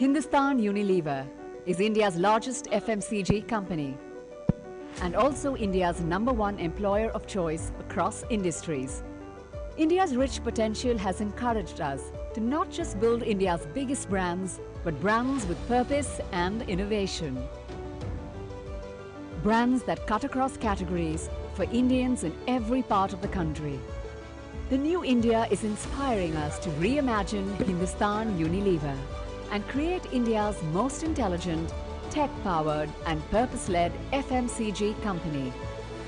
Hindustan Unilever is India's largest FMCG company and also India's #1 employer of choice across industries. India's rich potential has encouraged us to not just build India's biggest brands, but brands with purpose and innovation. Brands that cut across categories for Indians in every part of the country. The new India is inspiring us to reimagine Hindustan Unilever and create India's most intelligent, tech-powered and purpose-led FMCG company,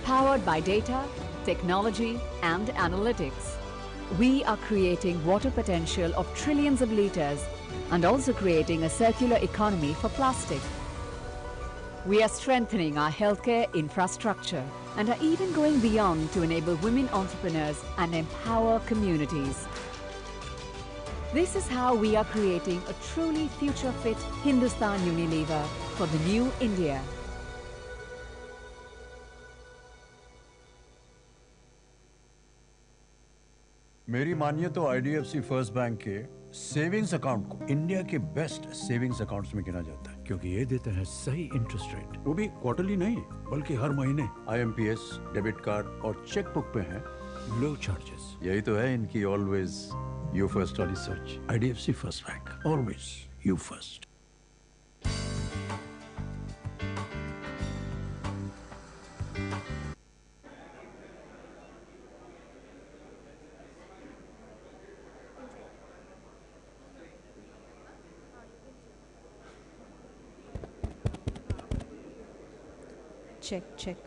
powered by data, technology and analytics. We are creating water potential of trillions of litres and also creating a circular economy for plastic. We are strengthening our healthcare infrastructure and are even going beyond to enable women entrepreneurs and empower communities. This is how we are creating a truly future-fit Hindustan Unilever for the new India. मेरी मानिए तो IDFC first bank के savings account को India के best savings accounts में गिना जाता है, क्योंकि ये देते हैं सही इंटरेस्ट रेट, वो भी क्वार्टरली नहीं बल्कि हर महीने। आईएमपीएस, डेबिट कार्ड और चेकबुक पे हैं लो चार्जेस। यही तो है इनकी ऑलवेज यू फर्स्ट वाली सोच। IDFC first bank, always you first. Check.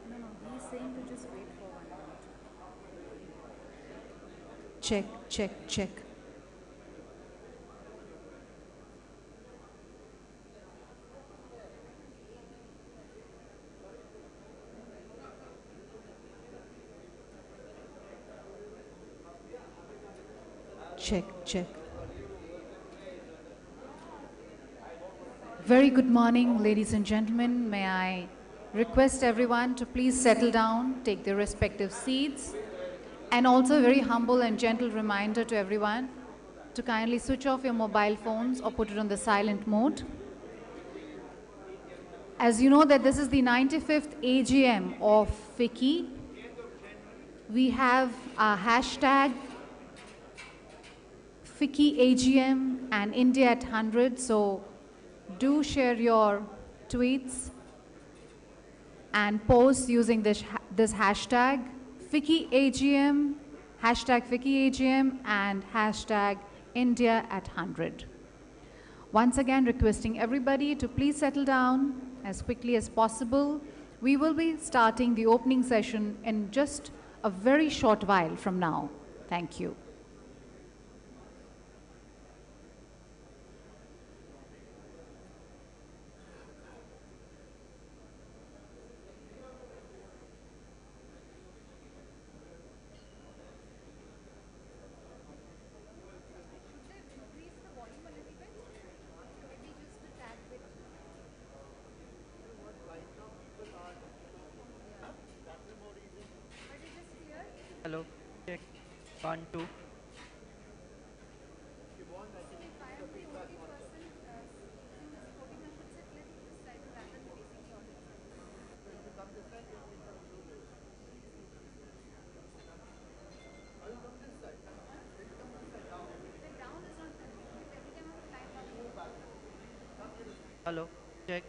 No, he's saying to just wait for 1 minute. Check. Check. Very good morning, ladies and gentlemen. May I request everyone to please settle down, take their respective seats, and also a very humble and gentle reminder to everyone to kindly switch off your mobile phones or put it on the silent mode. As you know that this is the 95th AGM of FICCI. We have a hashtag FICCI AGM and India at 100, so do share your tweets and posts using this hashtag FICCI AGM, hashtag FICCI AGM and hashtag India at 100. Once again requesting everybody to please settle down as quickly as possible. We will be starting the opening session in just a very short while from now. Thank you. Hello, check 1, 2. Hello, check.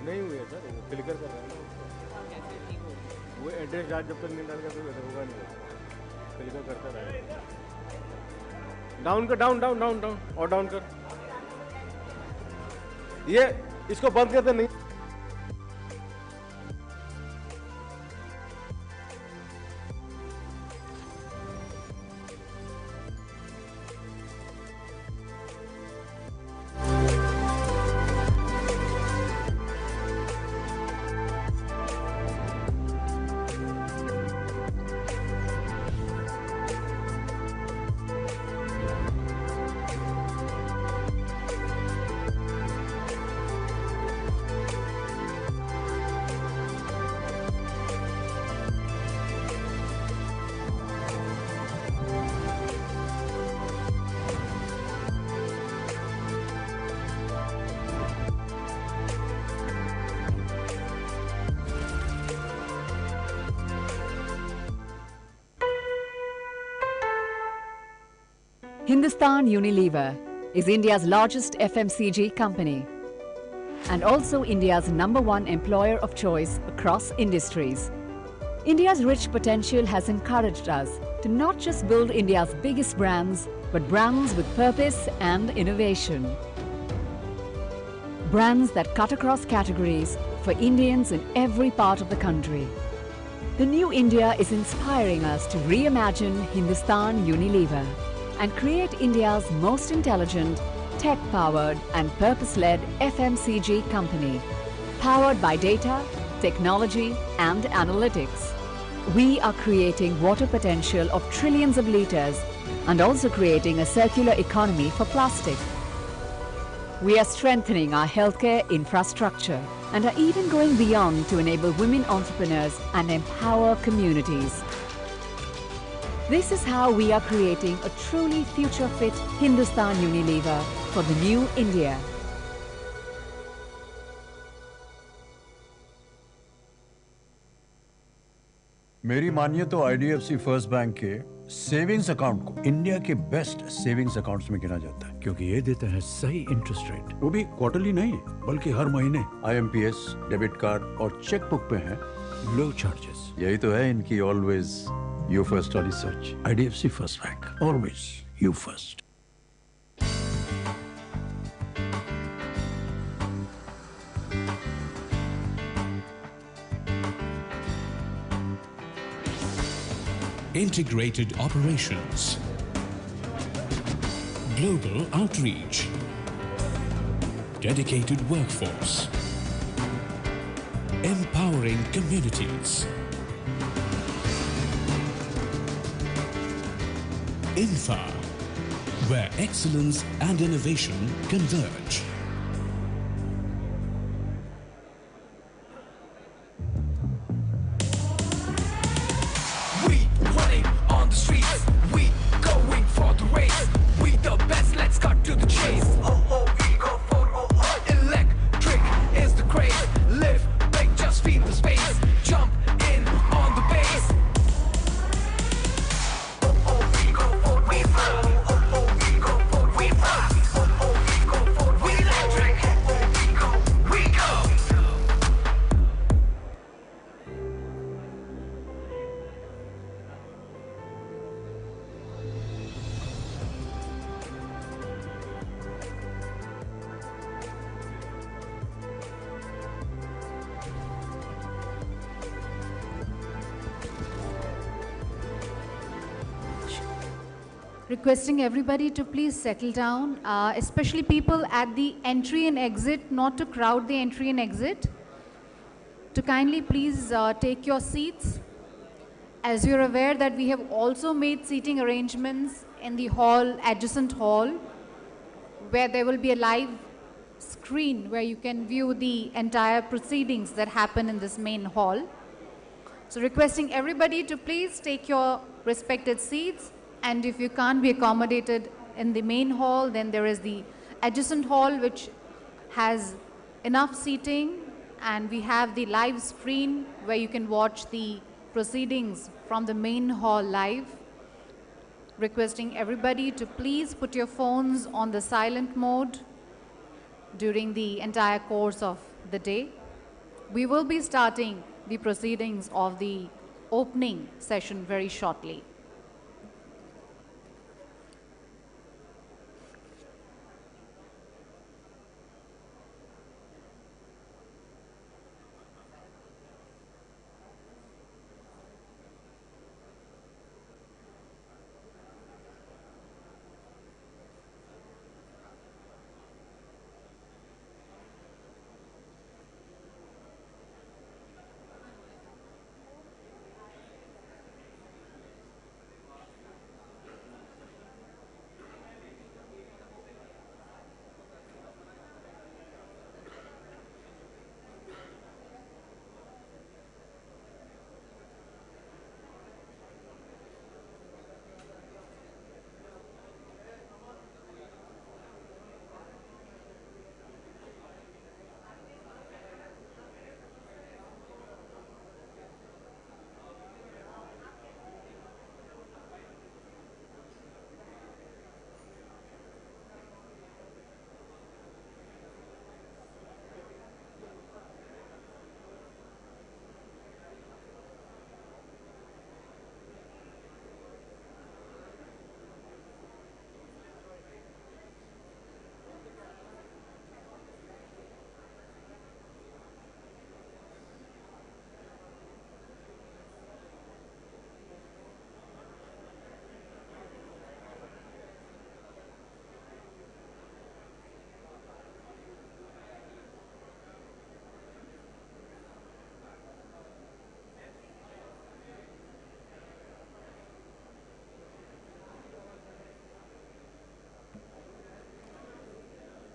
नहीं हुई है sir, वो clicker कर रहा है ना, वो address डाल जब तक नहीं डालेगा तो होगा नहीं, क्लिकर करता रहेगा। डाउन कर, डाउन डाउन डाउन डाउन और डाउन कर, ये इसको बंद करते नहीं। Hindustan Unilever is India's largest FMCG company and also India's #1 employer of choice across industries. India's rich potential has encouraged us to not just build India's biggest brands, but brands with purpose and innovation. Brands that cut across categories for Indians in every part of the country. The new India is inspiring us to reimagine Hindustan Unilever and create India's most intelligent, tech-powered and purpose-led FMCG company, powered by data, technology and analytics. We are creating water potential of trillions of litres and also creating a circular economy for plastic. We are strengthening our healthcare infrastructure and are even going beyond to enable women entrepreneurs and empower communities. This is how we are creating a truly future-fit Hindustan Unilever for the new India. मेरी मानिए तो IDFC first bank के savings account को India के best savings accounts में गिना जाता है, क्योंकि ये देता है सही इंटरेस्ट रेट, वो भी क्वार्टरली नहीं बल्कि हर महीने। आईएमपीएस, डेबिट कार्ड और चेकबुक पे हैं लो चार्जेस। यही तो है इनकी ऑलवेज यू फर्स्ट वाली सोच। IDFC first bank, always you first. Integrated operations, global outreach, dedicated workforce, empowering communities. Infa, where excellence and innovation converge. Requesting everybody to please settle down, especially people at the entry and exit, not to crowd the entry and exit. To kindly please take your seats. As you're aware that we have also made seating arrangements in the hall, adjacent hall, where there will be a live screen where you can view the entire proceedings that happen in this main hall. So requesting everybody to please take your respected seats. And if you can't be accommodated in the main hall, then there is the adjacent hall which has enough seating, and we have the live screen where you can watch the proceedings from the main hall live. Requesting everybody to please put your phones on the silent mode during the entire course of the day. We will be starting the proceedings of the opening session very shortly.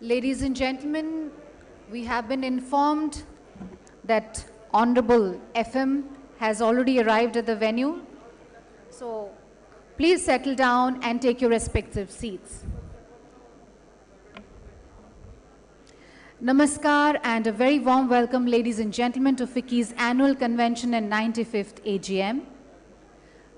Ladies and gentlemen, we have been informed that Honorable FM has already arrived at the venue. So please settle down and take your respective seats. Namaskar and a very warm welcome, ladies and gentlemen, to FICCI's annual convention and 95th AGM.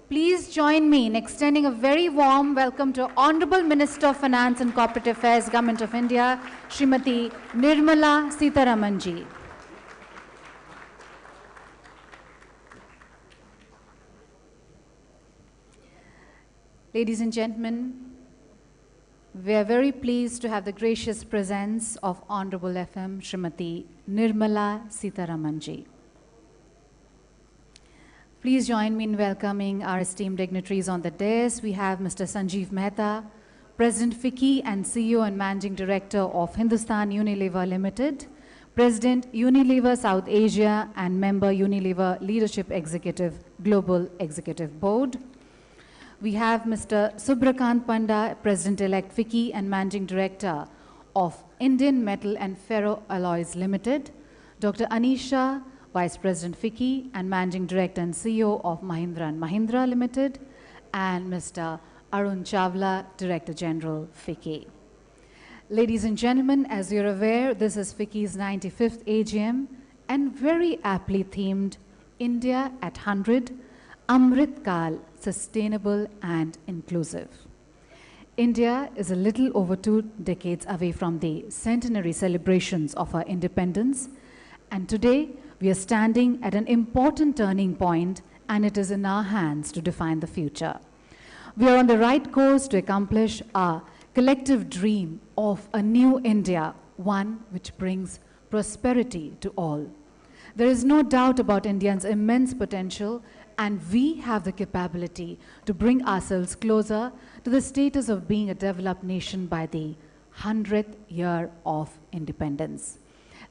Please join me in extending a very warm welcome to Honorable Minister of Finance and Corporate Affairs, Government of India, Srimati Nirmala Sitharaman ji. Ladies and gentlemen, we are very pleased to have the gracious presence of Honorable FM Srimati Nirmala Sitharaman ji. Please join me in welcoming our esteemed dignitaries on the dais. We have Mr. Sanjeev Mehta, President FICCI and CEO and Managing Director of Hindustan Unilever Limited, President Unilever South Asia and member Unilever Leadership Executive Global Executive Board. We have Mr. Subrakant Panda, President-elect FICCI and Managing Director of Indian Metal and Ferro Alloys Limited, Dr. Anisha, Vice President FICCI and Managing Director and CEO of Mahindra & Mahindra Limited, and Mr. Arun Chawla, Director General FICCI. Ladies and gentlemen, as you're aware, this is FICCI's 95th AGM and very aptly themed India at 100, Amrit Kal, Sustainable and Inclusive. India is a little over 2 decades away from the centenary celebrations of our independence, and today we are standing at an important turning point, and it is in our hands to define the future. We are on the right course to accomplish our collective dream of a new India, one which brings prosperity to all. There is no doubt about India's immense potential, and we have the capability to bring ourselves closer to the status of being a developed nation by the 100th year of independence.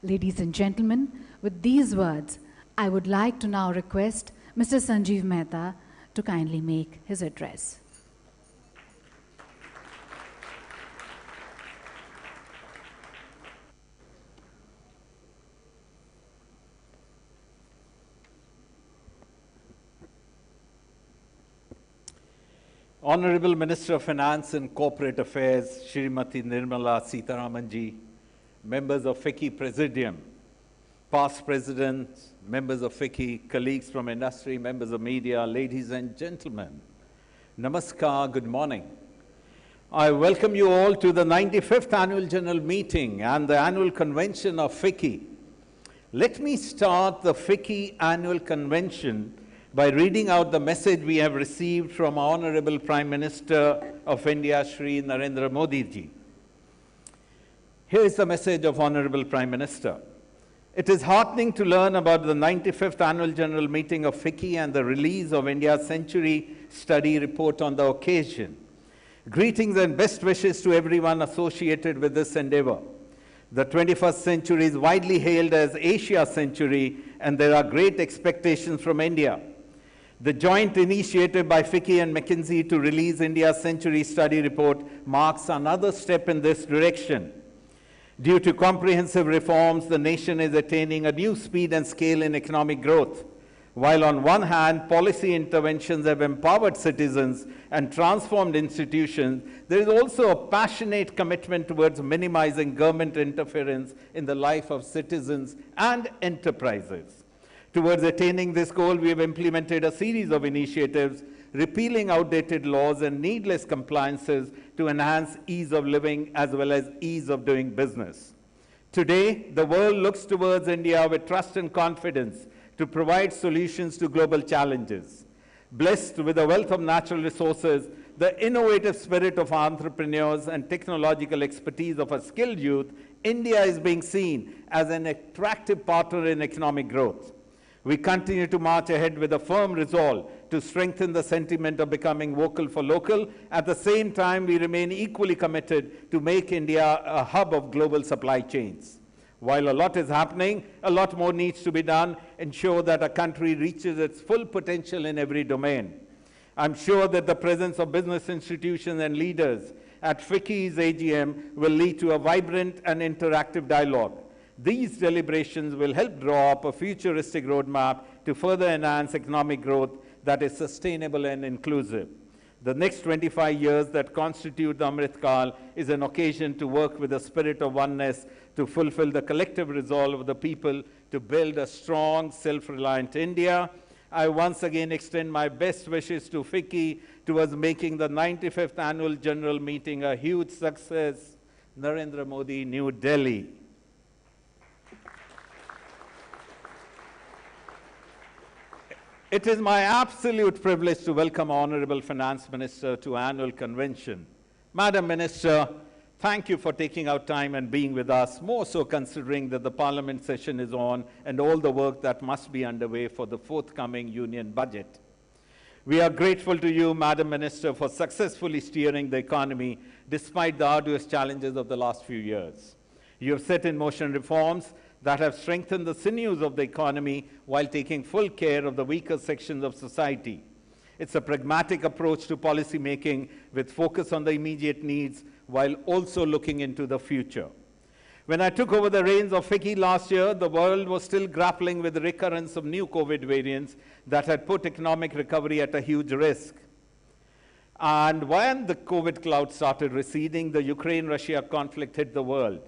Ladies and gentlemen, with these words, I would like to now request Mr. Sanjeev Mehta to kindly make his address. Honorable Minister of Finance and Corporate Affairs, Srimati Nirmala Sitharaman ji, members of FICCI Presidium, past presidents, members of FICCI, colleagues from industry, members of media, ladies and gentlemen, Namaskar, good morning. I welcome you all to the 95th Annual General Meeting and the Annual Convention of FICCI. Let me start the FICCI annual convention by reading out the message we have received from our Honorable Prime Minister of India, Shri Narendra Modi ji. Here is the message of Honorable Prime Minister. It is heartening to learn about the 95th Annual General Meeting of FICCI and the release of India's Century Study Report on the occasion. Greetings and best wishes to everyone associated with this endeavor. The 21st century is widely hailed as Asia's century, and there are great expectations from India. The joint initiative by FICCI and McKinsey to release India's Century Study Report marks another step in this direction. Due to comprehensive reforms, the nation is attaining a new speed and scale in economic growth. While on one hand, policy interventions have empowered citizens and transformed institutions, there is also a passionate commitment towards minimizing government interference in the life of citizens and enterprises. Towards attaining this goal, we have implemented a series of initiatives, repealing outdated laws and needless compliances to enhance ease of living as well as ease of doing business. Today, the world looks towards India with trust and confidence to provide solutions to global challenges. Blessed with a wealth of natural resources, the innovative spirit of entrepreneurs and technological expertise of a skilled youth, India is being seen as an attractive partner in economic growth. We continue to march ahead with a firm resolve to strengthen the sentiment of becoming vocal for local. At the same time, we remain equally committed to make India a hub of global supply chains. While a lot is happening, a lot more needs to be done, ensure that a country reaches its full potential in every domain. I'm sure that the presence of business institutions and leaders at FICCI's AGM will lead to a vibrant and interactive dialogue. These deliberations will help draw up a futuristic roadmap to further enhance economic growth that is sustainable and inclusive. The next 25 years that constitute the Amrit Kal is an occasion to work with a spirit of oneness to fulfill the collective resolve of the people to build a strong, self-reliant India. I once again extend my best wishes to FICCI towards making the 95th Annual General Meeting a huge success. Narendra Modi, New Delhi. It is my absolute privilege to welcome Honorable Finance Minister to annual convention. Madam Minister, thank you for taking out time and being with us, more so considering that the Parliament session is on and all the work that must be underway for the forthcoming Union budget. We are grateful to you, Madam Minister, for successfully steering the economy despite the arduous challenges of the last few years. You have set in motion reforms that have strengthened the sinews of the economy while taking full care of the weaker sections of society. It's a pragmatic approach to policy making with focus on the immediate needs while also looking into the future. When I took over the reins of FICCI last year, the world was still grappling with the recurrence of new COVID variants that had put economic recovery at a huge risk. And when the COVID cloud started receding, the Ukraine-Russia conflict hit the world.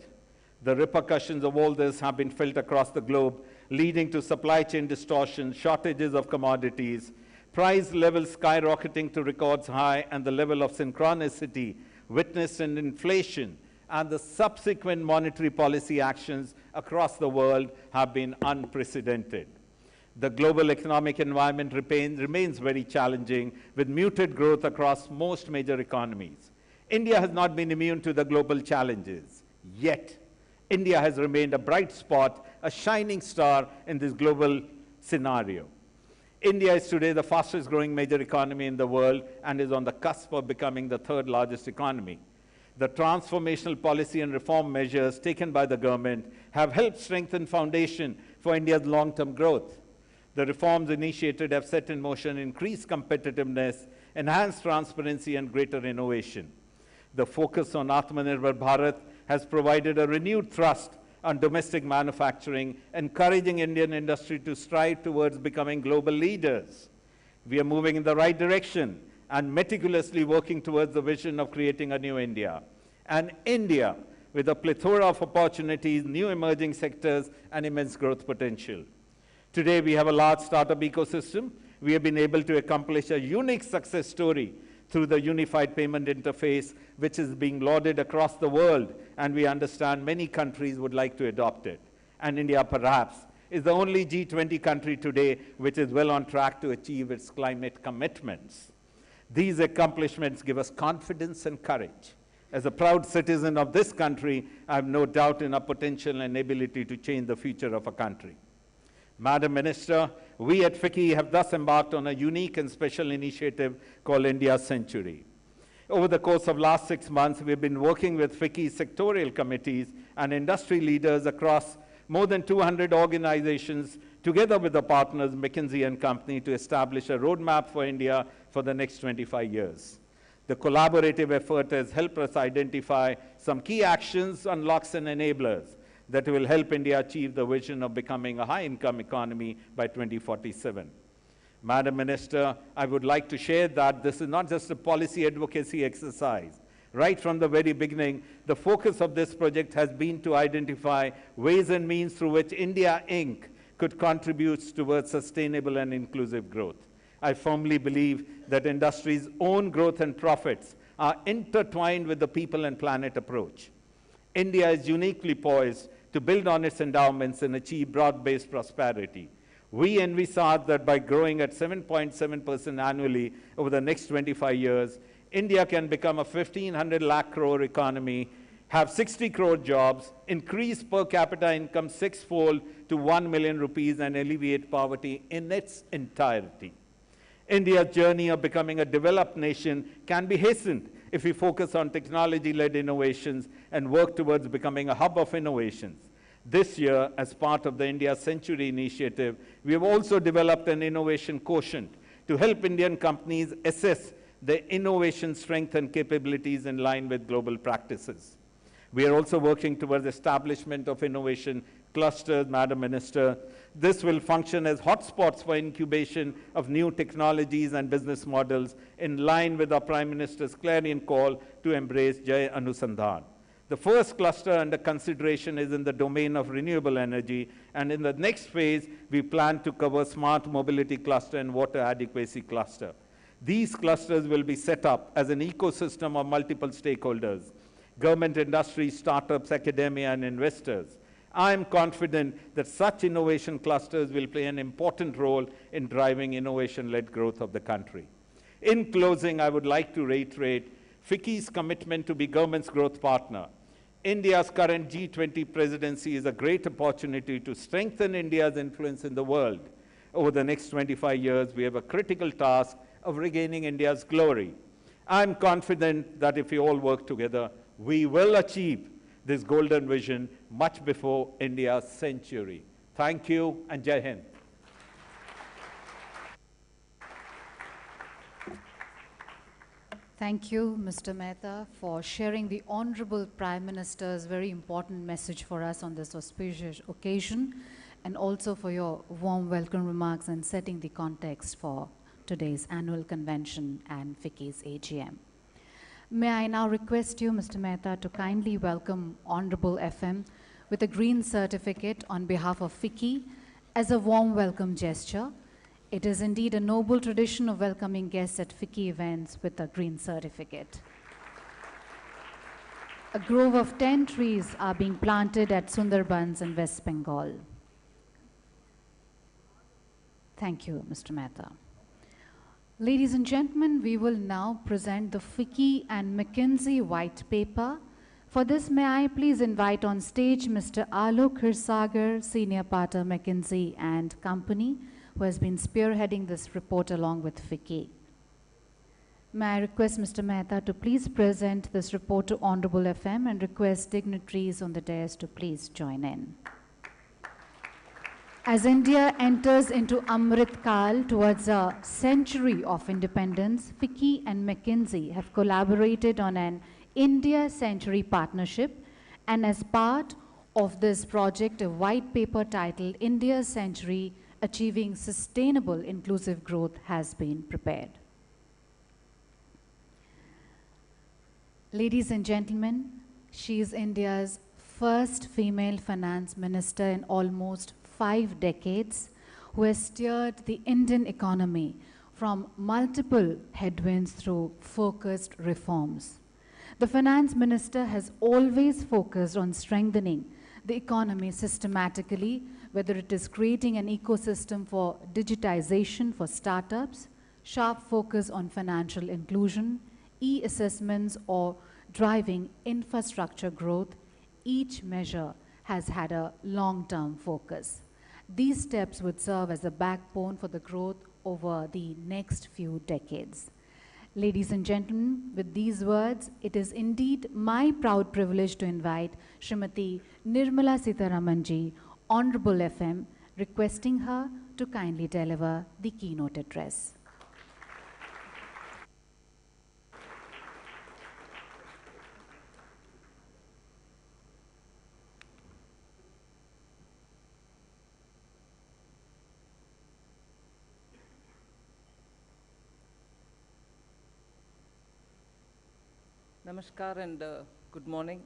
The repercussions of all this have been felt across the globe, leading to supply chain distortion, shortages of commodities, price levels skyrocketing to records high, and the level of synchronicity witnessed in inflation and the subsequent monetary policy actions across the world have been unprecedented. The global economic environment remains very challenging, with muted growth across most major economies. India has not been immune to the global challenges, yet India has remained a bright spot, a shining star in this global scenario. India is today the fastest growing major economy in the world and is on the cusp of becoming the third largest economy. The transformational policy and reform measures taken by the government have helped strengthen foundation for India's long-term growth. The reforms initiated have set in motion increased competitiveness, enhanced transparency, and greater innovation. The focus on Atmanirbhar Bharat has provided a renewed thrust on domestic manufacturing, encouraging Indian industry to strive towards becoming global leaders. We are moving in the right direction and meticulously working towards the vision of creating a new India. An India with a plethora of opportunities, new emerging sectors, and immense growth potential. Today, we have a large startup ecosystem. We have been able to accomplish a unique success story through the unified payment interface, which is being lauded across the world, and we understand many countries would like to adopt it. And India, perhaps, is the only G20 country today which is well on track to achieve its climate commitments. These accomplishments give us confidence and courage. As a proud citizen of this country, I have no doubt in our potential and ability to change the future of our country. Madam Minister, we at FICCI have thus embarked on a unique and special initiative called India's Century. Over the course of last 6 months, we've been working with FICCI sectorial committees and industry leaders across more than 200 organizations, together with the partners McKinsey and Company, to establish a roadmap for India for the next 25 years. The collaborative effort has helped us identify some key actions, unlocks, and enablers that will help India achieve the vision of becoming a high-income economy by 2047. Madam Minister, I would like to share that this is not just a policy advocacy exercise. Right from the very beginning, the focus of this project has been to identify ways and means through which India, Inc. could contribute towards sustainable and inclusive growth. I firmly believe that industry's own growth and profits are intertwined with the people and planet approach. India is uniquely poised to build on its endowments and achieve broad-based prosperity. We envisage that by growing at 7.7% annually over the next 25 years, India can become a 1,500 lakh crore economy, have 60 crore jobs, increase per capita income sixfold to 1 million rupees, and alleviate poverty in its entirety. India's journey of becoming a developed nation can be hastened if we focus on technology-led innovations and work towards becoming a hub of innovations. This year, as part of the India Century initiative, we have also developed an innovation quotient to help Indian companies assess their innovation strength and capabilities in line with global practices. We are also working towards establishment of innovation clusters, Madam Minister. This will function as hotspots for incubation of new technologies and business models in line with our Prime Minister's clarion call to embrace Jai Anusandhan. The first cluster under consideration is in the domain of renewable energy, and in the next phase, we plan to cover smart mobility cluster and water adequacy cluster. These clusters will be set up as an ecosystem of multiple stakeholders: government, industry, startups, academia, and investors. I am confident that such innovation clusters will play an important role in driving innovation-led growth of the country. In closing, I would like to reiterate FICCI's commitment to be government's growth partner. India's current G20 presidency is a great opportunity to strengthen India's influence in the world. Over the next 25 years, we have a critical task of regaining India's glory. I'm confident that if we all work together, we will achieve this golden vision much before India's century. Thank you, and Jai Hind. Thank you, Mr. Mehta, for sharing the Honorable Prime Minister's very important message for us on this auspicious occasion, and also for your warm welcome remarks and setting the context for today's annual convention and FICCI's AGM. May I now request you, Mr. Mehta, to kindly welcome Honorable FM with a green certificate on behalf of FICCI as a warm welcome gesture. It is indeed a noble tradition of welcoming guests at FICCI events with a green certificate. A grove of 10 trees are being planted at Sundarbans in West Bengal. Thank you, Mr. Mehta. Ladies and gentlemen, we will now present the FICCI and McKinsey white paper. For this, may I please invite on stage Mr. Alok Hirsagar, Senior Partner, McKinsey and Company, who has been spearheading this report along with FICCI. May I request Mr. Mehta to please present this report to Honorable FM and request dignitaries on the dais to please join in. As India enters into Amrit Kal towards a century of independence, FICCI and McKinsey have collaborated on an India Century partnership, and as part of this project, a white paper titled India Century Achieving Sustainable Inclusive Growth has been prepared. Ladies and gentlemen, she is India's first female finance minister in almost 5 decades, who has steered the Indian economy from multiple headwinds through focused reforms. The finance minister has always focused on strengthening the economy systematically whether it is creating an ecosystem for digitization for startups, sharp focus on financial inclusion, e-assessments, or driving infrastructure growth, each measure has had a long-term focus. These steps would serve as a backbone for the growth over the next few decades. Ladies and gentlemen, with these words, it is indeed my proud privilege to invite Srimati Nirmala Sitharamanji, Honorable FM, requesting her to kindly deliver the keynote address. Namaskar and good morning.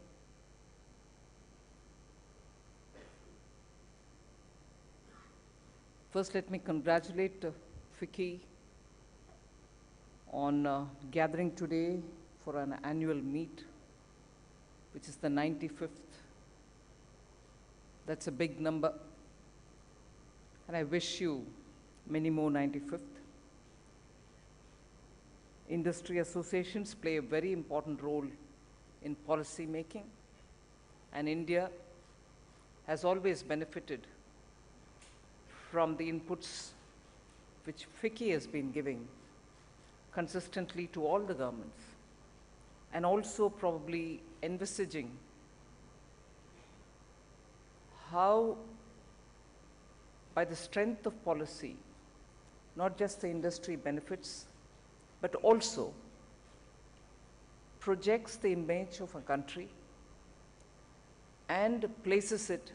First, let me congratulate FICCI on gathering today for an annual meet, which is the 95th. That's a big number. And I wish you many more 95th. Industry associations play a very important role in policy making, and India has always benefited from the inputs which FICCI has been giving consistently to all the governments, and also probably envisaging how, by the strength of policy, not just the industry benefits, but also projects the image of a country and places it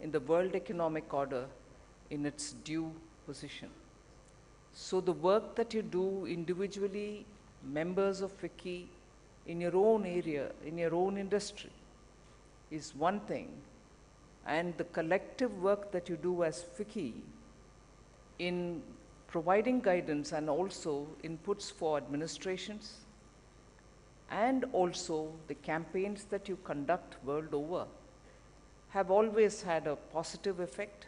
in the world economic order in its due position. So the work that you do individually, members of FICCI, in your own area, in your own industry, is one thing, and the collective work that you do as FICCI in providing guidance and also inputs for administrations, and also the campaigns that you conduct world over, have always had a positive effect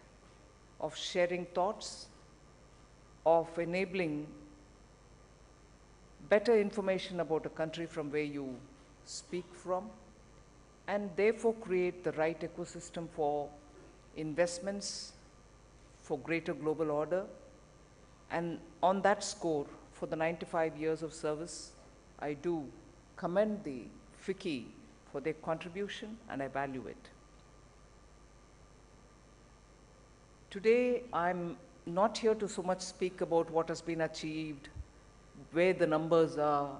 of sharing thoughts, of enabling better information about a country from where you speak from, and therefore create the right ecosystem for investments, for greater global order. And on that score, for the 95 years of service, I do commend the FICCI for their contribution, and I value it. Today, I'm not here to so much speak about what has been achieved, where the numbers are,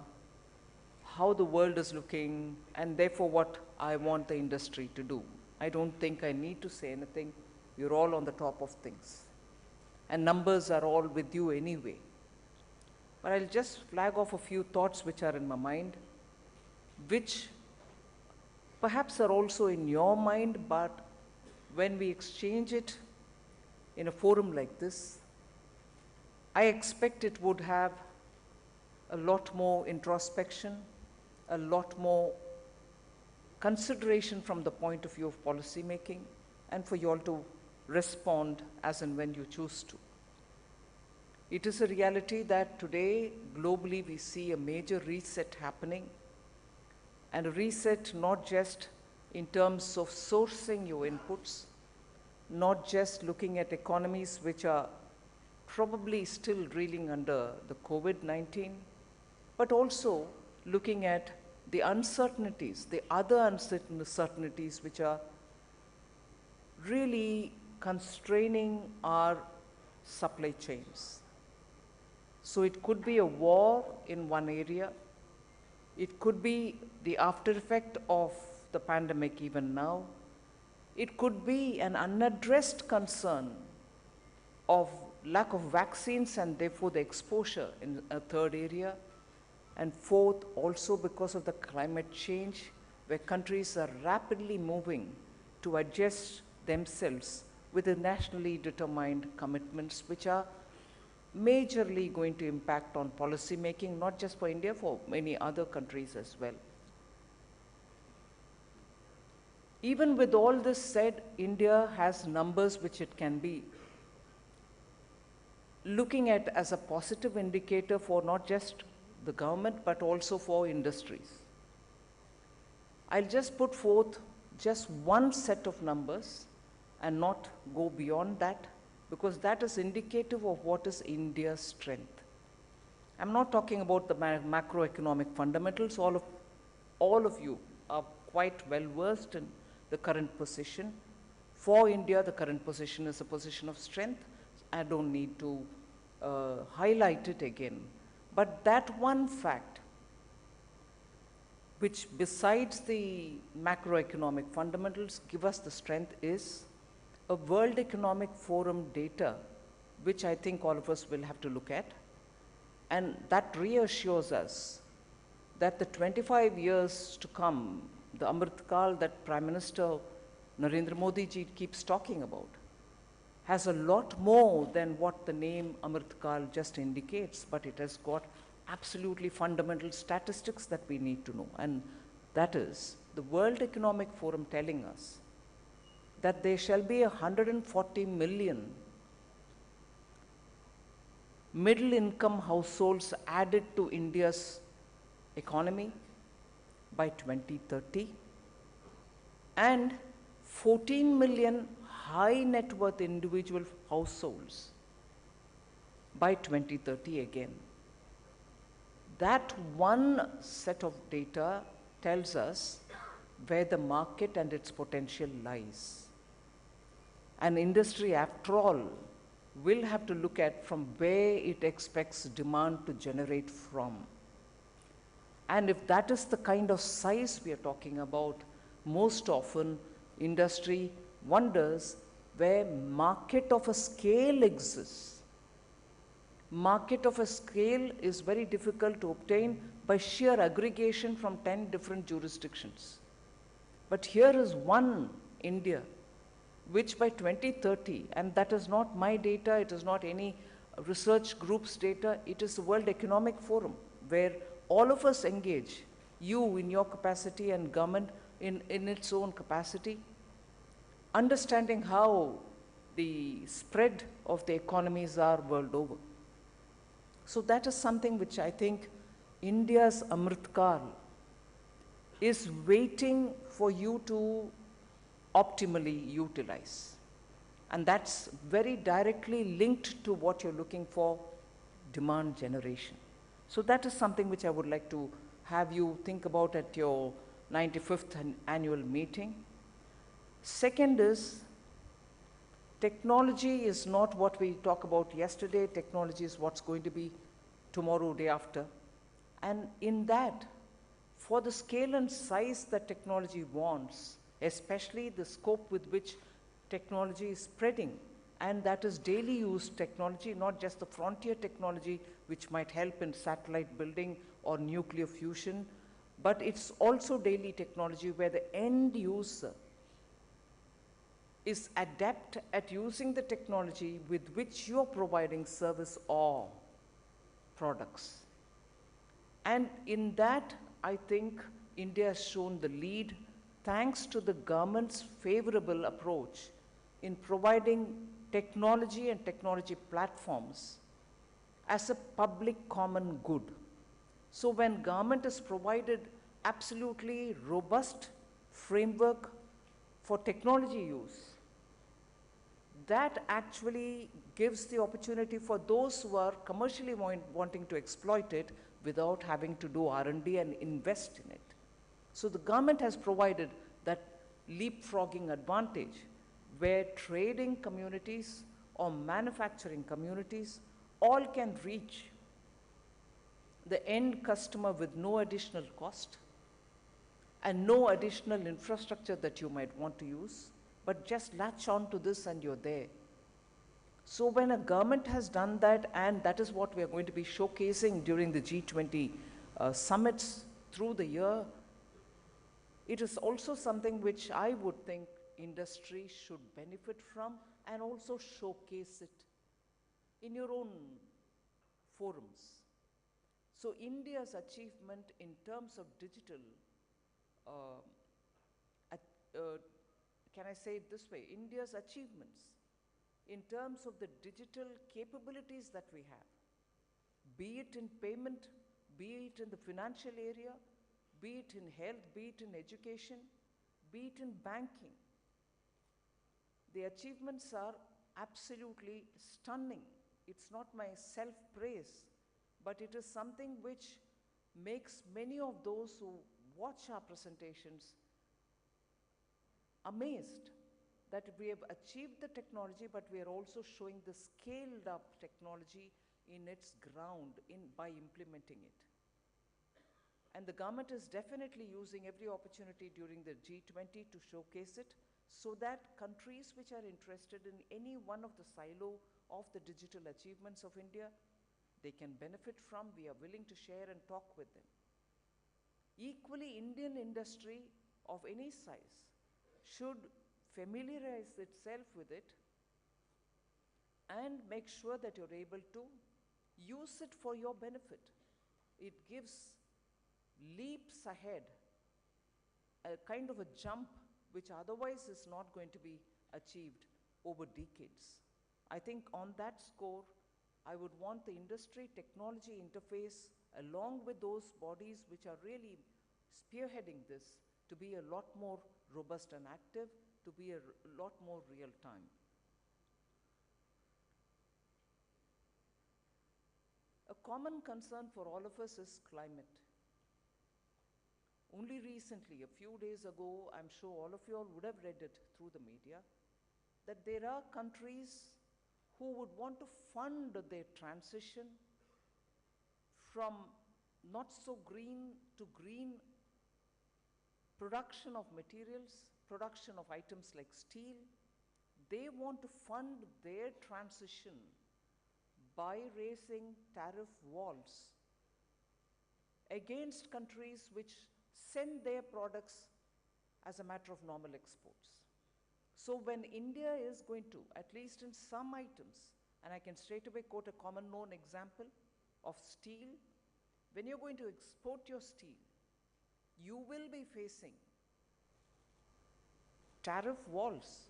how the world is looking, and therefore what I want the industry to do. I don't think I need to say anything. You're all on the top of things. And numbers are all with you anyway. But I'll just flag off a few thoughts which are in my mind, which perhaps are also in your mind, but when we exchange it in a forum like this, I expect it would have a lot more introspection, a lot more consideration from the point of view of policy making, and for you all to respond as and when you choose to. It is a reality that today, globally, we see a major reset happening, and a reset not just in terms of sourcing your inputs, not just looking at economies which are probably still reeling under the COVID-19, but also looking at the uncertainties, the other uncertainties which are really constraining our supply chains. So it could be a war in one area. It could be the after effect of the pandemic even now. It could be an unaddressed concern of lack of vaccines and therefore the exposure in a third area. And fourth, also because of the climate change, where countries are rapidly moving to adjust themselves with the nationally determined commitments, which are majorly going to impact on policy making, not just for India, for many other countries as well. Even with all this said, India has numbers which it can be looking at as a positive indicator for not just the government, but also for industries. I'll just put forth just one set of numbers and not go beyond that, because that is indicative of what is India's strength. I'm not talking about the macroeconomic fundamentals. All of you are quite well versed in the current position. For India, the current position is a position of strength. I don't need to highlight it again. But that one fact, which besides the macroeconomic fundamentals give us the strength, is a World Economic Forum data, which I think all of us will have to look at. And that reassures us that the 25 years to come, the Amrit Kal that Prime Minister Narendra Modi ji keeps talking about, has a lot more than what the name Amrit Kal just indicates, but it has got absolutely fundamental statistics that we need to know. And that is the World Economic Forum telling us that there shall be 140 million middle income households added to India's economy by 2030, and 14 million high net worth individual households by 2030 again. That one set of data tells us where the market and its potential lies. An industry, after all, will have to look at from where it expects demand to generate from. And if that is the kind of size we are talking about, most often industry wonders where market of a scale exists. Market of a scale is very difficult to obtain by sheer aggregation from 10 different jurisdictions. But here is one India, which by 2030, and that is not my data, it is not any research group's data, it is the World Economic Forum, where all of us engage, you in your capacity and government in its own capacity, understanding how the spread of the economies are world over. So that is something which I think India's Amrit Kal is waiting for you to optimally utilize. And that's very directly linked to what you're looking for, demand generation. So that is something which I would like to have you think about at your 95th annual meeting. Second is, technology is not what we talked about yesterday. Technology is what's going to be tomorrow, day after. And in that, for the scale and size that technology wants, especially the scope with which technology is spreading, and that is daily use technology, not just the frontier technology which might help in satellite building or nuclear fusion, but it's also daily technology where the end user is adept at using the technology with which you're providing service or products. And in that, I think India has shown the lead thanks to the government's favorable approach in providing technology and technology platforms as a public common good. So when government has provided absolutely robust framework for technology use, that actually gives the opportunity for those who are commercially wanting to exploit it without having to do R&D and invest in it. So the government has provided that leapfrogging advantage where trading communities or manufacturing communities all can reach the end customer with no additional cost and no additional infrastructure that you might want to use, but just latch on to this and you're there. So when a government has done that, and that is what we are going to be showcasing during the G20 summits through the year, it is also something which I would think industry should benefit from and also showcase it in your own forums. So India's achievement in terms of digital can I say it this way, India's achievements in terms of the digital capabilities that we have, be it in payment, be it in the financial area, be it in health, be it in education, be it in banking. The achievements are absolutely stunning. It's not my self-praise, but it is something which makes many of those who watch our presentations amazed that we have achieved the technology, but we are also showing the scaled up technology in its ground by implementing it. And the government is definitely using every opportunity during the G20 to showcase it, so that countries which are interested in any one of the silo of the digital achievements of India, they can benefit from. We are willing to share and talk with them. Equally, Indian industry of any size should familiarize itself with it and make sure that you're able to use it for your benefit. It gives leaps ahead, a kind of a jump which otherwise is not going to be achieved over decades. I think on that score, I would want the industry technology interface along with those bodies which are really spearheading this to be a lot more robust and active, to be a lot more real time. A common concern for all of us is climate. Only recently, a few days ago, I'm sure all of you all would have read it through the media, that there are countries who would want to fund their transition from not so green to green production of materials, production of items like steel. They want to fund their transition by raising tariff walls against countries which send their products as a matter of normal exports. So when India is going to, at least in some items, and I can straight away quote a common known example of steel, when you're going to export your steel, you will be facing tariff walls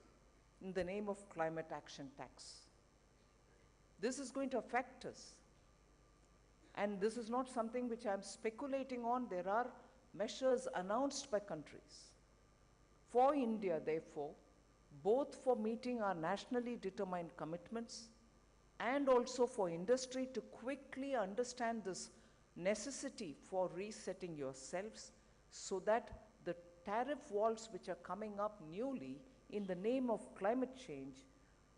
in the name of climate action tax. This is going to affect us. And this is not something which I'm speculating on. There are measures announced by countries. For India, therefore, both for meeting our nationally determined commitments and also for industry to quickly understand this necessity for resetting yourselves so that the tariff walls which are coming up newly in the name of climate change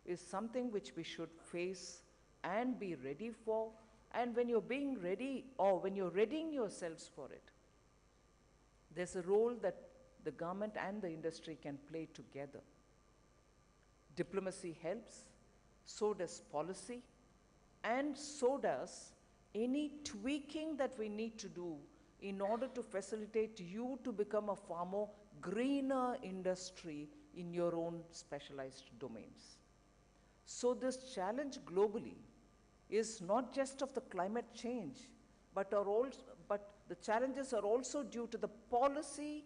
is something which we should face and be ready for. And when you're being ready, or when you're readying yourselves for it, there's a role that the government and the industry can play together. Diplomacy helps, so does policy, and so does any tweaking that we need to do in order to facilitate you to become a far more greener industry in your own specialized domains. So this challenge globally is not just of the climate change, but the challenges are also due to the policy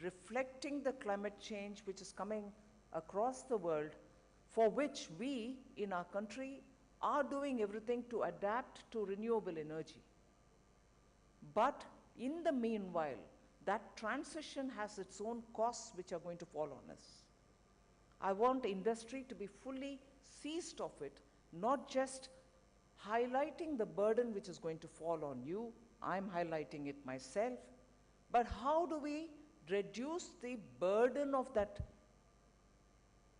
reflecting the climate change which is coming across the world, for which we in our country are doing everything to adapt to renewable energy. But in the meanwhile, that transition has its own costs which are going to fall on us. I want industry to be fully seized of it, not just highlighting the burden which is going to fall on you. I'm highlighting it myself. But how do we reduce the burden of that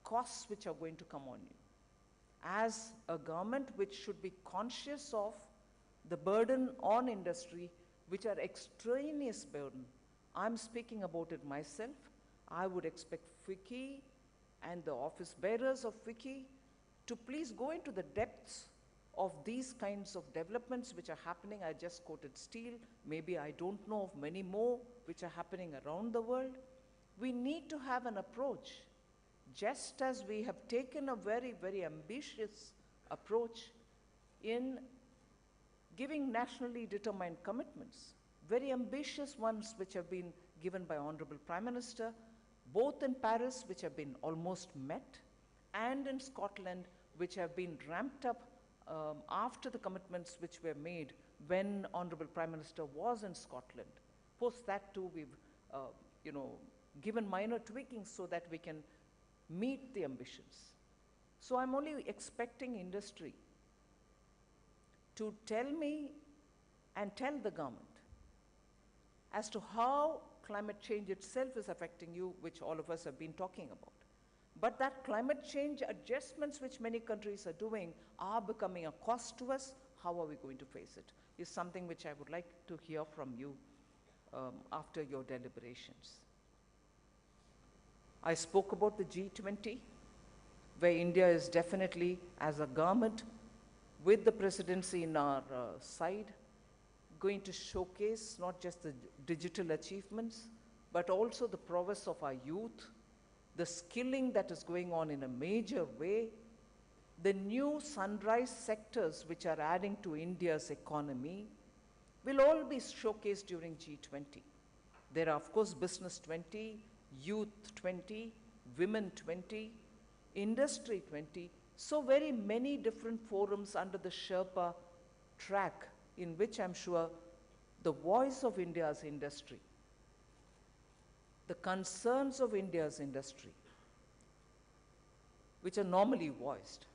costs which are going to come on you? As a government which should be conscious of the burden on industry, which are extraneous burden, I'm speaking about it myself. I would expect FICCI and the office bearers of FICCI to please go into the depths of these kinds of developments which are happening. I just quoted steel. Maybe I don't know of many more which are happening around the world. We need to have an approach, just as we have taken a very, very ambitious approach in giving nationally determined commitments, very ambitious ones which have been given by Honorable Prime Minister both in Paris, which have been almost met, and in Scotland, which have been ramped up after the commitments which were made when Honorable Prime Minister was in Scotland. Post that too, we've given minor tweakings so that we can meet the ambitions. So I'm only expecting industry to tell me and tell the government as to how climate change itself is affecting you, which all of us have been talking about. But that climate change adjustments which many countries are doing are becoming a cost to us. How are we going to face it? Is something which I would like to hear from you after your deliberations. I spoke about the G20, where India is definitely, as a government, with the presidency in our side, going to showcase not just the digital achievements, but also the prowess of our youth, the skilling that is going on in a major way, the new sunrise sectors which are adding to India's economy will all be showcased during G20. There are, of course, Business 20, Youth 20, Women 20, Industry 20, so very many different forums under the Sherpa track in which I'm sure the voice of India's industry, the concerns of India's industry, which are normally voiced,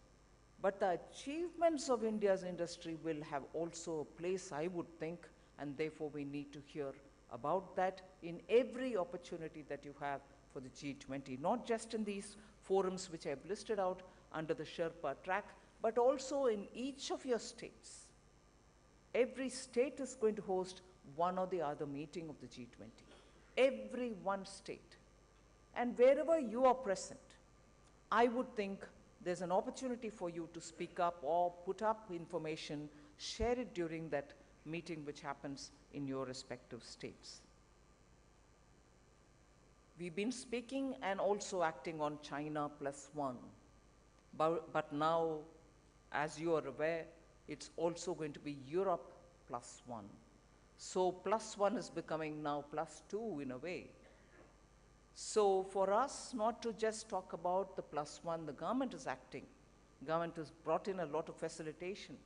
but the achievements of India's industry will have also a place, I would think, and therefore we need to hear about that in every opportunity that you have for the G20, not just in these forums which I've listed out under the Sherpa track, but also in each of your states. Every state is going to host one or the other meeting of the G20. Every one state. And wherever you are present, I would think there's an opportunity for you to speak up or put up information, share it during that meeting which happens in your respective states. We've been speaking and also acting on China +1, but now, as you are aware, it's also going to be Europe +1. So +1 is becoming now +2 in a way. So for us not to just talk about the +1, the government is acting. Government has brought in a lot of facilitation,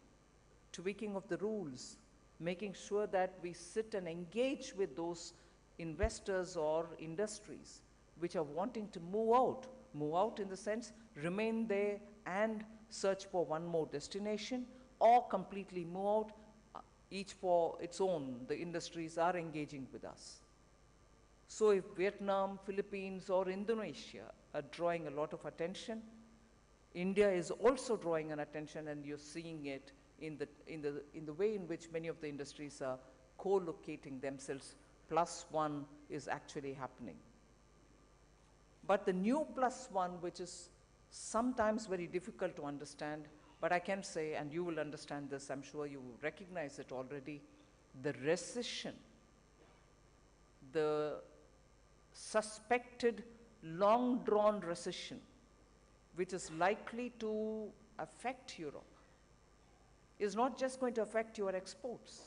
tweaking of the rules, making sure that we sit and engage with those investors or industries which are wanting to move out in the sense, remain there and search for one more destination, or completely move out, each for its own. The industries are engaging with us. So if Vietnam, Philippines, or Indonesia are drawing a lot of attention, India is also drawing an attention, and you're seeing it in the way in which many of the industries are co-locating themselves. +1 is actually happening. But the new +1, which is sometimes very difficult to understand, but I can say, and you will understand this, I'm sure you recognize it already, the recession, the suspected long-drawn recession, which is likely to affect Europe, is not just going to affect your exports.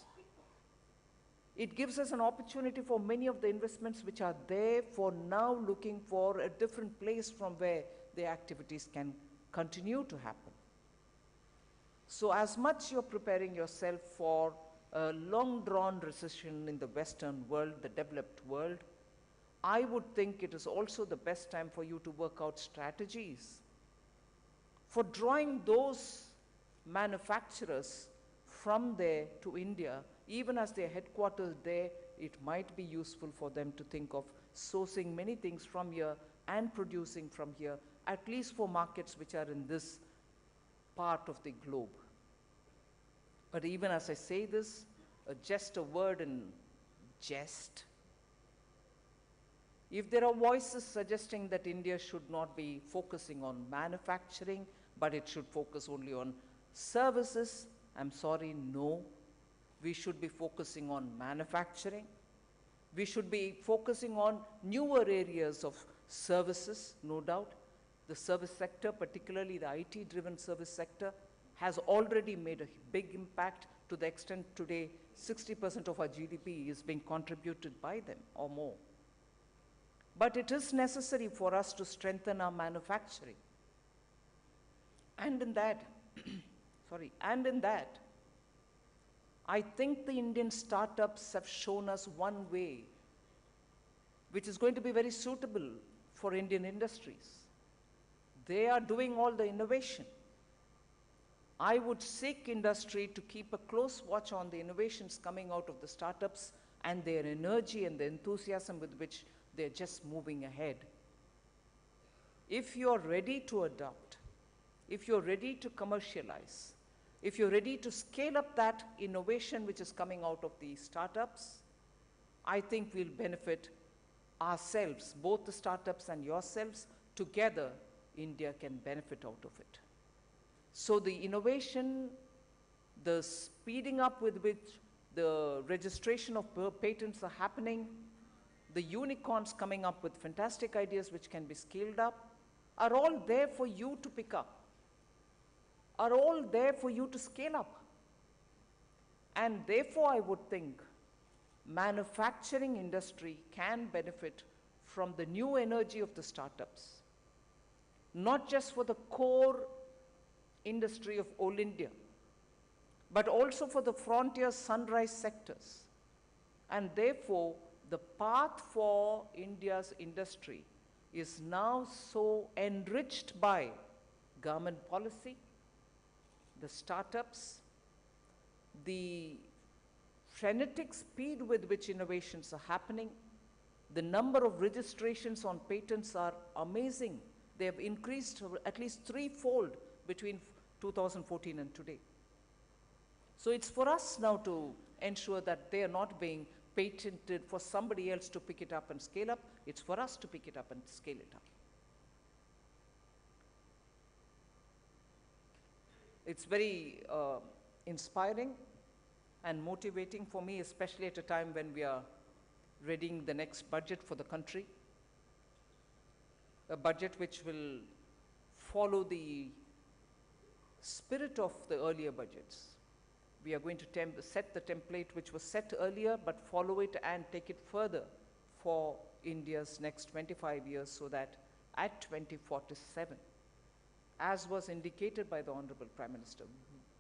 It gives us an opportunity for many of the investments which are there for now looking for a different place from where the activities can continue to happen. So as much you're preparing yourself for a long-drawn recession in the Western world, the developed world, I would think it is also the best time for you to work out strategies for drawing those manufacturers from there to India. Even as they're headquartered there, it might be useful for them to think of sourcing many things from here and producing from here, at least for markets which are in this part of the globe. But even as I say this, just a word in jest, if there are voices suggesting that India should not be focusing on manufacturing, but it should focus only on services, I'm sorry, no. We should be focusing on manufacturing. We should be focusing on newer areas of services, no doubt. The service sector, particularly the IT-driven service sector, has already made a big impact to the extent today 60% of our GDP is being contributed by them or more. but it is necessary for us to strengthen our manufacturing. And in that, I think the Indian startups have shown us one way which is going to be very suitable for Indian industries. They are doing all the innovation. I would seek industry to keep a close watch on the innovations coming out of the startups and their energy and the enthusiasm with which they're just moving ahead. If you're ready to adopt, if you're ready to commercialize, if you're ready to scale up that innovation which is coming out of the startups, I think we'll benefit ourselves, both the startups and yourselves. Together, India can benefit out of it. So the innovation, the speeding up with which the registration of patents are happening, the unicorns coming up with fantastic ideas which can be scaled up, are all there for you to pick up, are all there for you to scale up. And therefore, I would think manufacturing industry can benefit from the new energy of the startups, not just for the core industry of old India, but also for the frontier sunrise sectors. And therefore, the path for India's industry is now so enriched by government policy, the startups, the frenetic speed with which innovations are happening. The number of registrations on patents are amazing. They have increased at least threefold between 2014 and today. So it's for us now to ensure that they are not being patented for somebody else to pick it up and scale up. It's for us to pick it up and scale it up. It's very inspiring and motivating for me, especially at a time when we are readying the next budget for the country, a budget which will follow the spirit of the earlier budgets. We are going to set the template which was set earlier, but follow it and take it further for India's next 25 years, so that at 2047, as was indicated by the Honorable Prime Minister,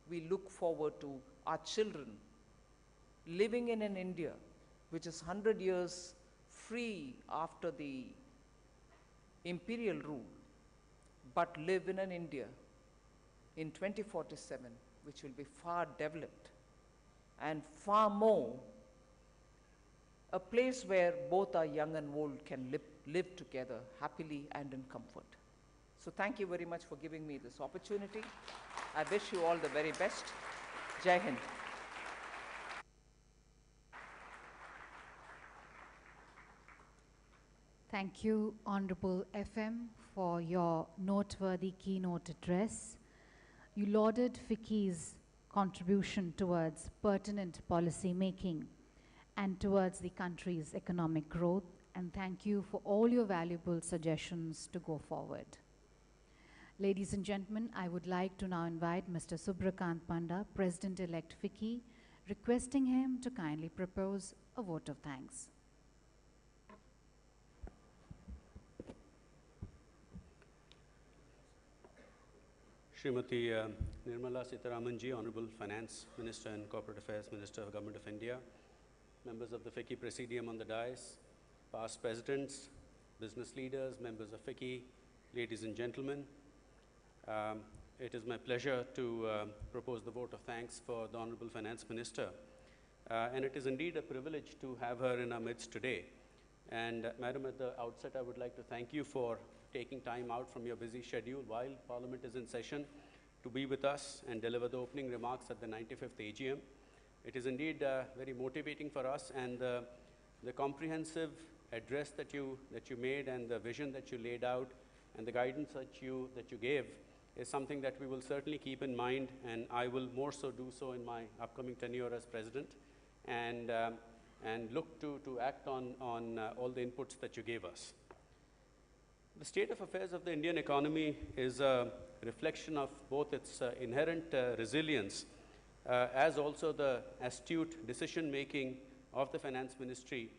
we look forward to our children living in an India which is 100 years free after the imperial rule, but live in an India in 2047 which will be far developed and far more a place where both our young and old can live together happily and in comfort. So thank you very much for giving me this opportunity. I wish you all the very best. Jai Hind. Thank you, Honorable FM, for your noteworthy keynote address. You lauded FICCI's contribution towards pertinent policy making and towards the country's economic growth, and thank you for all your valuable suggestions to go forward. Ladies and gentlemen, I would like to now invite Mr. Subrakant Panda, President-elect FICCI, requesting him to kindly propose a vote of thanks. Srimati Nirmala Sitharaman ji, Honorable Finance Minister and Corporate Affairs Minister of Government of India, members of the FICCI Presidium on the dais, past presidents, business leaders, members of FICCI, ladies and gentlemen, it is my pleasure to propose the vote of thanks for the Honorable Finance Minister. And it is indeed a privilege to have her in our midst today. And Madam, at the outset, I would like to thank you for taking time out from your busy schedule while Parliament is in session to be with us and deliver the opening remarks at the 95th AGM. It is indeed very motivating for us, and the comprehensive address that you made and the vision that you laid out and the guidance that you gave is something that we will certainly keep in mind, and I will more so do so in my upcoming tenure as President, and look to act on all the inputs that you gave us. The state of affairs of the Indian economy is a reflection of both its inherent resilience as also the astute decision-making of the Finance Ministry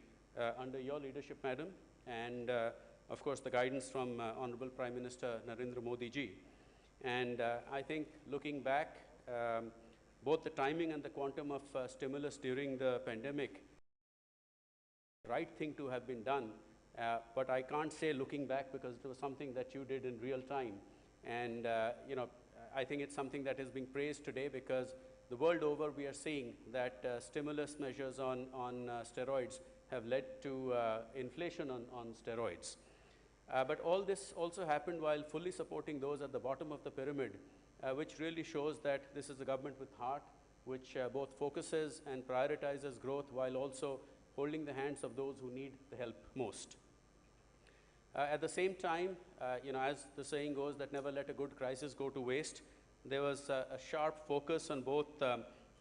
under your leadership, Madam, and of course the guidance from Honorable Prime Minister Narendra Modi ji. And I think looking back, both the timing and the quantum of stimulus during the pandemic, right thing to have been done, but I can't say looking back because it was something that you did in real time. And I think it's something that is being praised today because the world over we are seeing that stimulus measures on steroids have led to inflation on steroids. But all this also happened while fully supporting those at the bottom of the pyramid, which really shows that this is a government with heart, which both focuses and prioritizes growth while also holding the hands of those who need the help most. At the same time, as the saying goes, that never let a good crisis go to waste, there was a sharp focus on both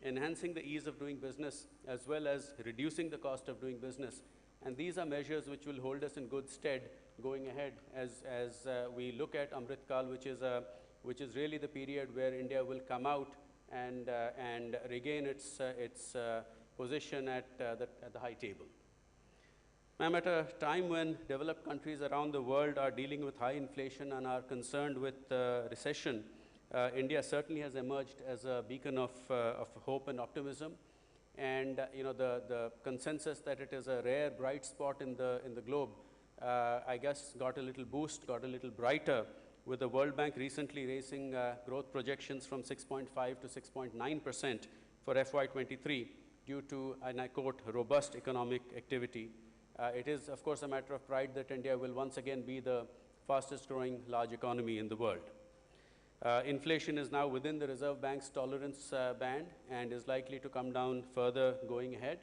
enhancing the ease of doing business as well as reducing the cost of doing business. And these are measures which will hold us in good stead going ahead as we look at Amrit Kal, which is really the period where India will come out and regain its position at the high table. Ma'am, at a time when developed countries around the world are dealing with high inflation and are concerned with recession, India certainly has emerged as a beacon of hope and optimism. And the consensus that it is a rare bright spot in the globe, I guess, got a little boost, got a little brighter with the World Bank recently raising growth projections from 6.5 to 6.9% for FY23 due to, and I quote, robust economic activity. It is, of course, a matter of pride that India will once again be the fastest growing large economy in the world. Inflation is now within the Reserve Bank's tolerance band and is likely to come down further going ahead.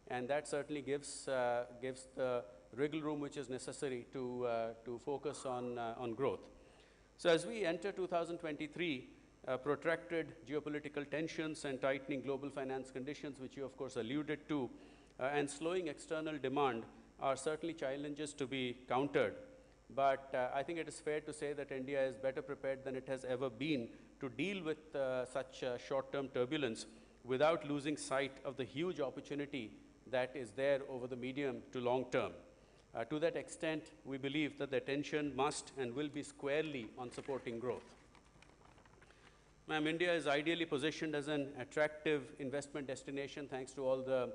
And that certainly gives the wriggle room which is necessary to focus on growth. So as we enter 2023, protracted geopolitical tensions and tightening global finance conditions, which you of course alluded to, and slowing external demand are certainly challenges to be countered. But I think it is fair to say that India is better prepared than it has ever been to deal with such short-term turbulence without losing sight of the huge opportunity that is there over the medium to long term. To that extent, we believe that the attention must and will be squarely on supporting growth. Ma'am, India is ideally positioned as an attractive investment destination thanks to all the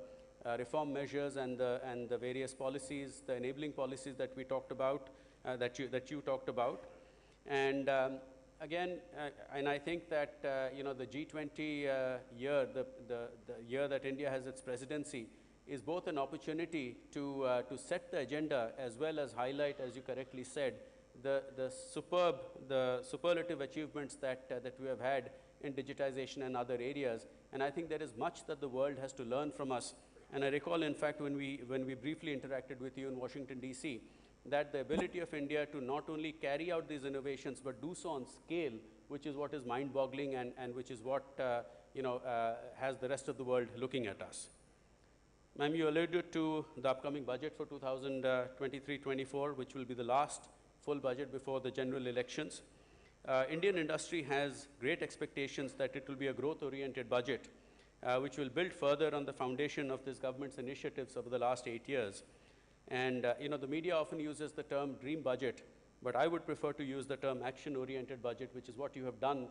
reform measures and the various policies, the enabling policies that we talked about, that you talked about. And again, and I think that the G20 year, the year that India has its presidency, is both an opportunity to set the agenda as well as highlight, as you correctly said, the superlative achievements that we have had in digitization and other areas. And I think there is much that the world has to learn from us. And I recall, in fact, when we briefly interacted with you in Washington, D.C., that the ability of India to not only carry out these innovations, but do so on scale, which is what is mind-boggling and which is what has the rest of the world looking at us. Ma'am, you alluded to the upcoming budget for 2023-24, which will be the last full budget before the general elections. Indian industry has great expectations that it will be a growth-oriented budget, which will build further on the foundation of this government's initiatives over the last 8 years. And the media often uses the term dream budget, but I would prefer to use the term action-oriented budget, which is what you have done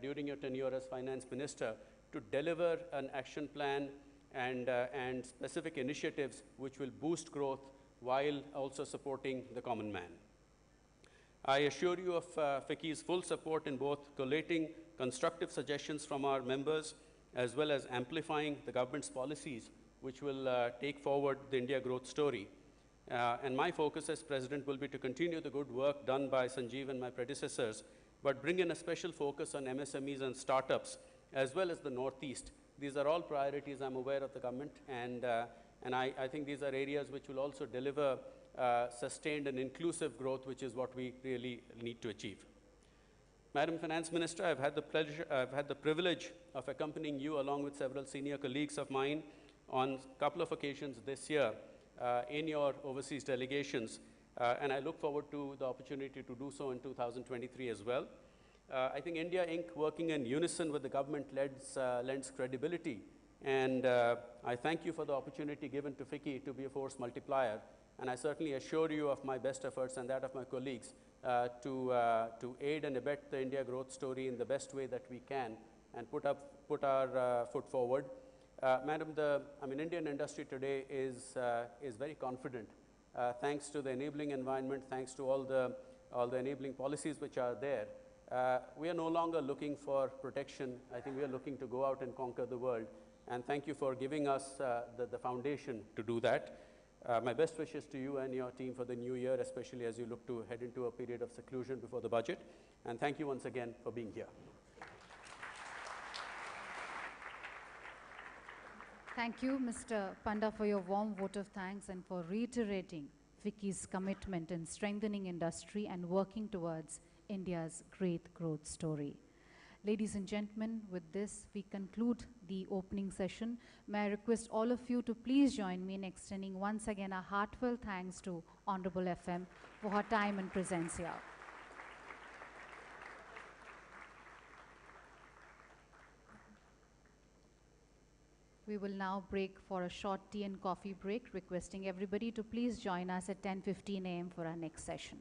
during your tenure as finance minister, to deliver an action plan and specific initiatives which will boost growth while also supporting the common man. I assure you of FICCI's full support in both collating constructive suggestions from our members as well as amplifying the government's policies which will take forward the India growth story. And my focus as President will be to continue the good work done by Sanjeev and my predecessors, but bring in a special focus on MSMEs and startups as well as the Northeast. These are all priorities I'm aware of the government, and I think these are areas which will also deliver sustained and inclusive growth, which is what we really need to achieve. Madam Finance Minister, I've had the privilege of accompanying you along with several senior colleagues of mine on a couple of occasions this year in your overseas delegations, and I look forward to the opportunity to do so in 2023 as well. I think India Inc. working in unison with the government lends credibility, and I thank you for the opportunity given to FICCI to be a force multiplier And I certainly assure you of my best efforts and that of my colleagues to aid and abet the India growth story in the best way that we can and put our foot forward. Madam, Indian industry today is very confident, thanks to the enabling environment, thanks to all the enabling policies which are there. We are no longer looking for protection. I think we are looking to go out and conquer the world. And thank you for giving us the foundation to do that. My best wishes to you and your team for the new year, especially as you look to head into a period of seclusion before the budget. And thank you once again for being here. Thank you, Mr. Panda, for your warm vote of thanks and for reiterating FICCI's commitment in strengthening industry and working towards India's great growth story. Ladies and gentlemen, with this, we conclude the opening session. May I request all of you to please join me in extending once again a heartfelt thanks to Honorable FM for her time and presence here. We will now break for a short tea and coffee break, requesting everybody to please join us at 10:15 a.m. for our next session.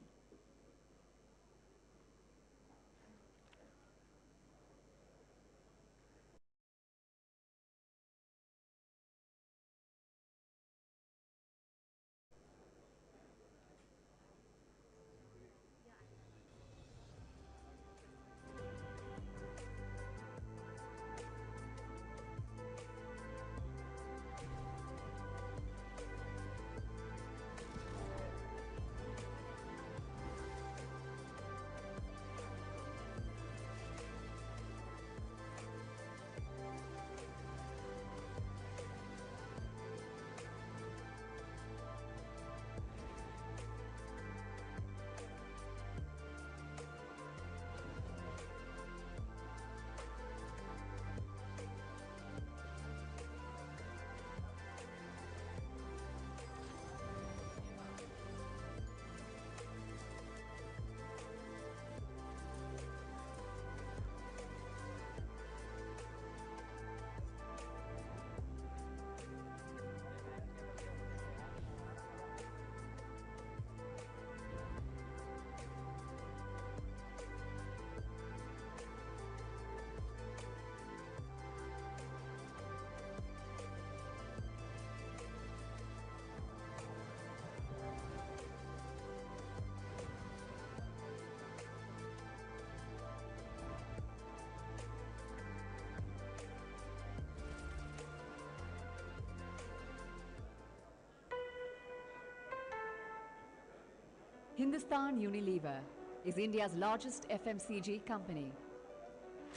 Hindustan Unilever is India's largest FMCG company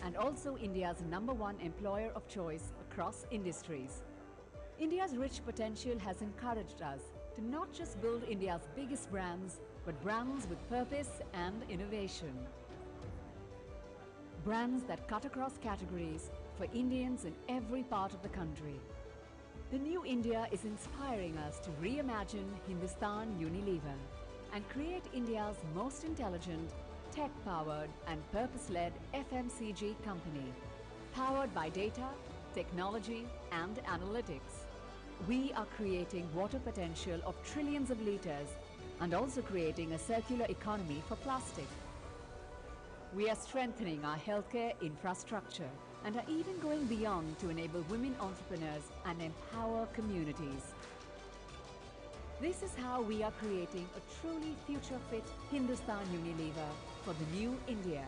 and also India's #1 employer of choice across industries. India's rich potential has encouraged us to not just build India's biggest brands, but brands with purpose and innovation. Brands that cut across categories for Indians in every part of the country. The new India is inspiring us to reimagine Hindustan Unilever and create India's most intelligent, tech-powered and purpose-led FMCG company, powered by data, technology and analytics. We are creating water potential of trillions of liters and also creating a circular economy for plastic. We are strengthening our healthcare infrastructure and are even going beyond to enable women entrepreneurs and empower communities. This is how we are creating a truly future-fit Hindustan Unilever for the new India.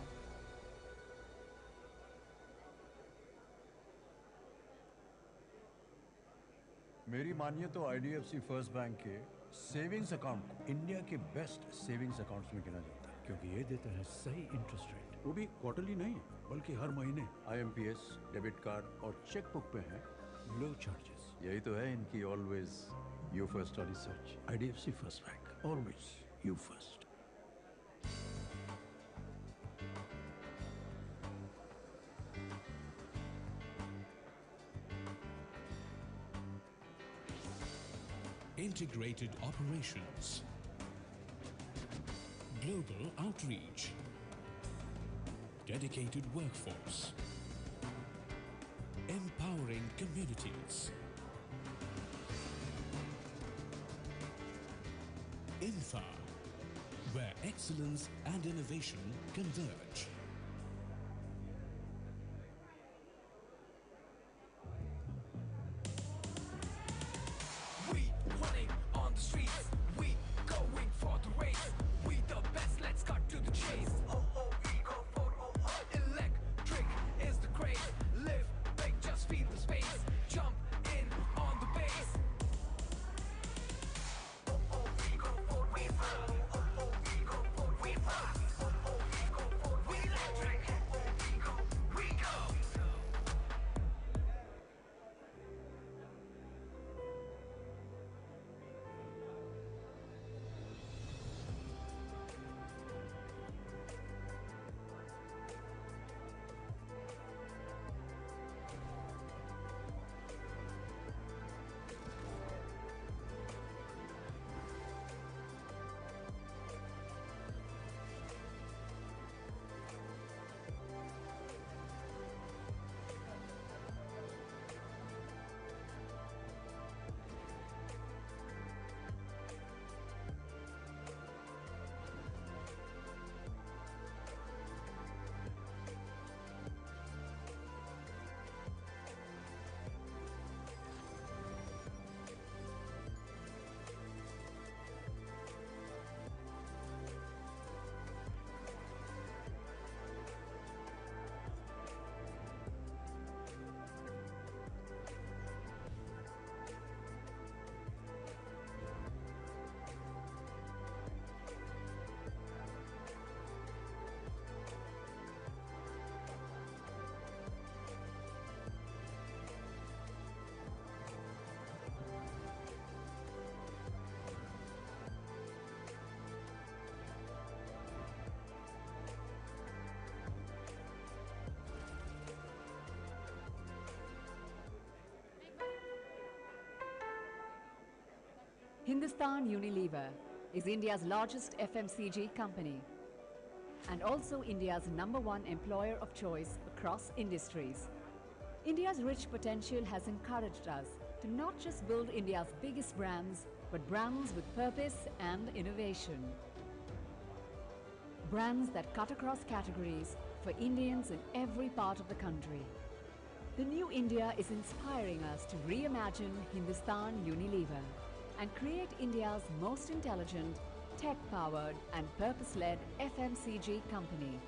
मेरी मानिए तो IDFC first bank के savings account को India के best savings accounts में गिना जाता है, क्योंकि ये देता है सही इंटरेस्ट रेट, वो भी क्वार्टरली नहीं बल्कि हर महीने। IMPS, डेबिट कार्ड और चेकबुक पे है लो चार्जेस। यही तो है इनकी ऑलवेज यू फर्स्ट वाली search. IDFC first bank, always you first. Integrated operations, global outreach, dedicated workforce, empowering communities. Infra, where excellence and innovation converge. We running on the streets, we going for the race. We the best, let's cut to the chase. Oh, we go for electric is the craze. Live big, just feel the space. Jump in on the base. We go for we fast. We go for we fast. We go for we electric. We go. Hindustan Unilever is India's largest FMCG company and also India's #1 employer of choice across industries. India's rich potential has encouraged us to not just build India's biggest brands, but brands with purpose and innovation. Brands that cut across categories for Indians in every part of the country. The new India is inspiring us to reimagine Hindustan Unilever and create India's most intelligent, tech-powered and purpose-led FMCG company,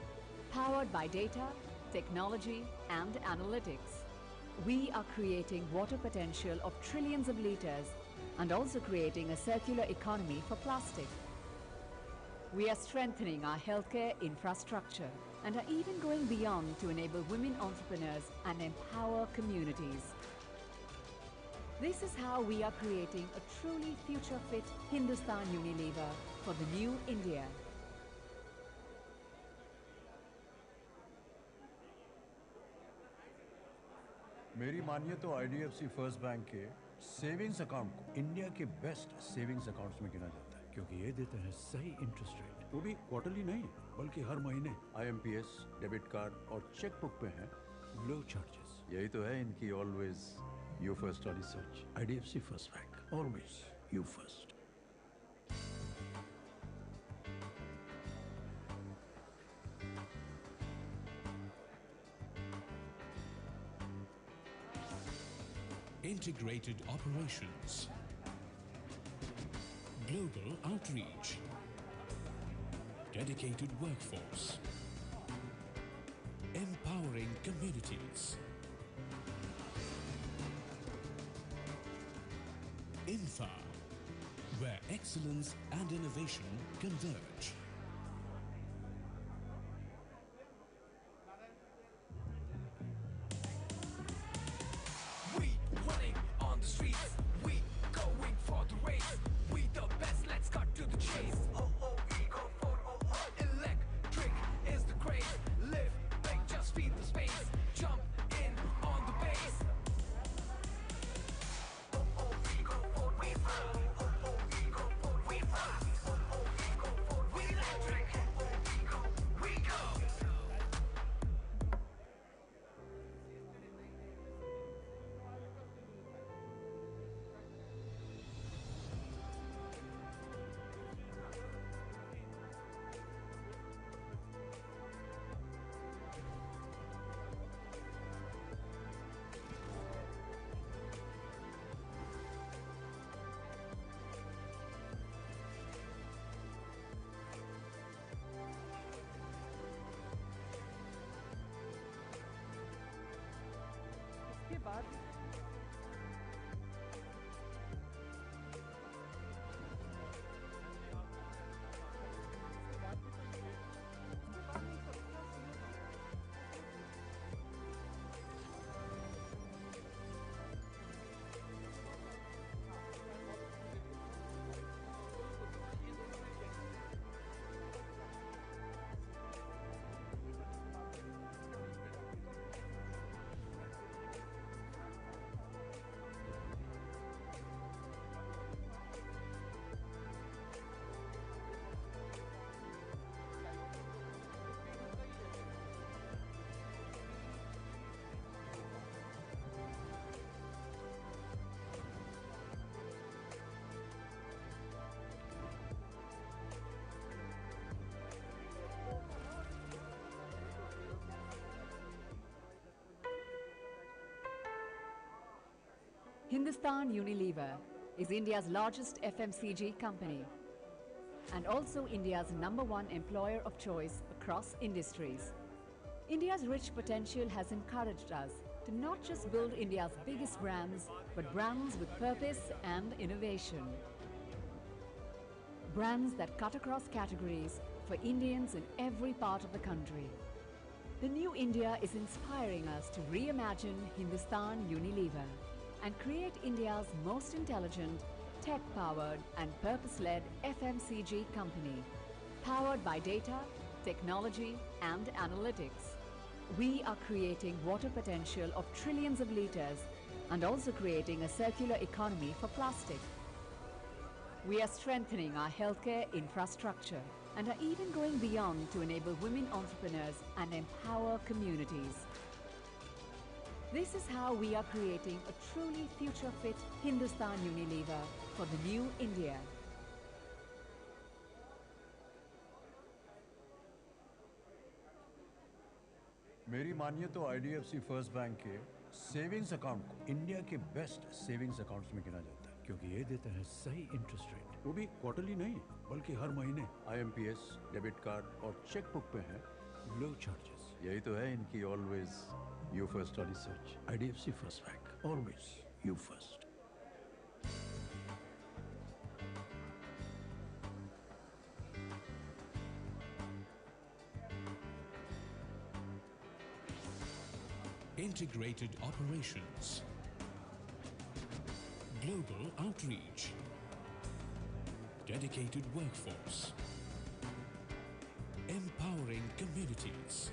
powered by data, technology and analytics. We are creating water potential of trillions of liters and also creating a circular economy for plastic. We are strengthening our healthcare infrastructure and are even going beyond to enable women entrepreneurs and empower communities. This is how we are creating a truly future-fit Hindustan Unilever for the new India. मेरी मानिए तो IDFC first bank के savings account को India के best savings accounts में गिना जाता है क्योंकि ये देते हैं सही इंटरेस्ट रेट, वो भी क्वार्टरली नहीं बल्कि हर महीने। आईएमपीएस, डेबिट कार्ड और चेक बुक पे हैं लो चार्जेस। यही तो है इनकी ऑलवेज यू फर्स्ट वाली सोच। IDFC first bank, always you first. Integrated operations, global outreach, dedicated workforce, empowering communities. Infra, where excellence and innovation converge. We running on the streets, we going for the race. We the best, let's cut to the chase. We go for electric is the craze. Live big, just feel the space. Jump in on the base. We go for we fast. We go for we fast. We go for we Hindustan Unilever is India's largest FMCG company and also India's #1 employer of choice across industries. India's rich potential has encouraged us to not just build India's biggest brands, but brands with purpose and innovation. Brands that cut across categories for Indians in every part of the country. The new India is inspiring us to reimagine Hindustan Unilever and create India's most intelligent, tech-powered and purpose-led FMCG company, powered by data, technology and analytics. We are creating water potential of trillions of liters and also creating a circular economy for plastic. We are strengthening our healthcare infrastructure and are even going beyond to enable women entrepreneurs and empower communities. This is how we are creating a truly future-fit Hindustan Unilever for the new India. मेरी मानिए तो IDFC first bank के savings account को India के best savings accounts में गिना जाता है, क्योंकि ये देता है सही इंटरेस्ट रेट, वो भी क्वार्टरली नहीं बल्कि हर महीने। आईएमपीएस, डेबिट कार्ड और चेकबुक पे है लो चार्जेस। यही तो है इनकी ऑलवेज यू फर्स्ट वाली सोच। IDFC first bank, always you first. Integrated operations, global outreach, dedicated workforce, empowering communities.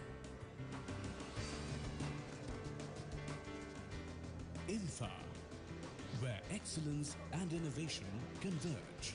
INFA, where excellence and innovation converge.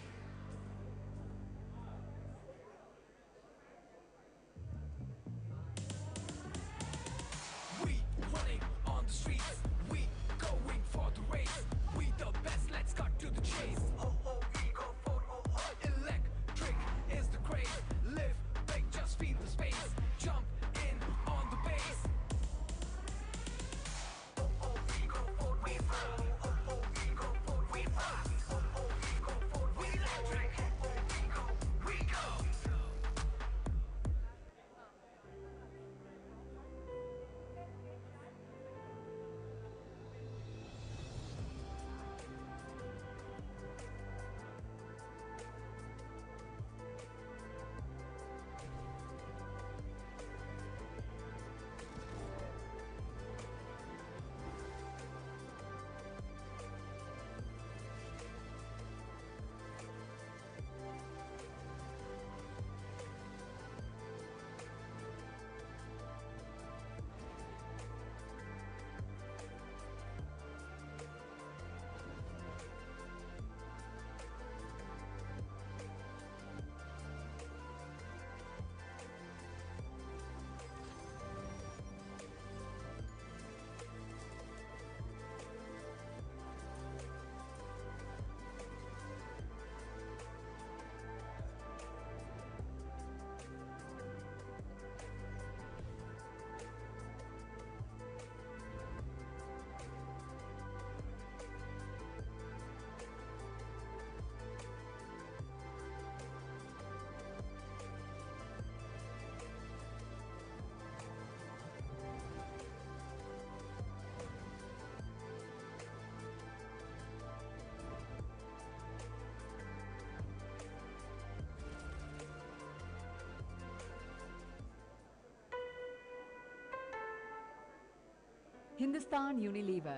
Hindustan Unilever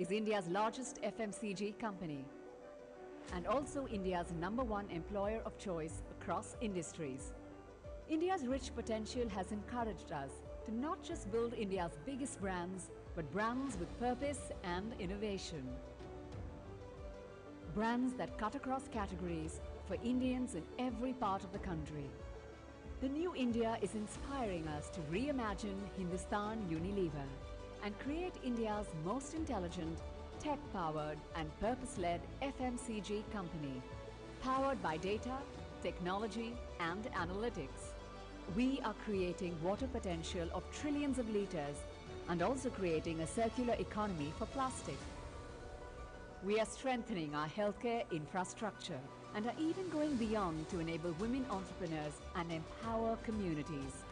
is India's largest FMCG company and also India's #1 employer of choice across industries. India's rich potential has encouraged us to not just build India's biggest brands, but brands with purpose and innovation. Brands that cut across categories for Indians in every part of the country. The new India is inspiring us to reimagine Hindustan Unilever and create India's most intelligent, tech-powered and purpose-led FMCG company, powered by data, technology and analytics. We are creating water potential of trillions of liters and also creating a circular economy for plastic. We are strengthening our healthcare infrastructure and are even going beyond to enable women entrepreneurs and empower communities.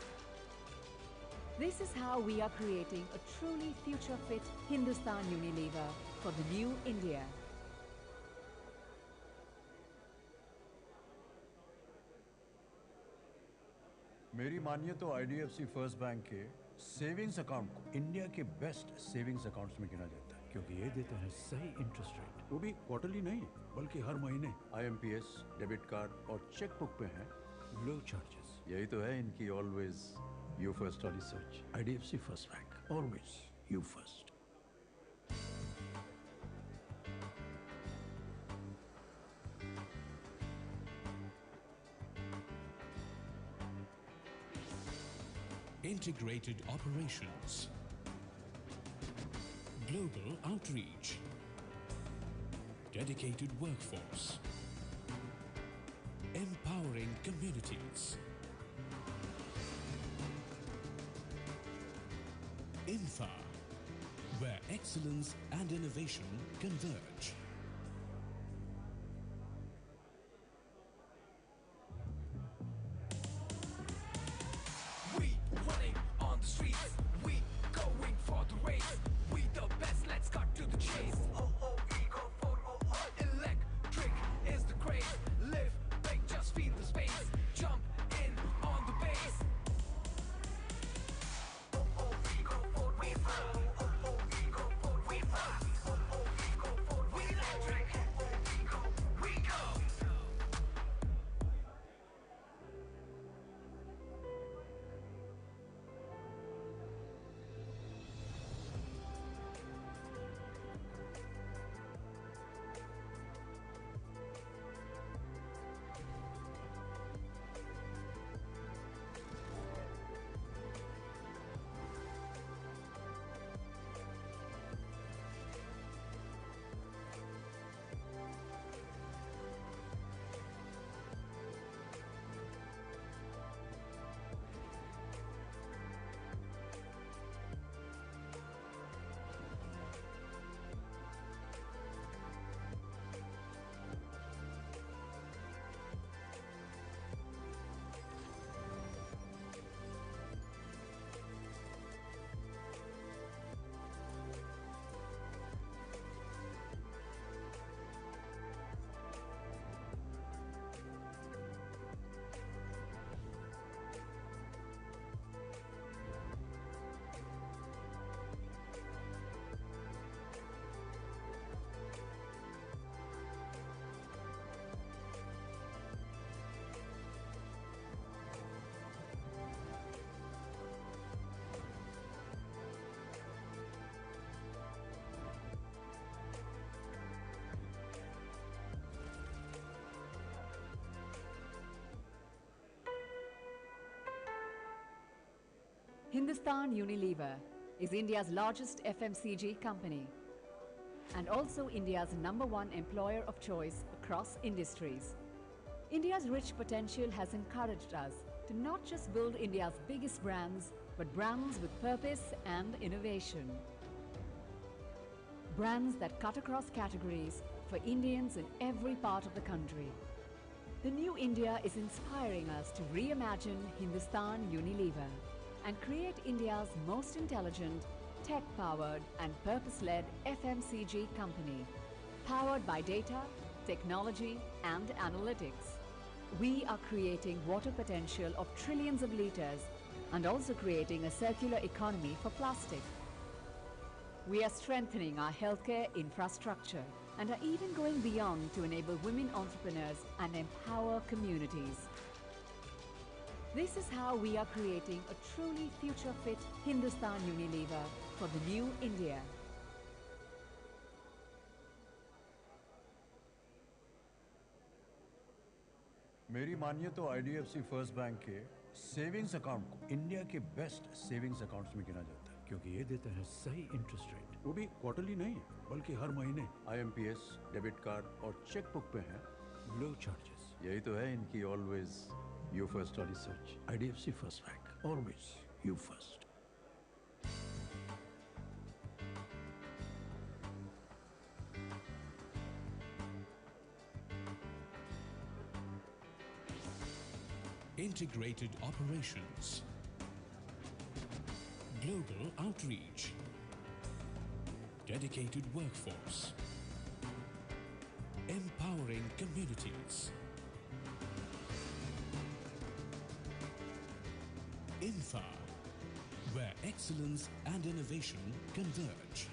This is how we are creating a truly future-fit Hindustan Unilever for the new India. मेरी मानिए तो IDFC first bank के savings account को India के best savings accounts में गिना जाता है क्योंकि ये देता है सही इंटरेस्ट रेट, वो भी क्वार्टरली नहीं बल्कि हर महीने। आईएमपीएस, डेबिट कार्ड और चेकबुक पे हैं लो चार्जेस। यही तो है इनकी ऑलवेज यू फर्स्ट वाली सोच। IDFC first bank, always you first. Integrated operations, global outreach, dedicated workforce, empowering communities. INFA, where excellence and innovation converge. We running on the streets, we going for the race. We the best, let's cut to the chase. Ego for electric is the craze. Live big, just feel the space. Jump in on the base. Ego for we fly. Ego for we fly. Ego for we electric. Ego we go. Hindustan Unilever is India's largest FMCG company and also India's #1 employer of choice across industries. India's rich potential has encouraged us to not just build India's biggest brands, but brands with purpose and innovation. Brands that cut across categories for Indians in every part of the country. The new India is inspiring us to reimagine Hindustan Unilever and create India's most intelligent, tech-powered and purpose-led FMCG company, powered by data, technology and analytics. We are creating water potential of trillions of litres and also creating a circular economy for plastic. We are strengthening our healthcare infrastructure and are even going beyond to enable women entrepreneurs and empower communities. This is how we are creating a truly future-fit Hindustan Unilever for the new India. मेरी मानिए तो IDFC first bank के savings account को India के best savings accounts में गिना जाता है क्योंकि ये देता है सही इंटरेस्ट रेट, वो भी क्वार्टरली नहीं बल्कि हर महीने। आईएमपीएस, डेबिट कार्ड और चेकबुक पे हैं लो चार्जेस। यही तो है इनकी ऑलवेज यू फर्स्ट वाली सोच। IDFC first bank, always you first. Integrated operations. Global outreach. Dedicated workforce. Empowering communities. INFA, where excellence and innovation converge.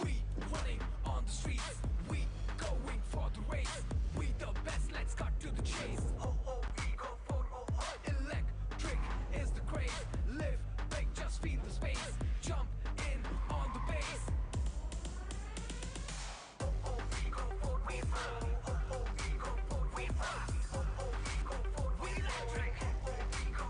We running on the streets, we going for the race. We the best, let's cut to the chase. Oh, we go for electric is the craze. Live big, just feel the space. Jump in on the base. We go for we fly. We go for we fast. We go for we electric. We go.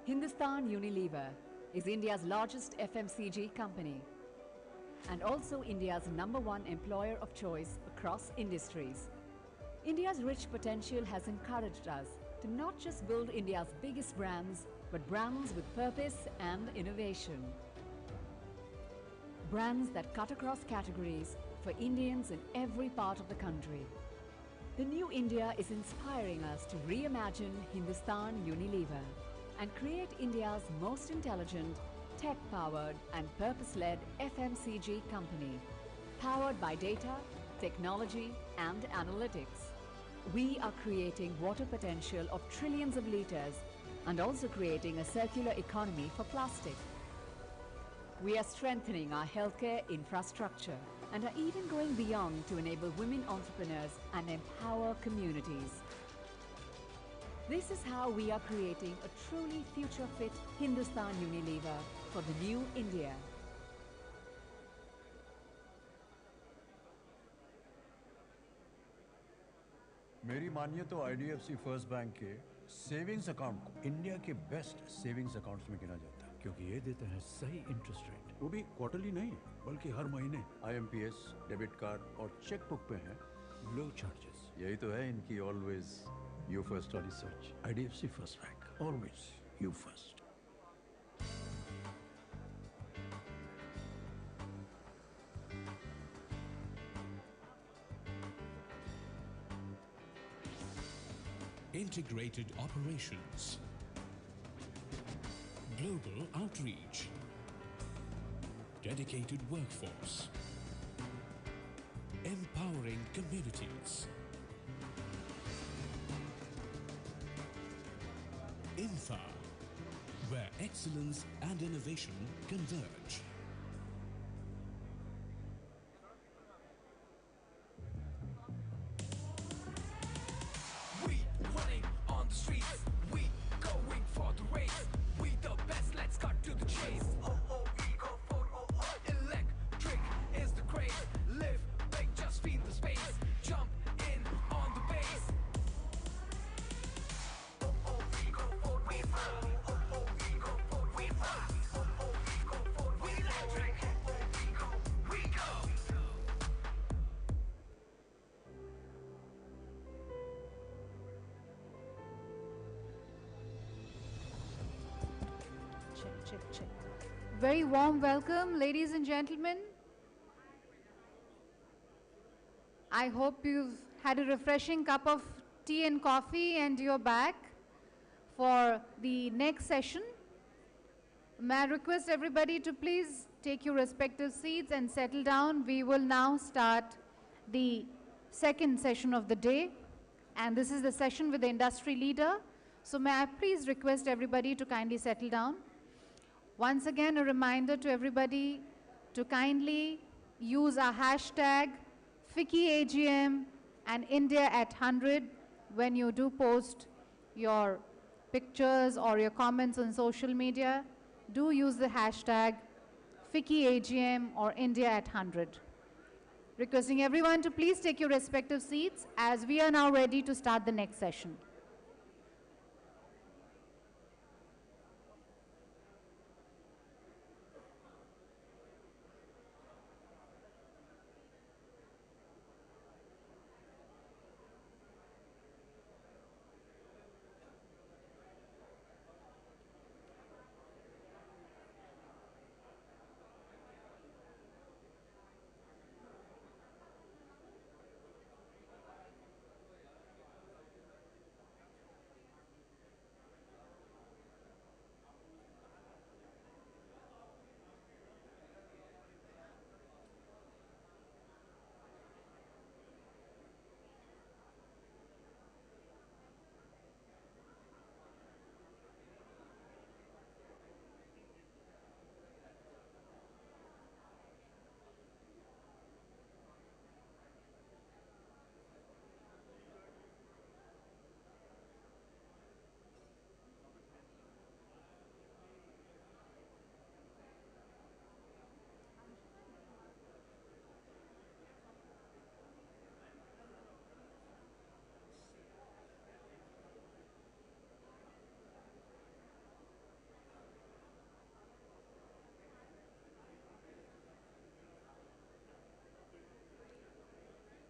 Hindustan Unilever is India's largest FMCG company and also India's #1 employer of choice across industries. India's rich potential has encouraged us to not just build India's biggest brands, but brands with purpose and innovation. Brands that cut across categories for Indians in every part of the country. The new India is inspiring us to reimagine Hindustan Unilever and create India's most intelligent, tech-powered and purpose-led FMCG company, powered by data, technology and analytics. We are creating water potential of trillions of liters and also creating a circular economy for plastic. We are strengthening our healthcare infrastructure and are even going beyond to enable women entrepreneurs and empower communities. This is how we are creating a truly future-fit Hindustan Unilever for the new India. मेरी मानिए तो IDFC first bank के savings account को India के best savings accounts में गिना जाता है क्योंकि ये देते हैं सही इंटरेस्ट रेट, वो भी क्वार्टरली नहीं बल्कि हर महीने। IMPS, डेबिट कार्ड और चेक बुक पे हैं लो चार्जेस। यही तो है इनकी ऑलवेज यू फर्स्ट वाली सोच। IDFC first bank, always you first. Integrated operations. Global outreach. Dedicated workforce. Empowering communities. INFA, where excellence and innovation converge. We running on the streets, we going for the race. We the best, let's cut to the chase. We go for electric is the craze. Live big, just feel the space. Jump in on the base. We go for we fly. Very warm welcome, ladies and gentlemen. I hope you've had a refreshing cup of tea and coffee and you're back for the next session. May I request everybody to please take your respective seats and settle down. We will now start the second session of the day, and this is the session with the industry leader. So may I please request everybody to kindly settle down. Once again, a reminder to everybody to kindly use our hashtag FICCI AGM and India at 100 when you do post your pictures or your comments on social media. Do use the hashtag FICCI AGM or India at 100. Requesting everyone to please take your respective seats as we are now ready to start the next session.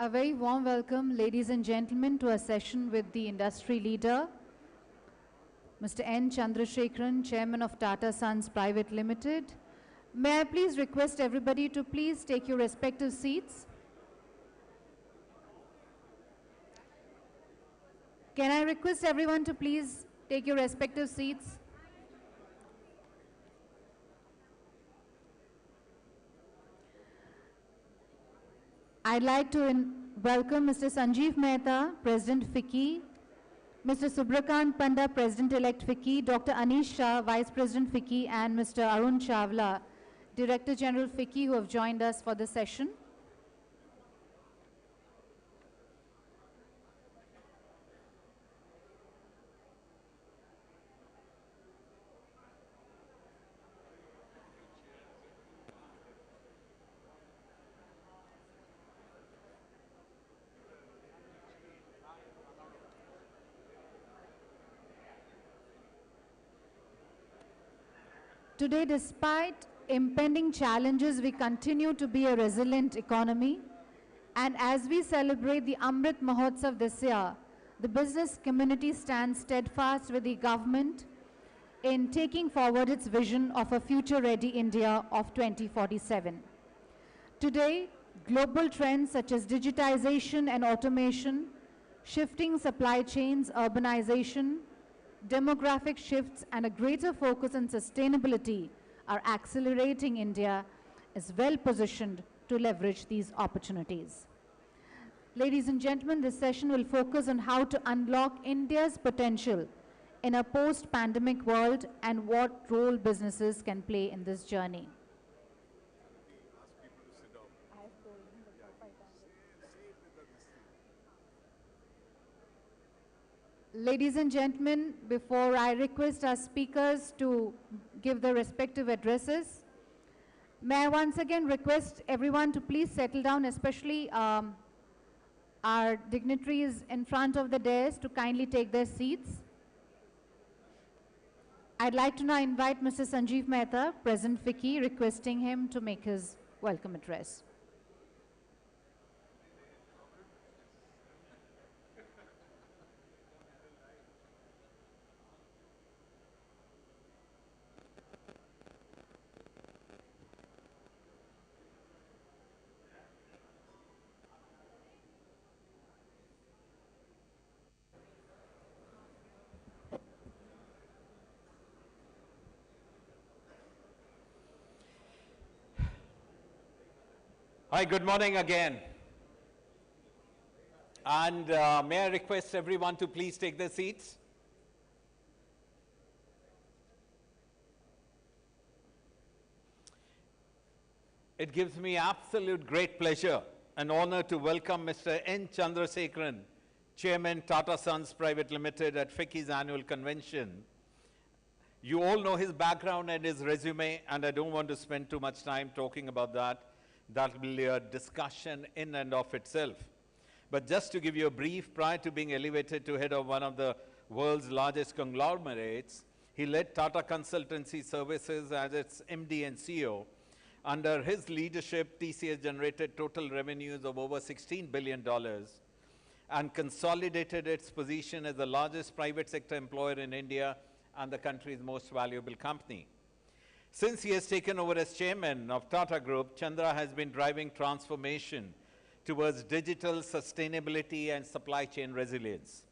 A very warm welcome, ladies and gentlemen, to a session with the industry leader, Mr. N. Chandrasekharan, Chairman of Tata Sons Private Limited. May I please request everybody to please take your respective seats. Can I request everyone to please take your respective seats? I'd like to welcome Mr. Sanjeev Mehta, President FICCI, Mr. Subrakant Panda, President-elect FICCI, Dr. Anish Shah, Vice President FICCI, and Mr. Arun Chawla, Director General FICCI, who have joined us for this session. Today, despite impending challenges, we continue to be a resilient economy. And as we celebrate the Amrit Mahotsav this year, the business community stands steadfast with the government in taking forward its vision of a future-ready India of 2047. Today, global trends such as digitization and automation, shifting supply chains, urbanization, demographic shifts, and a greater focus on sustainability are accelerating India is well positioned to leverage these opportunities. Ladies and gentlemen, this session will focus on how to unlock India's potential in a post-pandemic world and what role businesses can play in this journey. Ladies and gentlemen, before I request our speakers to give their respective addresses, may I once again request everyone to please settle down, especially our dignitaries in front of the dais to kindly take their seats. I'd like to now invite Mr. Sanjeev Mehta, President FICCI, requesting him to make his welcome address. Hi, good morning again. And may I request everyone to please take their seats? It gives me absolute great pleasure and honor to welcome Mr. N. Chandrasekaran, Chairman Tata Sons Private Limited at FICCI's annual convention. You all know his background and his resume, and I don't want to spend too much time talking about that. That will be a discussion in and of itself. But just to give you a brief, prior to being elevated to head of one of the world's largest conglomerates, he led Tata Consultancy Services as its MD and CEO. Under his leadership, TCS generated total revenues of over $16 billion and consolidated its position as the largest private sector employer in India and the country's most valuable company. Since he has taken over as chairman of Tata Group, Chandra has been driving transformation towards digital sustainability and supply chain resilience.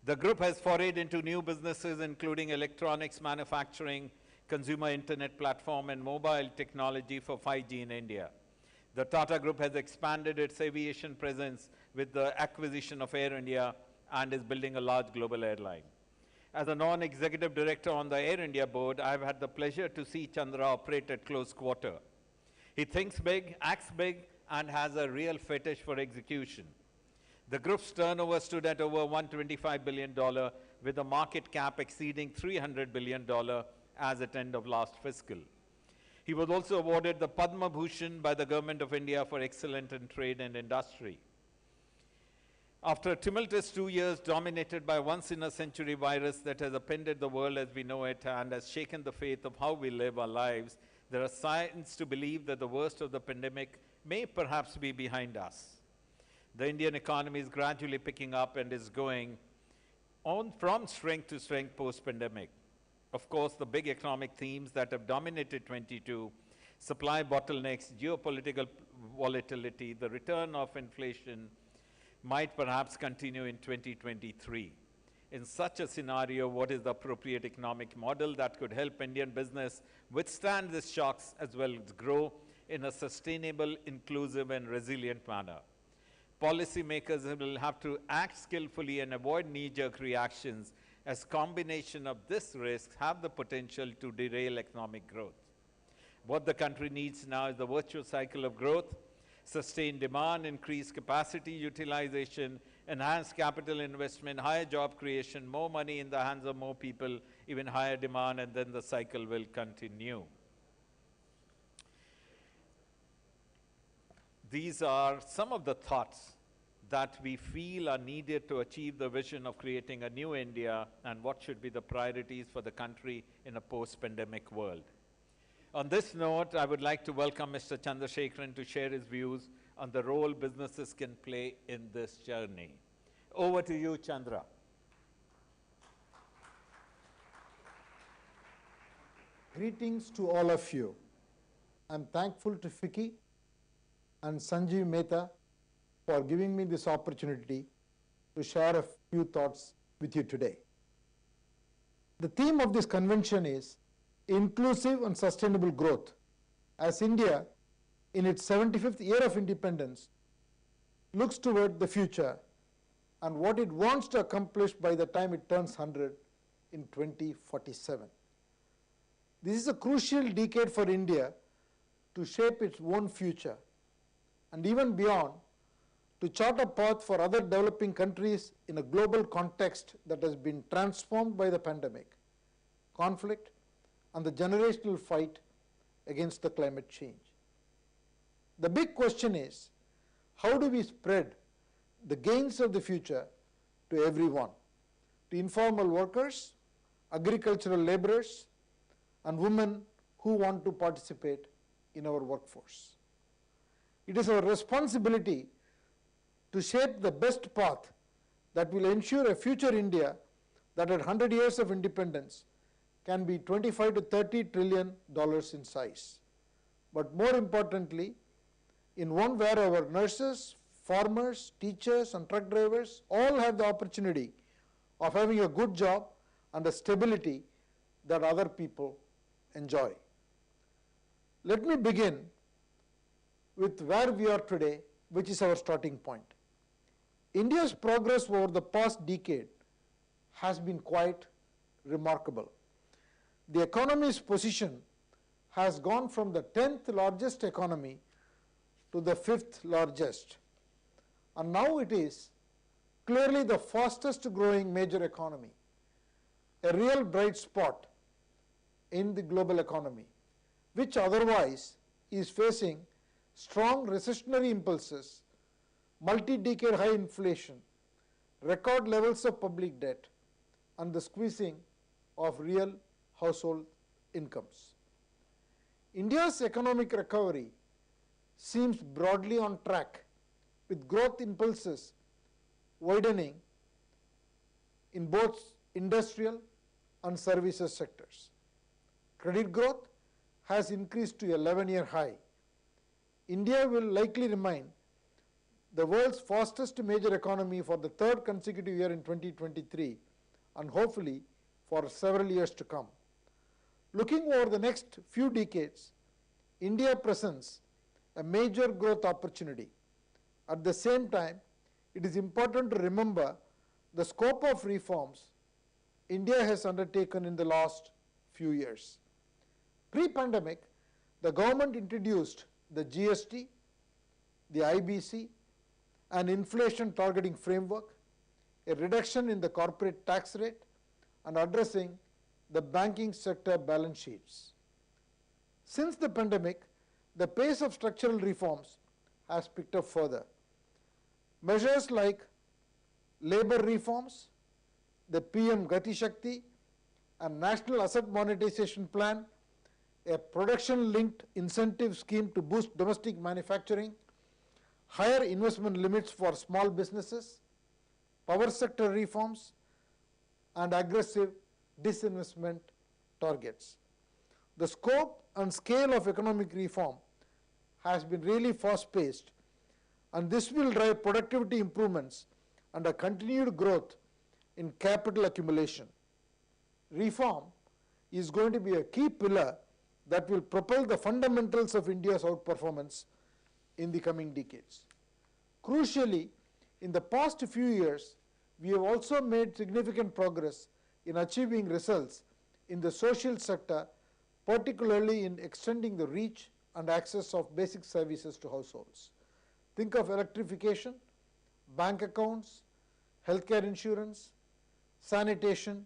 The group has forayed into new businesses, including electronics manufacturing, consumer internet platform, and mobile technology for 5G in India. The Tata Group has expanded its aviation presence with the acquisition of Air India and is building a large global airline. As a non-executive director on the Air India board, I've had the pleasure to see Chandra operate at close quarter. He thinks big, acts big, and has a real fetish for execution. The group's turnover stood at over $125 billion, with a market cap exceeding $300 billion as at end of last fiscal. He was also awarded the Padma Bhushan by the Government of India for excellence in trade and industry. After a tumultuous 2 years dominated by a once-in-a-century virus that has upended the world as we know it and has shaken the faith of how we live our lives, there are signs to believe that the worst of the pandemic may perhaps be behind us. The Indian economy is gradually picking up and is going on from strength to strength post-pandemic. Of course, the big economic themes that have dominated 22, supply bottlenecks, geopolitical volatility, the return of inflation, might perhaps continue in 2023. In such a scenario, what is the appropriate economic model that could help Indian business withstand these shocks as well as grow in a sustainable, inclusive, and resilient manner? Policymakers will have to act skillfully and avoid knee-jerk reactions, as combination of this risk have the potential to derail economic growth. What the country needs now is the virtuous cycle of growth, sustained demand, increased capacity utilization, enhanced capital investment, higher job creation, more money in the hands of more people, even higher demand, and then the cycle will continue. These are some of the thoughts that we feel are needed to achieve the vision of creating a new India and what should be the priorities for the country in a post-pandemic world. On this note, I would like to welcome Mr. Chandrasekaran to share his views on the role businesses can play in this journey. Over to you, Chandra. Greetings to all of you. I'm thankful to FICCI and Sanjeev Mehta for giving me this opportunity to share a few thoughts with you today. The theme of this convention is inclusive and sustainable growth, as India, in its 75th year of independence, looks toward the future and what it wants to accomplish by the time it turns 100 in 2047. This is a crucial decade for India to shape its own future and even beyond, to chart a path for other developing countries in a global context that has been transformed by the pandemic, conflict, and the generational fight against the climate change. The big question is, how do we spread the gains of the future to everyone, to informal workers, agricultural laborers, and women who want to participate in our workforce? It is our responsibility to shape the best path that will ensure a future India that at 100 years of independence can be $25 to $30 trillion in size. But more importantly, in one where our nurses, farmers, teachers, and truck drivers all have the opportunity of having a good job and a stability that other people enjoy. Let me begin with where we are today, which is our starting point. India's progress over the past decade has been quite remarkable. The economy's position has gone from the 10th largest economy to the 5th largest, and now it is clearly the fastest growing major economy, a real bright spot in the global economy, which otherwise is facing strong recessionary impulses, multi-decade high inflation, record levels of public debt, and the squeezing of real household incomes. India's economic recovery seems broadly on track, with growth impulses widening in both industrial and services sectors. Credit growth has increased to a 11-year high. India will likely remain the world's fastest major economy for the third consecutive year in 2023, and hopefully for several years to come. Looking over the next few decades, India presents a major growth opportunity. At the same time, it is important to remember the scope of reforms India has undertaken in the last few years. Pre-pandemic, the government introduced the GST, the IBC, an inflation targeting framework, a reduction in the corporate tax rate, and addressing the banking sector balance sheets. Since the pandemic, the pace of structural reforms has picked up further. Measures like labor reforms, the PM Gati Shakti, a national asset monetization plan, a production-linked incentive scheme to boost domestic manufacturing, higher investment limits for small businesses, power sector reforms, and aggressive disinvestment targets. The scope and scale of economic reform has been really fast-paced, and this will drive productivity improvements and a continued growth in capital accumulation. Reform is going to be a key pillar that will propel the fundamentals of India's outperformance in the coming decades. Crucially, in the past few years, we have also made significant progress in achieving results in the social sector, particularly in extending the reach and access of basic services to households. Think of electrification, bank accounts, healthcare insurance, sanitation,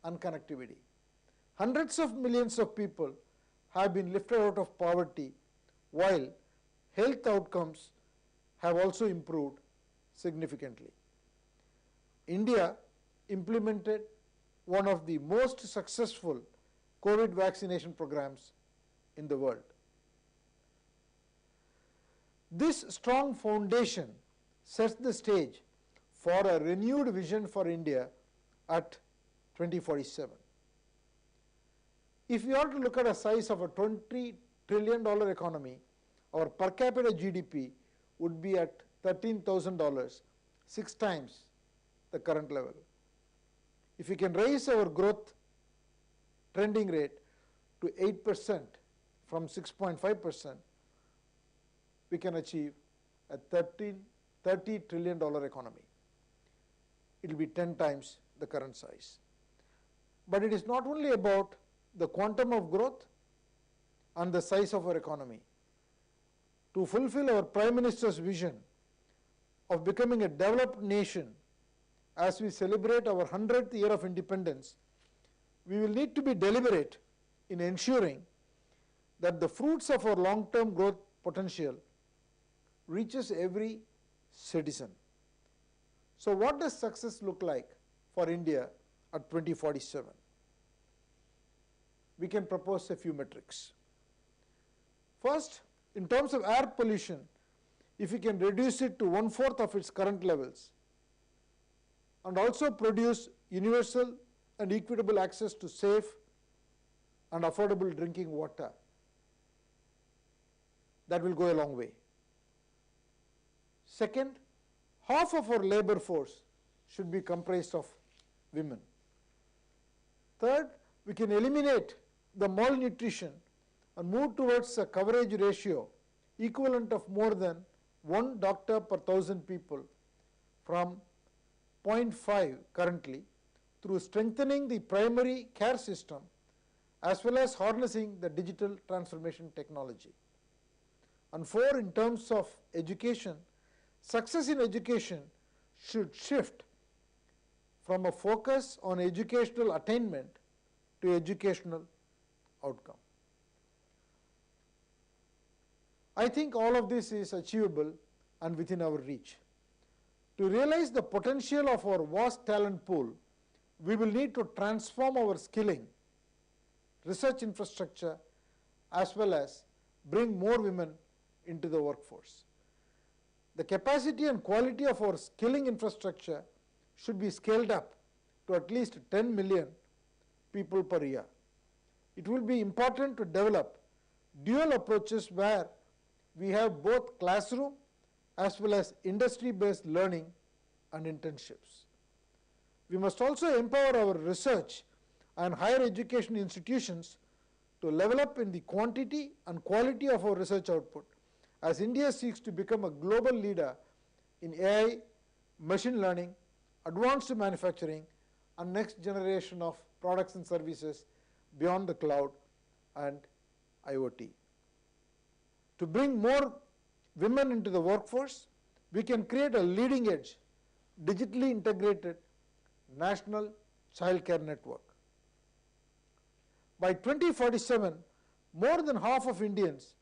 and connectivity. Hundreds of millions of people have been lifted out of poverty, while health outcomes have also improved significantly. India implemented one of the most successful COVID vaccination programs in the world. This strong foundation sets the stage for a renewed vision for India at 2047. If we are to look at a size of a $20 trillion economy, our per capita GDP would be at $13,000, 6 times the current level. If we can raise our growth trending rate to 8% from 6.5%, we can achieve a $30 trillion economy. It will be 10 times the current size. But it is not only about the quantum of growth and the size of our economy. To fulfill our Prime Minister's vision of becoming a developed nation as we celebrate our 100th year of independence, we will need to be deliberate in ensuring that the fruits of our long-term growth potential reaches every citizen. So what does success look like for India at 2047? We can propose a few metrics. First, in terms of air pollution, if we can reduce it to 1/4 of its current levels and also produce universal and equitable access to safe and affordable drinking water, that will go a long way. Second, half of our labor force should be comprised of women. Third, we can eliminate the malnutrition and move towards a coverage ratio equivalent of more than 1 doctor per 1,000 people from 0.5 currently, through strengthening the primary care system as well as harnessing the digital transformation technology. And 4, in terms of education, success in education should shift from a focus on educational attainment to educational outcome. I think all of this is achievable and within our reach. To realize the potential of our vast talent pool, we will need to transform our skilling, research infrastructure, as well as bring more women into the workforce. The capacity and quality of our skilling infrastructure should be scaled up to at least 10 million people per year. It will be important to develop dual approaches where we have both classroom as well as industry-based learning and internships. We must also empower our research and higher education institutions to level up in the quantity and quality of our research output as India seeks to become a global leader in AI, machine learning, advanced manufacturing, and next generation of products and services beyond the cloud and IoT. To bring more women into the workforce, we can create a leading edge, digitally integrated national child care network. By 2047, more than half of Indians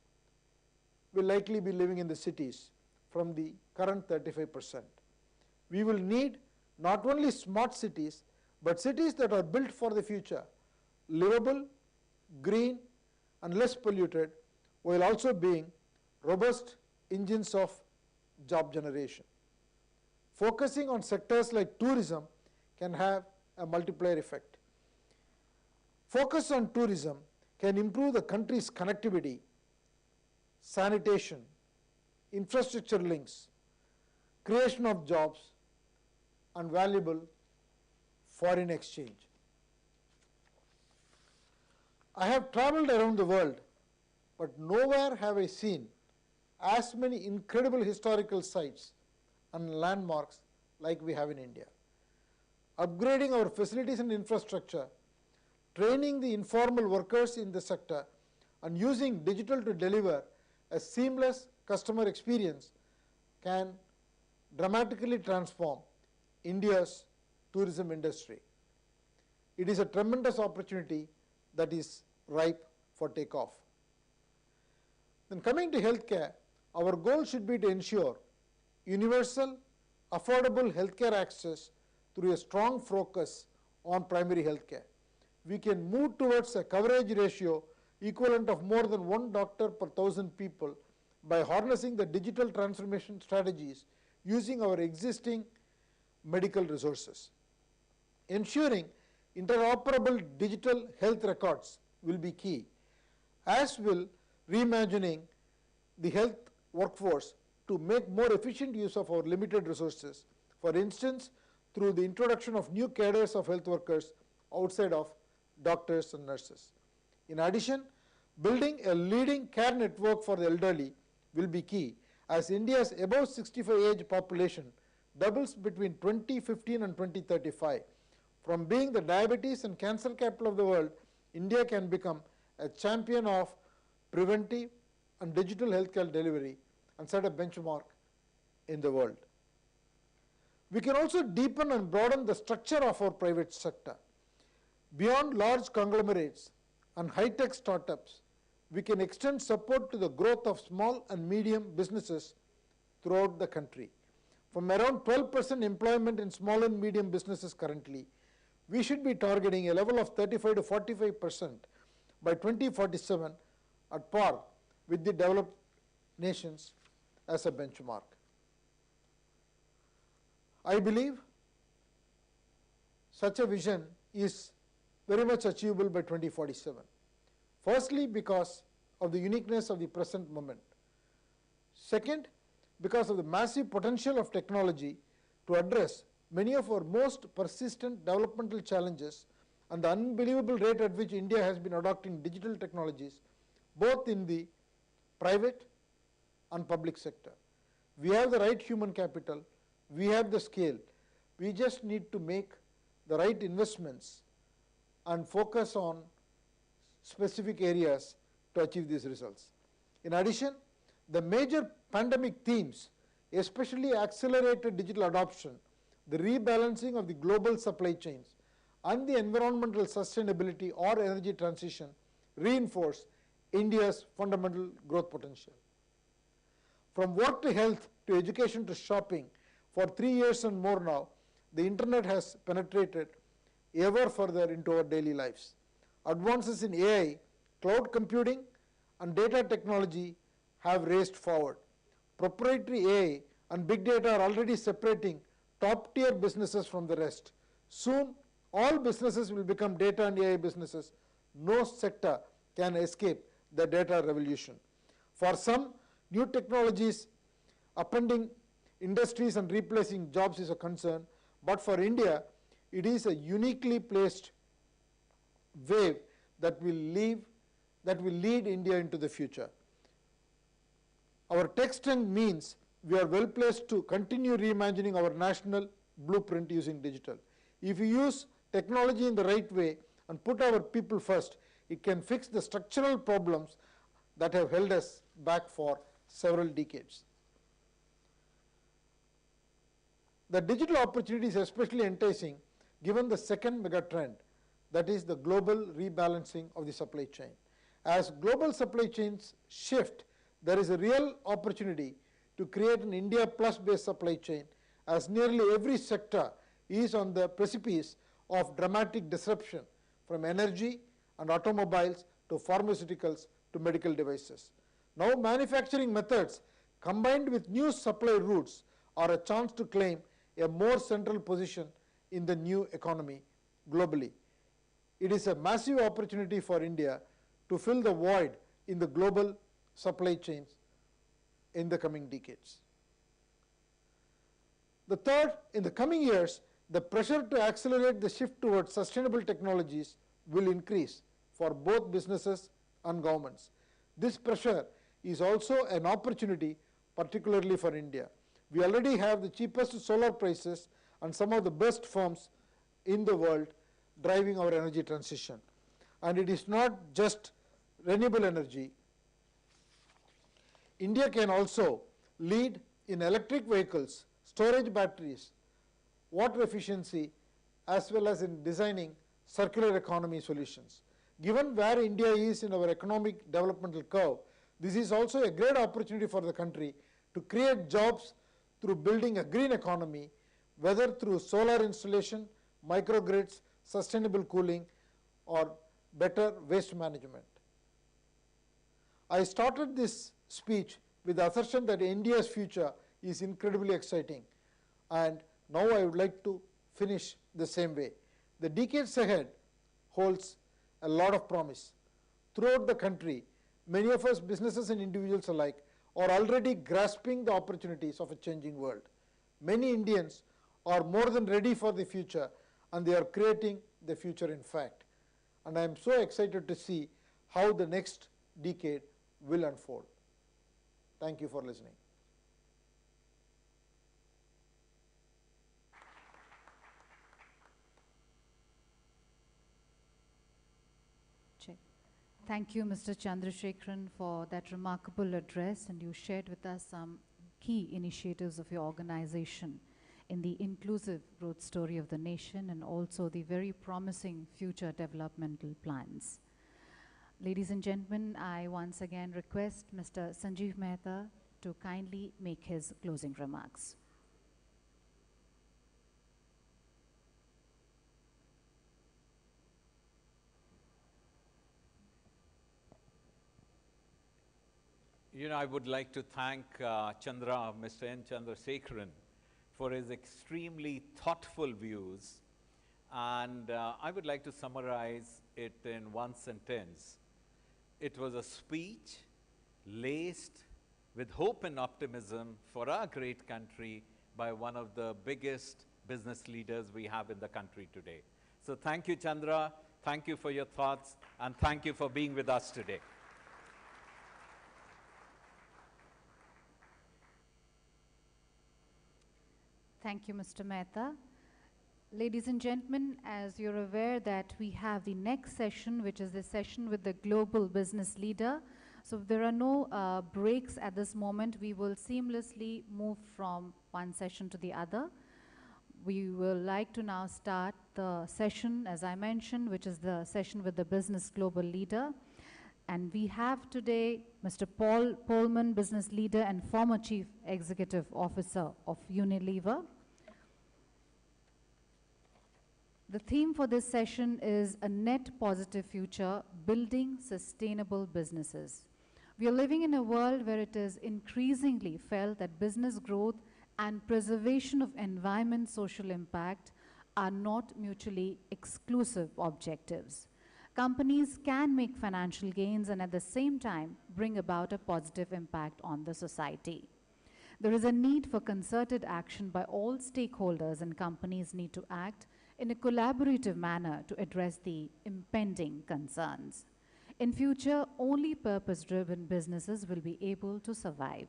will likely be living in the cities from the current 35%. We will need not only smart cities, but cities that are built for the future, livable, green, and less polluted, while also being robust engines of job generation. Focusing on sectors like tourism can have a multiplier effect. Focus on tourism can improve the country's connectivity, sanitation, infrastructure links, creation of jobs, and valuable foreign exchange. I have traveled around the world, but nowhere have I seen as many incredible historical sites and landmarks like we have in India. Upgrading our facilities and infrastructure, training the informal workers in the sector, and using digital to deliver a seamless customer experience can dramatically transform India's tourism industry. It is a tremendous opportunity that is ripe for takeoff. Then coming to healthcare, our goal should be to ensure universal, affordable healthcare access through a strong focus on primary healthcare. We can move towards a coverage ratio equivalent of more than 1 doctor per 1,000 people by harnessing the digital transformation strategies using our existing medical resources. Ensuring interoperable digital health records will be key, as will reimagining the health workforce to make more efficient use of our limited resources, for instance, through the introduction of new cadres of health workers outside of doctors and nurses. In addition, building a leading care network for the elderly will be key, as India's above 65 age population doubles between 2015 and 2035. From being the diabetes and cancer capital of the world, India can become a champion of preventive and digital healthcare delivery and set a benchmark in the world. We can also deepen and broaden the structure of our private sector. Beyond large conglomerates and high-tech startups, we can extend support to the growth of small and medium businesses throughout the country. From around 12% employment in small and medium businesses currently, we should be targeting a level of 35 to 45% by 2047 at par with the developed nations as a benchmark. I believe such a vision is very much achievable by 2047. Firstly, because of the uniqueness of the present moment. Second, because of the massive potential of technology to address many of our most persistent developmental challenges and the unbelievable rate at which India has been adopting digital technologies, both in the private and public sector. We have the right human capital, we have the scale, we just need to make the right investments and focus on specific areas to achieve these results. In addition, the major pandemic themes, especially accelerated digital adoption, the rebalancing of the global supply chains, and the environmental sustainability or energy transition reinforce India's fundamental growth potential. From work to health to education to shopping, for 3 years and more now, the internet has penetrated ever further into our daily lives. Advances in AI, cloud computing, and data technology have raced forward. Proprietary AI and big data are already separating top-tier businesses from the rest. Soon, all businesses will become data and AI businesses. No sector can escape the data revolution. For some, new technologies upending industries and replacing jobs is a concern, but for India, it is a uniquely placed wave that will lead India into the future. Our tech strength means we are well placed to continue reimagining our national blueprint using digital. If we use technology in the right way and put our people first, it can fix the structural problems that have held us back for several decades. The digital opportunity is especially enticing given the second mega trend, that is the global rebalancing of the supply chain. As global supply chains shift, there is a real opportunity to create an India plus based supply chain, as nearly every sector is on the precipice of dramatic disruption, from energy and automobiles to pharmaceuticals to medical devices. Now manufacturing methods combined with new supply routes are a chance to claim a more central position in the new economy globally. It is a massive opportunity for India to fill the void in the global supply chains in the coming decades. The third, in the coming years, the pressure to accelerate the shift towards sustainable technologies will increase for both businesses and governments. This pressure is also an opportunity, particularly for India. We already have the cheapest solar prices and some of the best firms in the world driving our energy transition. And it is not just renewable energy. India can also lead in electric vehicles, storage batteries, water efficiency, as well as in designing circular economy solutions. Given where India is in our economic developmental curve, this is also a great opportunity for the country to create jobs through building a green economy, whether through solar installation, microgrids, sustainable cooling, or better waste management. I started this speech with the assertion that India's future is incredibly exciting, and now I would like to finish the same way. The decades ahead holds a lot of promise. Throughout the country, many of us, businesses and individuals alike, are already grasping the opportunities of a changing world. Many Indians are more than ready for the future, and they are creating the future in fact. And I am so excited to see how the next decade will unfold. Thank you for listening. Thank you, Mr. Chandrasekharan, for that remarkable address, and you shared with us some key initiatives of your organization in the inclusive growth story of the nation and also the very promising future developmental plans. Ladies and gentlemen, I once again request Mr. Sanjeev Mehta to kindly make his closing remarks. You know, I would like to thank Mr. N. Chandrasekharan for his extremely thoughtful views, and I would like to summarize it in one sentence. It was a speech laced with hope and optimism for our great country by one of the biggest business leaders we have in the country today. So thank you, Chandra. Thank you for your thoughts, and thank you for being with us today. Thank you, Mr. Mehta. Ladies and gentlemen, as you're aware that we have the next session, which is the session with the global business leader. So if there are no breaks at this moment, we will seamlessly move from one session to the other. We will like to now start the session, as I mentioned, which is the session with the business global leader. And we have today Mr. Paul Polman, business leader and former Chief Executive Officer of Unilever. The theme for this session is a net positive future, building sustainable businesses. We are living in a world where it is increasingly felt that business growth and preservation of environment social impact are not mutually exclusive objectives. Companies can make financial gains and at the same time bring about a positive impact on the society. There is a need for concerted action by all stakeholders, and companies need to act in a collaborative manner to address the impending concerns. In future, only purpose-driven businesses will be able to survive.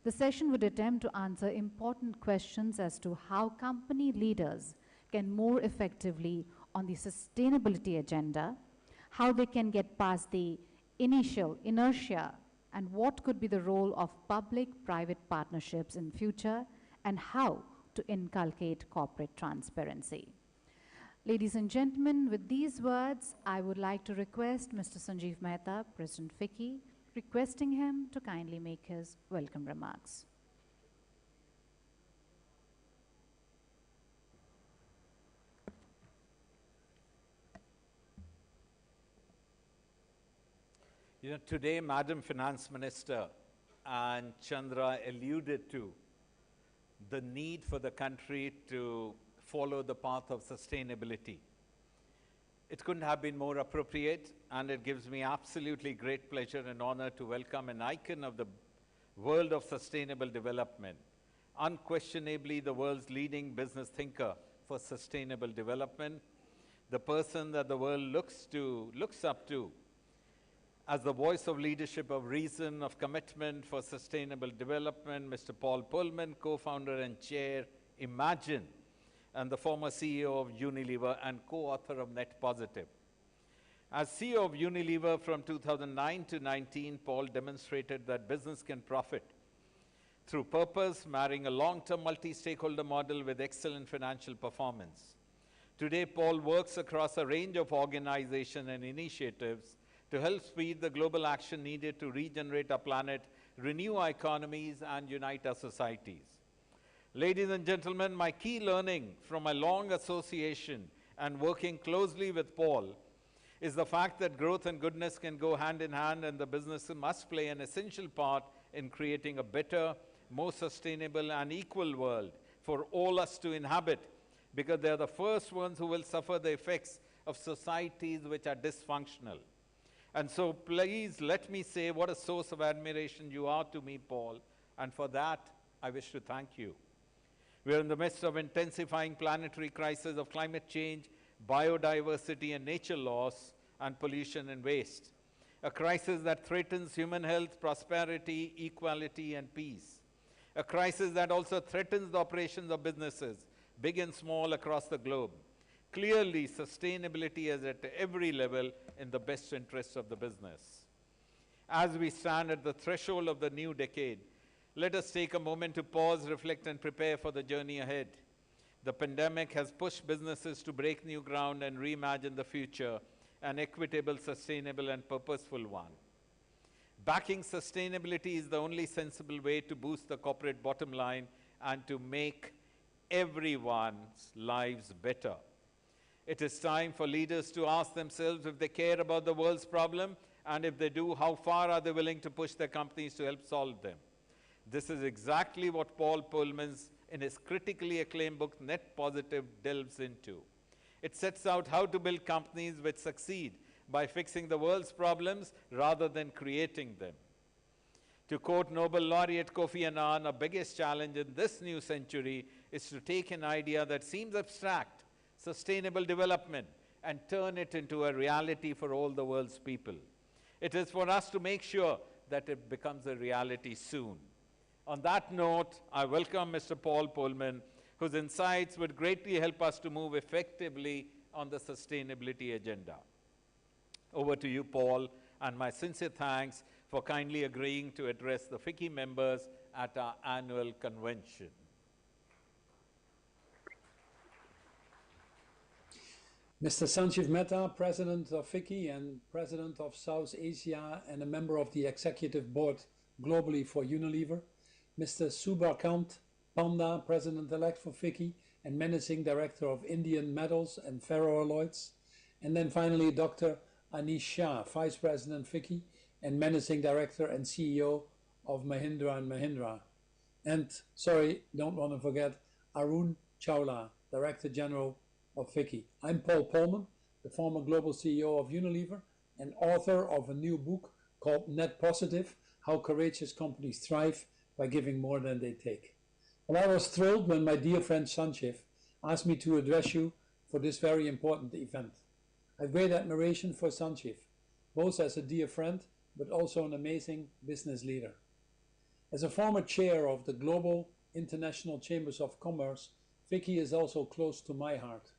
The session would attempt to answer important questions as to how company leaders can more effectively on the sustainability agenda, how they can get past the initial inertia, and what could be the role of public-private partnerships in future, and how to inculcate corporate transparency. Ladies and gentlemen, with these words, I would like to request Mr. Sanjeev Mehta, President FICCI, requesting him to kindly make his welcome remarks. You know, today, Madam Finance Minister and Chandra alluded to the need for the country to follow the path of sustainability. It couldn't have been more appropriate, and it gives me absolutely great pleasure and honor to welcome an icon of the world of sustainable development, unquestionably the world's leading business thinker for sustainable development, the person that the world looks up to as the voice of leadership, of reason, of commitment for sustainable development, Mr. Paul Polman, co-founder and chair, Imagine, and the former CEO of Unilever and co-author of Net Positive. As CEO of Unilever from 2009 to 19, Paul demonstrated that business can profit through purpose, marrying a long-term multi-stakeholder model with excellent financial performance. Today, Paul works across a range of organizations and initiatives to help speed the global action needed to regenerate our planet, renew our economies, and unite our societies. Ladies and gentlemen, my key learning from my long association and working closely with Paul is the fact that growth and goodness can go hand in hand, and the business must play an essential part in creating a better, more sustainable and equal world for all us to inhabit, because they are the first ones who will suffer the effects of societies which are dysfunctional. And so please let me say what a source of admiration you are to me, Paul, and for that I wish to thank you. We are in the midst of intensifying planetary crisis of climate change, biodiversity and nature loss, and pollution and waste. A crisis that threatens human health, prosperity, equality and peace. A crisis that also threatens the operations of businesses, big and small, across the globe. Clearly, sustainability is at every level in the best interests of the business. As we stand at the threshold of the new decade, let us take a moment to pause, reflect, and prepare for the journey ahead. The pandemic has pushed businesses to break new ground and reimagine the future, an equitable, sustainable, and purposeful one. Backing sustainability is the only sensible way to boost the corporate bottom line and to make everyone's lives better. It is time for leaders to ask themselves if they care about the world's problem, and if they do, how far are they willing to push their companies to help solve them. This is exactly what Paul Polman, in his critically acclaimed book, Net Positive, delves into. It sets out how to build companies which succeed by fixing the world's problems rather than creating them. To quote Nobel laureate Kofi Annan, our biggest challenge in this new century is to take an idea that seems abstract, sustainable development, and turn it into a reality for all the world's people. It is for us to make sure that it becomes a reality soon. On that note, I welcome Mr. Paul Polman, whose insights would greatly help us to move effectively on the sustainability agenda. Over to you, Paul, and my sincere thanks for kindly agreeing to address the FICCI members at our annual convention. Mr. Sanjeev Mehta, President of FICCI and President of South Asia and a member of the Executive Board globally for Unilever. Mr. Subhakant Panda, President-elect for FICCI and Managing Director of Indian Metals and Ferroalloys. And then finally, Dr. Anish Shah, Vice President FICCI and Managing Director and CEO of Mahindra & Mahindra. And, sorry, don't want to forget, Arun Chawla, Director General of FICCI. I'm Paul Polman, the former global CEO of Unilever and author of a new book called Net Positive, How Courageous Companies Thrive by Giving More Than They Take. Well, I was thrilled when my dear friend Sanjeev asked me to address you for this very important event. I have great admiration for Sanjeev, both as a dear friend, but also an amazing business leader. As a former chair of the Global International Chambers of Commerce, FICCI is also close to my heart.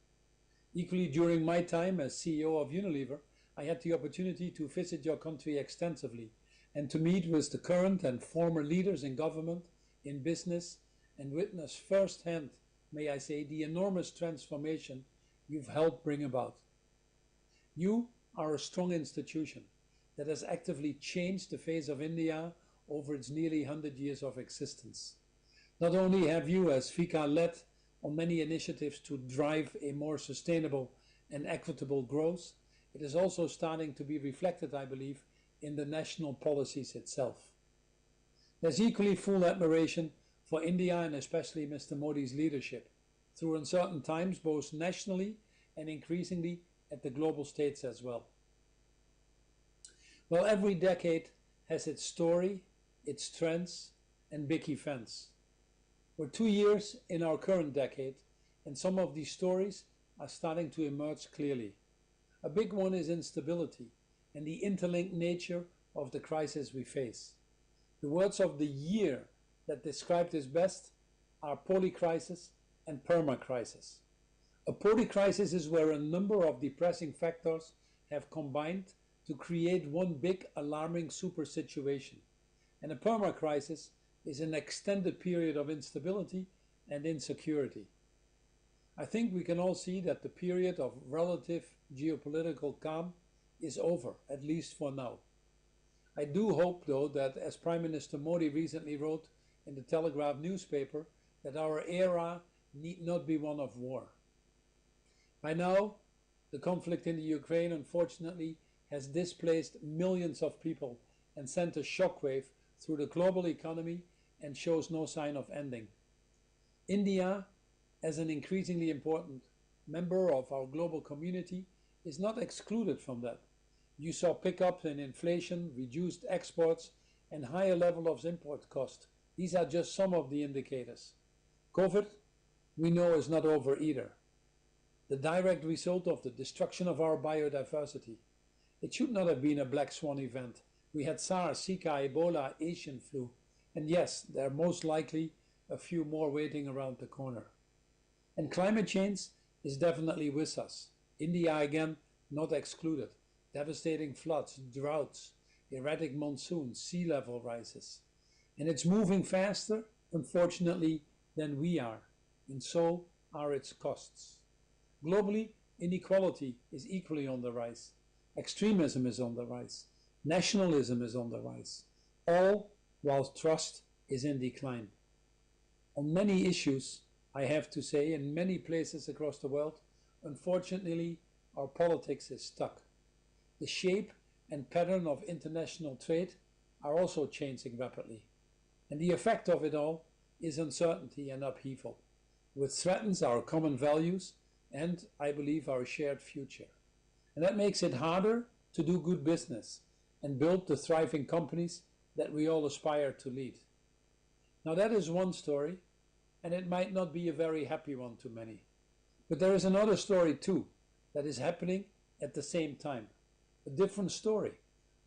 Equally, during my time as CEO of Unilever, I had the opportunity to visit your country extensively and to meet with the current and former leaders in government, in business, and witness firsthand, may I say, the enormous transformation you've helped bring about. You are a strong institution that has actively changed the face of India over its nearly 100 years of existence. Not only have you as FICCA led on many initiatives to drive a more sustainable and equitable growth, it is also starting to be reflected, I believe, in the national policies itself. There's equally full admiration for India and especially Mr. Modi's leadership through uncertain times, both nationally and increasingly at the global stage as well. Well, every decade has its story, its trends, and big events. We're 2 years in our current decade, and some of these stories are starting to emerge clearly. A big one is instability and the interlinked nature of the crisis we face. The words of the year that describe this best are polycrisis and permacrisis. A polycrisis is where a number of depressing factors have combined to create one big alarming super situation. And a permacrisis is an extended period of instability and insecurity. I think we can all see that the period of relative geopolitical calm is over, at least for now. I do hope, though, that as Prime Minister Modi recently wrote in the Telegraph newspaper, that our era need not be one of war. By now, the conflict in the Ukraine, unfortunately, has displaced millions of people and sent a shockwave through the global economy and shows no sign of ending. India, as an increasingly important member of our global community, is not excluded from that. You saw pickups in inflation, reduced exports, and higher level of import cost. These are just some of the indicators. COVID, we know, is not over either. The direct result of the destruction of our biodiversity. It should not have been a black swan event. We had SARS, Zika, Ebola, Asian flu, and yes, there are most likely a few more waiting around the corner. And climate change is definitely with us. India, again, not excluded. Devastating floods, droughts, erratic monsoons, sea level rises. And it's moving faster, unfortunately, than we are, and so are its costs. Globally, inequality is equally on the rise. Extremism is on the rise. Nationalism is on the rise. All while trust is in decline. On many issues, I have to say, in many places across the world, unfortunately, our politics is stuck. The shape and pattern of international trade are also changing rapidly. And the effect of it all is uncertainty and upheaval, which threatens our common values and, I believe, our shared future. And that makes it harder to do good business and build the thriving companies that we all aspire to lead. Now that is one story, and it might not be a very happy one to many. But there is another story too that is happening at the same time. A different story,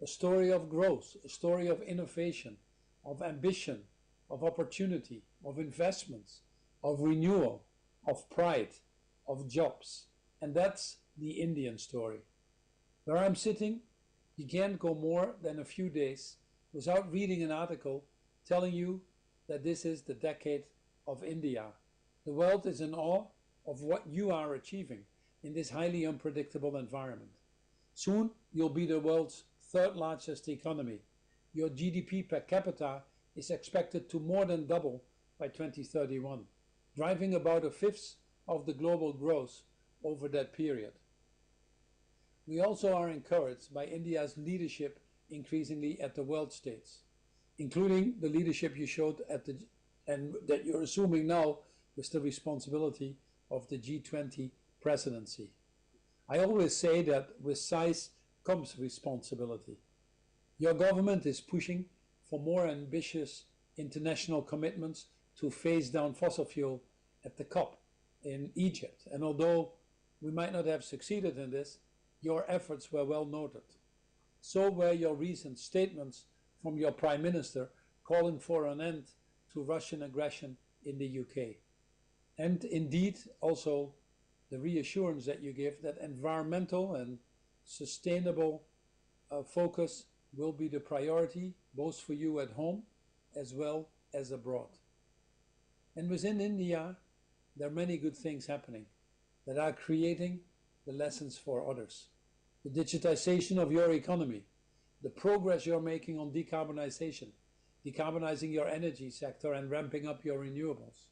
a story of growth, a story of innovation, of ambition, of opportunity, of investments, of renewal, of pride, of jobs. And that's the Indian story. Where I'm sitting, you can't go more than a few days without reading an article telling you that this is the decade of India. The world is in awe of what you are achieving in this highly unpredictable environment. Soon, you'll be the world's third largest economy. Your GDP per capita is expected to more than double by 2031, driving about a fifth of the global growth over that period. We also are encouraged by India's leadership increasingly at the world stage, including the leadership you showed at the, and that you're assuming now with the responsibility of the G20 presidency. I always say that with size comes responsibility. Your government is pushing for more ambitious international commitments to phase down fossil fuel at the COP in Egypt. And although we might not have succeeded in this, your efforts were well noted. So were your recent statements from your Prime Minister calling for an end to Russian aggression in the UK. And indeed also the reassurance that you give that environmental and sustainable focus will be the priority both for you at home as well as abroad. And within India, there are many good things happening that are creating the lessons for others. The digitization of your economy, the progress you're making on decarbonization, decarbonizing your energy sector and ramping up your renewables,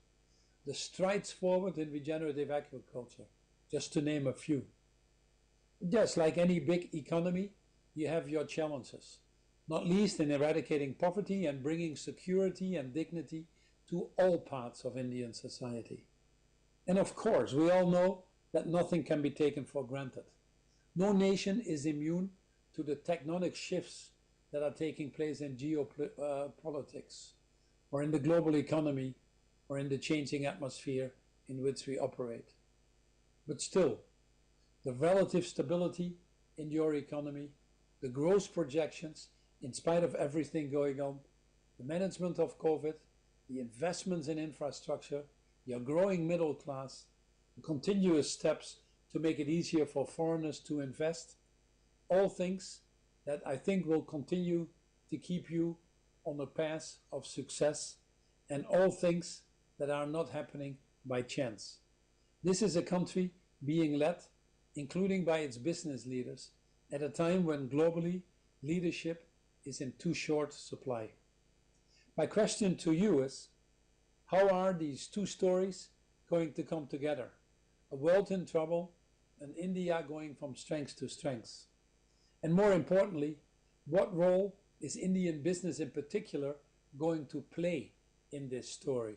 the strides forward in regenerative agriculture, just to name a few. Just like any big economy, you have your challenges, not least in eradicating poverty and bringing security and dignity to all parts of Indian society. And of course, we all know that nothing can be taken for granted. No nation is immune to the tectonic shifts that are taking place in geopolitics, or in the global economy, or in the changing atmosphere in which we operate. But still, the relative stability in your economy, the growth projections, in spite of everything going on, the management of COVID, the investments in infrastructure, your growing middle class, the continuous steps to make it easier for foreigners to invest, all things that I think will continue to keep you on a path of success, and all things that are not happening by chance. This is a country being led, including by its business leaders, at a time when globally leadership is in too short supply. My question to you is, how are these two stories going to come together? A world in trouble and India going from strength to strength. And more importantly, what role is Indian business in particular going to play in this story?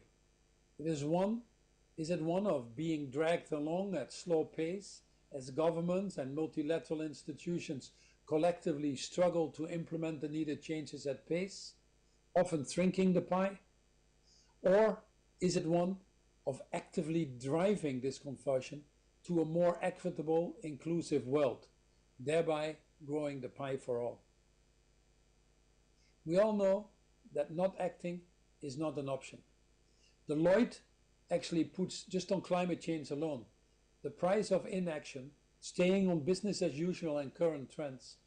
Is it one of being dragged along at slow pace as governments and multilateral institutions collectively struggle to implement the needed changes at pace, often shrinking the pie? Or is it one of actively driving this conversion to a more equitable, inclusive world, thereby growing the pie for all? We all know that not acting is not an option. Deloitte actually puts, just on climate change alone, the price of inaction, staying on business as usual and current trends,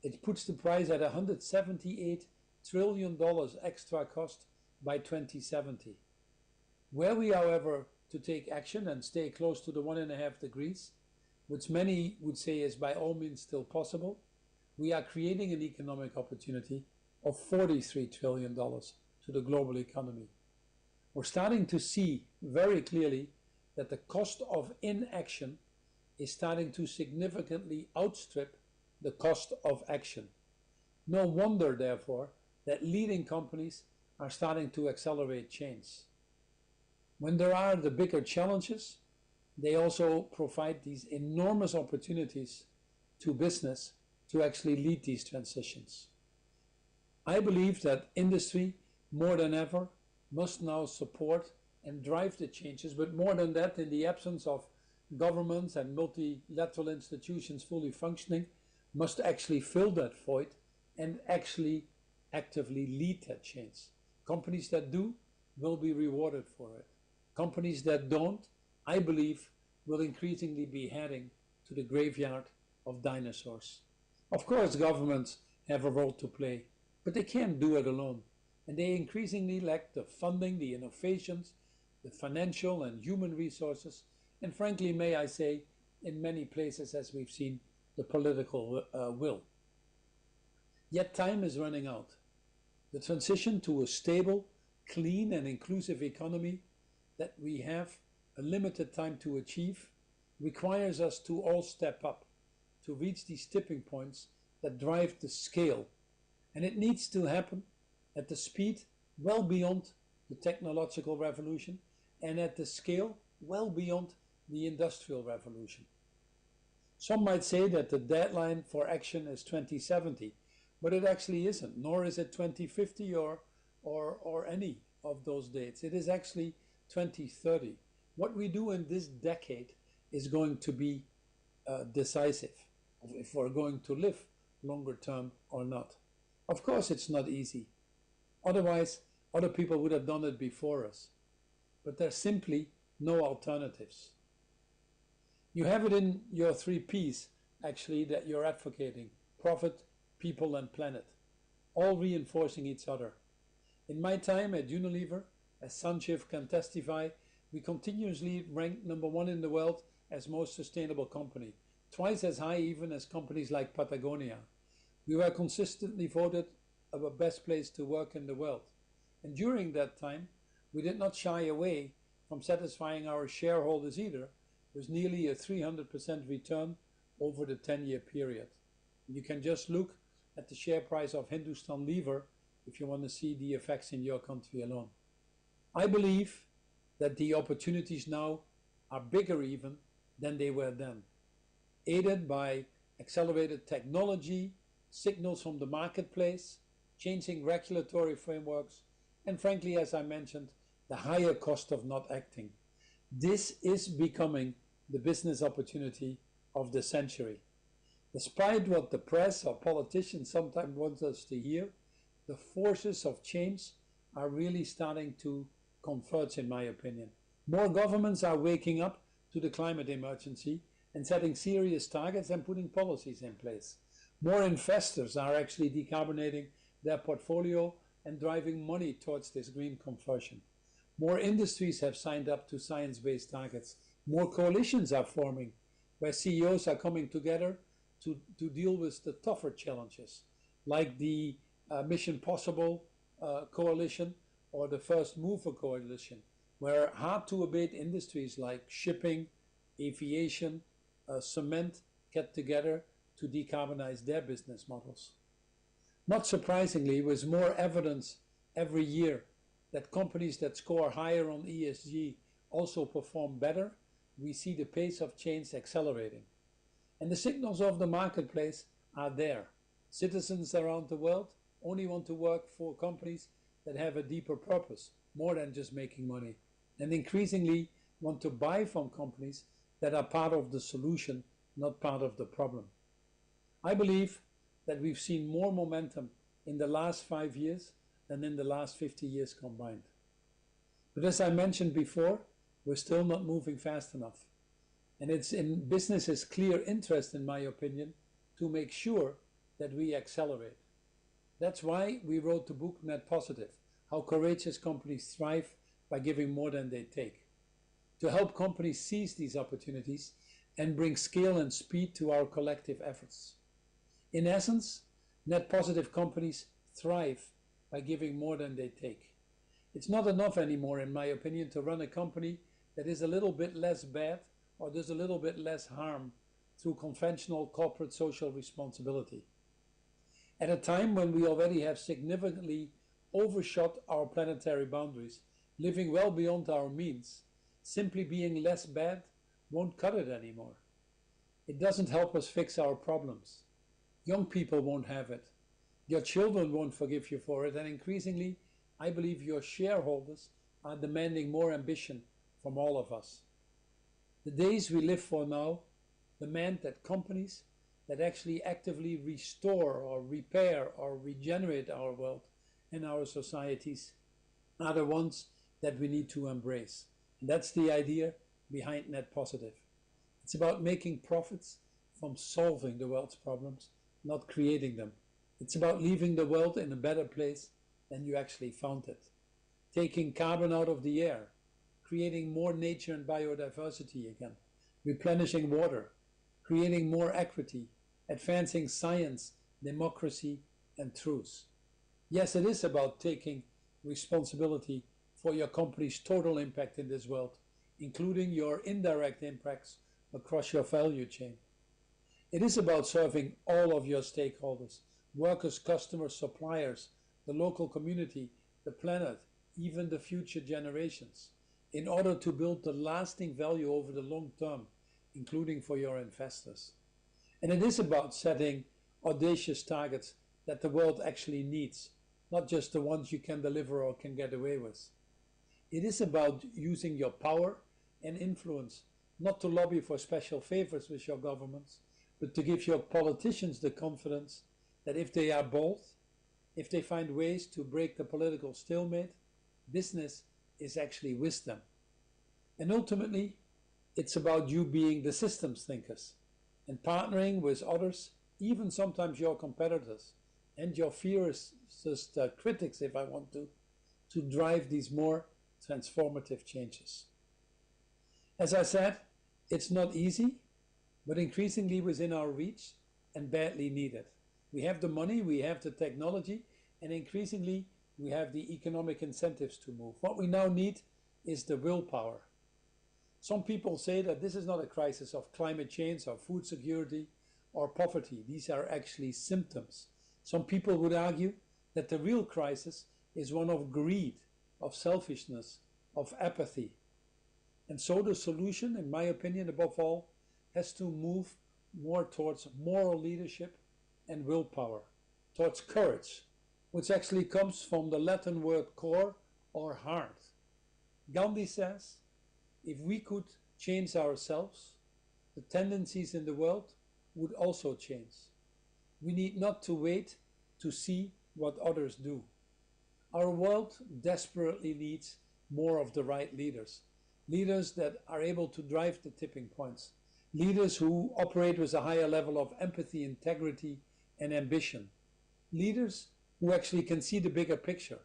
it puts the price at $178 trillion extra cost by 2070. Were we, however, to take action and stay close to the 1.5 degrees, which many would say is by all means still possible, we are creating an economic opportunity of $43 trillion to the global economy. We're starting to see very clearly that the cost of inaction is starting to significantly outstrip the cost of action. No wonder, therefore, that leading companies are starting to accelerate change. When there are the bigger challenges, they also provide these enormous opportunities to business to actually lead these transitions. I believe that industry, more than ever, must now support and drive the changes, but more than that, in the absence of governments and multilateral institutions fully functioning, must actually fill that void and actually actively lead that change. Companies that do will be rewarded for it. Companies that don't I believe, will increasingly be heading to the graveyard of dinosaurs. Of course, governments have a role to play, but they can't do it alone. And they increasingly lack the funding, the innovations, the financial and human resources, and frankly, may I say, in many places, as we've seen, the political will. Yet time is running out. The transition to a stable, clean and inclusive economy that we have a limited time to achieve requires us to all step up to reach these tipping points that drive the scale. And it needs to happen at the speed well beyond the technological revolution and at the scale well beyond the industrial revolution. Some might say that the deadline for action is 2070, but it actually isn't, nor is it 2050 or any of those dates. It is actually 2030. What we do in this decade is going to be decisive if we're going to live longer term or not. Of course, it's not easy. Otherwise, other people would have done it before us. But there's simply no alternatives. You have it in your 3 Ps, actually, that you're advocating: profit, people, and planet, all reinforcing each other. In my time at Unilever, as Sanjeev can testify, we continuously ranked #1 in the world as most sustainable company, twice as high even as companies like Patagonia. We were consistently voted a best place to work in the world. And during that time, we did not shy away from satisfying our shareholders either, with nearly a 300% return over the 10-year period. You can just look at the share price of Hindustan Lever if you want to see the effects in your country alone. I believe that the opportunities now are bigger even than they were then, aided by accelerated technology, signals from the marketplace, changing regulatory frameworks, and frankly, as I mentioned, the higher cost of not acting. This is becoming the business opportunity of the century. Despite what the press or politicians sometimes want us to hear, the forces of change are really starting to converge, in my opinion. More governments are waking up to the climate emergency and setting serious targets and putting policies in place. More investors are actually decarbonating their portfolio and driving money towards this green conversion. More industries have signed up to science-based targets. More coalitions are forming, where CEOs are coming together to deal with the tougher challenges, like the Mission Possible coalition or the First Mover coalition, where hard-to-abate industries like shipping, aviation, cement get together to decarbonize their business models. Not surprisingly, with more evidence every year that companies that score higher on ESG also perform better, we see the pace of change accelerating. And the signals of the marketplace are there. Citizens around the world only want to work for companies that have a deeper purpose, more than just making money, and increasingly want to buy from companies that are part of the solution, not part of the problem. I believe that we've seen more momentum in the last 5 years than in the last 50 years combined. But as I mentioned before, we're still not moving fast enough. And it's in business's clear interest, in my opinion, to make sure that we accelerate. That's why we wrote the book Net Positive, How Courageous Companies Thrive by Giving More Than They Take, to help companies seize these opportunities and bring scale and speed to our collective efforts. In essence, net positive companies thrive by giving more than they take. It's not enough anymore, in my opinion, to run a company that is a little bit less bad or does a little bit less harm through conventional corporate social responsibility. At a time when we already have significantly overshot our planetary boundaries, living well beyond our means, simply being less bad won't cut it anymore. It doesn't help us fix our problems. Young people won't have it. Your children won't forgive you for it, and increasingly, I believe your shareholders are demanding more ambition from all of us. The days we live for now demand that companies that actually actively restore or repair or regenerate our world and our societies are the ones that we need to embrace. And that's the idea behind net positive. It's about making profits from solving the world's problems, not creating them. It's about leaving the world in a better place than you actually found it. Taking carbon out of the air, creating more nature and biodiversity again, replenishing water, creating more equity, advancing science, democracy, and truth. Yes, it is about taking responsibility for your company's total impact in this world, including your indirect impacts across your value chain. It is about serving all of your stakeholders, workers, customers, suppliers, the local community, the planet, even the future generations, in order to build the lasting value over the long term, including for your investors. And it is about setting audacious targets that the world actually needs, not just the ones you can deliver or can get away with. It is about using your power and influence, not to lobby for special favors with your governments, but to give your politicians the confidence that if they are bold, if they find ways to break the political stalemate, business is actually with them. And ultimately, it's about you being the systems thinkers and partnering with others, even sometimes your competitors and your fiercest critics, if I want to drive these more transformative changes. As I said, it's not easy, but increasingly within our reach and badly needed. We have the money, we have the technology, and increasingly we have the economic incentives to move. What we now need is the willpower. Some people say that this is not a crisis of climate change or food security or poverty. These are actually symptoms. Some people would argue that the real crisis is one of greed, of selfishness, of apathy. And so the solution, in my opinion, above all, has to move more towards moral leadership and willpower, towards courage, which actually comes from the Latin word cor, or heart. Gandhi says, if we could change ourselves, the tendencies in the world would also change. We need not to wait to see what others do. Our world desperately needs more of the right leaders. Leaders that are able to drive the tipping points. Leaders who operate with a higher level of empathy, integrity, and ambition. Leaders who actually can see the bigger picture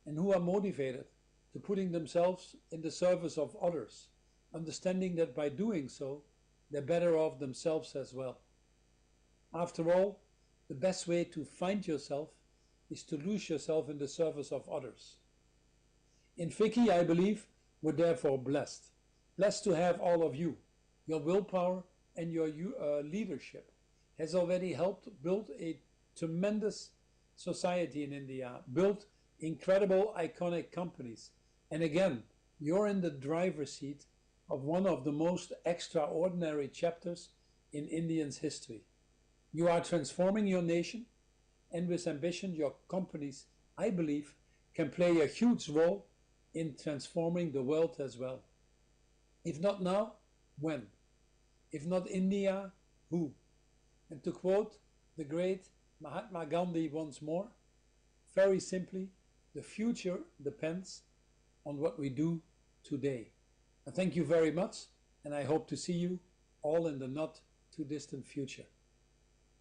and who are motivated to putting themselves in the service of others, understanding that by doing so, they're better off themselves as well. After all, the best way to find yourself is to lose yourself in the service of others. In FICCI, I believe, we're therefore blessed. Blessed to have all of you. Your willpower and your leadership has already helped build a tremendous society in India, built incredible, iconic companies. And again, you're in the driver's seat of one of the most extraordinary chapters in Indians' history. You are transforming your nation, and with ambition, your companies, I believe, can play a huge role in transforming the world as well. If not now, when? If not India, who? And to quote the great Mahatma Gandhi once more, very simply, the future depends on what we do today. I thank you very much, and I hope to see you all in the not too distant future.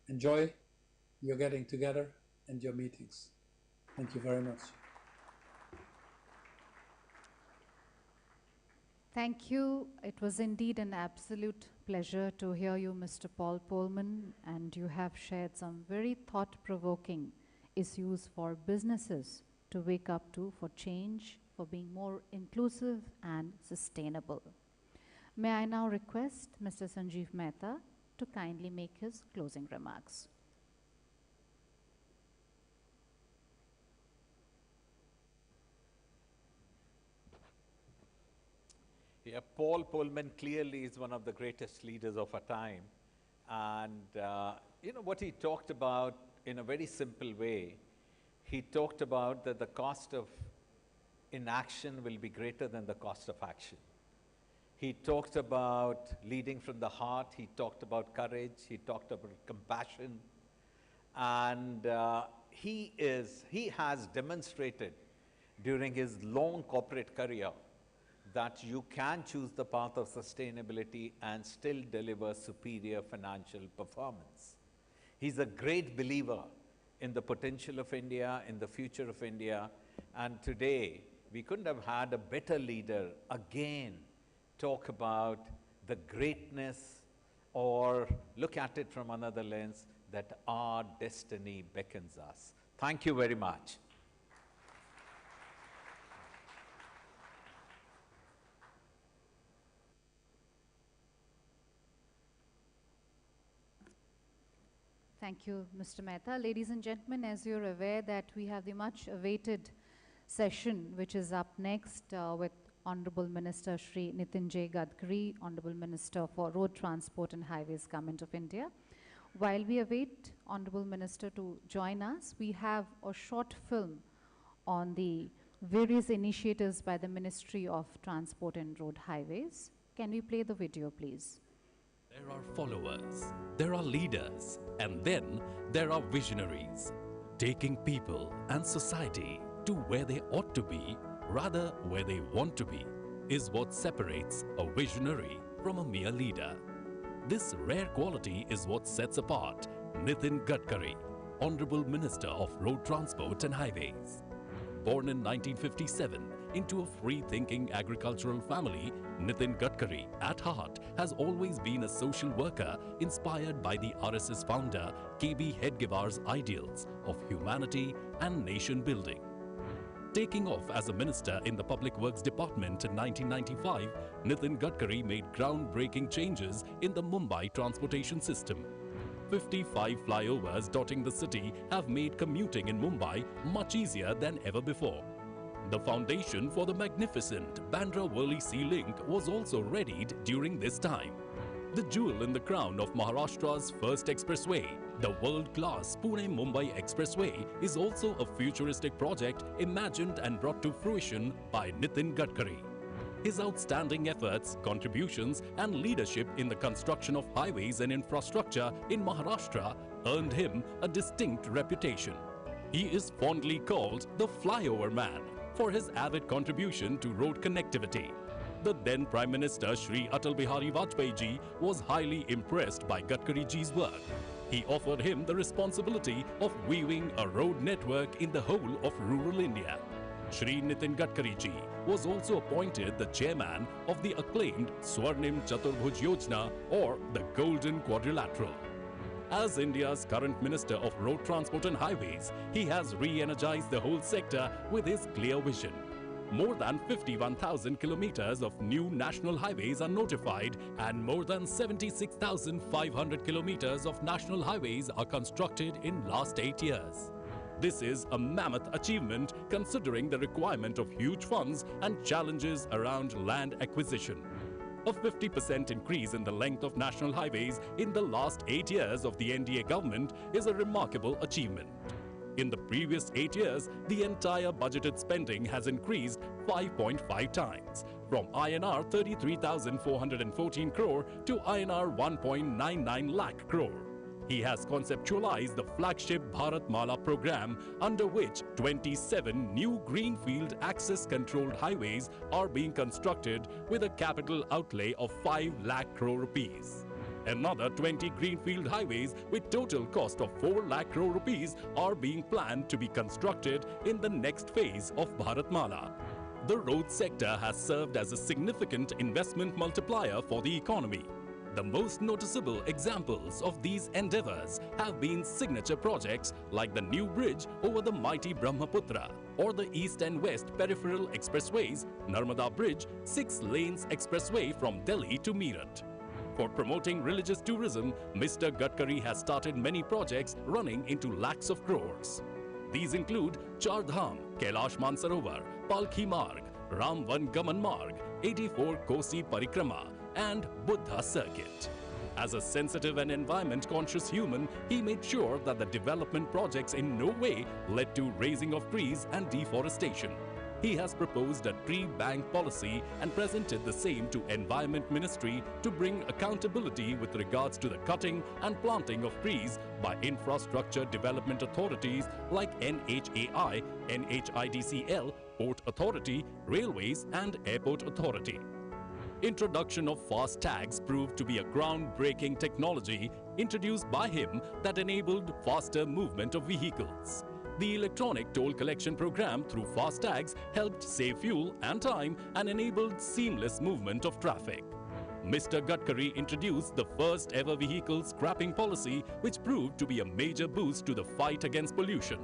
Enjoy your getting together and your meetings. Thank you very much. Thank you. It was indeed an absolute pleasure to hear you, Mr. Paul Polman, and you have shared some very thought-provoking issues for businesses to wake up to, for change, for being more inclusive and sustainable. May I now request Mr. Sanjeev Mehta to kindly make his closing remarks. Yeah, Paul Polman clearly is one of the greatest leaders of our time. And you know what he talked about in a very simple way, he talked about that the cost of inaction will be greater than the cost of action. He talked about leading from the heart, he talked about courage, he talked about compassion. And he has demonstrated during his long corporate career that you can choose the path of sustainability and still deliver superior financial performance. He's a great believer in the potential of India, in the future of India, and today we couldn't have had a better leader again talk about the greatness or look at it from another lens that our destiny beckons us. Thank you very much. Thank you, Mr. Mehta. Ladies and gentlemen, as you're aware that we have the much awaited session which is up next with Honorable Minister Shri Nitin J. Gadkari, Honorable Minister for Road Transport and Highways, Government of India. While we await Honorable Minister to join us, we have a short film on the various initiatives by the Ministry of Transport and Road Highways. Can we play the video, please? There are followers, there are leaders, and then there are visionaries, taking people and society to where they ought to be, rather where they want to be, is what separates a visionary from a mere leader. This rare quality is what sets apart Nitin Gadkari, Honorable Minister of Road Transport and Highways. Born in 1957 into a free-thinking agricultural family, Nitin Gadkari, at heart, has always been a social worker inspired by the RSS founder KB Hedgewar's ideals of humanity and nation building. Taking off as a minister in the Public Works Department in 1995, Nitin Gadkari made groundbreaking changes in the Mumbai transportation system. 55 flyovers dotting the city have made commuting in Mumbai much easier than ever before. The foundation for the magnificent Bandra-Worli Sea Link was also readied during this time. The jewel in the crown of Maharashtra's first expressway, the world-class Pune-Mumbai Expressway, is also a futuristic project imagined and brought to fruition by Nitin Gadkari. His outstanding efforts, contributions and leadership in the construction of highways and infrastructure in Maharashtra earned him a distinct reputation. He is fondly called the Flyover Man for his avid contribution to road connectivity. The then Prime Minister Shri Atal Bihari Vajpayee ji was highly impressed by Gadkari ji's work. He offered him the responsibility of weaving a road network in the whole of rural India. Shri Nitin Gadkari ji was also appointed the chairman of the acclaimed Swarnim Chaturbhuj Yojana, or the Golden Quadrilateral. As India's current Minister of Road Transport and Highways, he has re-energized the whole sector with his clear vision. More than 51,000 kilometers of new national highways are notified and more than 76,500 kilometers of national highways are constructed in last 8 years. This is a mammoth achievement considering the requirement of huge funds and challenges around land acquisition. A 50% increase in the length of national highways in the last 8 years of the NDA government is a remarkable achievement. In the previous 8 years, the entire budgeted spending has increased 5.5 times, from INR 33,414 crore to INR 1.99 lakh crore. He has conceptualized the flagship Bharatmala program, under which 27 new greenfield access-controlled highways are being constructed with a capital outlay of 5 lakh crore rupees. Another 20 greenfield highways with total cost of 4 lakh crore rupees are being planned to be constructed in the next phase of Bharatmala. The road sector has served as a significant investment multiplier for the economy. The most noticeable examples of these endeavors have been signature projects like the new bridge over the mighty Brahmaputra or the east and west peripheral expressways, Narmada Bridge, 6 lanes expressway from Delhi to Meerut. For promoting religious tourism, Mr. Gadkari has started many projects running into lakhs of crores. These include Char Dham, Kailash Mansarovar, Palki Marg, Ram Van Gaman Marg, 84 Kosi Parikrama, and Buddha Circuit. As a sensitive and environment-conscious human, he made sure that the development projects in no way led to raising of trees and deforestation. He has proposed a tree bank policy and presented the same to Environment Ministry to bring accountability with regards to the cutting and planting of trees by infrastructure development authorities like NHAI, NHIDCL, Port Authority, Railways and Airport Authority. Introduction of fast tags proved to be a groundbreaking technology introduced by him that enabled faster movement of vehicles. The electronic toll collection program through fast tags helped save fuel and time and enabled seamless movement of traffic. Mr. Gadkari introduced the first ever vehicle scrapping policy, which proved to be a major boost to the fight against pollution.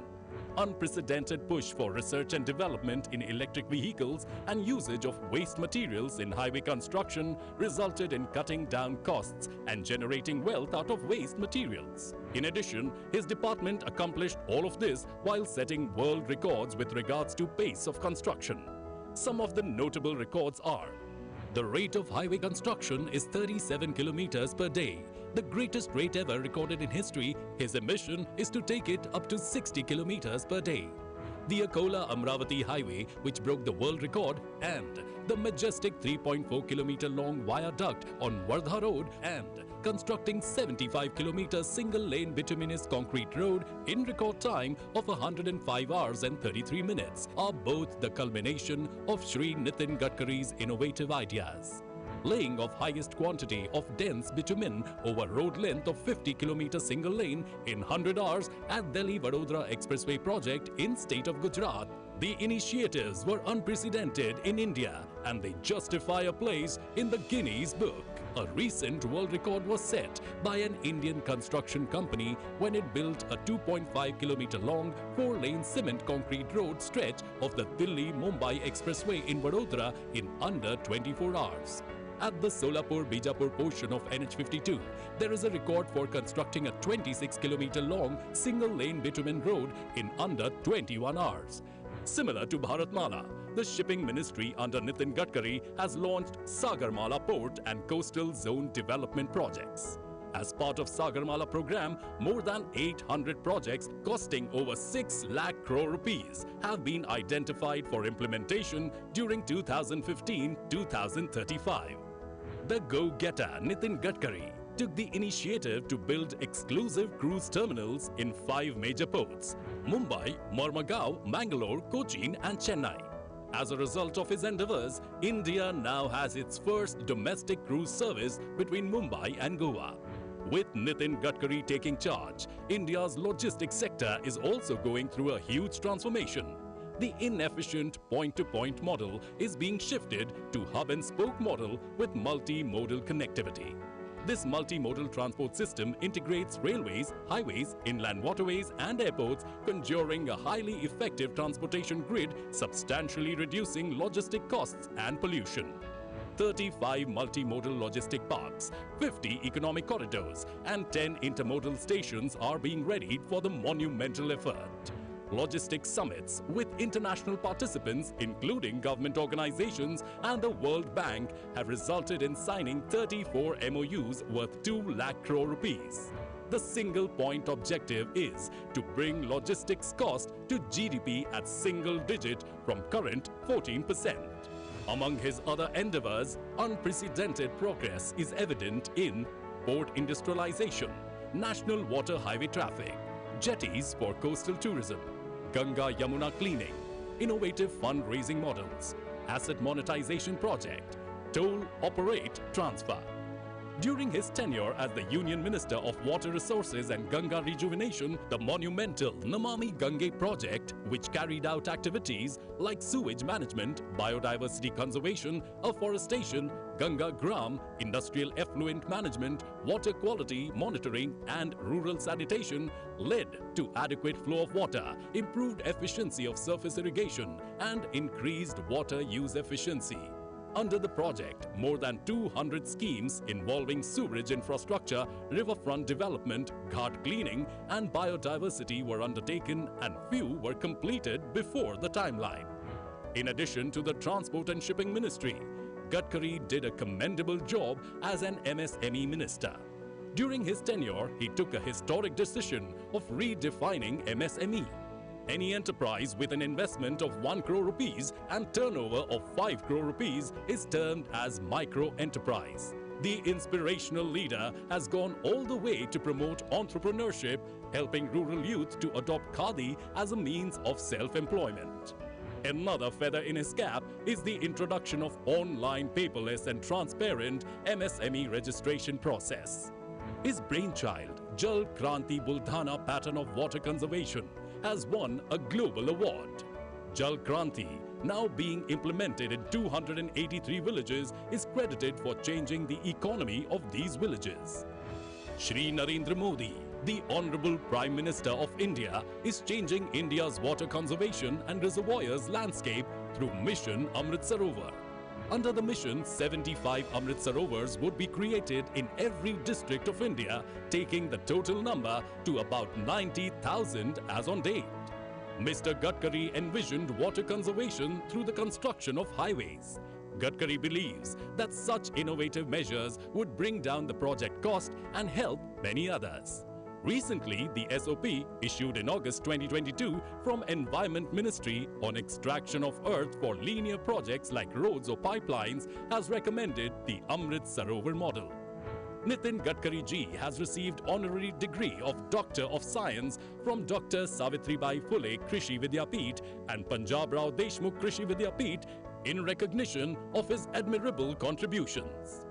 Unprecedented push for research and development in electric vehicles and usage of waste materials in highway construction resulted in cutting down costs and generating wealth out of waste materials. In addition, his department accomplished all of this while setting world records with regards to pace of construction. Some of the notable records are: the rate of highway construction is 37 kilometers per day, the greatest rate ever recorded in history. His ambition is to take it up to 60 kilometers per day. The Akola-Amravati highway, which broke the world record, and the majestic 3.4 kilometer long viaduct on Wardha Road, and constructing 75 kilometer single lane bituminous concrete road in record time of 105 hours and 33 minutes are both the culmination of Shri Nitin Gadkari's innovative ideas. Laying of highest quantity of dense bitumen over road length of 50 km single lane in 100 hours at Delhi-Vadodara Expressway project in state of Gujarat. The initiatives were unprecedented in India and they justify a place in the Guinness Book. A recent world record was set by an Indian construction company when it built a 2.5 km long 4-lane cement concrete road stretch of the Delhi-Mumbai Expressway in Vadodara in under 24 hours. At the Solapur-Bijapur portion of NH52, there is a record for constructing a 26 km long single-lane bitumen road in under 21 hours. Similar to Bharatmala, the shipping ministry under Nitin Gadkari has launched Sagarmala Port and Coastal Zone Development Projects. As part of Sagarmala program, more than 800 projects costing over 6 lakh crore rupees have been identified for implementation during 2015-2035. The go-getter Nitin Gadkari took the initiative to build exclusive cruise terminals in 5 major ports: Mumbai, Mormugao, Mangalore, Cochin and Chennai. As a result of his endeavors, India now has its first domestic cruise service between Mumbai and Goa. With Nitin Gadkari taking charge, India's logistics sector is also going through a huge transformation. The inefficient point-to-point model is being shifted to hub-and-spoke model with multimodal connectivity. This multimodal transport system integrates railways, highways, inland waterways and airports, conjuring a highly effective transportation grid, substantially reducing logistic costs and pollution. 35 multimodal logistic parks, 50 economic corridors and 10 intermodal stations are being readied for the monumental effort. Logistics summits with international participants including government organizations and the World Bank have resulted in signing 34 MOUs worth 2 lakh crore rupees. The single point objective is to bring logistics cost to GDP at single digit from current 14%. Among his other endeavors, unprecedented progress is evident in port industrialization, national water highway traffic, jetties for coastal tourism, Ganga Yamuna cleaning, innovative fundraising models, asset monetization project, toll operate transfer. During his tenure as the Union Minister of Water Resources and Ganga Rejuvenation, the monumental Namami Gange project, which carried out activities like sewage management, biodiversity conservation, afforestation, Ganga Gram, industrial effluent management, water quality monitoring and rural sanitation, led to adequate flow of water, improved efficiency of surface irrigation and increased water use efficiency. Under the project, more than 200 schemes involving sewerage infrastructure, riverfront development, ghat cleaning and biodiversity were undertaken and few were completed before the timeline. In addition to the Transport and Shipping Ministry, Gadkari did a commendable job as an MSME minister. During his tenure, he took a historic decision of redefining MSME. Any enterprise with an investment of 1 crore rupees and turnover of 5 crore rupees is termed as micro enterprise. The inspirational leader has gone all the way to promote entrepreneurship, helping rural youth to adopt khadi as a means of self-employment. Another feather in his cap is the introduction of online paperless and transparent MSME registration process. His brainchild, Jal Kranti Buldhana pattern of water conservation, has won a global award. Jal Kranti, now being implemented in 283 villages, is credited for changing the economy of these villages. Shri Narendra Modi, the Honorable Prime Minister of India, is changing India's water conservation and reservoirs landscape through Mission Amrit Sarovar. Under the mission, 75 Amrit Sarovars would be created in every district of India, taking the total number to about 90,000 as on date. Mr. Gadkari envisioned water conservation through the construction of highways. Gadkari believes that such innovative measures would bring down the project cost and help many others. Recently, the SOP issued in August 2022 from Environment Ministry on extraction of earth for linear projects like roads or pipelines has recommended the Amrit Sarovar model. Nitin Gadkari ji has received honorary degree of Doctor of Science from Dr. Savitribai Phule Krishi Vidyapeeth and Punjab Rao Deshmukh Krishi Vidyapeeth in recognition of his admirable contributions.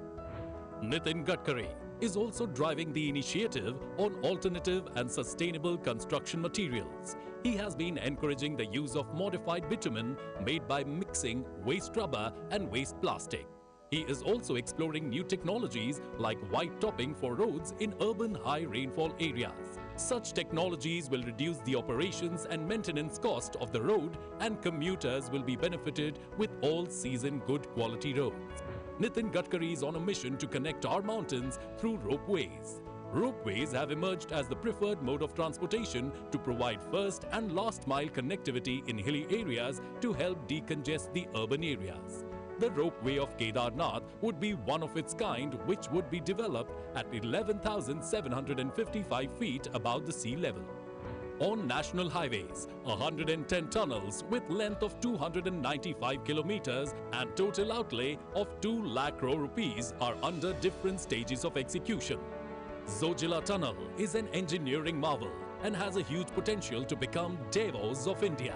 Nitin Gadkari is also driving the initiative on alternative and sustainable construction materials. He has been encouraging the use of modified bitumen made by mixing waste rubber and waste plastic. He is also exploring new technologies like white topping for roads in urban high rainfall areas. Such technologies will reduce the operations and maintenance cost of the road, and commuters will be benefited with all-season good quality roads. Nitin Gadkari is on a mission to connect our mountains through ropeways. Ropeways have emerged as the preferred mode of transportation to provide first and last mile connectivity in hilly areas to help decongest the urban areas. The ropeway of Kedarnath would be one of its kind, which would be developed at 11,755 feet above the sea level. On national highways, 110 tunnels with length of 295 kilometers and total outlay of 2 lakh crore rupees are under different stages of execution. Zojila Tunnel is an engineering marvel and has a huge potential to become Davos of India.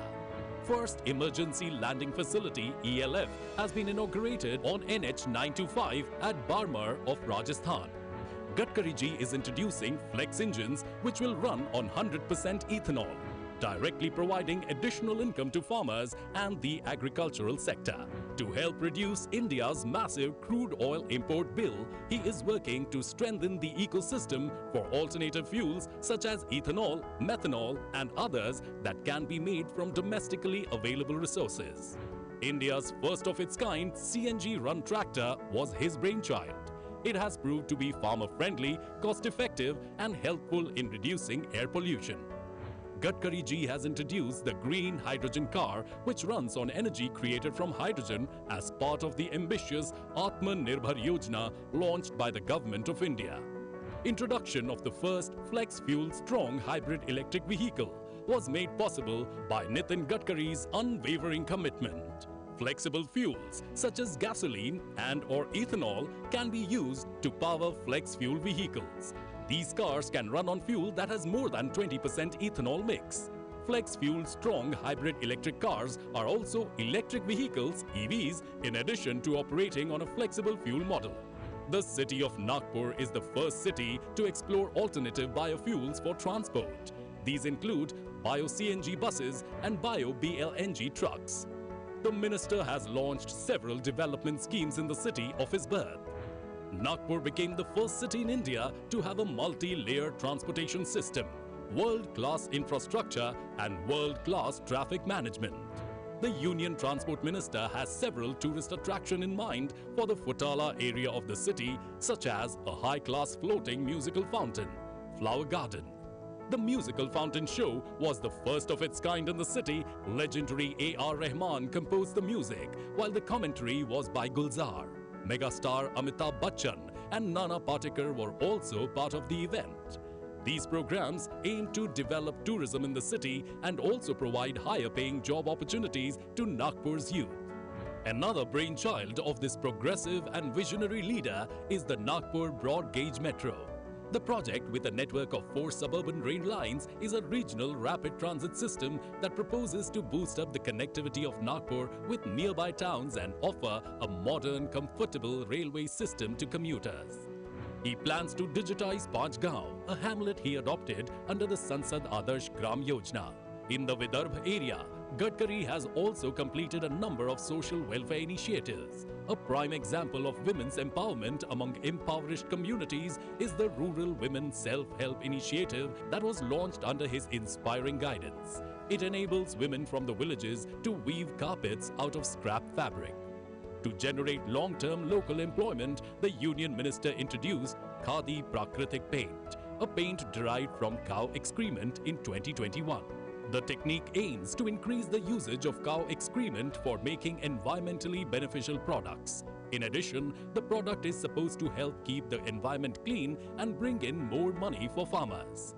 First Emergency Landing Facility ELF has been inaugurated on NH 925 at Barmer of Rajasthan. Gadkari ji is introducing flex engines which will run on 100% ethanol, directly providing additional income to farmers and the agricultural sector. To help reduce India's massive crude oil import bill, he is working to strengthen the ecosystem for alternative fuels such as ethanol, methanol and others that can be made from domestically available resources. India's first of its kind CNG-run tractor was his brainchild. It has proved to be farmer-friendly, cost-effective and helpful in reducing air pollution. Gadkari ji has introduced the green hydrogen car, which runs on energy created from hydrogen as part of the ambitious Atmanirbhar Yojana launched by the Government of India. Introduction of the first flex-fuel strong hybrid electric vehicle was made possible by Nitin Gadkari's unwavering commitment. Flexible fuels such as gasoline and/or ethanol can be used to power flex fuel vehicles. These cars can run on fuel that has more than 20% ethanol mix. Flex fuel strong hybrid electric cars are also electric vehicles, EVs, in addition to operating on a flexible fuel model. The city of Nagpur is the first city to explore alternative biofuels for transport. These include bio-CNG buses and bio-BLNG trucks. The minister has launched several development schemes in the city of his birth. Nagpur became the first city in India to have a multi-layered transportation system, world-class infrastructure and world-class traffic management. The Union Transport Minister has several tourist attractions in mind for the Futala area of the city, such as a high-class floating musical fountain, flower garden. The musical fountain show was the first of its kind in the city. Legendary A.R. Rahman composed the music, while the commentary was by Gulzar. Megastar Amitabh Bachchan and Nana Patekar were also part of the event. These programs aim to develop tourism in the city and also provide higher-paying job opportunities to Nagpur's youth. Another brainchild of this progressive and visionary leader is the Nagpur Broad Gauge Metro. The project, with a network of 4 suburban rail lines, is a regional rapid transit system that proposes to boost up the connectivity of Nagpur with nearby towns and offer a modern, comfortable railway system to commuters. He plans to digitize Panchgaon, a hamlet he adopted under the Sansad Adarsh Gram Yojana. In the Vidarbha area, Gadkari has also completed a number of social welfare initiatives. A prime example of women's empowerment among impoverished communities is the Rural Women Self-Help Initiative that was launched under his inspiring guidance. It enables women from the villages to weave carpets out of scrap fabric. To generate long-term local employment, the Union Minister introduced Khadi Prakritik Paint, a paint derived from cow excrement in 2021. The technique aims to increase the usage of cow excrement for making environmentally beneficial products. In addition, the product is supposed to help keep the environment clean and bring in more money for farmers.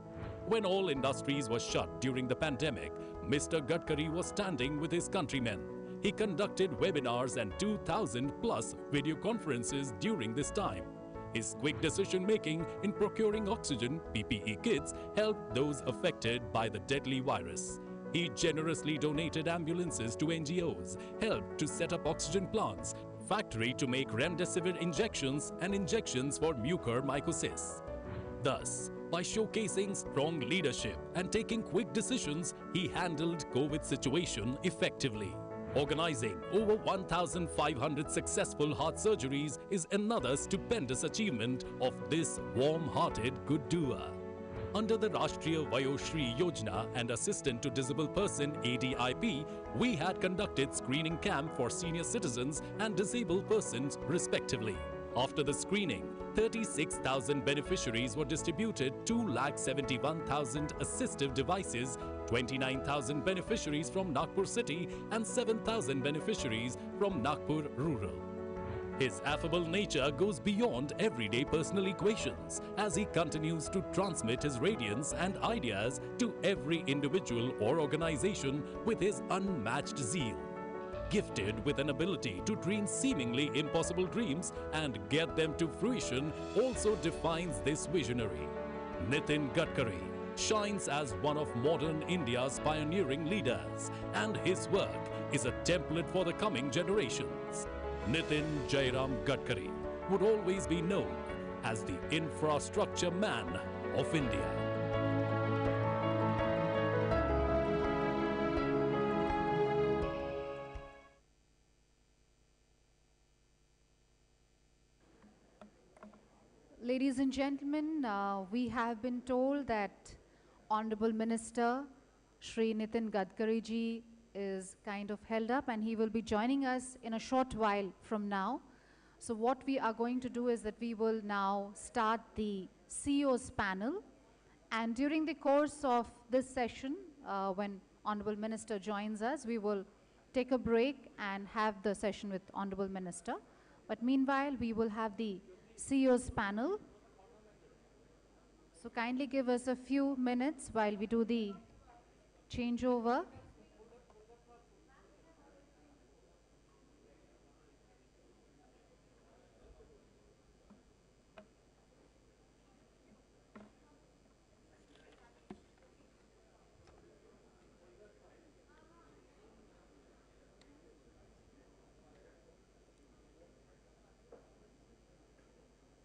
When all industries were shut during the pandemic, Mr. Gadkari was standing with his countrymen. He conducted webinars and 2,000 plus video conferences during this time. His quick decision-making in procuring oxygen PPE kits helped those affected by the deadly virus. He generously donated ambulances to NGOs, helped to set up oxygen plants, factory to make remdesivir injections and injections for mucormycosis. Thus, by showcasing strong leadership and taking quick decisions, he handled COVID situation effectively. Organizing over 1,500 successful heart surgeries is another stupendous achievement of this warm-hearted good doer. Under the Rashtriya Vayoshri Yojana and Assistant to Disabled Person ADIP, we had conducted screening camp for senior citizens and disabled persons respectively. After the screening, 36,000 beneficiaries were distributed 2,71,000 assistive devices, 29,000 beneficiaries from Nagpur city and 7,000 beneficiaries from Nagpur rural. His affable nature goes beyond everyday personal equations as he continues to transmit his radiance and ideas to every individual or organization with his unmatched zeal. Gifted with an ability to dream seemingly impossible dreams and get them to fruition also defines this visionary. Nitin Gadkari shines as one of modern India's pioneering leaders, and his work is a template for the coming generations. Nitin Jairam Gadkari would always be known as the infrastructure man of India. Ladies and gentlemen, we have been told that Honorable Minister Shri Nitin Gadkari ji is kind of held up and he will be joining us in a short while from now. So what we are going to do is that we will now start the CEO's panel, and during the course of this session, when Honorable Minister joins us, we will take a break and have the session with Honorable Minister. But meanwhile, we will have the CEO's panel. So kindly give us a few minutes while we do the changeover.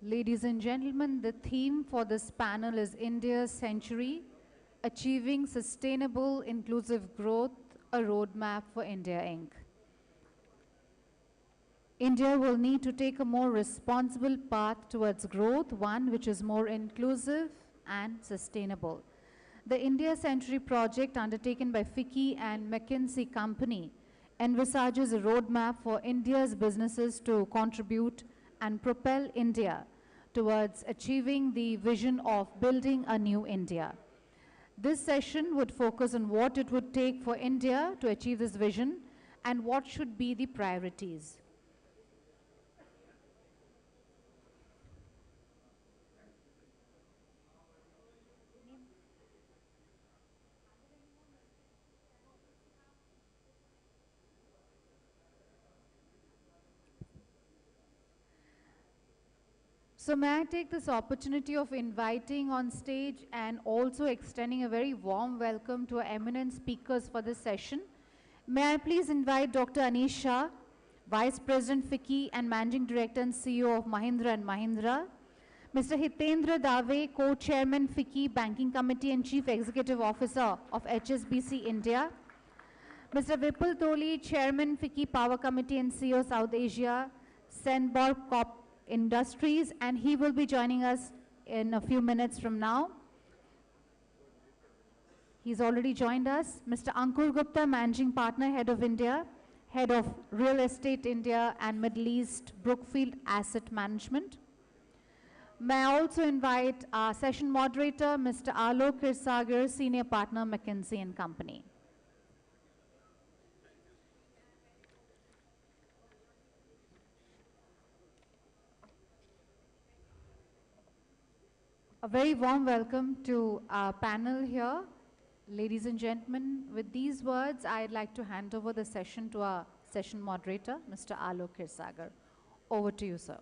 Ladies and gentlemen, the theme for this panel is India's Century, Achieving Sustainable Inclusive Growth, a Roadmap for India, Inc. India will need to take a more responsible path towards growth, one which is more inclusive and sustainable. The India Century project undertaken by FICCI and McKinsey Company envisages a roadmap for India's businesses to contribute and propel India towards achieving the vision of building a new India. This session would focus on what it would take for India to achieve this vision and what should be the priorities. So may I take this opportunity of inviting on stage and also extending a very warm welcome to our eminent speakers for this session. May I please invite Dr. Anish Shah, Vice President FICCI and Managing Director and CEO of Mahindra & Mahindra. Mr. Hitendra Dave, Co-Chairman FICCI Banking Committee and Chief Executive Officer of HSBC India. Mr. Vipul Toli, Chairman FICCI Power Committee and CEO South Asia, Senborg Corp Industries, and he will be joining us in a few minutes from now. He's already joined us. Mr. Ankur Gupta, Managing Partner, Head of India, Head of Real Estate India and Middle East, Brookfield Asset Management. May I also invite our session moderator, Mr. Alok Kirsagar, Senior Partner, McKinsey & Company. A very warm welcome to our panel here. Ladies and gentlemen, with these words, I'd like to hand over the session to our session moderator, Mr. Alok Kirsagar. Over to you, sir.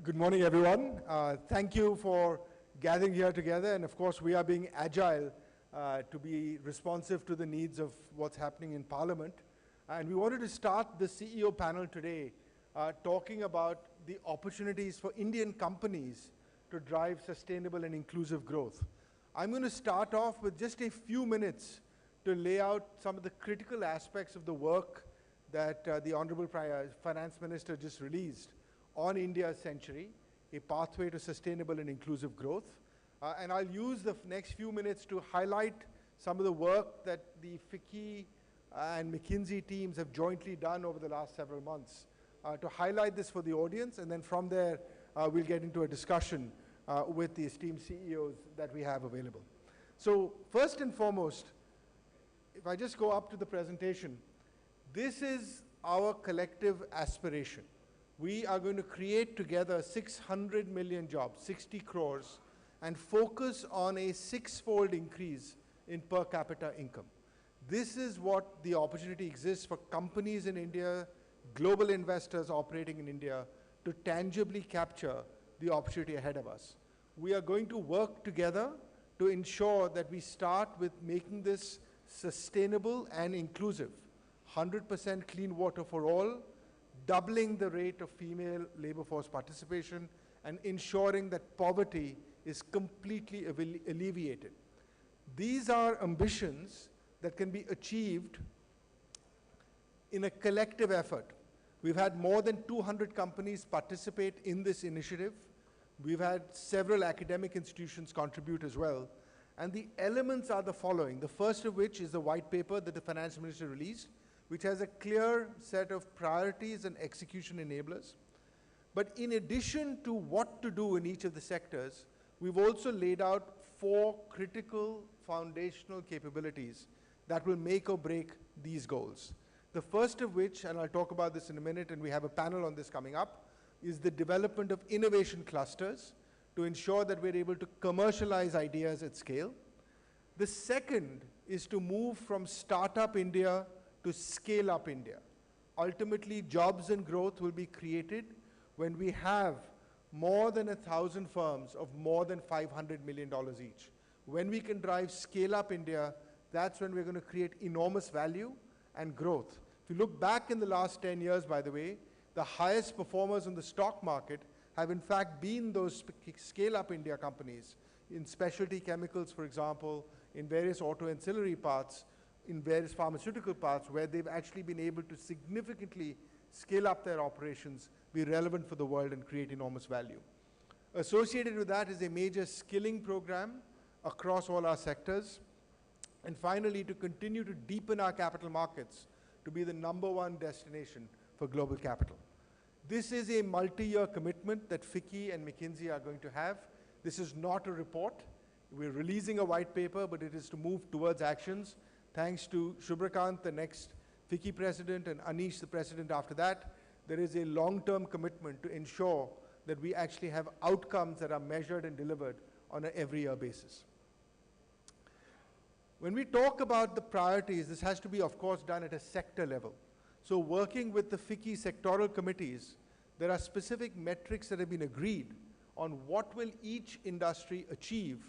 Good morning, everyone. Thank you for gathering here together. And of course, we are being agile to be responsive to the needs of what's happening in Parliament. And we wanted to start the CEO panel today talking about the opportunities for Indian companies to drive sustainable and inclusive growth. I'm going to start off with just a few minutes to lay out some of the critical aspects of the work that the Honorable Finance Minister just released on India's century, a pathway to sustainable and inclusive growth. And I'll use the next few minutes to highlight some of the work that the FICCI and McKinsey teams have jointly done over the last several months to highlight this for the audience. And then from there, we'll get into a discussion with the esteemed CEOs that we have available. So first and foremost, if I just go up to the presentation, this is our collective aspiration. We are going to create together 600 million jobs, 60 crores, and focus on a six-fold increase in per capita income. This is what the opportunity exists for companies in India, global investors operating in India, to tangibly capture the opportunity ahead of us. We are going to work together to ensure that we start with making this sustainable and inclusive. 100% clean water for all, doubling the rate of female labor force participation, and ensuring that poverty is completely alleviated. These are ambitions that can be achieved in a collective effort. We've had more than 200 companies participate in this initiative. We've had several academic institutions contribute as well. And the elements are the following. The first of which is the white paper that the Finance Minister released, which has a clear set of priorities and execution enablers. But in addition to what to do in each of the sectors, we've also laid out 4 critical foundational capabilities that will make or break these goals. The first of which, and I'll talk about this in a minute, and we have a panel on this coming up, is the development of innovation clusters to ensure that we're able to commercialize ideas at scale. The second is to move from startup India to scale up India. Ultimately, jobs and growth will be created when we have more than 1,000 firms of more than $500 million each. When we can drive scale up India, that's when we're going to create enormous value and growth. If you look back in the last 10 years, by the way, the highest performers in the stock market have in fact been those scale up India companies in specialty chemicals, for example, in various auto ancillary parts, in various pharmaceutical parts, where they've actually been able to significantly scale up their operations, be relevant for the world, and create enormous value. Associated with that is a major skilling program across all our sectors. And finally, to continue to deepen our capital markets to be the #1 destination for global capital. This is a multi-year commitment that FICCI and McKinsey are going to have. This is not a report. We're releasing a white paper, but it is to move towards actions. Thanks to Shubhrakant, the next FICCI president, and Anish, the president after that, there is a long-term commitment to ensure that we actually have outcomes that are measured and delivered on an every year basis. When we talk about the priorities, this has to be, of course, done at a sector level. So working with the FICCI sectoral committees, there are specific metrics that have been agreed on what will each industry achieve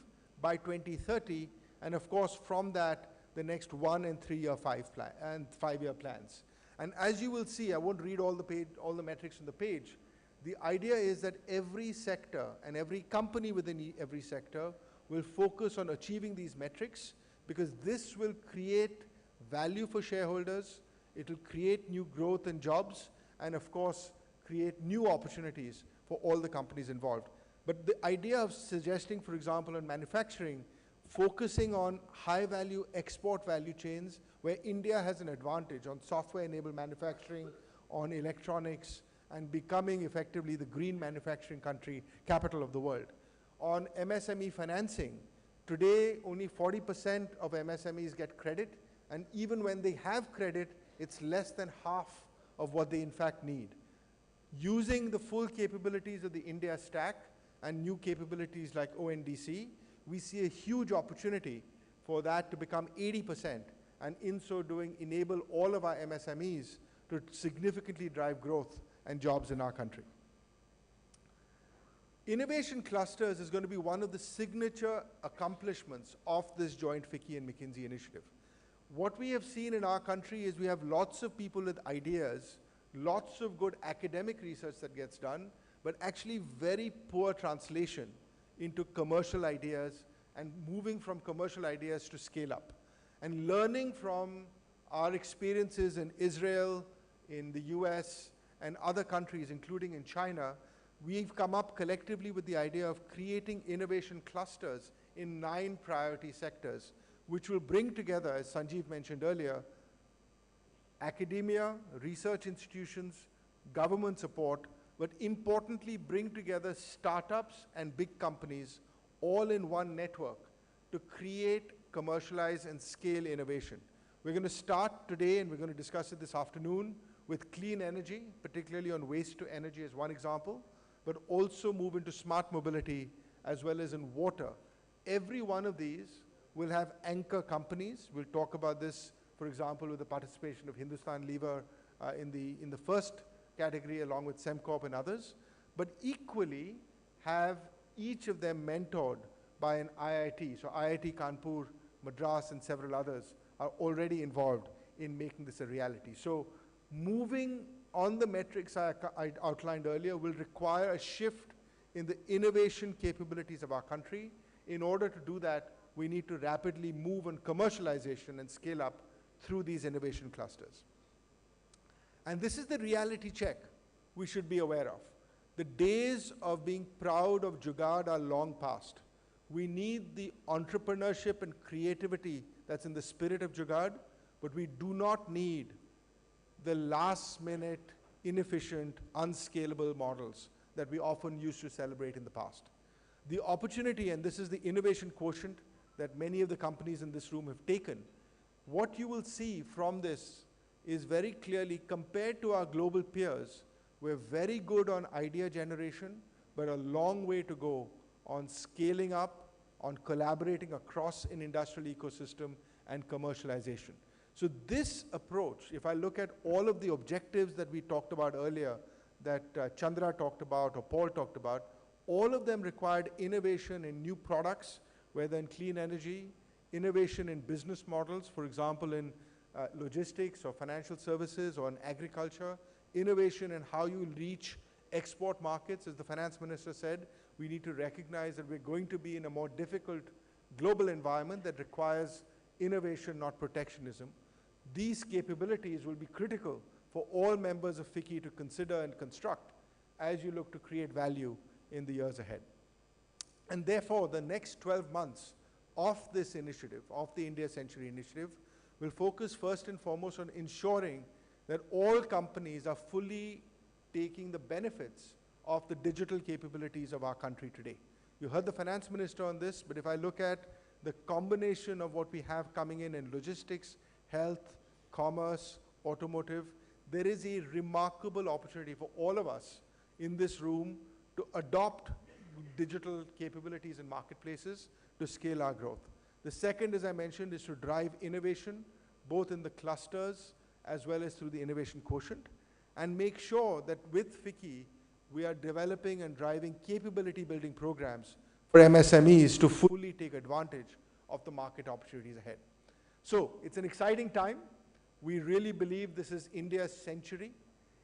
by 2030, and of course, from that, the next 1 and 3 year, 5-year plans. And as you will see, I won't read all the metrics on the page. The idea is that every sector and every company within every sector will focus on achieving these metrics, because this will create value for shareholders, it will create new growth and jobs, and of course, create new opportunities for all the companies involved. But the idea of suggesting, for example, in manufacturing, focusing on high-value export value chains where India has an advantage on software-enabled manufacturing, on electronics, and becoming effectively the green manufacturing capital of the world. On MSME financing, today only 40% of MSMEs get credit, and even when they have credit, it's less than half of what they in fact need. Using the full capabilities of the India stack and new capabilities like ONDC, we see a huge opportunity for that to become 80%, and in so doing, enable all of our MSMEs to significantly drive growth and jobs in our country. Innovation clusters is going to be one of the signature accomplishments of this joint FICCI and McKinsey initiative. What we have seen in our country is we have lots of people with ideas, lots of good academic research that gets done, but actually very poor translation into commercial ideas and moving from commercial ideas to scale up. And learning from our experiences in Israel, in the US, and other countries, including in China, we've come up collectively with the idea of creating innovation clusters in 9 priority sectors, which will bring together, as Sanjeev mentioned earlier, academia, research institutions, government support, but importantly bring together startups and big companies all in one network to create, commercialize, and scale innovation. We're going to start today, and we're going to discuss it this afternoon, with clean energy, particularly on waste to energy as one example, but also move into smart mobility as well as in water. Every one of these will have anchor companies. We'll talk about this, for example, with the participation of Hindustan Lever in the first category, along with Semcorp and others, but equally have each of them mentored by an IIT. So IIT Kanpur, Madras, and several others are already involved in making this a reality. So moving on the metrics I outlined earlier will require a shift in the innovation capabilities of our country. In order to do that, we need to rapidly move on commercialization and scale up through these innovation clusters. And this is the reality check we should be aware of. The days of being proud of Jugaad are long past. We need the entrepreneurship and creativity that's in the spirit of Jugaad, but we do not need the last-minute, inefficient, unscalable models that we often used to celebrate in the past. The opportunity, and this is the innovation quotient that many of the companies in this room have taken, what you will see from this is very clearly, compared to our global peers, we're very good on idea generation, but a long way to go on scaling up, on collaborating across an industrial ecosystem, and commercialization. So this approach, if I look at all of the objectives that we talked about earlier, that Chandra talked about or Paul talked about, all of them required innovation in new products, whether in clean energy, innovation in business models, for example, in logistics or financial services or in agriculture, innovation in how you reach export markets. As the finance minister said, we need to recognize that we're going to be in a more difficult global environment that requires innovation, not protectionism. These capabilities will be critical for all members of FICCI to consider and construct as you look to create value in the years ahead. And therefore, the next 12 months of this initiative, of the India Century Initiative, will focus first and foremost on ensuring that all companies are fully taking the benefits of the digital capabilities of our country today. You heard the finance minister on this, but if I look at the combination of what we have coming in logistics, health, commerce, automotive, there is a remarkable opportunity for all of us in this room to adopt digital capabilities in marketplaces to scale our growth. The second, as I mentioned, is to drive innovation, both in the clusters as well as through the innovation quotient, and make sure that with FICCI, we are developing and driving capability building programs for MSMEs to fully take advantage of the market opportunities ahead. So it's an exciting time. We really believe this is India's century.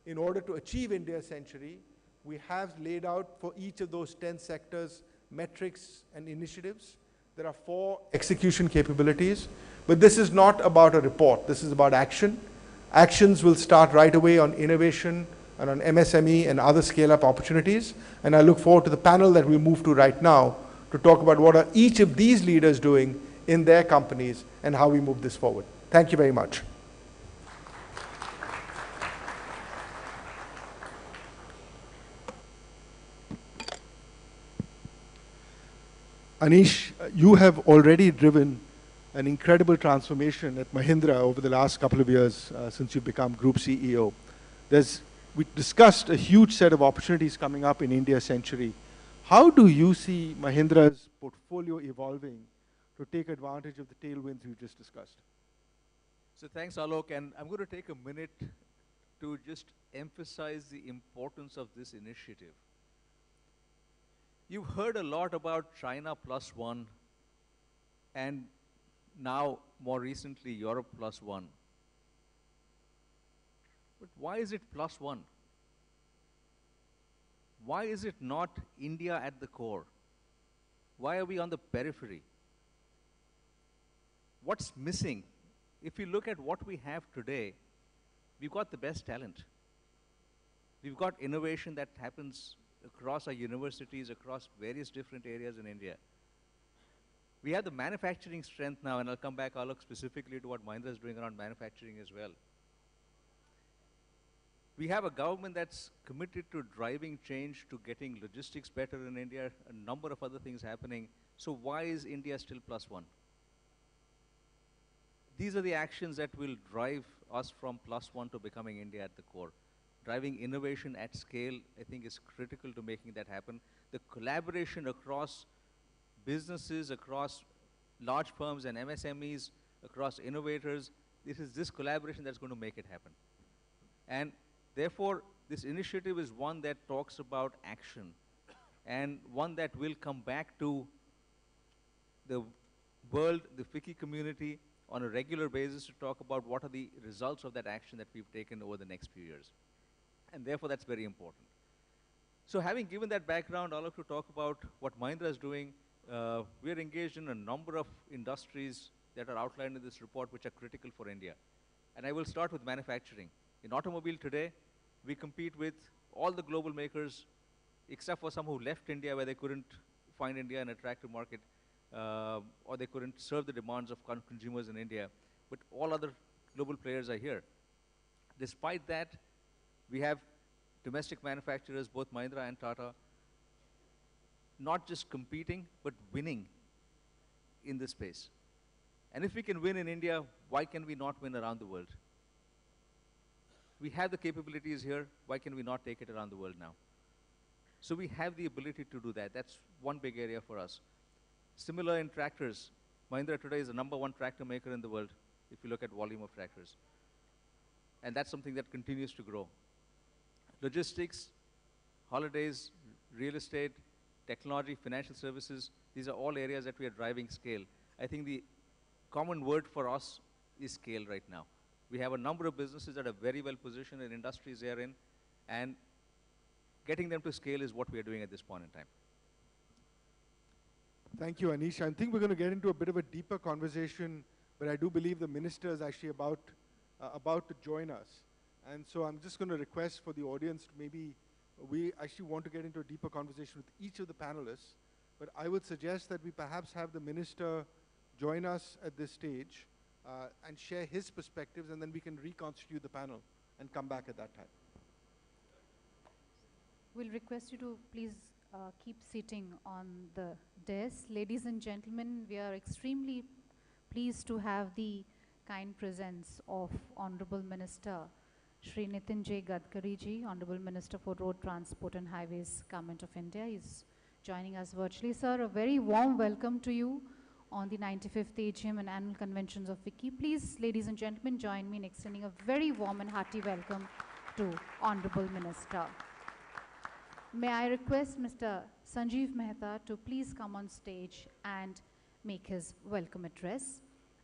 In order to achieve India's century, we have laid out for each of those 10 sectors metrics and initiatives. There are 4 execution capabilities, but this is not about a report. This is about action. Actions will start right away on innovation and on MSME and other scale-up opportunities. And I look forward to the panel that we move to right now to talk about what are each of these leaders doing in their companies and how we move this forward. Thank you very much. Anish, you have already driven an incredible transformation at Mahindra over the last couple of years since you've become Group CEO. We discussed a huge set of opportunities coming up in India's century. How do you see Mahindra's portfolio evolving to take advantage of the tailwinds we just discussed? So thanks, Alok, and I'm going to take a minute to just emphasize the importance of this initiative. You've heard a lot about China plus one, and now, more recently, Europe plus one. But why is it plus one? Why is it not India at the core? Why are we on the periphery? What's missing? If you look at what we have today, we've got the best talent. We've got innovation that happens across our universities, across various different areas in India. We have the manufacturing strength now, and I'll come back, Alok, specifically to what Mahindra is doing around manufacturing as well. We have a government that's committed to driving change, to getting logistics better in India, a number of other things happening. So why is India still plus one? These are the actions that will drive us from plus one to becoming India at the core. Driving innovation at scale, I think, is critical to making that happen. The collaboration across businesses, across large firms and MSMEs, across innovators, this is this collaboration that's going to make it happen. And therefore, this initiative is one that talks about action, and one that will come back to the world, the FICCI community, on a regular basis to talk about what are the results of that action that we've taken over the next few years. And therefore, that's very important. So having given that background, I'd like to talk about what Mahindra is doing. We're engaged in a number of industries that are outlined in this report which are critical for India. And I will start with manufacturing. In automobile today, we compete with all the global makers, except for some who left India where they couldn't find India an attractive market, or they couldn't serve the demands of consumers in India. But all other global players are here. Despite that, we have domestic manufacturers, both Mahindra and Tata, not just competing, but winning in this space. And if we can win in India, why can we not win around the world? We have the capabilities here, why can we not take it around the world now? So we have the ability to do that. That's one big area for us. Similar in tractors, Mahindra today is the #1 tractor maker in the world, if you look at volume of tractors. And that's something that continues to grow. Logistics, holidays, real estate, technology, financial services, these are all areas that we are driving scale. I think the common word for us is scale right now. We have a number of businesses that are very well positioned in industries they're in, and getting them to scale is what we are doing at this point in time. Thank you, Anish. I think we're going to get into a bit of a deeper conversation, but I do believe the minister is actually about to join us. And so I'm just going to request for the audience, maybe we actually want to get into a deeper conversation with each of the panelists, but I would suggest that we perhaps have the minister join us at this stage and share his perspectives, and then we can reconstitute the panel and come back at that time. We'll request you to please keep sitting on the dais. Ladies and gentlemen, we are extremely pleased to have the kind presence of Honorable Minister Shri Nitin J. Gadkari ji, Honorable Minister for Road Transport and Highways, Government of India. He's joining us virtually. Sir, a very warm welcome to you on the 95th AGM and annual conventions of FICCI. Please, ladies and gentlemen, join me in extending a very warm and hearty welcome to Honorable Minister. May I request Mr. Sanjeev Mehta to please come on stage and make his welcome address.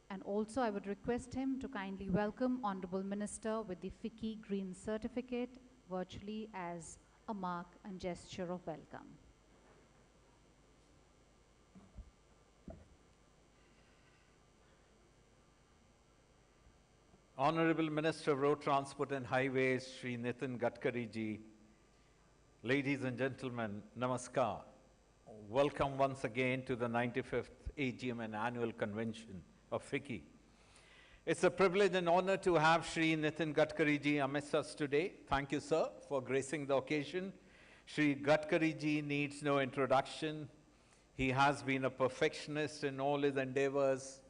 And also I would request him to kindly welcome Honorable Minister with the FICCI Green Certificate virtually as a mark and gesture of welcome. Honorable Minister of Road Transport and Highways, Shri Nitin Gadkari ji, ladies and gentlemen, namaskar. Welcome once again to the 95th AGM and annual convention of FICCI. It's a privilege and honor to have Shri Nitin Gadkari ji amidst us today. Thank you, sir, for gracing the occasion. Shri Gadkari ji needs no introduction. He has been a perfectionist in all his endeavors.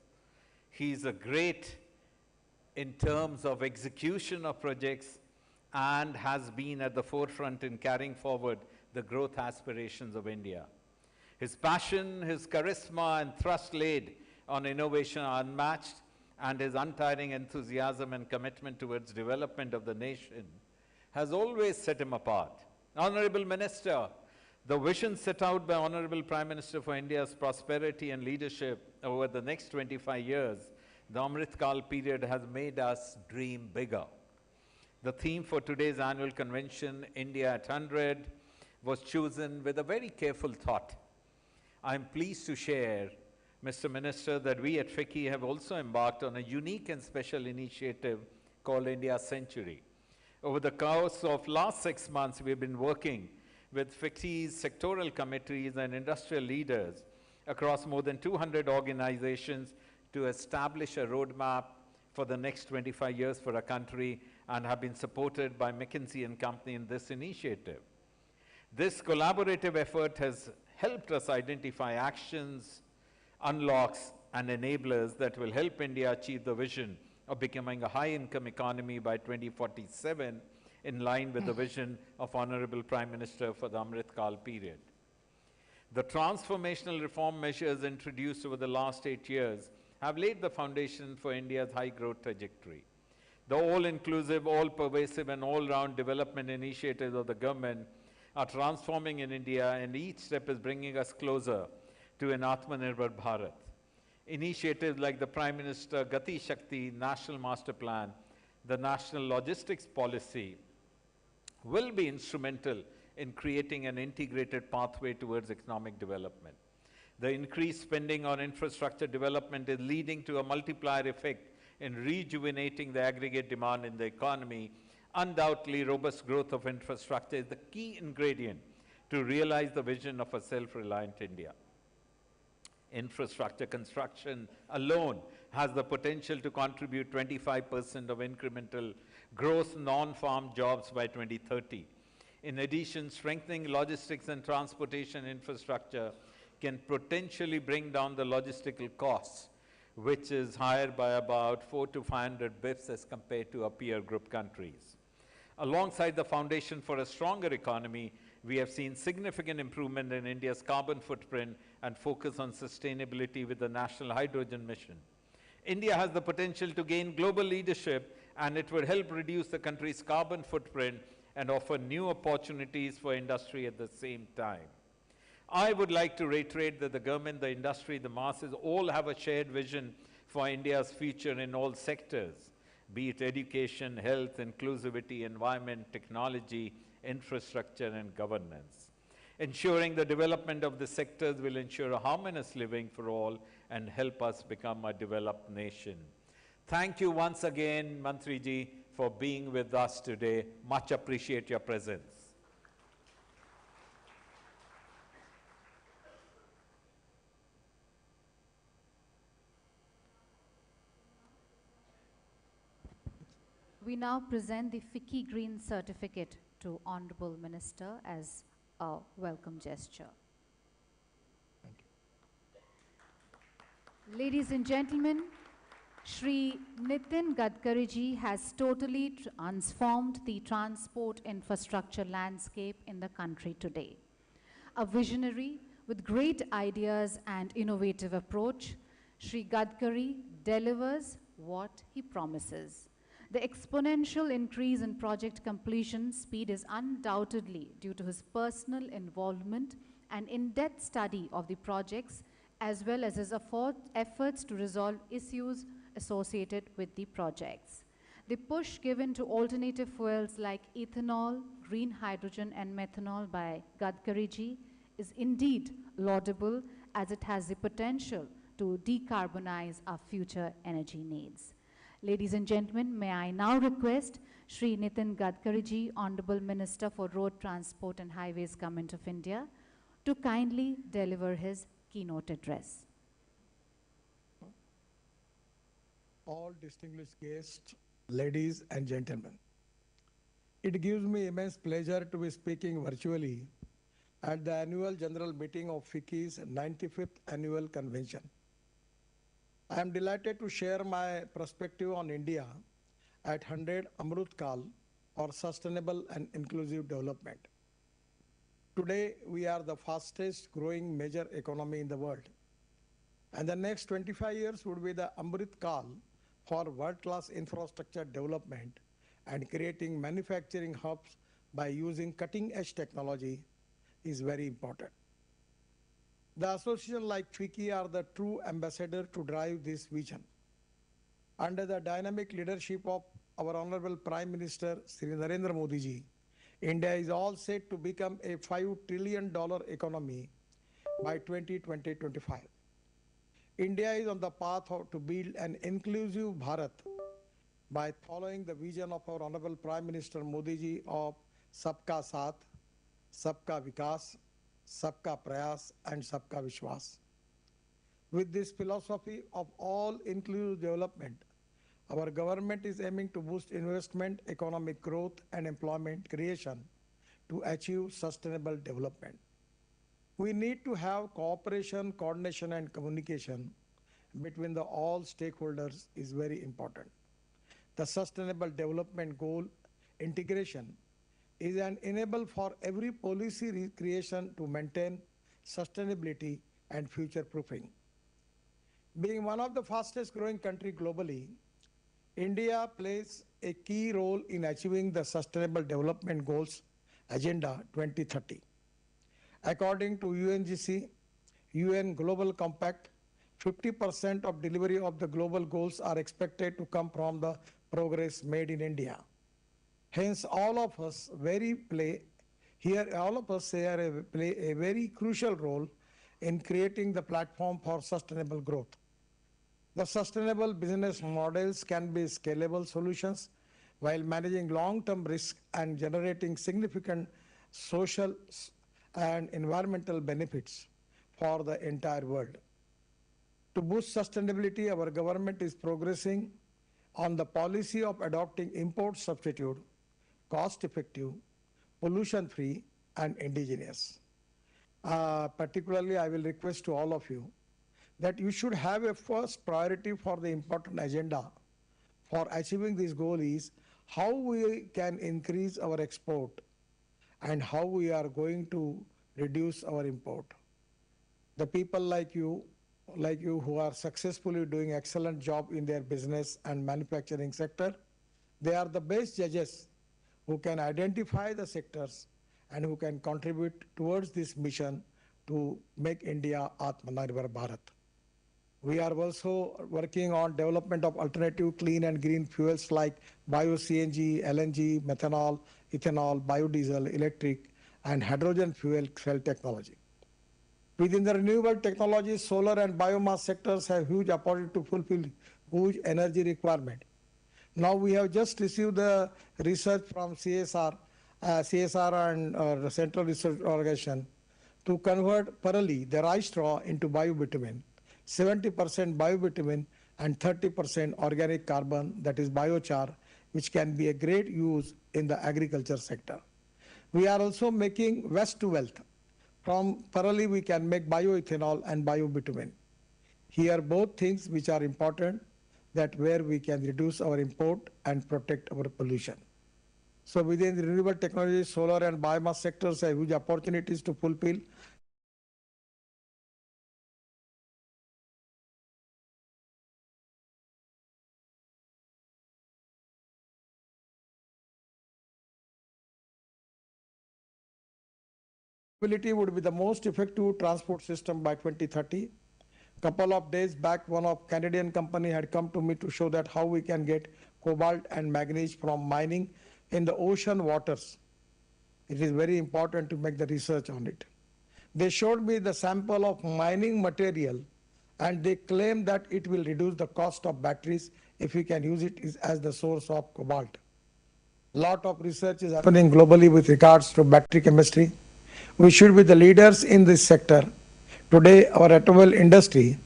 He's a great in terms of execution of projects and has been at the forefront in carrying forward the growth aspirations of India. His passion, his charisma and thrust laid on innovation are unmatched, and his untiring enthusiasm and commitment towards development of the nation has always set him apart. Honorable Minister, the vision set out by Honorable Prime Minister for India's prosperity and leadership over the next 25 years, the Amrit Kal period, has made us dream bigger. The theme for today's annual convention, India at 100, was chosen with a very careful thought. I am pleased to share, Mr. Minister, that we at FICCI have also embarked on a unique and special initiative called India Century. Over the course of last 6 months, we've been working with FICCI's sectoral committees and industrial leaders across more than 200 organizations to establish a roadmap for the next 25 years for our country, and have been supported by McKinsey & Company in this initiative. This collaborative effort has helped us identify actions, unlocks, and enablers that will help India achieve the vision of becoming a high-income economy by 2047, in line with the vision of Honorable Prime Minister for the Amrit Kal period. The transformational reform measures introduced over the last 8 years have laid the foundation for India's high growth trajectory. The all-inclusive, all-pervasive and all-round development initiatives of the government are transforming in India, and each step is bringing us closer to an Atmanirbhar Bharat. Initiatives like the Prime Minister Gati Shakti National Master Plan, the National Logistics Policy, will be instrumental in creating an integrated pathway towards economic development. The increased spending on infrastructure development is leading to a multiplier effect in rejuvenating the aggregate demand in the economy. Undoubtedly, robust growth of infrastructure is the key ingredient to realize the vision of a self-reliant India. Infrastructure construction alone has the potential to contribute 25% of incremental gross non-farm jobs by 2030. In addition, strengthening logistics and transportation infrastructure can potentially bring down the logistical costs, which is higher by about 400 to 500 bips as compared to our peer group countries. Alongside the foundation for a stronger economy, we have seen significant improvement in India's carbon footprint and focus on sustainability with the National Hydrogen Mission. India has the potential to gain global leadership, and it will help reduce the country's carbon footprint and offer new opportunities for industry at the same time. I would like to reiterate that the government, the industry, the masses all have a shared vision for India's future in all sectors, be it education, health, inclusivity, environment, technology, infrastructure, and governance. Ensuring the development of the sectors will ensure a harmonious living for all and help us become a developed nation. Thank you once again, Mantri ji, for being with us today. Much appreciate your presence. We now present the FICCI Green Certificate to Honorable Minister as a welcome gesture. Thank you. Ladies and gentlemen, Shri Nitin Gadkari ji has totally transformed the transport infrastructure landscape in the country today. A visionary with great ideas and innovative approach, Shri Gadkari delivers what he promises. The exponential increase in project completion speed is undoubtedly due to his personal involvement and in-depth study of the projects, as well as his efforts to resolve issues associated with the projects. The push given to alternative fuels like ethanol, green hydrogen and methanol by Gadkari ji is indeed laudable, as it has the potential to decarbonize our future energy needs. Ladies and gentlemen, may I now request Shri Nitin Gadkari ji, Honorable Minister for Road Transport and Highways, Government of India, to kindly deliver his keynote address. All distinguished guests, ladies and gentlemen, it gives me immense pleasure to be speaking virtually at the annual general meeting of FICCI's 95th annual convention. I am delighted to share my perspective on India at 100 Amrut Kal for sustainable and inclusive development. Today, we are the fastest growing major economy in the world. And the next 25 years would be the Amrit Kal for world-class infrastructure development and creating manufacturing hubs by using cutting-edge technology is very important. The association like FICCI are the true ambassador to drive this vision. Under the dynamic leadership of our Honorable Prime Minister Sri Narendra Modi ji, India is all set to become a $5 trillion economy by 2025. India is on the path to build an inclusive Bharat by following the vision of our Honorable Prime Minister Modi ji of Sabka Saath, Sabka Vikas, Sabka Prayas and Sabka Vishwas. With this philosophy of all inclusive development, our government is aiming to boost investment, economic growth and employment creation to achieve sustainable development. We need to have cooperation, coordination and communication between the all stakeholders is very important. The Sustainable Development Goal integration is an enabler for every policy creation to maintain sustainability and future-proofing. Being one of the fastest growing countries globally, India plays a key role in achieving the Sustainable Development Goals Agenda 2030. According to UNGC, UN Global Compact, 50% of delivery of the global goals are expected to come from the progress made in India. Hence, all of us play a very crucial role in creating the platform for sustainable growth. The sustainable business models can be scalable solutions while managing long-term risk and generating significant social and environmental benefits for the entire world. To boost sustainability, our government is progressing on the policy of adopting import substitute, cost-effective, pollution-free and indigenous. Particularly, I will request to all of you that you should have a first priority for the important agenda for achieving this goal is how we can increase our export and how we are going to reduce our import. The people like you who are successfully doing excellent job in their business and manufacturing sector, they are the best judges who can identify the sectors and who can contribute towards this mission to make India Atmanirbhar Bharat. We are also working on development of alternative clean and green fuels like bio-CNG, LNG, methanol, ethanol, biodiesel, electric and hydrogen fuel cell technology. Within the renewable technologies, solar and biomass sectors have huge opportunity to fulfill huge energy requirement. Now we have just received the research from CSR and Central Research Organization to convert thoroughly the rice straw into biobitumen, 70% biobitumen and 30% organic carbon, that is biochar, which can be a great use in the agriculture sector. We are also making waste to wealth. From thoroughly we can make bioethanol and biobitumen. Here both things which are important, that where we can reduce our import and protect our pollution. So within the renewable technologies, solar and biomass sectors have huge opportunities to fulfill Mobility would be the most effective transport system by 2030. Couple of days back, one of Canadian company had come to me to show that how we can get cobalt and manganese from mining in the ocean waters. It is very important to make the research on it. They showed me the sample of mining material and they claim that it will reduce the cost of batteries if we can use it as the source of cobalt. Lot of research is happening globally with regards to battery chemistry. We should be the leaders in this sector. Today, our automobile industry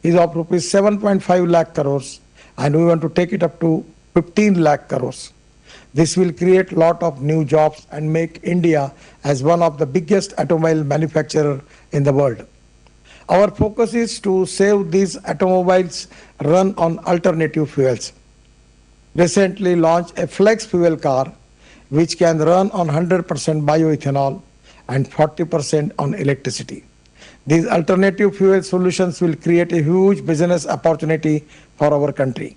is of rupees 7.5 lakh crores and we want to take it up to 15 lakh crores. This will create a lot of new jobs and make India as one of the biggest automobile manufacturer in the world. Our focus is to save these automobiles run on alternative fuels. Recently launched a flex fuel car which can run on 100% bioethanol and 40% on electricity. These alternative fuel solutions will create a huge business opportunity for our country.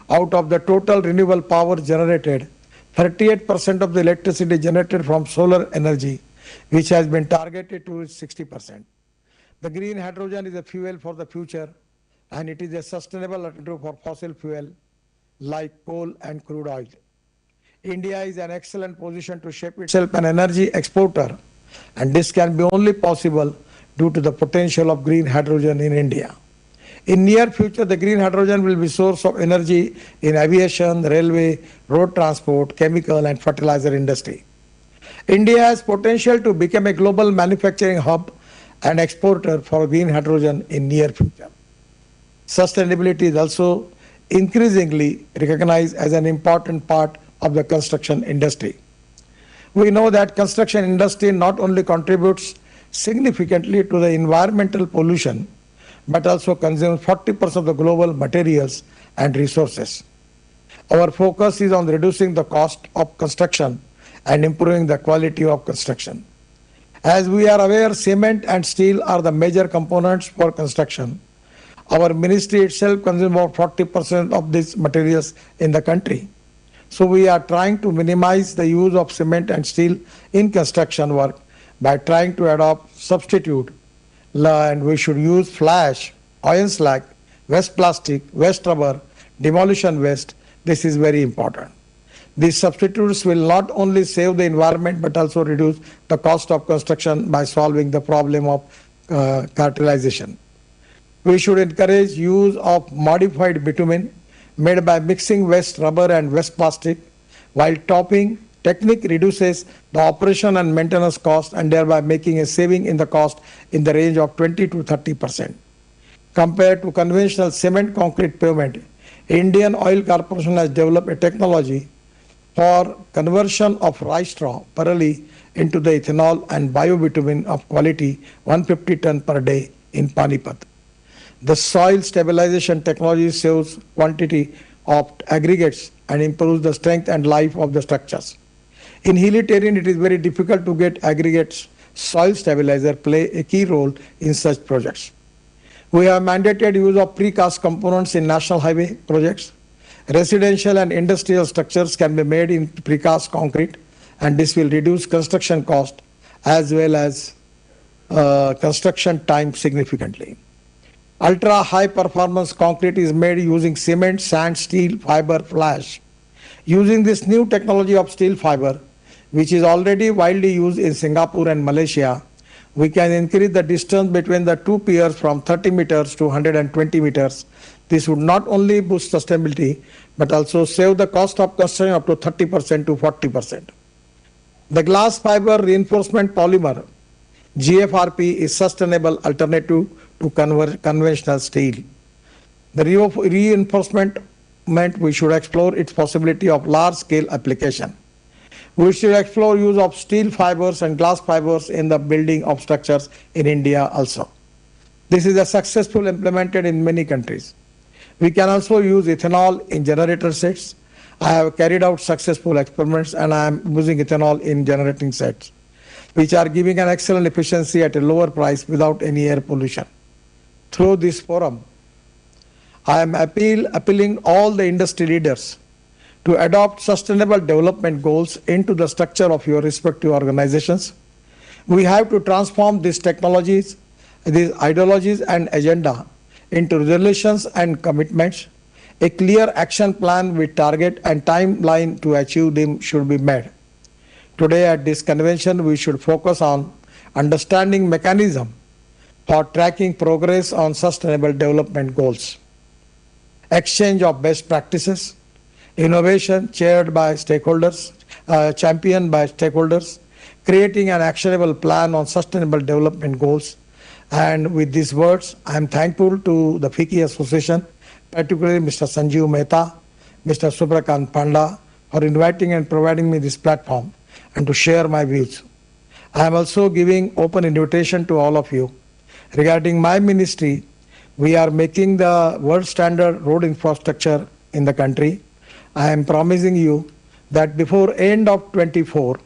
Out of the total renewable power generated, 38% of the electricity generated from solar energy, which has been targeted to 60%. The green hydrogen is a fuel for the future, and it is a sustainable alternative for fossil fuel like coal and crude oil. India is in an excellent position to shape itself an energy exporter, and this can be only possible due to the potential of green hydrogen in India. In near future, the green hydrogen will be source of energy in aviation, railway, road transport, chemical and fertilizer industry. India has potential to become a global manufacturing hub and exporter for green hydrogen in near future. Sustainability is also increasingly recognized as an important part of the construction industry. We know that construction industry not only contributes significantly to the environmental pollution, but also consumes 40% of the global materials and resources. Our focus is on reducing the cost of construction and improving the quality of construction. As we are aware, cement and steel are the major components for construction. Our ministry itself consumes about 40% of these materials in the country. So we are trying to minimize the use of cement and steel in construction work by trying to adopt substitute, and we should use flash, iron slag, waste plastic, waste rubber, demolition waste. This is very important. These substitutes will not only save the environment but also reduce the cost of construction by solving the problem of cartelization. We should encourage use of modified bitumen made by mixing waste rubber and waste plastic, while topping technique reduces the operation and maintenance cost and thereby making a saving in the cost in the range of 20 to 30%. Compared to conventional cement concrete pavement, Indian Oil Corporation has developed a technology for conversion of rice straw thoroughly into the ethanol and biobitumen of quality 150 ton per day in Panipat. The soil stabilization technology saves quantity of aggregates and improves the strength and life of the structures. In hilly terrain, it is very difficult to get aggregates. Soil stabilizer play a key role in such projects. We have mandated use of precast components in national highway projects. Residential and industrial structures can be made in precast concrete, and this will reduce construction cost as well as construction time significantly. Ultra high performance concrete is made using cement, sand, steel, fiber, flash. Using this new technology of steel fiber, which is already widely used in Singapore and Malaysia, we can increase the distance between the two piers from 30 meters to 120 meters. This would not only boost sustainability, but also save the cost of construction up to 30% to 40%. The glass fiber reinforcement polymer, GFRP, is sustainable alternative to conventional steel. The reinforcement meant we should explore its possibility of large-scale application. We should explore use of steel fibers and glass fibers in the building of structures in India also. This is a successful implemented in many countries. We can also use ethanol in generator sets. I have carried out successful experiments and I am using ethanol in generating sets, which are giving an excellent efficiency at a lower price without any air pollution. Through this forum, I am appealing all the industry leaders to adopt sustainable development goals into the structure of your respective organizations. We have to transform these technologies, these ideologies and agenda into resolutions and commitments. A clear action plan with target and timeline to achieve them should be made. Today at this convention, we should focus on understanding mechanism for tracking progress on sustainable development goals, exchange of best practices, innovation chaired by stakeholders, championed by stakeholders, creating an actionable plan on sustainable development goals. And with these words, I am thankful to the FICCI Association, particularly Mr. Sanjeev Mehta, Mr. Subrakant Panda, for inviting and providing me this platform and to share my views. I am also giving open invitation to all of you. Regarding my ministry, we are making the world standard road infrastructure in the country. I am promising you that before end of 24,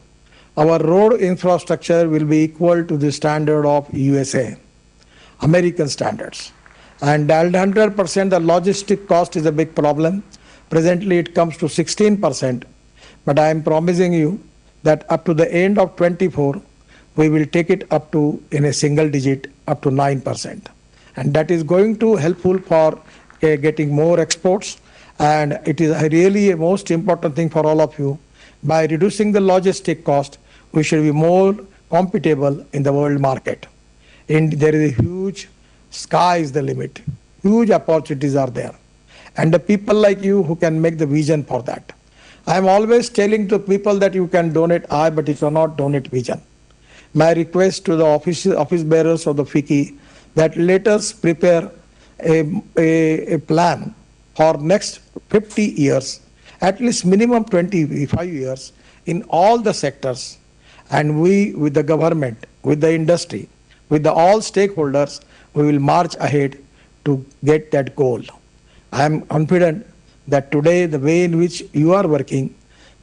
our road infrastructure will be equal to the standard of USA, American standards. And 100% the logistic cost is a big problem. Presently it comes to 16%, but I am promising you that up to the end of 24, we will take it up to in a single digit, up to 9%. And that is going to helpful for getting more exports. And it is really a most important thing for all of you. By reducing the logistic cost, we should be more compatible in the world market. And there is a huge, sky is the limit. Huge opportunities are there. And the people like you who can make the vision for that. I am always telling to people that you can donate I, but you cannot donate vision. My request to the office bearers of the FICCI that let us prepare a plan for next 50 years, at least minimum 25 years in all the sectors. And we, with the government, with the industry, with the all stakeholders, we will march ahead to get that goal. I am confident that today the way in which you are working,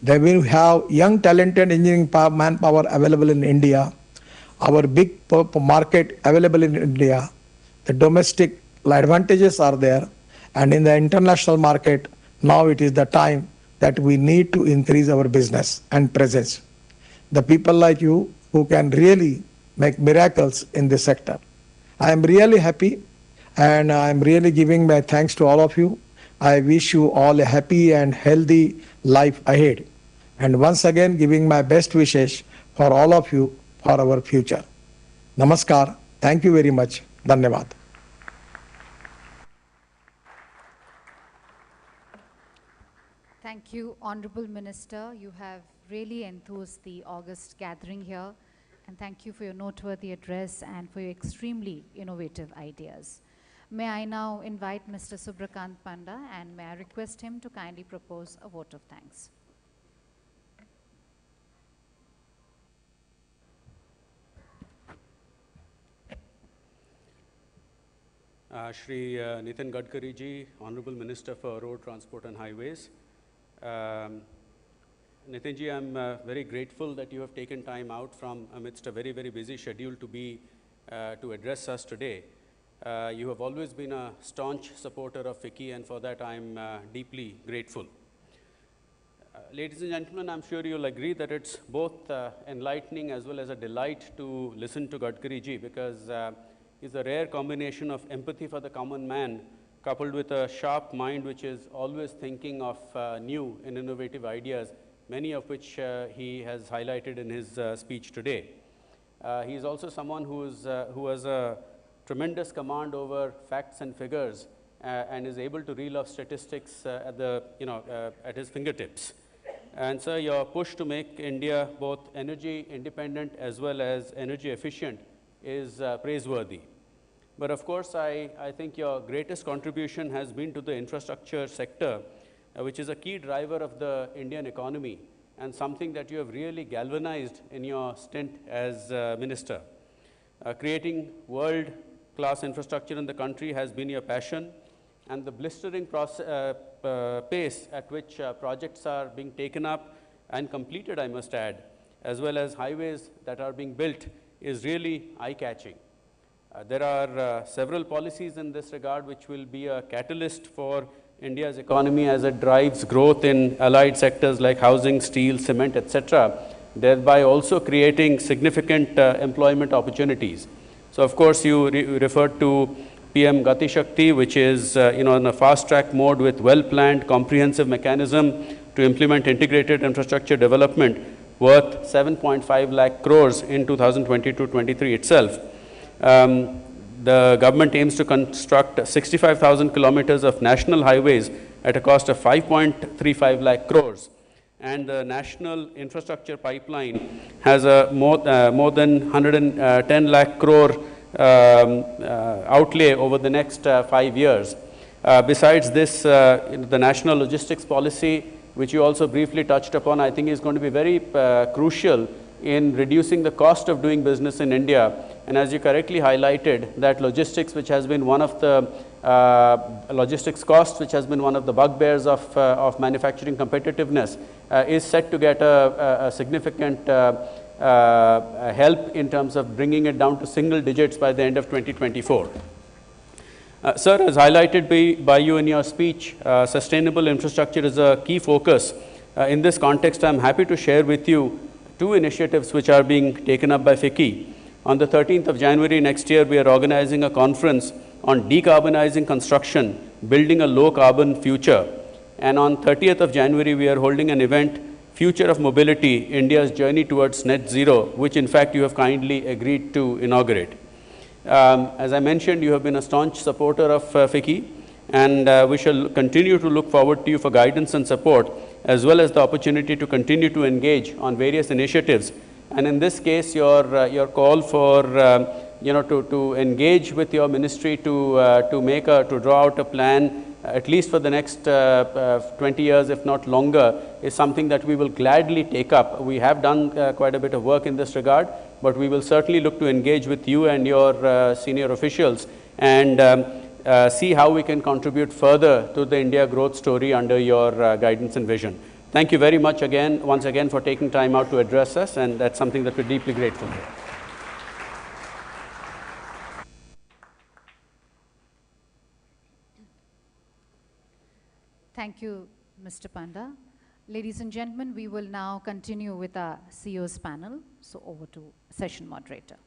they will have young talented engineering manpower available in India, our big market available in India, the domestic advantages are there, and in the international market, now it is the time that we need to increase our business and presence. The people like you who can really make miracles in this sector. I am really happy and I am really giving my thanks to all of you. I wish you all a happy and healthy life ahead. And once again giving my best wishes for all of you for our future. Namaskar. Thank you very much. Dhanyavad. Thank you, Honorable Minister. You have really enthused the August gathering here. And thank you for your noteworthy address and for your extremely innovative ideas. May I now invite Mr. Subrakant Panda and may I request him to kindly propose a vote of thanks. Shri Nitin Gadkari ji, Honorable Minister for Road Transport and Highways. Nitin ji, I'm very grateful that you have taken time out from amidst a very, very busy schedule to address us today. You have always been a staunch supporter of FICCI, and for that I'm deeply grateful. Ladies and gentlemen, I'm sure you'll agree that it's both enlightening as well as a delight to listen to Gadkari ji, because he's a rare combination of empathy for the common man coupled with a sharp mind which is always thinking of new and innovative ideas, many of which he has highlighted in his speech today. He is also someone who has a tremendous command over facts and figures and is able to reel off statistics at his fingertips. And so your push to make India both energy independent as well as energy efficient is praiseworthy. But of course, I think your greatest contribution has been to the infrastructure sector, which is a key driver of the Indian economy and something that you have really galvanized in your stint as minister. Creating world-class infrastructure in the country has been your passion, and the blistering pace at which projects are being taken up and completed, I must add, as well as highways that are being built, is really eye-catching. There are several policies in this regard which will be a catalyst for India's economy as it drives growth in allied sectors like housing, steel, cement, etc. thereby also creating significant employment opportunities. So of course you referred to PM Gati Shakti, which is in a fast-track mode with well-planned comprehensive mechanism to implement integrated infrastructure development worth 7.5 lakh crores in 2022-23 itself. The government aims to construct 65,000 kilometers of national highways at a cost of 5.35 lakh crores. And the national infrastructure pipeline has a more than 110 lakh crore outlay over the next 5 years. Besides this, the national logistics policy, which you also briefly touched upon, I think is going to be very crucial in reducing the cost of doing business in India. And as you correctly highlighted, that logistics, which has been one of the logistics costs, which has been one of the bugbears of manufacturing competitiveness, is set to get a significant help in terms of bringing it down to single digits by the end of 2024. Sir, as highlighted by you in your speech, sustainable infrastructure is a key focus. In this context, I'm happy to share with you 2 initiatives which are being taken up by FICCI. On the 13th of January next year, we are organizing a conference on decarbonizing construction, building a low-carbon future. And on 30th of January, we are holding an event, Future of Mobility, India's Journey Towards Net Zero, which in fact you have kindly agreed to inaugurate. As I mentioned, you have been a staunch supporter of FICCI, and we shall continue to look forward to you for guidance and support, as well as the opportunity to continue to engage on various initiatives. And in this case, your call for to engage with your ministry to draw out a plan at least for the next 20 years, if not longer, is something that we will gladly take up. We have done quite a bit of work in this regard, but we will certainly look to engage with you and your senior officials and see how we can contribute further to the India growth story under your guidance and vision. Thank you very much once again for taking time out to address us, and that's something that we're deeply grateful for. Thank you, Mr. Panda. Ladies and gentlemen, we will now continue with our CEO's panel. So over to session moderator.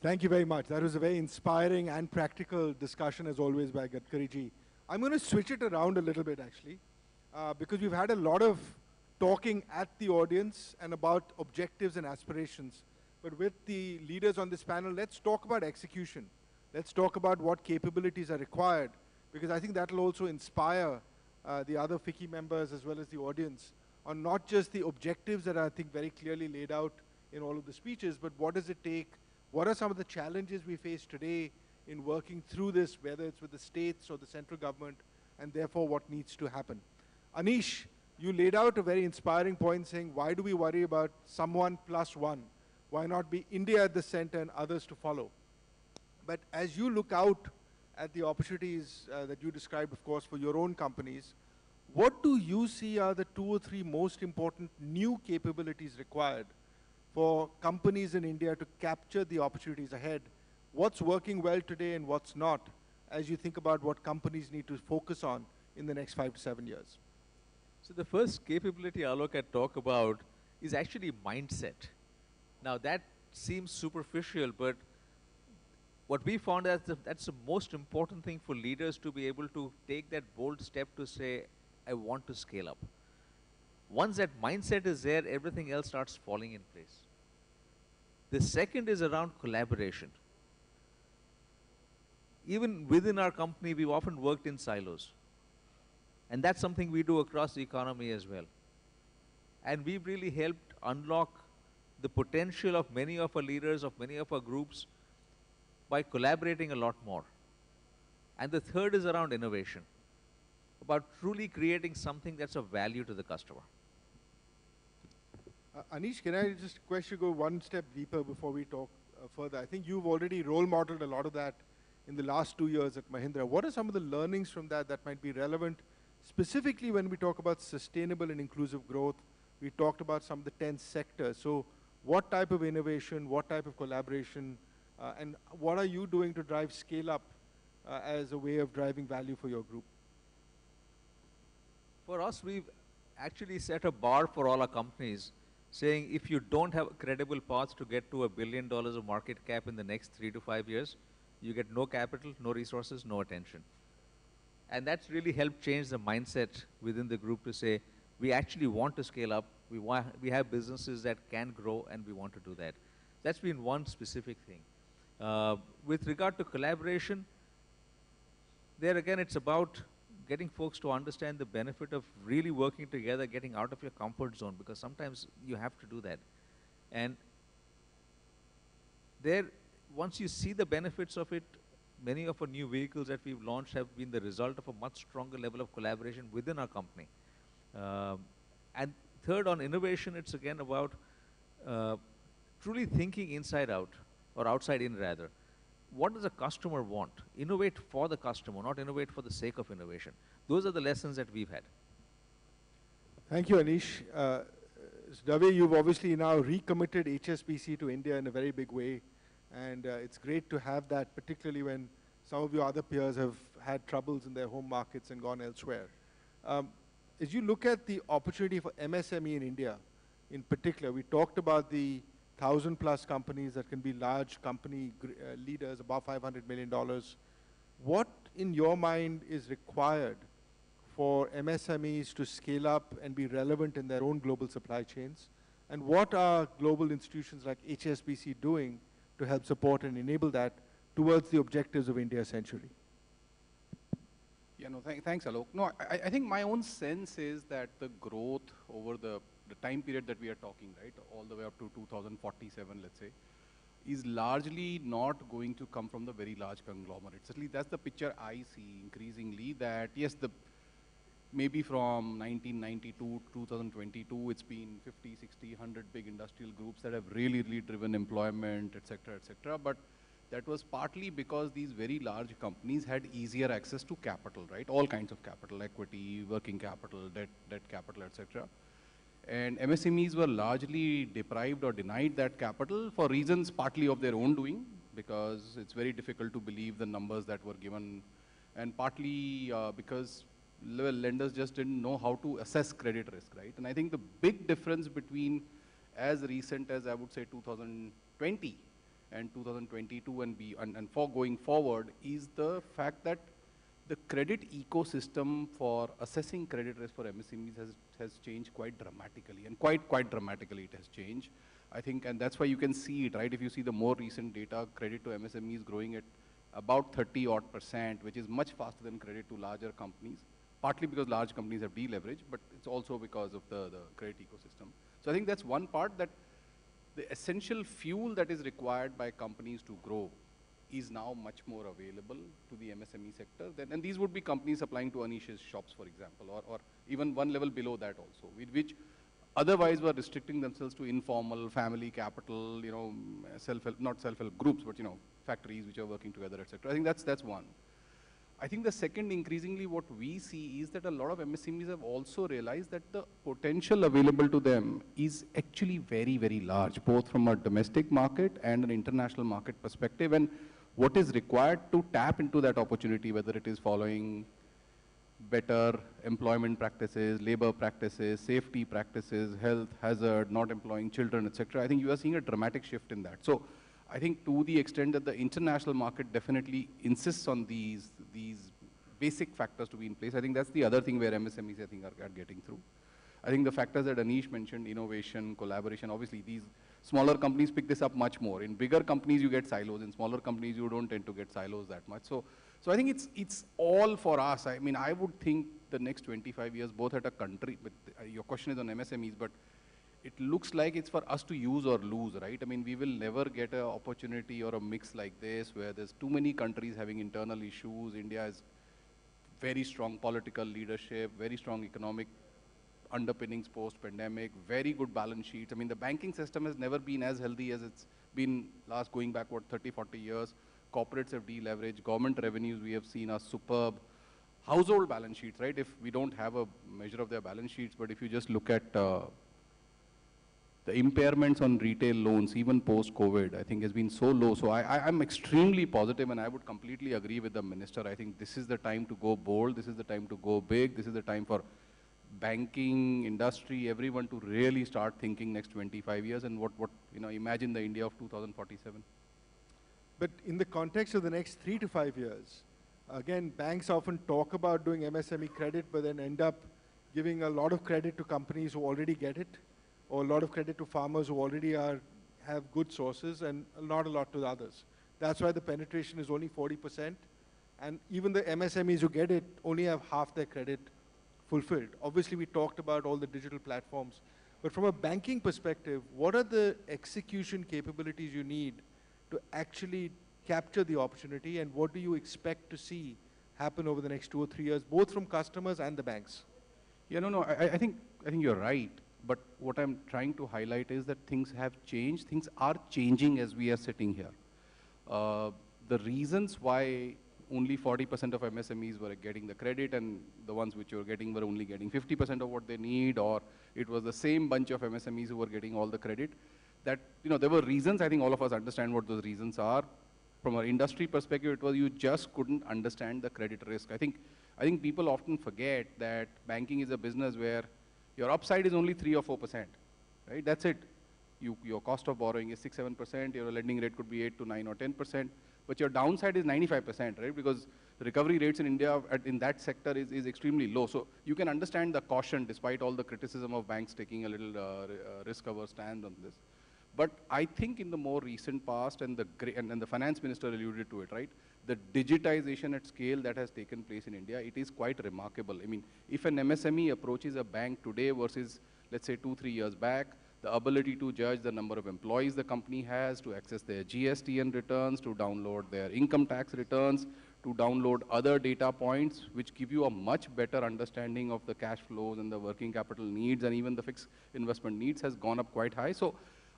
Thank you very much. That was a very inspiring and practical discussion, as always, by Gadkari ji. I'm going to switch it around a little bit, actually, because we've had a lot of talking at the audience and about objectives and aspirations. But with the leaders on this panel, let's talk about execution. Let's talk about what capabilities are required, because I think that will also inspire the other FICCI members as well as the audience on not just the objectives that are, I think, very clearly laid out in all of the speeches, but what does it take? What are some of the challenges we face today in working through this, whether it's with the states or the central government, and therefore what needs to happen? Anish, you laid out a very inspiring point saying, why do we worry about someone plus one? Why not be India at the center and others to follow? But as you look out at the opportunities that you described, of course, for your own companies, what do you see are the 2 or 3 most important new capabilities required for companies in India to capture the opportunities ahead? What's working well today and what's not, as you think about what companies need to focus on in the next 5 to 7 years? So the first capability I'll look at talk about is actually mindset. Now that seems superficial, but what we found is that's the most important thing for leaders to be able to take that bold step to say, I want to scale up. Once that mindset is there, everything else starts falling in place. The second is around collaboration. Even within our company, we've often worked in silos. And that's something we do across the economy as well. And we've really helped unlock the potential of many of our leaders, of many of our groups, by collaborating a lot more. And the third is around innovation, about truly creating something that's of value to the customer. Anish, can I just go one step deeper before we talk further? I think you've already role modeled a lot of that in the last 2 years at Mahindra. What are some of the learnings from that that might be relevant, specifically when we talk about sustainable and inclusive growth? We talked about some of the 10 sectors. So what type of innovation, what type of collaboration, and what are you doing to drive scale up as a way of driving value for your group? For us, we've actually set a bar for all our companies, saying if you don't have a credible path to get to $1 billion of market cap in the next 3 to 5 years, you get no capital, no resources, no attention. And that's really helped change the mindset within the group to say, we actually want to scale up, we have businesses that can grow, and we want to do that. That's been one specific thing. With regard to collaboration, there again, it's about getting folks to understand the benefit of really working together, getting out of your comfort zone, because sometimes you have to do that. And there, once you see the benefits of it, many of our new vehicles that we've launched have been the result of a much stronger level of collaboration within our company. And third, on innovation, it's again about truly thinking inside out, or outside in rather. What does a customer want? Innovate for the customer, not innovate for the sake of innovation. Those are the lessons that we've had. Thank you, Anish. Dave, you've obviously now recommitted HSBC to India in a very big way. And it's great to have that, particularly when some of your other peers have had troubles in their home markets and gone elsewhere. As you look at the opportunity for MSME in India, in particular, we talked about the 1,000+ companies that can be large company leaders, above $500 million. What, in your mind, is required for MSMEs to scale up and be relevant in their own global supply chains? And what are global institutions like HSBC doing to help support and enable that towards the objectives of India's century? Yeah, no, thanks, Alok. No, I think my own sense is that the growth over the time period that we are talking, right, all the way up to 2047, let's say, is largely not going to come from the very large conglomerates. At least that's the picture I see increasingly, that yes, maybe from 1992 to 2022, it's been 50, 60, 100 big industrial groups that have really, really driven employment, et cetera, et cetera. But that was partly because these very large companies had easier access to capital, right? All kinds of capital, equity, working capital, debt capital, et cetera. And MSMEs were largely deprived or denied that capital for reasons partly of their own doing, because it's very difficult to believe the numbers that were given, and partly because lenders just didn't know how to assess credit risk, right? And I think the big difference between as recent as, I would say, 2020 and 2022 and for going forward is the fact that the credit ecosystem for assessing credit risk for MSMEs has changed quite dramatically, and quite dramatically it has changed. I think, and that's why you can see it, right? If you see the more recent data, credit to MSMEs growing at about 30-odd%, which is much faster than credit to larger companies, partly because large companies have deleveraged, but it's also because of the credit ecosystem. So I think that's one part, that the essential fuel that is required by companies to grow is now much more available to the MSME sector. And these would be companies supplying to Anish's shops, for example, or even one level below that also, which otherwise were restricting themselves to informal family capital, you know, not self-help groups, but, you know, factories which are working together, et cetera. I think that's one. I think the second, increasingly what we see is that a lot of MSMEs have also realized that the potential available to them is actually very, very large, both from a domestic market and an international market perspective. And what is required to tap into that opportunity, whether it is following better employment practices, labor practices, safety practices, health, hazard, not employing children, et cetera, I think you are seeing a dramatic shift in that. So I think to the extent that the international market definitely insists on these basic factors to be in place, I think that's the other thing where MSMEs, I think, are getting through. I think the factors that Anish mentioned, innovation, collaboration, obviously these smaller companies pick this up much more. In bigger companies, you get silos. In smaller companies, you don't tend to get silos that much. So I think it's all for us. I mean, I would think the next 25 years, both at a country, but your question is on MSMEs, but it looks like it's for us to use or lose, right? I mean, we will never get an opportunity or a mix like this where there's too many countries having internal issues. India has very strong political leadership, very strong economic underpinnings post-pandemic, very good balance sheets. I mean, the banking system has never been as healthy as it's been going back, 30, 40 years. Corporates have deleveraged. Government revenues we have seen are superb. Household balance sheets, right? If we don't have a measure of their balance sheets, but if you just look at the impairments on retail loans, even post-COVID, I think has been so low. So I'm extremely positive, and I would completely agree with the minister. I think this is the time to go bold. This is the time to go big. This is the time for banking, industry, everyone to really start thinking next 25 years and imagine the India of 2047? But in the context of the next 3 to 5 years, again, banks often talk about doing MSME credit, but then end up giving a lot of credit to companies who already get it, or a lot of credit to farmers who already have good sources, and not a lot to the others. That's why the penetration is only 40%, and even the MSMEs who get it only have half their credit fulfilled. Obviously, we talked about all the digital platforms, but from a banking perspective, what are the execution capabilities you need to actually capture the opportunity, and what do you expect to see happen over the next 2 or 3 years, both from customers and the banks? Yeah, no, I think you're right. But what I'm trying to highlight is that things have changed. Things are changing as we are sitting here. The reasons why only 40% of MSMEs were getting the credit and the ones which were getting were only getting 50% of what they need, or it was the same bunch of MSMEs who were getting all the credit, that, there were reasons. I think all of us understand what those reasons are. From an industry perspective, it was you just couldn't understand the credit risk. I think people often forget that banking is a business where your upside is only 3 or 4%, right? That's it. Your cost of borrowing is 6, 7%, your lending rate could be 8 to 9 or 10%, but your downside is 95%, right? Because the recovery rates in India in that sector is extremely low. So you can understand the caution despite all the criticism of banks taking a little risk-averse stand on this. But I think in the more recent past, and the finance minister alluded to it, right? The digitization at scale that has taken place in India, it is quite remarkable. I mean, if an MSME approaches a bank today versus, let's say, 2, 3 years back, the ability to judge the number of employees the company has, to access their GST and returns, to download their income tax returns, to download other data points, which give you a much better understanding of the cash flows and the working capital needs, and even the fixed investment needs has gone up quite high. So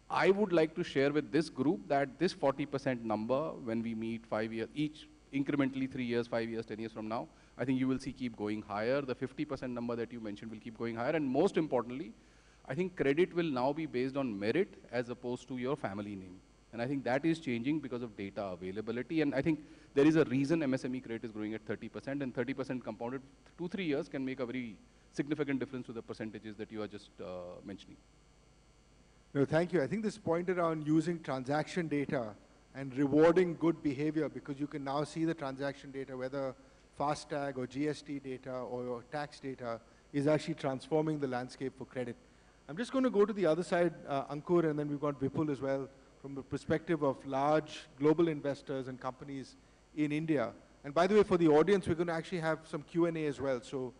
I would like to share with this group that this 40% number, when we meet 5 years, each incrementally 3 years, 5 years, 10 years from now, I think you will see keep going higher. The 50% number that you mentioned will keep going higher. And most importantly, I think credit will now be based on merit as opposed to your family name. And I think that is changing because of data availability. And I think there is a reason MSME credit is growing at 30%, and 30% compounded 2, 3 years can make a very significant difference to the percentages that you are just mentioning. No, thank you. I think this point around using transaction data and rewarding good behavior, because you can now see the transaction data, whether FASTag or GST data or tax data, is actually transforming the landscape for credit. I'm just going to go to the other side, Ankur, and then we've got Vipul as well, from the perspective of large global investors and companies in India. And by the way, for the audience, we're going to actually have some Q&A as well, so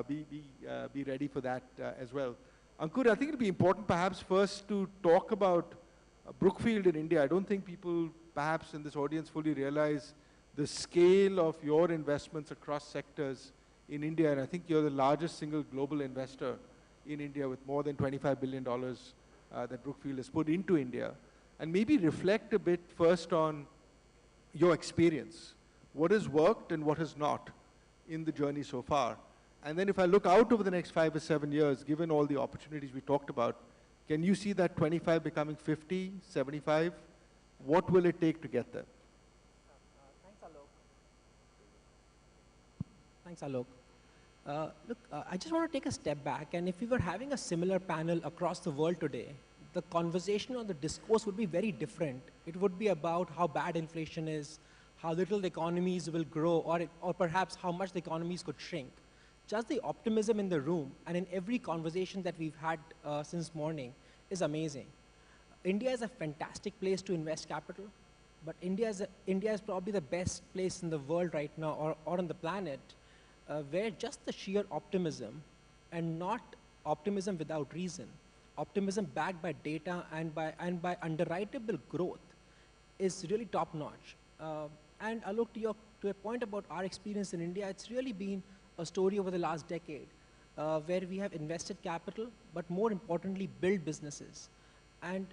be ready for that as well. Ankur, I think it'll be important perhaps first to talk about Brookfield in India. I don't think people perhaps in this audience fully realize the scale of your investments across sectors in India, and I think you're the largest single global investor in India with more than $25 billion that Brookfield has put into India. And maybe reflect a bit first on your experience. What has worked and what has not in the journey so far? And then if I look out over the next 5 or 7 years, given all the opportunities we talked about, can you see that 25 becoming 50, 75? What will it take to get there? Thanks, Alok. I just want to take a step back, and if we were having a similar panel across the world today, the conversation or the discourse would be very different. It would be about how bad inflation is, how little the economies will grow, or perhaps how much the economies could shrink. Just the optimism in the room and in every conversation that we've had since morning is amazing. India is a fantastic place to invest capital, but India is probably the best place in the world right now, or on the planet, where just the sheer optimism, and not optimism without reason, optimism backed by data and by underwritable growth, is really top notch. And Alok, to a point about our experience in India, it's really been a story over the last decade where we have invested capital, but more importantly, build businesses. And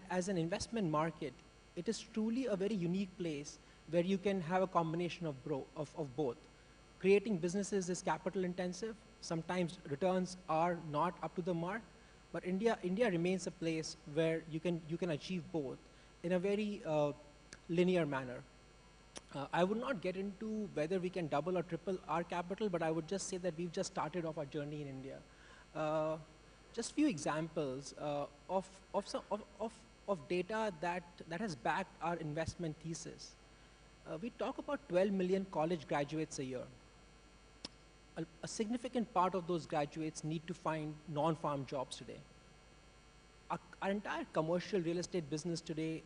as an investment market, it is truly a very unique place where you can have a combination of both. Creating businesses is capital intensive. Sometimes returns are not up to the mark, but India remains a place where you can achieve both in a very linear manner. I would not get into whether we can double or triple our capital, but I would just say that we've just started off our journey in India. Just few examples of data that has backed our investment thesis. We talk about 12 million college graduates a year. A significant part of those graduates need to find non-farm jobs today. Our entire commercial real estate business today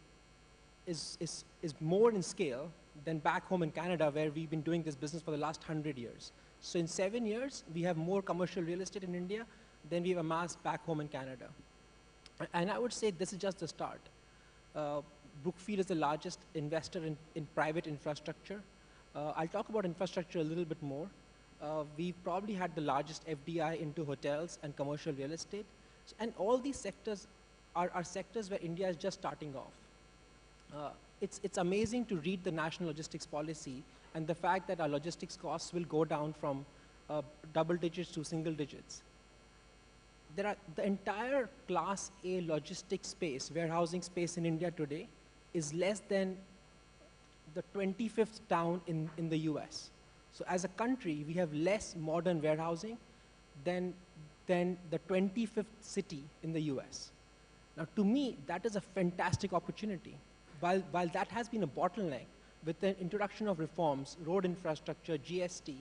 is more in scale than back home in Canada, where we've been doing this business for the last 100 years. So in 7 years, we have more commercial real estate in India than we've amassed back home in Canada. And I would say this is just the start. Brookfield is the largest investor in private infrastructure. I'll talk about infrastructure a little bit more. We've probably had the largest FDI into hotels and commercial real estate. And all these sectors are sectors where India is just starting off. It's amazing to read the national logistics policy and the fact that our logistics costs will go down from double digits to single digits. The entire Class A logistics space, warehousing space in India today, is less than the 25th town in the US. So as a country, we have less modern warehousing than the 25th city in the US. Now, to me, that is a fantastic opportunity. While that has been a bottleneck with the introduction of reforms, road infrastructure, GST,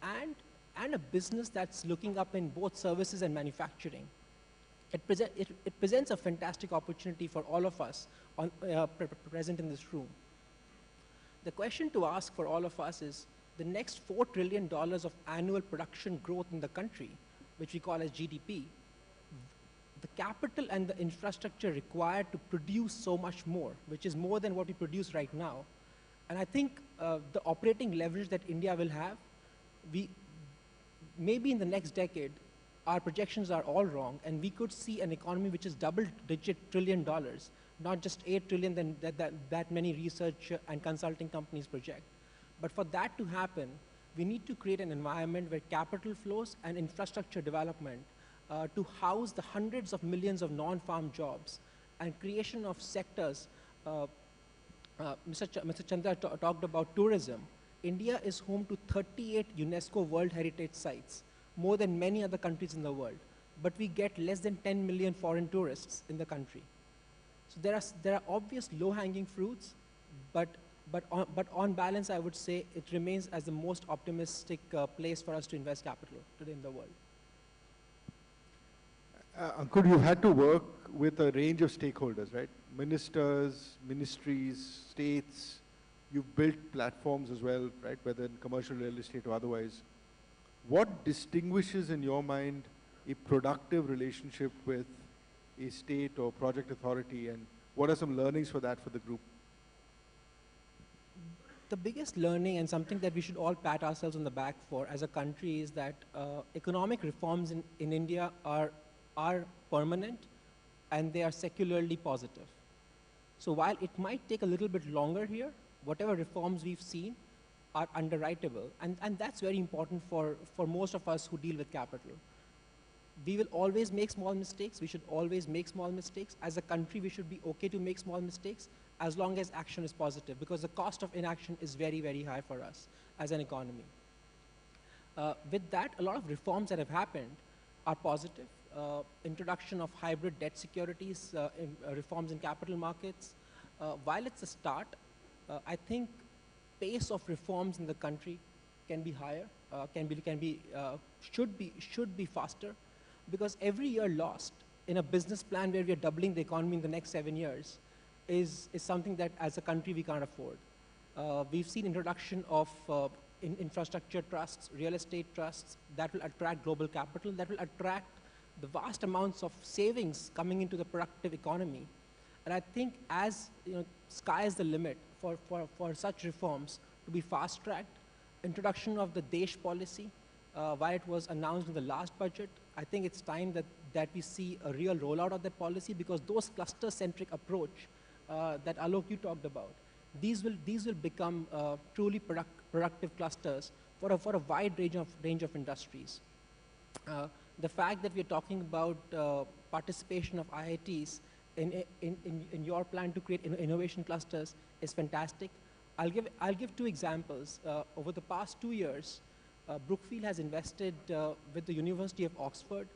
and a business that's looking up in both services and manufacturing, it presents a fantastic opportunity for all of us present in this room. The question to ask for all of us is, the next $4 trillion of annual production growth in the country, which we call as GDP, the capital and the infrastructure required to produce so much more, which is more than what we produce right now. And I think the operating leverage that India will have, maybe in the next decade, our projections are all wrong, and we could see an economy which is double-digit $1 trillion, not just 8 trillion that many research and consulting companies project. But for that to happen, we need to create an environment where capital flows and infrastructure development to house the hundreds of millions of non-farm jobs and creation of sectors. Mr. Chandra talked about tourism. India is home to 38 UNESCO World Heritage Sites, more than many other countries in the world. But we get less than 10 million foreign tourists in the country. So there are obvious low-hanging fruits, but on balance, I would say it remains as the most optimistic place for us to invest capital today in the world. Ankur, you've had to work with a range of stakeholders, right? Ministers, ministries, states. You've built platforms as well, right? Whether in commercial real estate or otherwise. What distinguishes, in your mind, a productive relationship with a state or project authority, and what are some learnings for that for the group? The biggest learning, and something that we should all pat ourselves on the back for as a country, is that economic reforms in India are permanent and they are secularly positive. So while it might take a little bit longer here, whatever reforms we've seen are underwritable, and that's very important for most of us who deal with capital. We will always make small mistakes. We should always make small mistakes. As a country, we should be okay to make small mistakes as long as action is positive, because the cost of inaction is very, very high for us as an economy. With that, a lot of reforms that have happened are positive. Introduction of hybrid debt securities, reforms in capital markets. While it's a start, I think pace of reforms in the country can be higher, should be faster, because every year lost in a business plan where we are doubling the economy in the next 7 years is something that as a country we can't afford. We've seen introduction of infrastructure trusts, real estate trusts that will attract global capital, that will attract the vast amounts of savings coming into the productive economy. And I think as sky is the limit for such reforms to be fast-tracked. Introduction of the Desh policy, while it was announced in the last budget, I think it's time that we see a real rollout of that policy, because those cluster-centric approach that Alok, you talked about, these will become truly productive clusters for a wide range of industries. The fact that we're talking about participation of IITs in your plan to create innovation clusters is fantastic. I'll give two examples. Over the past 2 years, Brookfield has invested with the University of Oxford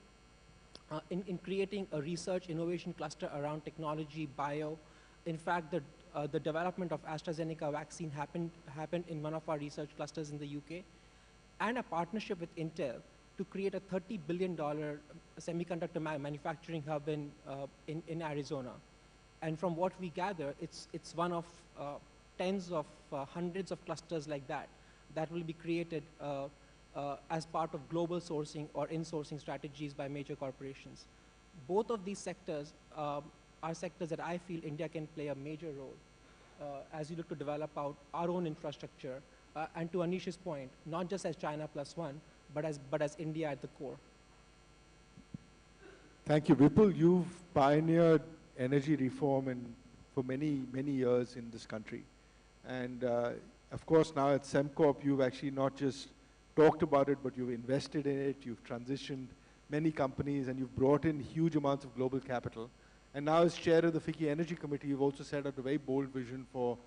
in creating a research innovation cluster around technology, bio. In fact, the development of AstraZeneca vaccine happened in one of our research clusters in the UK, and a partnership with Intel to create a $30 billion semiconductor manufacturing hub in Arizona. And from what we gather, it's one of tens of hundreds of clusters like that will be created as part of global sourcing or in-sourcing strategies by major corporations. Both of these sectors are sectors that I feel India can play a major role as we look to develop out our own infrastructure, and to Anish's point, not just as China plus one, but as India at the core. Thank you. Vipul, you've pioneered energy reform for many, many years in this country. And of course, now at Semcorp, you've actually not just talked about it, but you've invested in it, you've transitioned many companies, and you've brought in huge amounts of global capital. And now as chair of the FICCI Energy Committee, you've also set out a very bold vision for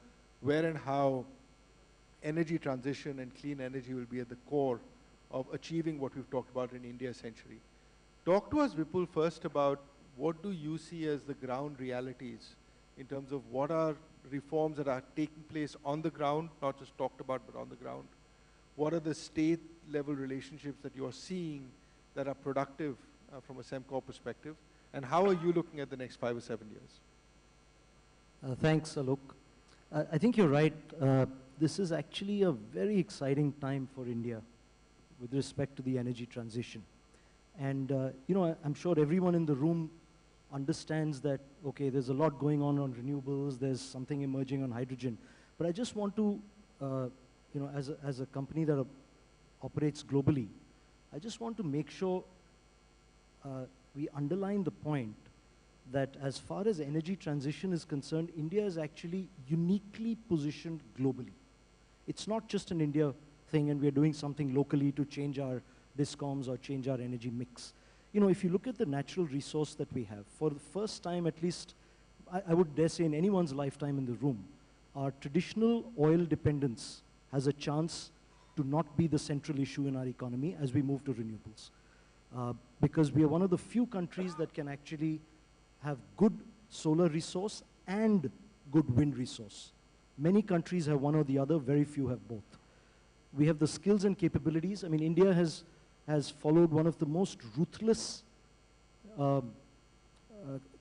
where and how energy transition and clean energy will be at the core of achieving what we've talked about in India essentially. Talk to us, Vipul, first about what do you see as the ground realities in terms of what are reforms that are taking place on the ground, not just talked about, but on the ground. What are the state-level relationships that you're seeing that are productive from a Semcorp perspective? And how are you looking at the next 5 or 7 years? Thanks, Alok. I think you're right. This is actually a very exciting time for India with respect to the energy transition. And, you know, I'm sure everyone in the room understands that, okay, there's a lot going on renewables, there's something emerging on hydrogen. But I just want to, you know, as a company that operates globally, I just want to make sure we underline the point that as far as energy transition is concerned, India is actually uniquely positioned globally. It's not just an India thing and we're doing something locally to change our discoms or change our energy mix. You know, if you look at the natural resource that we have, for the first time, at least, I would dare say in anyone's lifetime in the room, our traditional oil dependence has a chance to not be the central issue in our economy as we move to renewables. Because we are one of the few countries that can actually have good solar resource and good wind resource. Many countries have one or the other, very few have both. We have the skills and capabilities. I mean, India has followed one of the most ruthless,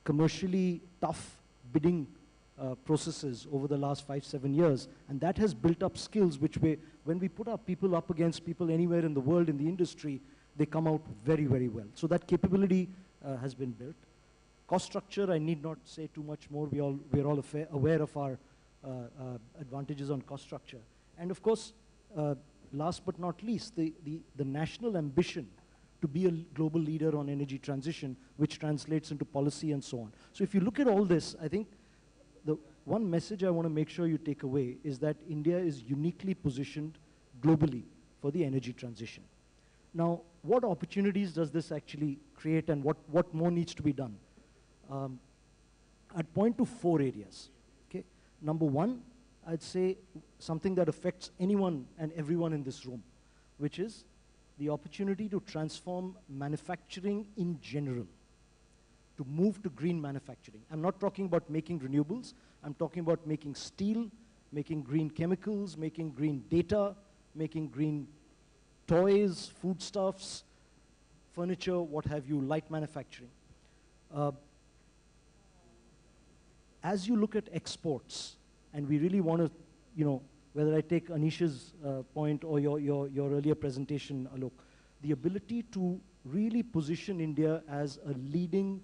commercially tough bidding processes over the last 5-7 years, and that has built up skills which when we put our people up against people anywhere in the world in the industry, they come out very, very well. So that capability has been built. Cost structure, I need not say too much more. We're all aware of our advantages on cost structure. And of course, last but not least, the national ambition to be a global leader on energy transition, which translates into policy and so on. So if you look at all this, I think the one message I want to make sure you take away is that India is uniquely positioned globally for the energy transition. Now, what opportunities does this actually create and what more needs to be done? I'd point to 4 areas. Okay? Number one, I'd say something that affects anyone and everyone in this room, which is the opportunity to transform manufacturing in general, to move to green manufacturing. I'm not talking about making renewables, I'm talking about making steel, making green chemicals, making green data, making green toys, foodstuffs, furniture, what have you, light manufacturing. As you look at exports, and we really want to, you know, whether I take Anish's point or your earlier presentation, Alok, the ability to really position India as a leading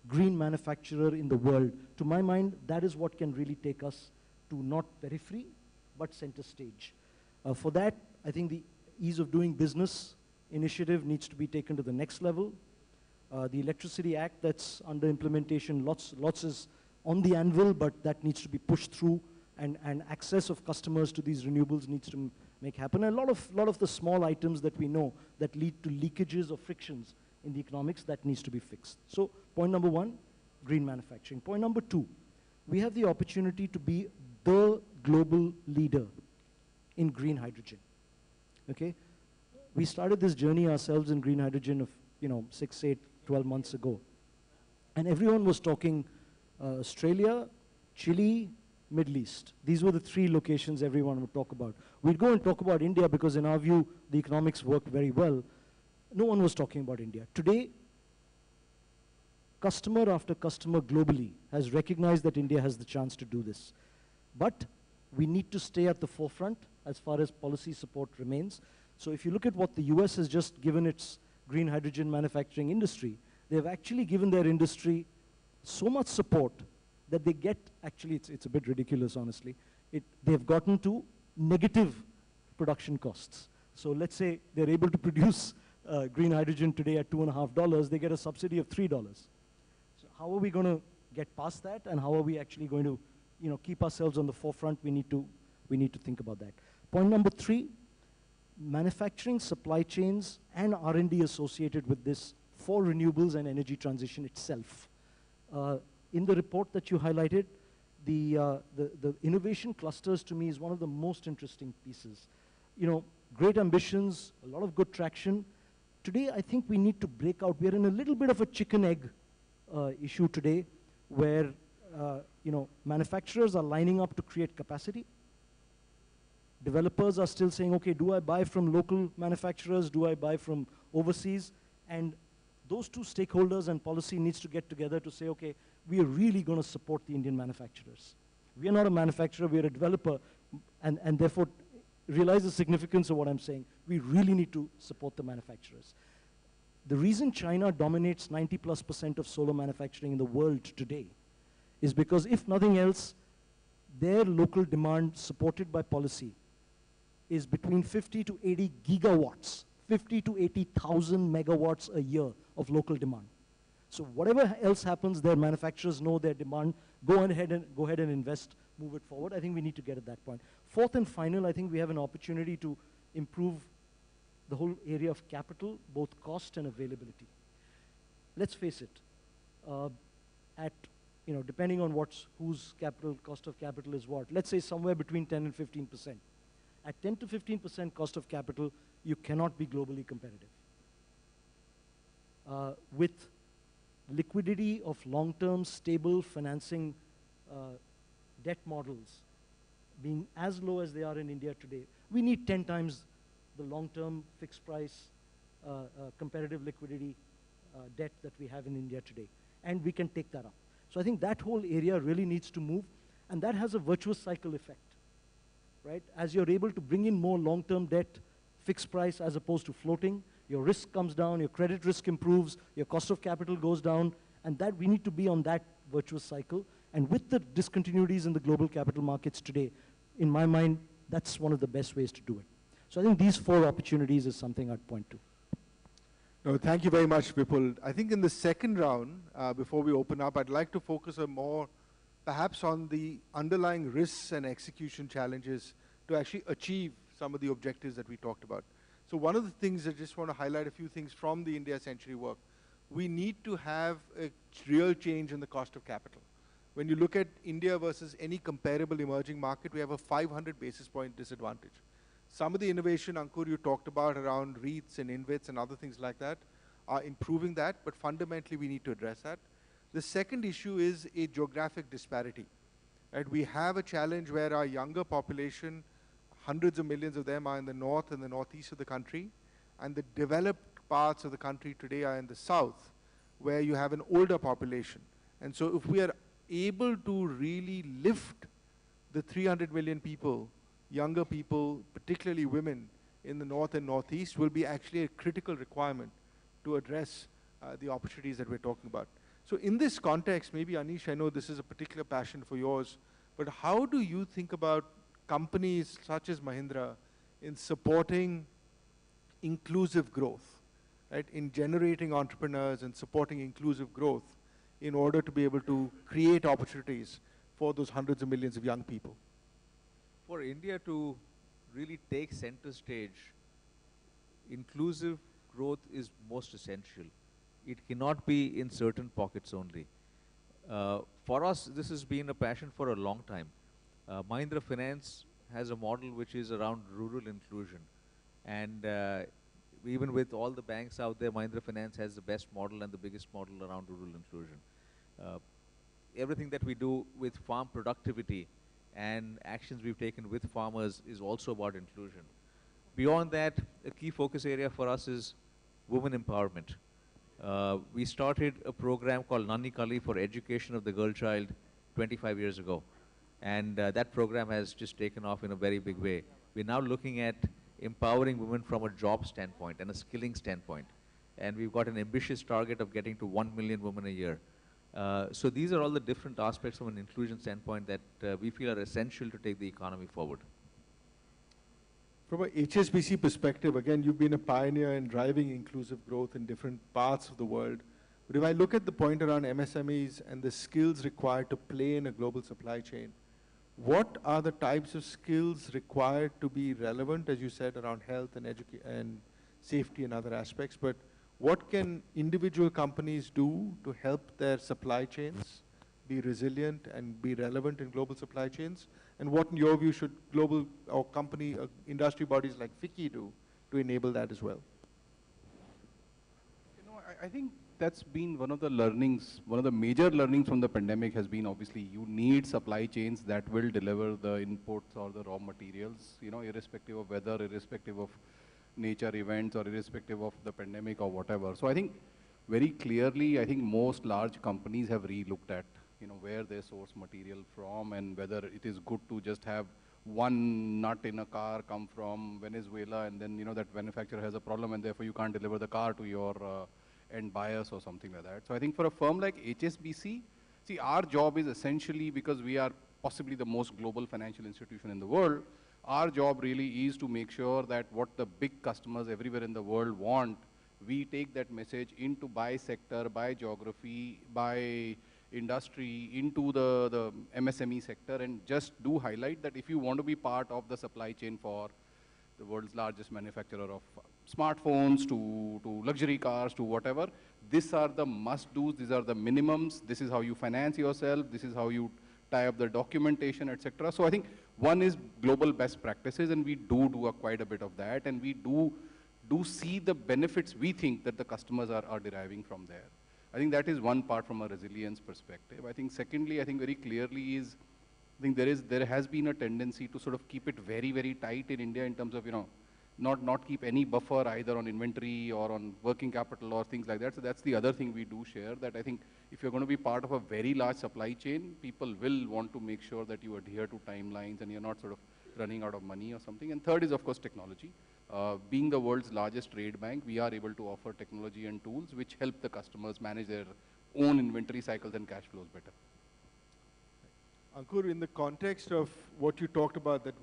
green manufacturer in the world, to my mind, that is what can really take us to not periphery, but center stage. For that, I think the ease of doing business initiative needs to be taken to the next level. The Electricity Act that's under implementation, lots is on the anvil, but that needs to be pushed through, and access of customers to these renewables needs to make happen. And a lot of the small items that we know that lead to leakages or frictions in the economics, that needs to be fixed. So point number one, green manufacturing. Point number two, we have the opportunity to be the global leader in green hydrogen. Okay? We started this journey ourselves in green hydrogen of, 6, 8, 12 months ago. And everyone was talking Australia, Chile, Middle East. These were the 3 locations everyone would talk about. We'd go and talk about India because in our view, the economics work very well. No one was talking about India. Today, customer after customer globally has recognized that India has the chance to do this. But we need to stay at the forefront as far as policy support remains. So if you look at what the US has just given its green hydrogen manufacturing industry, they've actually given their industry so much support that they get, actually it's a bit ridiculous honestly, they've gotten to negative production costs. So let's say they're able to produce green hydrogen today at $2.50, they get a subsidy of $3. So how are we going to get past that, and how are we actually going to keep ourselves on the forefront? We need to think about that. Point number 3, manufacturing supply chains and R&D associated with this for renewables and energy transition itself. In the report that you highlighted, the innovation clusters to me is one of the most interesting pieces. Great ambitions, a lot of good traction. Today, I think we need to break out. We're in a little bit of a chicken-egg issue today, where manufacturers are lining up to create capacity. Developers are still saying, okay, do I buy from local manufacturers? Do I buy from overseas? And those 2 stakeholders and policy needs to get together to say, okay, we are really going to support the Indian manufacturers. We are not a manufacturer, we are a developer, and therefore realize the significance of what I'm saying. We really need to support the manufacturers. The reason China dominates 90+% of solar manufacturing in the world today is because, if nothing else, their local demand supported by policy is between 50 to 80 gigawatts, 50 to 80,000 megawatts a year of local demand. So whatever else happens, their manufacturers know their demand, go ahead and invest, move it forward. I think we need to get at that point. Fourth and final, I think we have an opportunity to improve the whole area of capital, both cost and availability. Let's face it, depending on whose cost of capital is what, let's say somewhere between 10 and 15%. At 10 to 15% cost of capital, you cannot be globally competitive. With liquidity of long-term, stable financing debt models being as low as they are in India today, we need 10 times the long-term fixed price competitive liquidity debt that we have in India today. And we can take that up. So I think that whole area really needs to move, and that has a virtuous cycle effect, right? As you're able to bring in more long-term debt, fixed price as opposed to floating, your risk comes down, your credit risk improves, your cost of capital goes down, and that we need to be on that virtuous cycle. And with the discontinuities in the global capital markets today, in my mind, that's one of the best ways to do it. So I think these 4 opportunities is something I'd point to. No, thank you very much, Vipul. I think in the second round, before we open up, I'd like to focus more perhaps on the underlying risks and execution challenges to actually achieve some of the objectives that we talked about. So one of the things I just want to highlight a few things from the India Century work. We need to have a real change in the cost of capital. When you look at India versus any comparable emerging market, we have a 500 basis point disadvantage. Some of the innovation, Ankur, you talked about around REITs and InvITs and other things like that are improving that, but fundamentally we need to address that. The second issue is a geographic disparity. Right? We have a challenge where our younger population, hundreds of millions of them, are in the north and the northeast of the country, and the developed parts of the country today are in the south, where you have an older population. And so if we are able to really lift the 300 million people, younger people, particularly women, in the north and northeast, will be actually a critical requirement to address the opportunities that we're talking about. So in this context, maybe Anish, I know this is a particular passion for yours, but how do you think about companies such as Mahindra in supporting inclusive growth, right? In generating entrepreneurs and supporting inclusive growth in order to be able to create opportunities for those hundreds of millions of young people? For India to really take center stage, inclusive growth is most essential. It cannot be in certain pockets only. For us, this has been a passion for a long time. Mahindra Finance has a model which is around rural inclusion. And even with all the banks out there, Mahindra Finance has the best model and the biggest model around rural inclusion. Everything that we do with farm productivity and actions we've taken with farmers is also about inclusion. Beyond that, a key focus area for us is women empowerment. We started a program called Nani Kali for education of the girl child 25 years ago. And that program has just taken off in a very big way. We're now looking at empowering women from a job standpoint and a skilling standpoint. And we've got an ambitious target of getting to 1 million women a year. So these are all the different aspects from an inclusion standpoint that we feel are essential to take the economy forward. From a HSBC perspective, again, you've been a pioneer in driving inclusive growth in different parts of the world. But if I look at the point around MSMEs and the skills required to play in a global supply chain, what are the types of skills required to be relevant, as you said, around health and safety and other aspects, but what can individual companies do to help their supply chains be resilient and be relevant in global supply chains? And what, in your view, should global or company, industry bodies like FICCI do to enable that as well? You know, I think that's been one of the learnings, one of the major learnings from the pandemic has been obviously you need supply chains that will deliver the inputs or the raw materials, you know, irrespective of weather, irrespective of nature events or irrespective of the pandemic or whatever. So I think very clearly, I think most large companies have re-looked at, you know, where they source material from and whether it is good to just have one nut in a car come from Venezuela and then, you know, that manufacturer has a problem and therefore you can't deliver the car to your end buyers or something like that. So I think for a firm like HSBC, see, our job is essentially, because we are possibly the most global financial institution in the world, our job really is to make sure that what the big customers everywhere in the world want, we take that message into by sector, by geography, by industry, into the MSME sector, and just do highlight that if you want to be part of the supply chain for the world's largest manufacturer of smartphones to luxury cars to whatever, these are the must-dos, these are the minimums, this is how you finance yourself, this is how you tie up the documentation, etc. So I think one is global best practices, and we do quite a bit of that, and we do see the benefits we think that the customers are deriving from there. I think that is one part from a resilience perspective. I think secondly, I think very clearly is, I think there has been a tendency to sort of keep it very, very tight in India in terms of, you know, not keep any buffer either on inventory or on working capital or things like that. So that's the other thing we do share, that I think if you're going to be part of a very large supply chain, people will want to make sure that you adhere to timelines and you're not sort of running out of money or something. And third is, of course, technology. Being the world's largest trade bank, we are able to offer technology and tools which help the customers manage their own inventory cycles and cash flows better. Ankur, in the context of what you talked about, that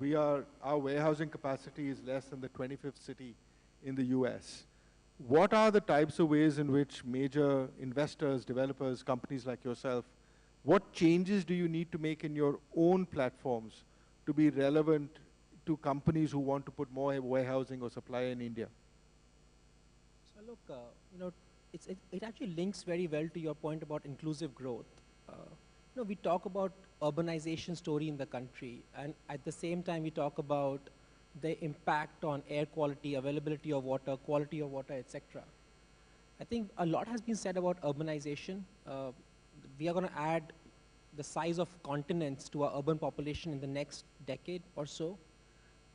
our warehousing capacity is less than the 25th city in the US, what are the types of ways in which major investors, developers, companies like yourself, what changes do you need to make in your own platforms to be relevant to companies who want to put more warehousing or supply in India? So look, you know, it actually links very well to your point about inclusive growth. You know, we talk about urbanization story in the country, and at the same time we talk about the impact on air quality, availability of water, quality of water, etc. I think a lot has been said about urbanization. We are going to add the size of continents to our urban population in the next decade or so.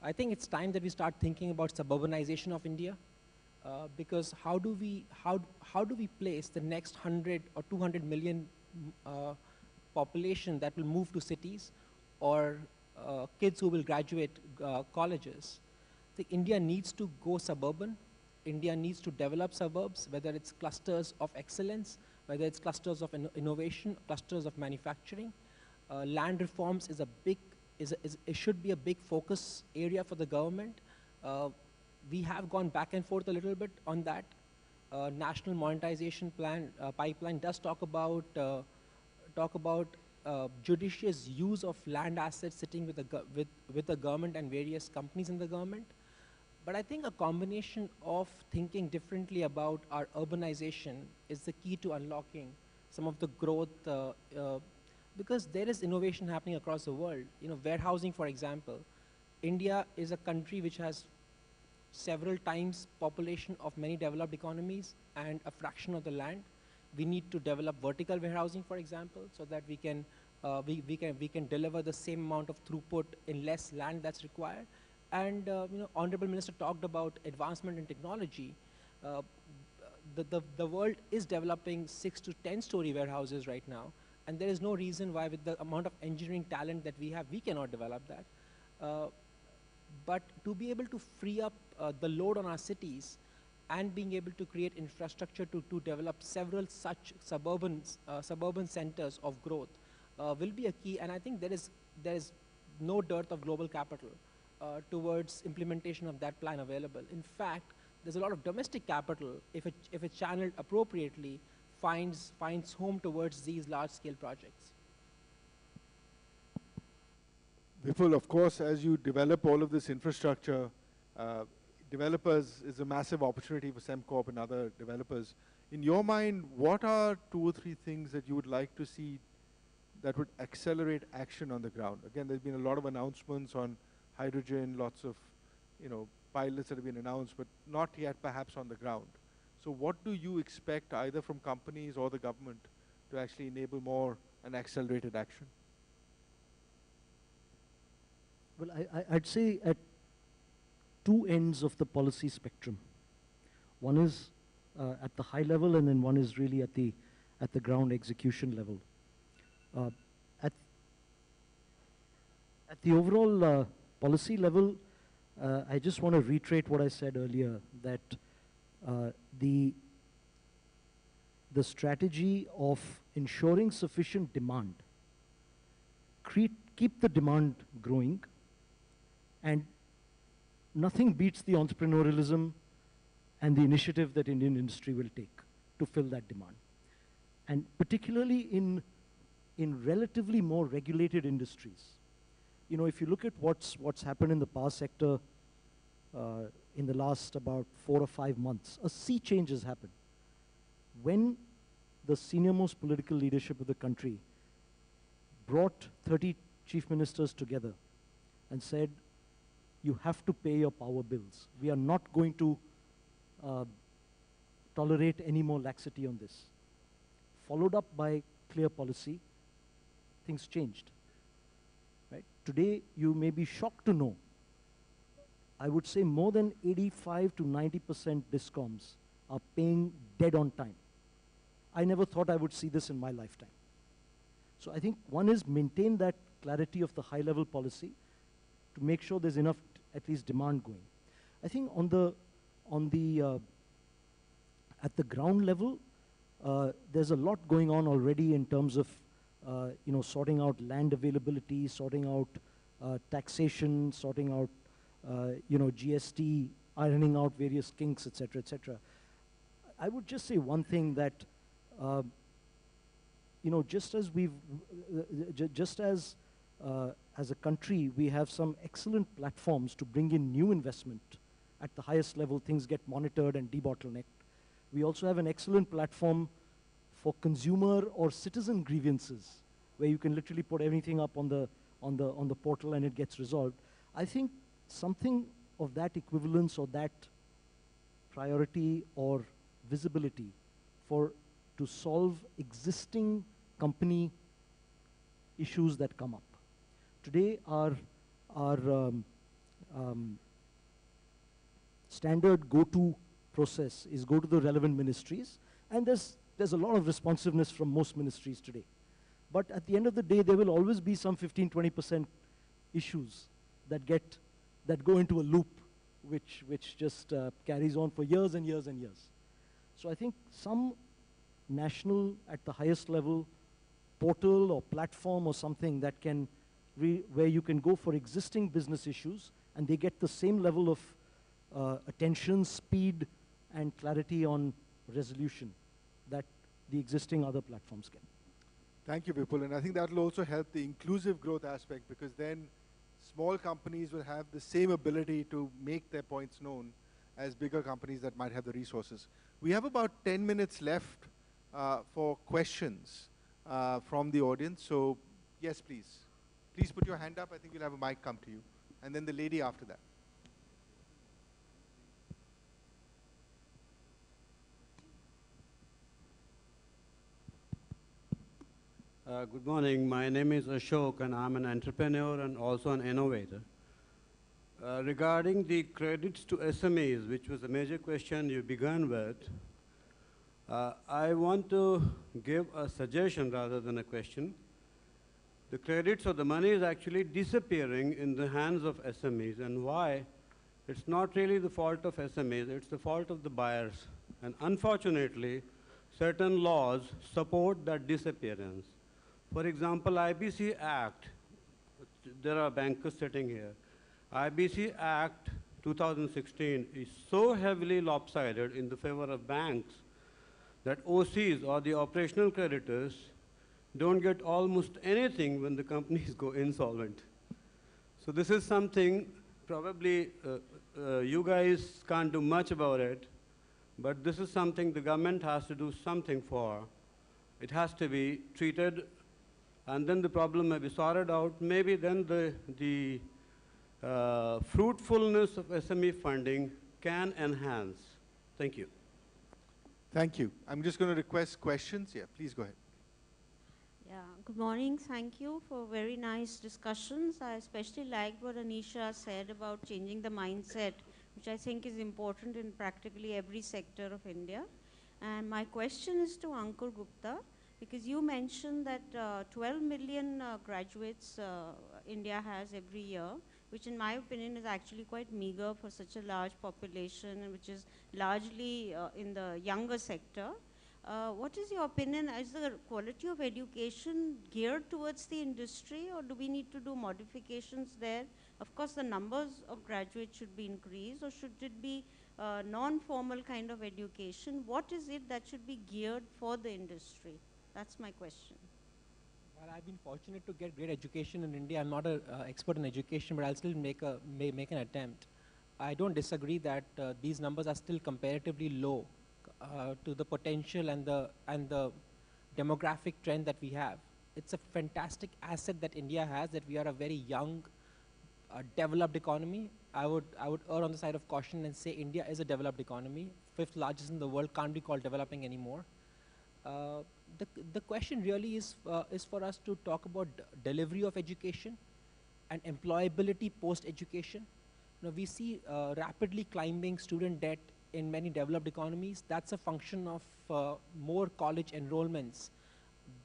I think it's time that we start thinking about suburbanization of India, because how do we place the next 100 or 200 million population that will move to cities, or kids who will graduate colleges? I think India needs to go suburban. India needs to develop suburbs, whether it's clusters of excellence, whether it's clusters of innovation, clusters of manufacturing. Land reforms is a big, it should be a big focus area for the government. We have gone back and forth a little bit on that. National monetization plan pipeline does talk about judicious use of land assets sitting with the government and various companies in the government. But I think a combination of thinking differently about our urbanization is the key to unlocking some of the growth because there is innovation happening across the world. You know, warehousing, for example, India is a country which has several times population of many developed economies and a fraction of the land. We need to develop vertical warehousing, for example, so that we can deliver the same amount of throughput in less land that's required. And you know, Honorable Minister talked about advancement in technology. The world is developing 6 to 10 story warehouses right now, and there is no reason why, with the amount of engineering talent that we have, we cannot develop that. But to be able to free up the load on our cities and being able to create infrastructure to develop several such suburban centers of growth will be a key. And I think there is no dearth of global capital towards implementation of that plan available. In fact, there's a lot of domestic capital, if it's channeled appropriately, finds home towards these large-scale projects. Vipul, of course, as you develop all of this infrastructure, developers is a massive opportunity for SemCorp and other developers. In your mind, what are 2 or 3 things that you would like to see that would accelerate action on the ground? Again, there's been a lot of announcements on hydrogen, lots of, you know, pilots that have been announced, but not yet perhaps on the ground. So what do you expect either from companies or the government to actually enable more and accelerated action? Well, I'd say at 2 ends of the policy spectrum. One is at the high level, and then one is really at the ground execution level. At the overall policy level, I just want to reiterate what I said earlier, that the strategy of ensuring sufficient demand, keep the demand growing, and nothing beats the entrepreneurialism and the initiative that Indian industry will take to fill that demand. And particularly in relatively more regulated industries. You know, if you look at what's happened in the power sector in the last about 4 or 5 months, a sea change has happened. When the senior-most political leadership of the country brought 30 chief ministers together and said, you have to pay your power bills. We are not going to tolerate any more laxity on this. Followed up by clear policy, things changed. Right? Today, you may be shocked to know, I would say more than 85 to 90% discoms are paying dead on time. I never thought I would see this in my lifetime. So I think one is maintain that clarity of the high-level policy to make sure there's enough, at least, demand going. I think at the ground level, there's a lot going on already in terms of you know, sorting out land availability, sorting out taxation, sorting out you know, GST, ironing out various kinks, etc., etc. I would just say one thing, that you know, just as as a country, we have some excellent platforms to bring in new investment at the highest level. Things get monitored and debottlenecked. We also have an excellent platform for consumer or citizen grievances, where you can literally put everything up on the portal and it gets resolved. I think something of that equivalence or that priority or visibility to solve existing company issues that come up. Today, our standard go-to process is go to the relevant ministries, and there's a lot of responsiveness from most ministries today. But at the end of the day, there will always be some 15–20% issues that go into a loop, which just carries on for years and years and years. So I think some national, at the highest level, portal or platform or something that can, where you can go for existing business issues and they get the same level of attention, speed, and clarity on resolution that the existing other platforms can. Thank you, Vipul. And I think that will also help the inclusive growth aspect, because then small companies will have the same ability to make their points known as bigger companies that might have the resources. We have about 10 minutes left for questions. from the audience. So, yes, please. Please put your hand up. I think we'll have a mic come to you. And then the lady after that. Good morning. My name is Ashok, and I'm an entrepreneur and also an innovator. Regarding the credits to SMEs, which was a major question you began with, I want to give a suggestion rather than a question. The credits or the money is actually disappearing in the hands of SMEs, and why? It's not really the fault of SMEs, it's the fault of the buyers. And unfortunately, certain laws support that disappearance. For example, IBC Act, there are bankers sitting here. IBC Act 2016 is so heavily lopsided in the favor of banks that OCs, or the operational creditors, don't get almost anything when the companies go insolvent. So this is something probably you guys can't do much about it, but this is something the government has to do something for. It has to be treated, and then the problem may be sorted out. Maybe then the fruitfulness of SME funding can enhance. Thank you. Thank you. I'm just going to request questions. Yeah, please go ahead. Yeah, good morning. Thank you for very nice discussions. I especially liked what Anisha said about changing the mindset, which I think is important in practically every sector of India. And my question is to Ankur Gupta, because you mentioned that 12 million graduates India has every year, which in my opinion is actually quite meager for such a large population, and which is largely in the younger sector. What is your opinion? Is the quality of education geared towards the industry, or do we need to do modifications there? Of course, the numbers of graduates should be increased, or should it be non-formal kind of education? What is it that should be geared for the industry? That's my question. Well, I've been fortunate to get great education in India. I'm not an expert in education, but I'll still make an attempt. I don't disagree that these numbers are still comparatively low to the potential and the demographic trend that we have. It's a fantastic asset that India has, that we are a very young, developed economy. I would err on the side of caution and say India is a developed economy. 5th largest in the world, can't be called developing anymore. The question really is for us to talk about delivery of education and employability post-education. Now, we see rapidly climbing student debt in many developed economies. That's a function of more college enrollments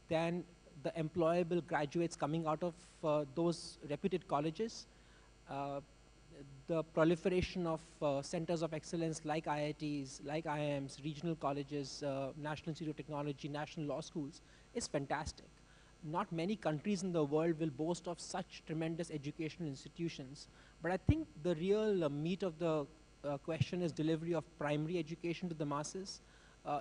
than the employable graduates coming out of those reputed colleges. The proliferation of centers of excellence like IITs, like IIMs, regional colleges, National Institute of Technology, national law schools is fantastic. Not many countries in the world will boast of such tremendous educational institutions. But I think the real meat of the question is delivery of primary education to the masses.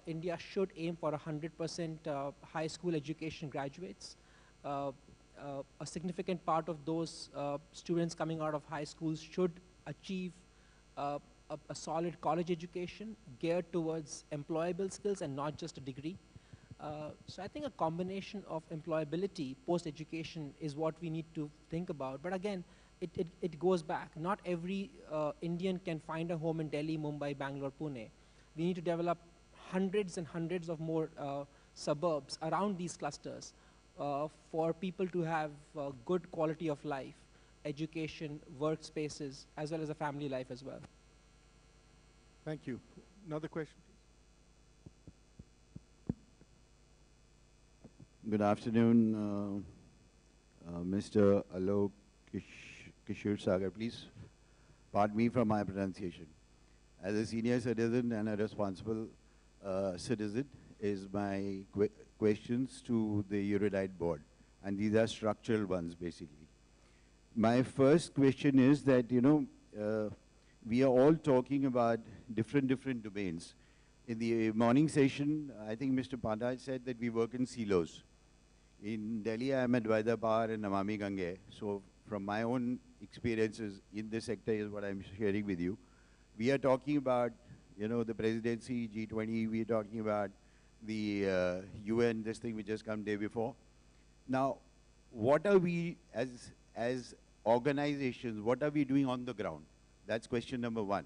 India should aim for 100% high school education graduates. A significant part of those students coming out of high schools should achieve a solid college education geared towards employable skills and not just a degree. So I think a combination of employability post-education is what we need to think about. But again, it goes back. Not every Indian can find a home in Delhi, Mumbai, Bangalore, Pune. We need to develop hundreds and hundreds of more suburbs around these clusters for people to have good quality of life, education, workspaces, as well as a family life as well. Thank you. Another question, please. Good afternoon, Mr. Alok Kishore Sagar. Please pardon me for my pronunciation. As a senior citizen and a responsible citizen, is my questions to the Eurolite board, and these are structural ones basically. My first question is that, you know, we are all talking about different domains. In the morning session, I think Mr. Pandey said that we work in silos. In Delhi, I am at Vaida Power and Namami Gange. So from my own experiences in this sector is what I'm sharing with you. We are talking about, you know, the presidency, G20, we are talking about the UN, this thing which has come day before. Now, what are we, as organizations, what are we doing on the ground? That's question number one.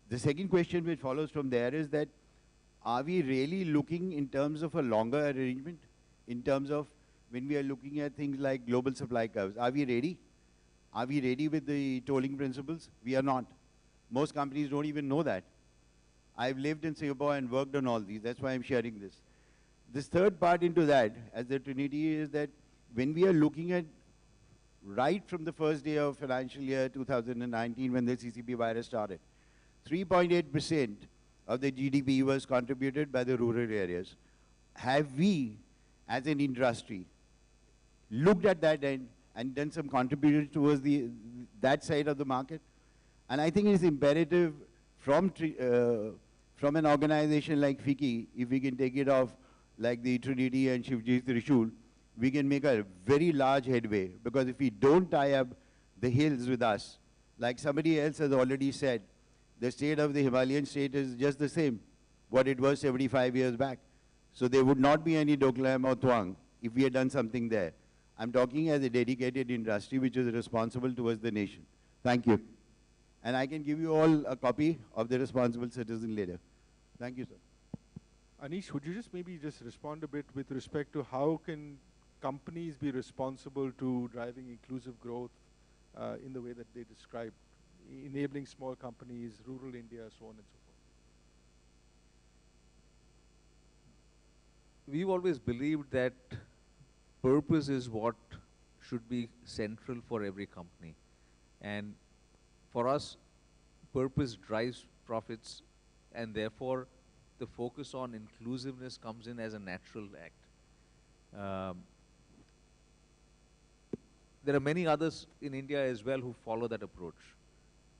The second question which follows from there is that, are we really looking in terms of a longer arrangement? In terms of when we are looking at things like global supply curves, are we ready? Are we ready with the tolling principles? We are not. Most companies don't even know that. I've lived in Singapore and worked on all these. That's why I'm sharing this. This third part into that, as the Trinity, is that when we are looking at right from the first day of financial year 2019 when the CCP virus started, 3.8% of the GDP was contributed by the rural areas. Have we, as an industry, looked at that end and done some contribution towards that side of the market? And I think it's imperative from an organization like FICCI, if we can take it off like the Trinity and Shivji's Trishul, we can make a very large headway. Because if we don't tie up the hills with us, like somebody else has already said, the state of the Himalayan state is just the same, what it was 75 years back. So there would not be any Doklam or Tuang if we had done something there. I'm talking as a dedicated industry which is responsible towards the nation. Thank you. And I can give you all a copy of the Responsible Citizen later. Thank you, sir. Anish, would you just maybe just respond a bit with respect to how can companies be responsible to driving inclusive growth in the way that they described, enabling small companies, rural India, so on and so forth? We've always believed that purpose is what should be central for every company. And for us, purpose drives profits, and therefore the focus on inclusiveness comes in as a natural act. There are many others in India as well who follow that approach.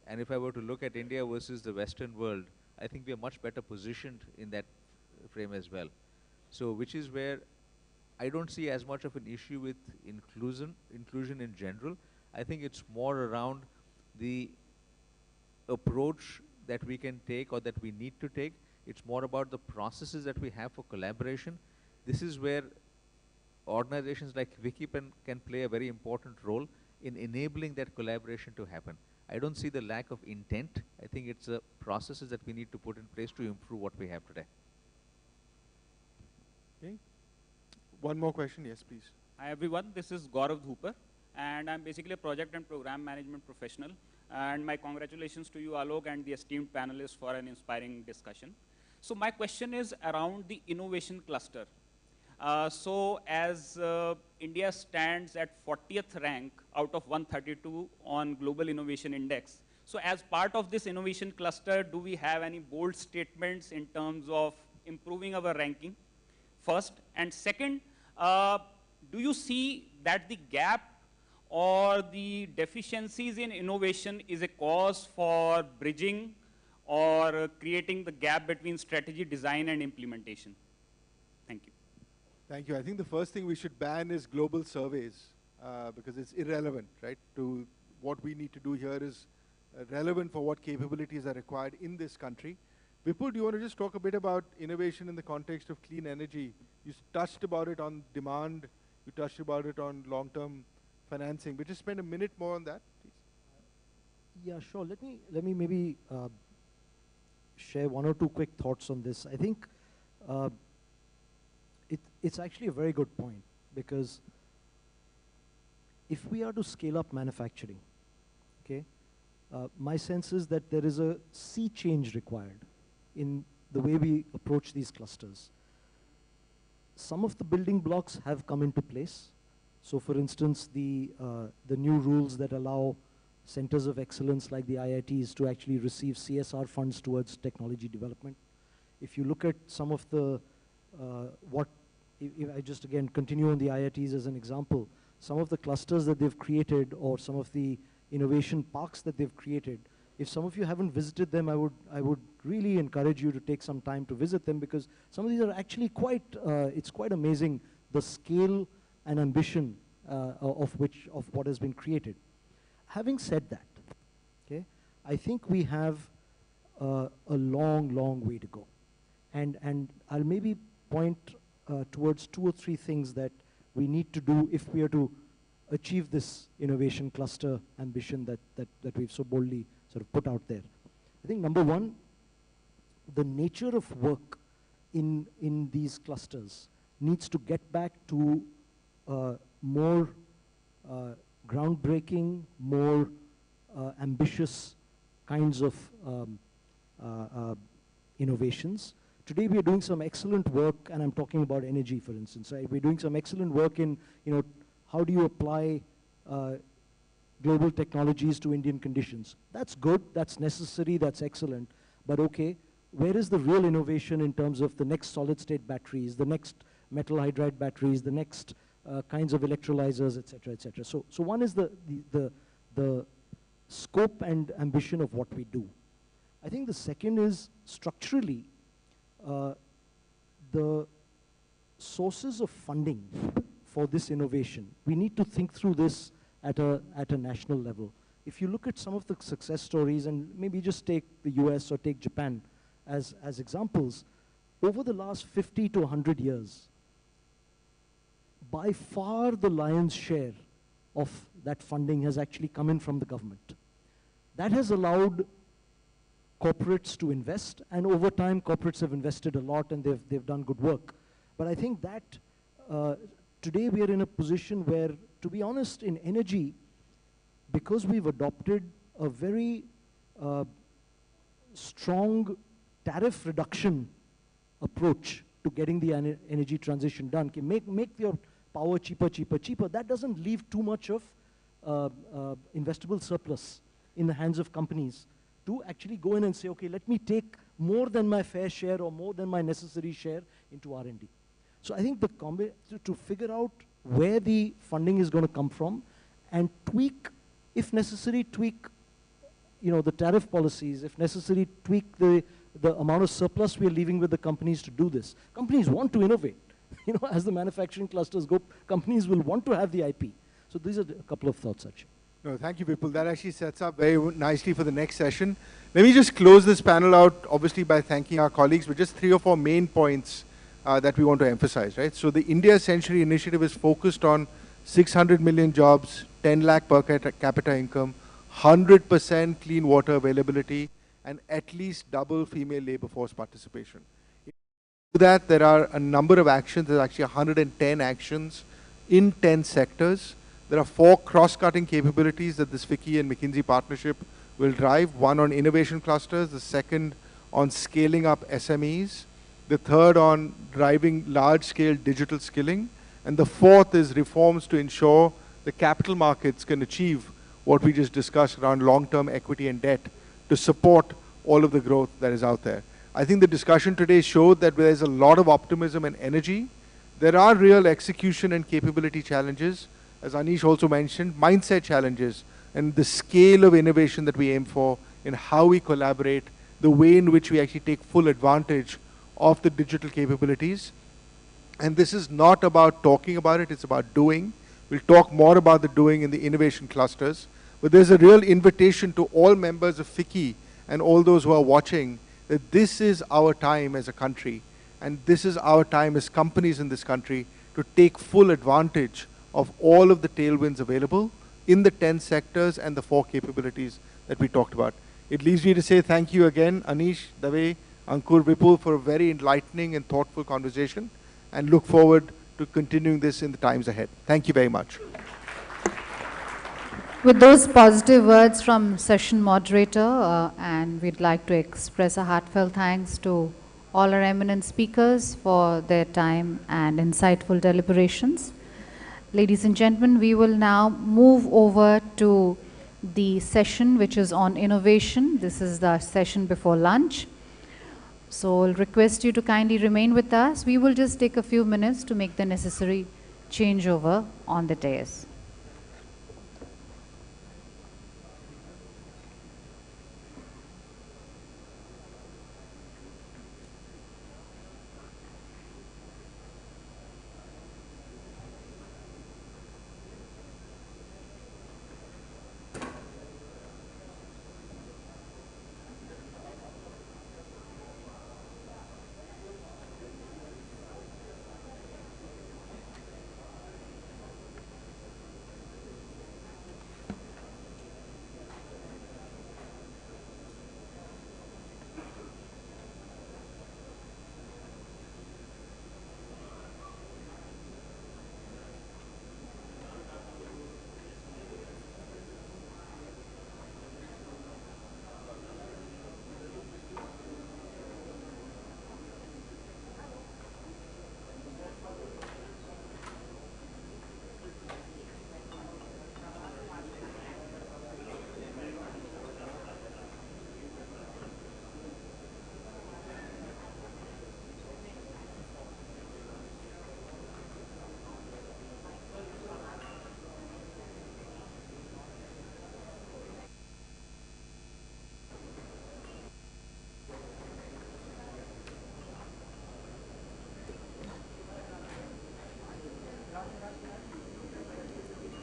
And if I were to look at India versus the Western world, I think we are much better positioned in that frame as well. So which is where I don't see as much of an issue with inclusion in general. I think it's more around the approach that we can take or that we need to take. It's more about the processes that we have for collaboration. This is where organizations like FICCI can play a very important role in enabling that collaboration to happen. I don't see the lack of intent. I think it's the processes that we need to put in place to improve what we have today. Okay. One more question, yes, please. Hi everyone, this is Gaurav Dhupar, and I'm basically a project and program management professional. And my congratulations to you, Alok, and the esteemed panelists for an inspiring discussion. So my question is around the innovation cluster. So as India stands at 40th rank out of 132 on Global Innovation Index, so as part of this innovation cluster, do we have any bold statements in terms of improving our ranking? First, and second, do you see that the gap or the deficiencies in innovation is a cause for bridging or creating the gap between strategy, design, and implementation? Thank you. Thank you. I think the first thing we should ban is global surveys because it's irrelevant, right? To what we need to do here is relevant for what capabilities are required in this country. Vipul, do you want to just talk a bit about innovation in the context of clean energy? You touched about it on demand, you touched about it on long-term financing, but just spend a minute more on that, please. Yeah, sure. Let me maybe share one or two quick thoughts on this. I think it's actually a very good point, because if we are to scale up manufacturing, okay, my sense is that there is a sea change required in the way we approach these clusters. Some of the building blocks have come into place. So for instance, the new rules that allow centers of excellence like the IITs to actually receive CSR funds towards technology development. If you look at some of the, if I just again continue on the IITs as an example, some of the clusters that they've created or some of the innovation parks that they've created, if some of you haven't visited them, I would really encourage you to take some time to visit them, because some of these are actually quite, it's quite amazing the scale and ambition of what has been created. Having said that, okay, I think we have a long, long way to go. And I'll maybe point towards 2 or 3 things that we need to do if we are to achieve this innovation cluster ambition that we've so boldly sort of put out there. I think number one, the nature of work in these clusters needs to get back to more groundbreaking, more ambitious kinds of innovations. Today we are doing some excellent work, and I'm talking about energy, for instance, right? We're doing some excellent work in, how do you apply global technologies to Indian conditions? That's good, that's necessary, that's excellent, but okay, where is the real innovation in terms of the next solid-state batteries, the next metal hydride batteries, the next kinds of electrolyzers, et cetera, et cetera. So one is the scope and ambition of what we do. I think the second is structurally, the sources of funding for this innovation. We need to think through this at a national level. If you look at some of the success stories, and maybe just take the US or take Japan as examples, over the last 50 to 100 years, by far the lion's share of that funding has actually come in from the government. That has allowed corporates to invest, and over time corporates have invested a lot and they've done good work. But I think that today we are in a position where, to be honest, in energy, because we've adopted a very strong tariff reduction approach to getting the energy transition done, make your power cheaper, that doesn't leave too much of investable surplus in the hands of companies to actually go in and say, okay, let me take more than my fair share or more than my necessary share into R&D. So I think to figure out where the funding is going to come from and tweak, if necessary, the tariff policies, if necessary, tweak the amount of surplus we are leaving with the companies to do this. Companies want to innovate. As the manufacturing clusters go, companies will want to have the IP. So these are a couple of thoughts, actually. No, thank you, Vipul. That actually sets up very nicely for the next session. Let me just close this panel out, obviously, by thanking our colleagues, but just 3 or 4 main points that we want to emphasize, right? So the India Century Initiative is focused on 600 million jobs, 10 lakh per capita income, 100% clean water availability, and at least double female labor force participation. To that, there are a number of actions. There's actually 110 actions in 10 sectors. There are 4 cross-cutting capabilities that this FICCI and McKinsey partnership will drive. One on innovation clusters, the second on scaling up SMEs, the third on driving large-scale digital skilling, and the fourth is reforms to ensure the capital markets can achieve what we just discussed around long-term equity and debt to support all of the growth that is out there. I think the discussion today showed that there's a lot of optimism and energy. There are real execution and capability challenges, as Anish also mentioned, mindset challenges, and the scale of innovation that we aim for in how we collaborate, the way in which we actually take full advantage of the digital capabilities. And this is not about talking about it, it's about doing. We'll talk more about the doing in the innovation clusters. But there's a real invitation to all members of FICCI and all those who are watching that this is our time as a country, and this is our time as companies in this country to take full advantage of all of the tailwinds available in the 10 sectors and the 4 capabilities that we talked about. It leaves me to say thank you again, Anish, Dave, Ankur, Vipul, for a very enlightening and thoughtful conversation, and look forward to continuing this in the times ahead. Thank you very much. With those positive words from session moderator, and we'd like to express a heartfelt thanks to all our eminent speakers for their time and insightful deliberations. Ladies and gentlemen, we will now move over to the session which is on innovation. This is the session before lunch. So I'll request you to kindly remain with us. We will just take a few minutes to make the necessary changeover on the dais.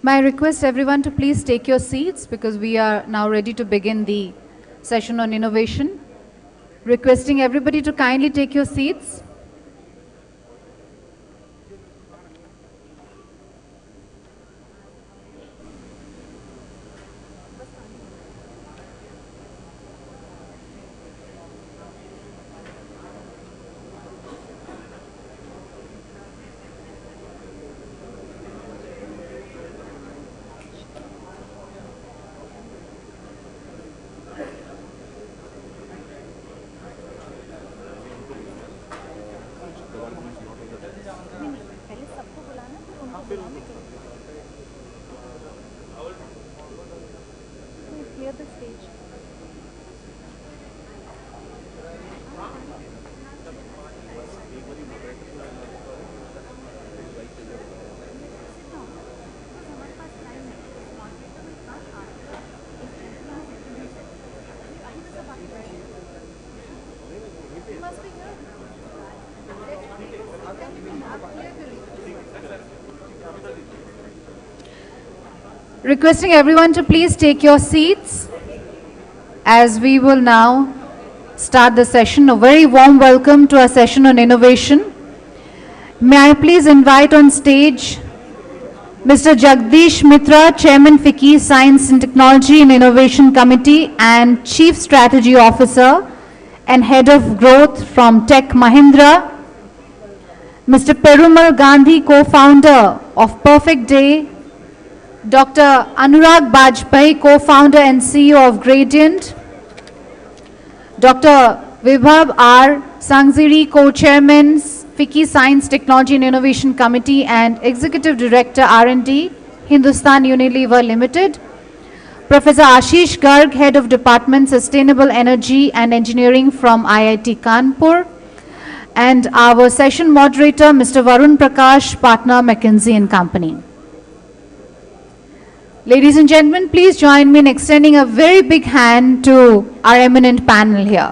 May I request everyone to please take your seats because we are now ready to begin the session on innovation. Requesting everybody to kindly take your seats. Requesting everyone to please take your seats as we will now start the session. A very warm welcome to our session on innovation. May I please invite on stage Mr. Jagdish Mitra, Chairman FICCI Science and Technology and Innovation Committee and Chief Strategy Officer and Head of Growth from Tech Mahindra. Mr. Perumal Gandhi, Co-Founder of Perfect Day. Dr. Anurag Bajpai, Co-Founder and CEO of Gradient. Dr. Vibhav R. Sangziri, Co-Chairman, FICCI Science, Technology and Innovation Committee and Executive Director R&D, Hindustan Unilever Limited. Professor Ashish Garg, Head of Department, Sustainable Energy and Engineering from IIT Kanpur. And our session moderator, Mr. Varun Prakash, Partner, McKinsey & Company. Ladies and gentlemen, please join me in extending a very big hand to our eminent panel here.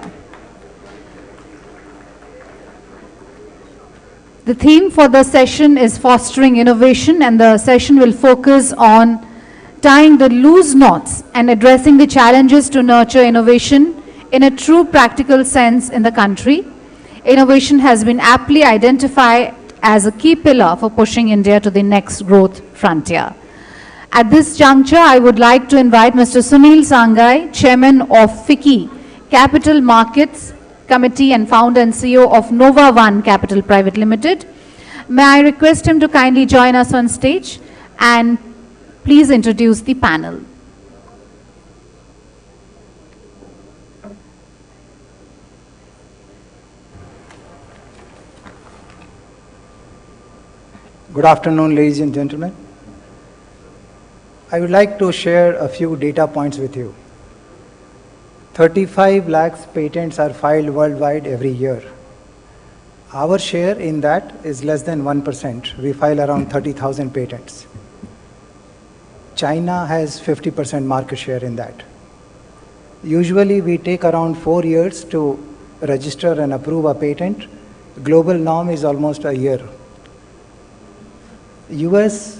The theme for the session is fostering innovation, and the session will focus on tying the loose knots and addressing the challenges to nurture innovation in a true practical sense in the country. Innovation has been aptly identified as a key pillar for pushing India to the next growth frontier. At this juncture, I would like to invite Mr. Sunil Sangai, Chairman of FICCI Capital Markets Committee and Founder and CEO of Nova One Capital Private Limited. May I request him to kindly join us on stage and please introduce the panel. Good afternoon, ladies and gentlemen. I would like to share a few data points with you. 35 lakhs patents are filed worldwide every year. Our share in that is less than 1%. We file around 30,000 patents. China has 50% market share in that. Usually we take around 4 years to register and approve a patent. Global norm is almost a year. US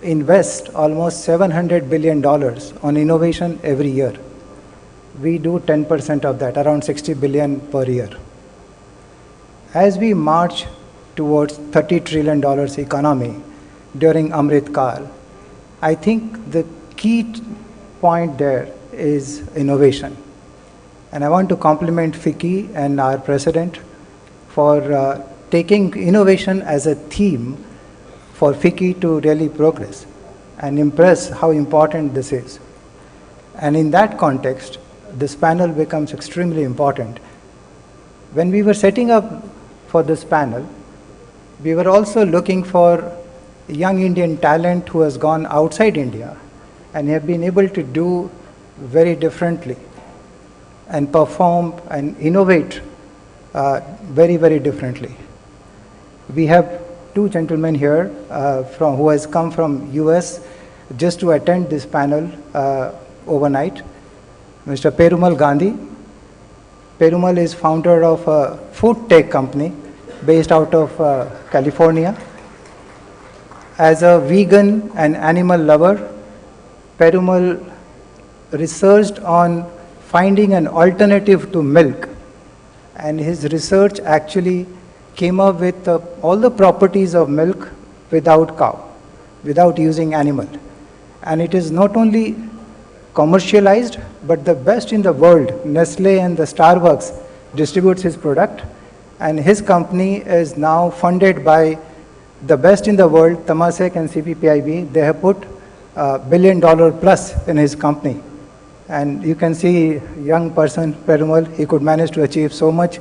invest almost $700 billion on innovation every year. We do 10% of that, around $60 billion per year. As we march towards $30 trillion economy during Amrit Kaal, I think the key point there is innovation. And I want to compliment FICCI and our president for taking innovation as a theme for FICCI to really progress and impress how important this is. And in that context, this panel becomes extremely important. When we were setting up for this panel, we were also looking for young Indian talent who has gone outside India and have been able to do very differently and perform and innovate very, very differently. We have two gentlemen here who has come from US just to attend this panel overnight. Mr. Perumal Gandhi. Perumal is founder of a food tech company based out of California. As a vegan and animal lover, Perumal researched on finding an alternative to milk, and his research actually came up with all the properties of milk without cow, without using animal. And it is not only commercialized, but the best in the world. Nestle and the Starbucks distributes his product, and his company is now funded by the best in the world, Temasek and CPPIB. They have put $1 billion plus in his company. And you can see young person, Perumal, he could manage to achieve so much.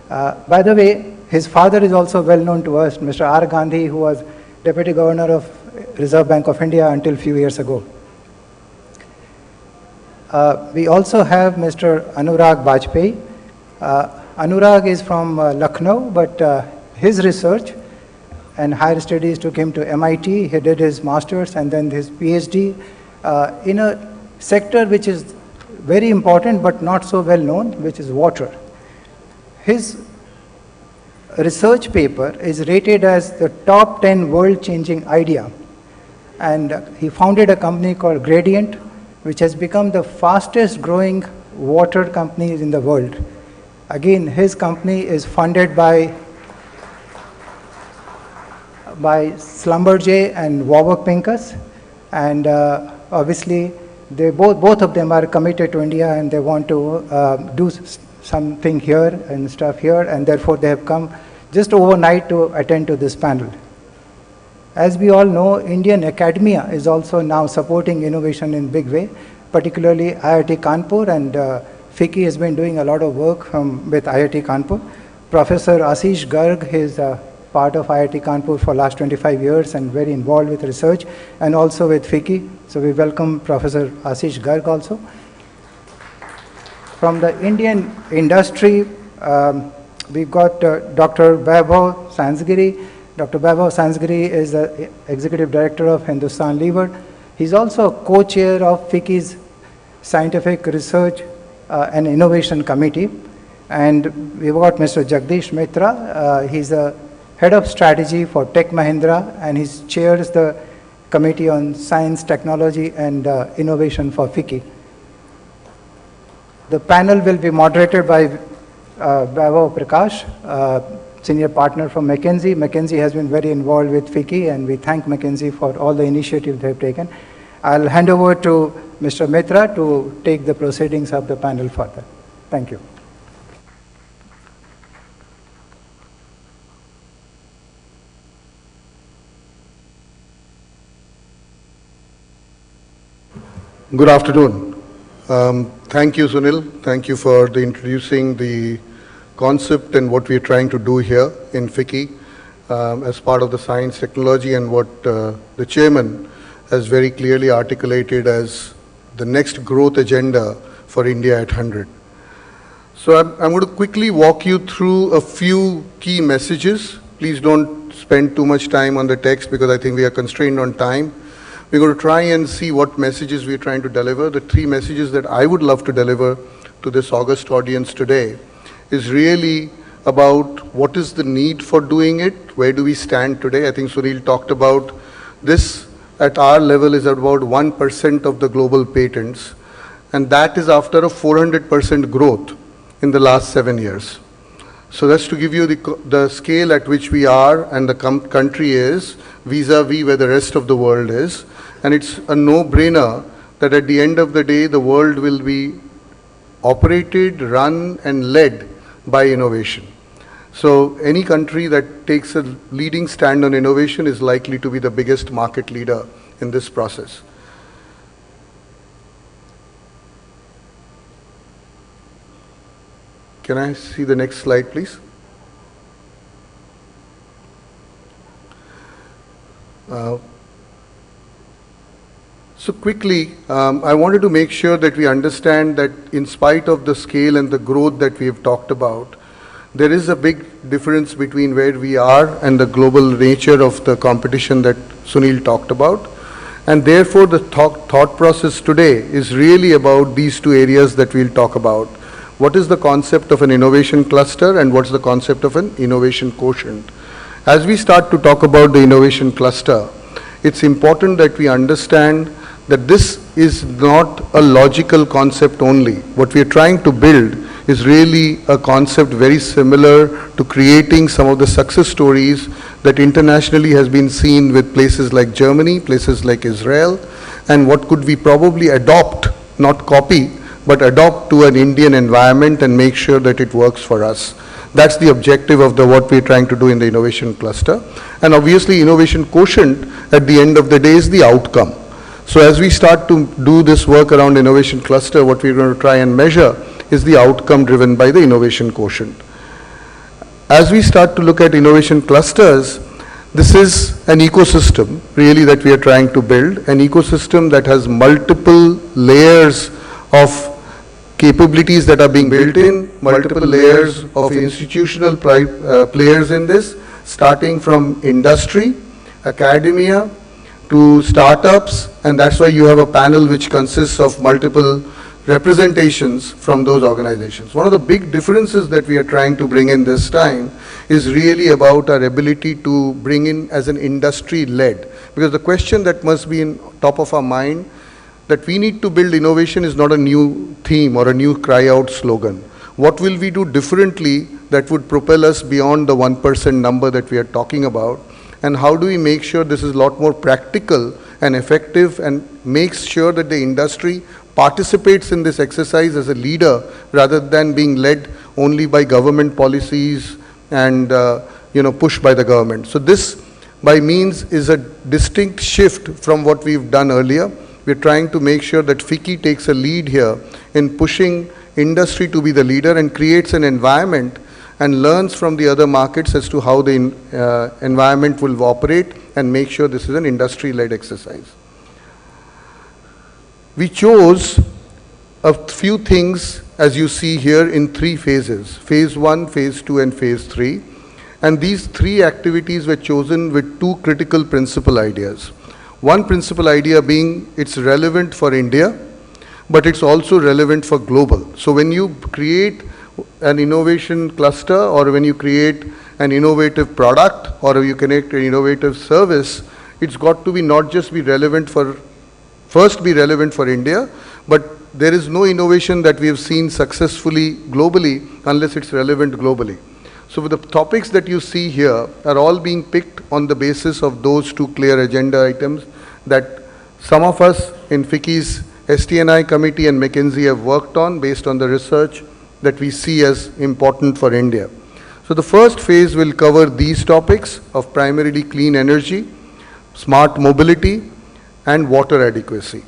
By the way, his father is also well known to us, Mr. R. Gandhi, who was Deputy Governor of Reserve Bank of India until a few years ago. We also have Mr. Anurag Bajpayee. Anurag is from Lucknow, but his research and higher studies took him to MIT. He did his master's and then his PhD in a sector which is very important but not so well known, which is water. His research paper is rated as the top 10 world-changing idea. And he founded a company called Gradient, which has become the fastest growing water company in the world. Again, his company is funded by Schlumberger and Warburg Pincus, and obviously they both of them are committed to India, and they want to do something here and stuff here, and therefore they have come just overnight to attend to this panel. As we all know, Indian academia is also now supporting innovation in big way, particularly IIT Kanpur, and FICCI has been doing a lot of work with IIT Kanpur. Professor Ashish Garg is part of IIT Kanpur for last 25 years and very involved with research and also with FICCI. So we welcome Professor Ashish Garg also. From the Indian industry, we've got Dr. Vaibhav Sansgiri. Dr. Vaibhav Sansgiri is the Executive Director of Hindustan Lever. He's also co-chair of FICCI's Scientific Research and Innovation Committee. And we've got Mr. Jagdish Mitra. He's a Head of Strategy for Tech Mahindra, and he chairs the Committee on Science, Technology and Innovation for FICCI. The panel will be moderated by Vaibhav Prakash, Senior Partner from McKinsey. McKinsey has been very involved with FICCI, and we thank McKinsey for all the initiatives they have taken. I'll hand over to Mr. Mitra to take the proceedings of the panel further. Thank you. Good afternoon. Thank you, Sunil. Thank you for introducing the concept and what we are trying to do here in FICCI as part of the science technology, and what the chairman has very clearly articulated as the next growth agenda for India at 100. So I'm going to quickly walk you through a few key messages. Please don't spend too much time on the text because I think we are constrained on time. We're going to try and see what messages we're trying to deliver. The three messages that I would love to deliver to this august audience today is really about what is the need for doing it, where do we stand today. I think Sunil talked about this. At our level is about 1% of the global patents, and that is after a 400% growth in the last 7 years. So that's to give you the scale at which we are and the country is vis-a-vis where the rest of the world is. And it's a no-brainer that at the end of the day, the world will be operated, run, and led by innovation. So any country that takes a leading stand on innovation is likely to be the biggest market leader in this process. Can I see the next slide, please? So quickly, I wanted to make sure that we understand that in spite of the scale and the growth that we have talked about, there is a big difference between where we are and the global nature of the competition that Sunil talked about. And therefore, the thought process today is really about these two areas that we'll talk about. What is the concept of an innovation cluster and what's the concept of an innovation quotient? As we start to talk about the innovation cluster, it's important that we understand that this is not a logical concept only. What we are trying to build is really a concept very similar to creating some of the success stories that internationally has been seen with places like Germany, places like Israel, and what could we probably adopt, not copy, but adopt to an Indian environment and make sure that it works for us. That's the objective of what we're trying to do in the innovation cluster. And obviously innovation quotient at the end of the day is the outcome. So as we start to do this work around innovation cluster, what we're going to try and measure is the outcome driven by the innovation quotient. As we start to look at innovation clusters, this is an ecosystem really that we are trying to build, an ecosystem that has multiple layers of capabilities that are being built in, multiple layers of institutional players in this, starting from industry, academia, to startups, and that's why you have a panel which consists of multiple representations from those organizations. One of the big differences that we are trying to bring in this time is really about our ability to bring in as an industry-led. Because the question that must be in top of our mind, that we need to build innovation is not a new theme or a new cry-out slogan. What will we do differently that would propel us beyond the 1% number that we are talking about? And how do we make sure this is a lot more practical and effective and makes sure that the industry participates in this exercise as a leader rather than being led only by government policies and pushed by the government. So this by means is a distinct shift from what we've done earlier. We're trying to make sure that FICCI takes a lead here in pushing industry to be the leader and creates an environment and learns from the other markets as to how the environment will operate and make sure this is an industry-led exercise. We chose a few things, as you see here, in 3 phases, phase 1, phase 2, and phase 3. And these 3 activities were chosen with 2 critical principal ideas. One principal idea being it's relevant for India, but it's also relevant for global. So when you create an innovation cluster or when you create an innovative product or you connect an innovative service, it's got to be not just be relevant for, first be relevant for India, but there is no innovation that we have seen successfully globally unless it's relevant globally. So the topics that you see here are all being picked on the basis of those 2 clear agenda items that some of us in FICCI's STNI committee and McKinsey have worked on based on the research that we see as important for India. So the first phase will cover these topics of primarily clean energy, smart mobility, and water adequacy.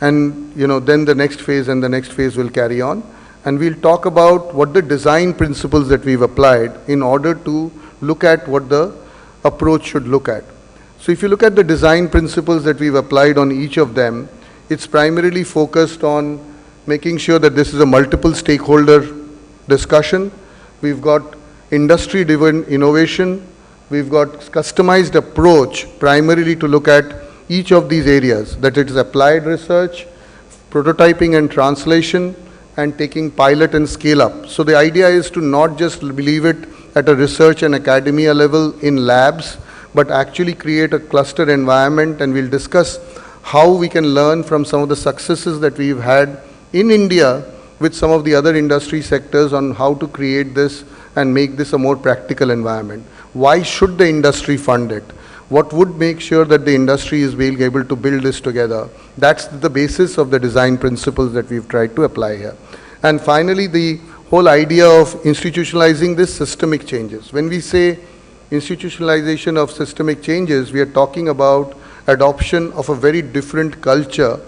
And then the next phase and the next phase will carry on. And we'll talk about what the design principles that we've applied in order to look at what the approach should look at. So if you look at the design principles that we've applied on each of them, it's primarily focused on making sure that this is a multiple stakeholder discussion. We've got industry-driven innovation. We've got customized approach primarily to look at each of these areas, that it is applied research, prototyping and translation, and taking pilot and scale up. So the idea is to not just leave it at a research and academia level in labs, but actually create a cluster environment, and we'll discuss how we can learn from some of the successes that we've had in India with some of the other industry sectors on how to create this and make this a more practical environment. Why should the industry fund it? What would make sure that the industry is being able to build this together? That's the basis of the design principles that we've tried to apply here. And finally, the whole idea of institutionalizing this systemic changes. When we say institutionalization of systemic changes, we are talking about adoption of a very different culture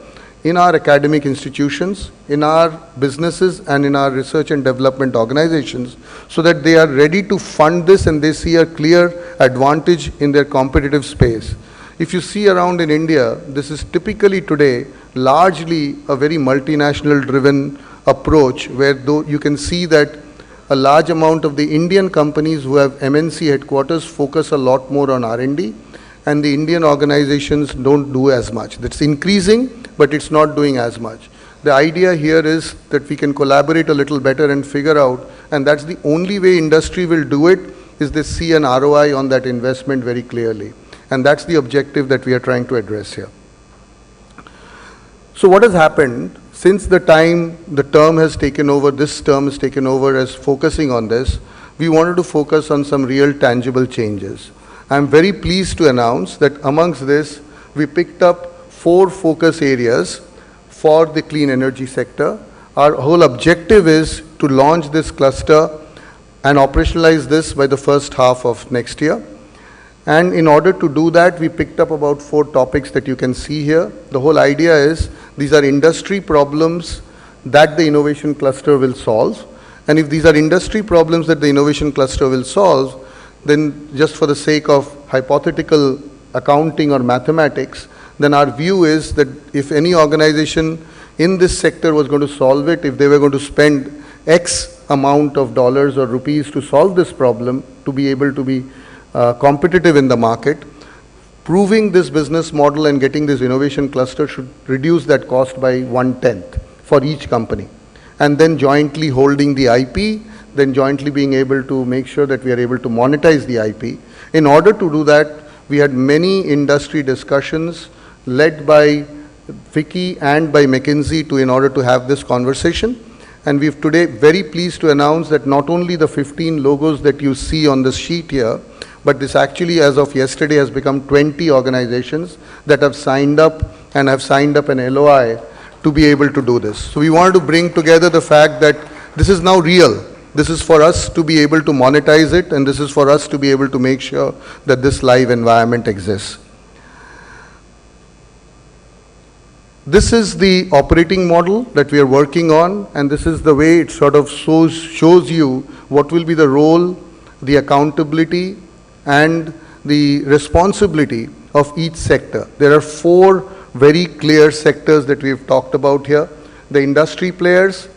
in our academic institutions, in our businesses, and in our research and development organizations, so that they are ready to fund this and they see a clear advantage in their competitive space. If you see around in India, this is typically today largely a very multinational driven approach, where though you can see that a large amount of the Indian companies who have MNC headquarters focus a lot more on R&D, and the Indian organizations don't do as much. That's increasing, but it's not doing as much. The idea here is that we can collaborate a little better and figure out, and that's the only way industry will do it, is they see an ROI on that investment very clearly. And that's the objective that we are trying to address here. So what has happened since the time the term has taken over, this term has taken over as focusing on this, we wanted to focus on some real tangible changes. I'm very pleased to announce that amongst this, we picked up 4 focus areas for the clean energy sector. Our whole objective is to launch this cluster and operationalize this by the first half of next year. And in order to do that, we picked up about 4 topics that you can see here. The whole idea is these are industry problems that the innovation cluster will solve. And if these are industry problems that the innovation cluster will solve, then just for the sake of hypothetical accounting or mathematics, then our view is that if any organization in this sector was going to solve it, if they were going to spend X amount of dollars or rupees to solve this problem, to be able to be competitive in the market, proving this business model and getting this innovation cluster should reduce that cost by 1/10 for each company. And then jointly holding the IP, then jointly being able to make sure that we are able to monetize the IP. In order to do that, we had many industry discussions led by FICCI and by McKinsey in order to have this conversation. And we've today very pleased to announce that not only the 15 logos that you see on this sheet here, but this actually as of yesterday has become 20 organizations that have signed up and have signed up an LOI to be able to do this. So we wanted to bring together the fact that this is now real. This is for us to be able to monetize it, and this is for us to be able to make sure that this live environment exists. This is the operating model that we are working on, and this is the way it sort of shows you what will be the role, the accountability, and the responsibility of each sector. There are 4 very clear sectors that we've talked about here: the industry players,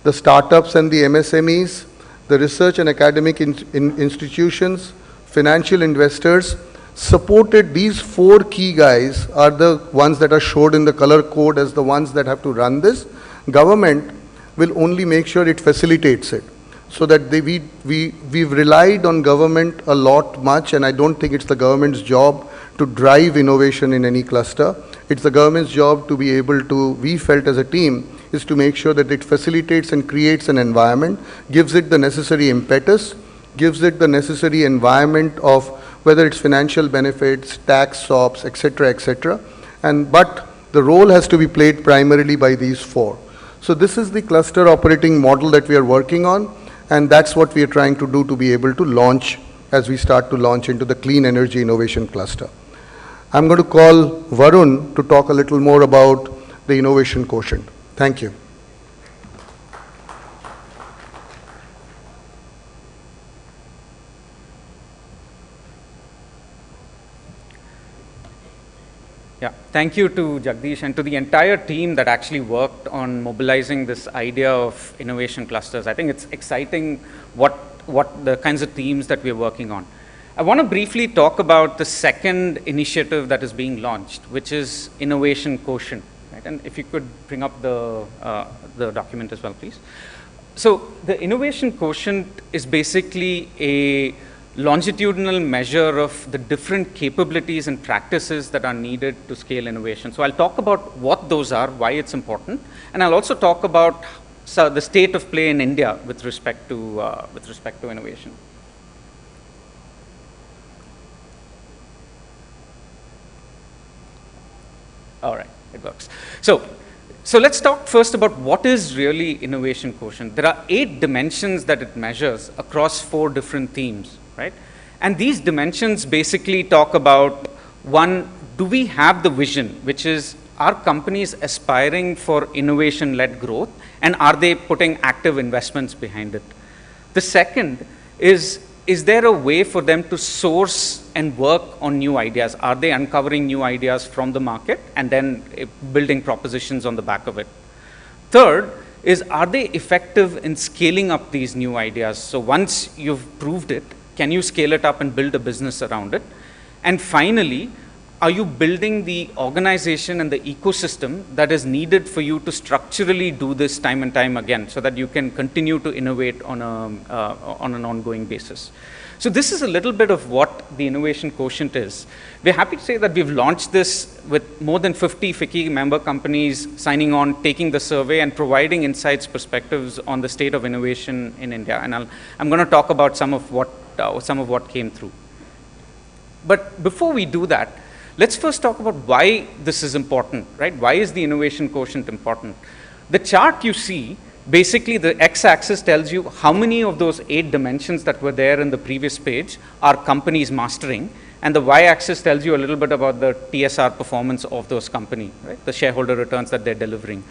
the startups and the MSMEs, the research and academic institutions, financial investors. Supported, these 4 key guys are the ones that are showed in the color code as the ones that have to run this. Government will only make sure it facilitates it. So that we've relied on government a lot much, and I don't think it's the government's job to drive innovation in any cluster. It's the government's job to be able to, we felt as a team, is to make sure that it facilitates and creates an environment, gives it the necessary impetus, gives it the necessary environment of whether it's financial benefits, tax SOPs, etc., etc. But the role has to be played primarily by these 4. So this is the cluster operating model that we are working on, and that's what we are trying to do to be able to launch as we start to launch into the clean energy innovation cluster. I'm going to call Varun to talk a little more about the innovation quotient. Thank you. Yeah, thank you to Jagdish and to the entire team that actually worked on mobilizing this idea of innovation clusters. I think it's exciting what the kinds of themes that we're working on. I want to briefly talk about the second initiative that is being launched, which is Innovation Quotient. Right? And if you could bring up the document as well, please. So the Innovation Quotient is basically a longitudinal measure of the different capabilities and practices that are needed to scale innovation. So I'll talk about what those are, why it's important, and I'll also talk about the state of play in India with respect to innovation. All right, it works. So let's talk first about what is really Innovation Quotient. There are 8 dimensions that it measures across 4 different themes. Right? And these dimensions basically talk about, 1, do we have the vision, which is, are companies aspiring for innovation-led growth, and are they putting active investments behind it? The second is there a way for them to source and work on new ideas? Are they uncovering new ideas from the market and then building propositions on the back of it? Third is, are they effective in scaling up these new ideas? So once you've proved it, can you scale it up and build a business around it? And finally, are you building the organization and the ecosystem that is needed for you to structurally do this time and time again so that you can continue to innovate on an ongoing basis? So this is a little bit of what the innovation quotient is. We're happy to say that we've launched this with more than 50 FICCI member companies signing on, taking the survey and providing insights, perspectives on the state of innovation in India. And I'm going to talk about some of what came through. But before we do that, let's first talk about why this is important, right? Why is the innovation quotient important? The chart you see, basically the x-axis tells you how many of those 8 dimensions that were there in the previous page are companies mastering, and the y-axis tells you a little bit about the TSR performance of those companies, right? The shareholder returns that they're delivering.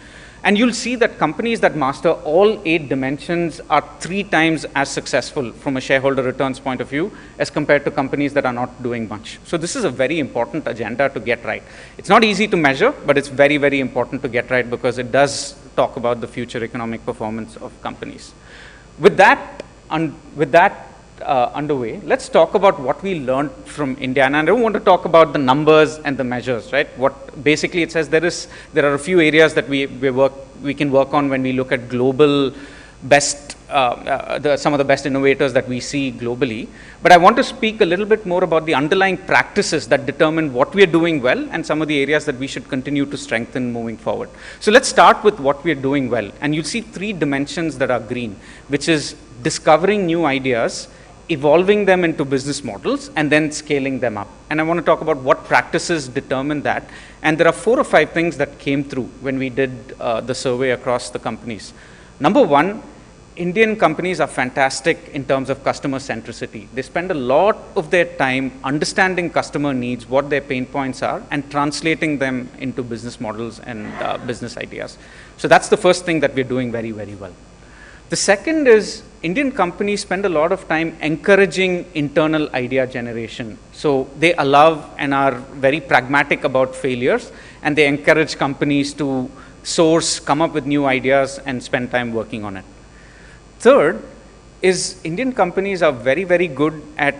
And you'll see that companies that master all 8 dimensions are 3 times as successful from a shareholder returns point of view as compared to companies that are not doing much. So this is a very important agenda to get right. It's not easy to measure, but it's very, very important to get right because it does talk about the future economic performance of companies. With that underway, let's talk about what we learned from India. And I don't want to talk about the numbers and the measures, right? What basically it says there are a few areas that we can work on when we look at global best, some of the best innovators that we see globally. But I want to speak a little bit more about the underlying practices that determine what we are doing well and some of the areas that we should continue to strengthen moving forward. So let's start with what we are doing well. And you'll see 3 dimensions that are green, which is discovering new ideas, evolving them into business models, and then scaling them up. And I want to talk about what practices determine that. And there are 4 or 5 things that came through when we did the survey across the companies. Number 1, Indian companies are fantastic in terms of customer centricity. They spend a lot of their time understanding customer needs, what their pain points are, and translating them into business models and business ideas. So that's the first thing that we're doing very, very well. The second is Indian companies spend a lot of time encouraging internal idea generation. So they allow and are very pragmatic about failures, and they encourage companies to source, come up with new ideas, and spend time working on it. Third is Indian companies are very, very good at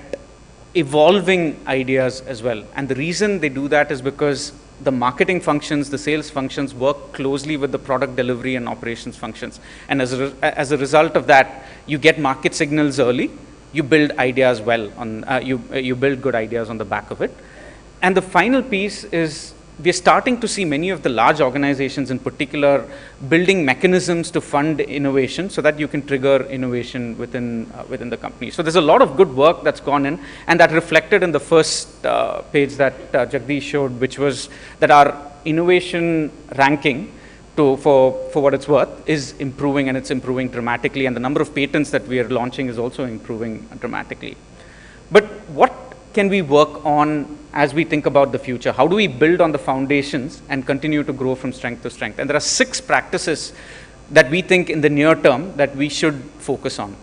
evolving ideas as well. And the reason they do that is because the marketing functions, the sales functions work closely with the product delivery and operations functions. And as a result of that, you get market signals early, you build ideas well, you build good ideas on the back of it. And the final piece is we're starting to see many of the large organizations in particular building mechanisms to fund innovation so that you can trigger innovation within the company. So there's a lot of good work that's gone in, and that reflected in the first page that Jagdish showed, which was that our innovation ranking for what it's worth is improving, and it's improving dramatically, and the number of patents that we are launching is also improving dramatically. But what can we work on as we think about the future? How do we build on the foundations and continue to grow from strength to strength? And there are 6 practices that we think in the near term that we should focus on.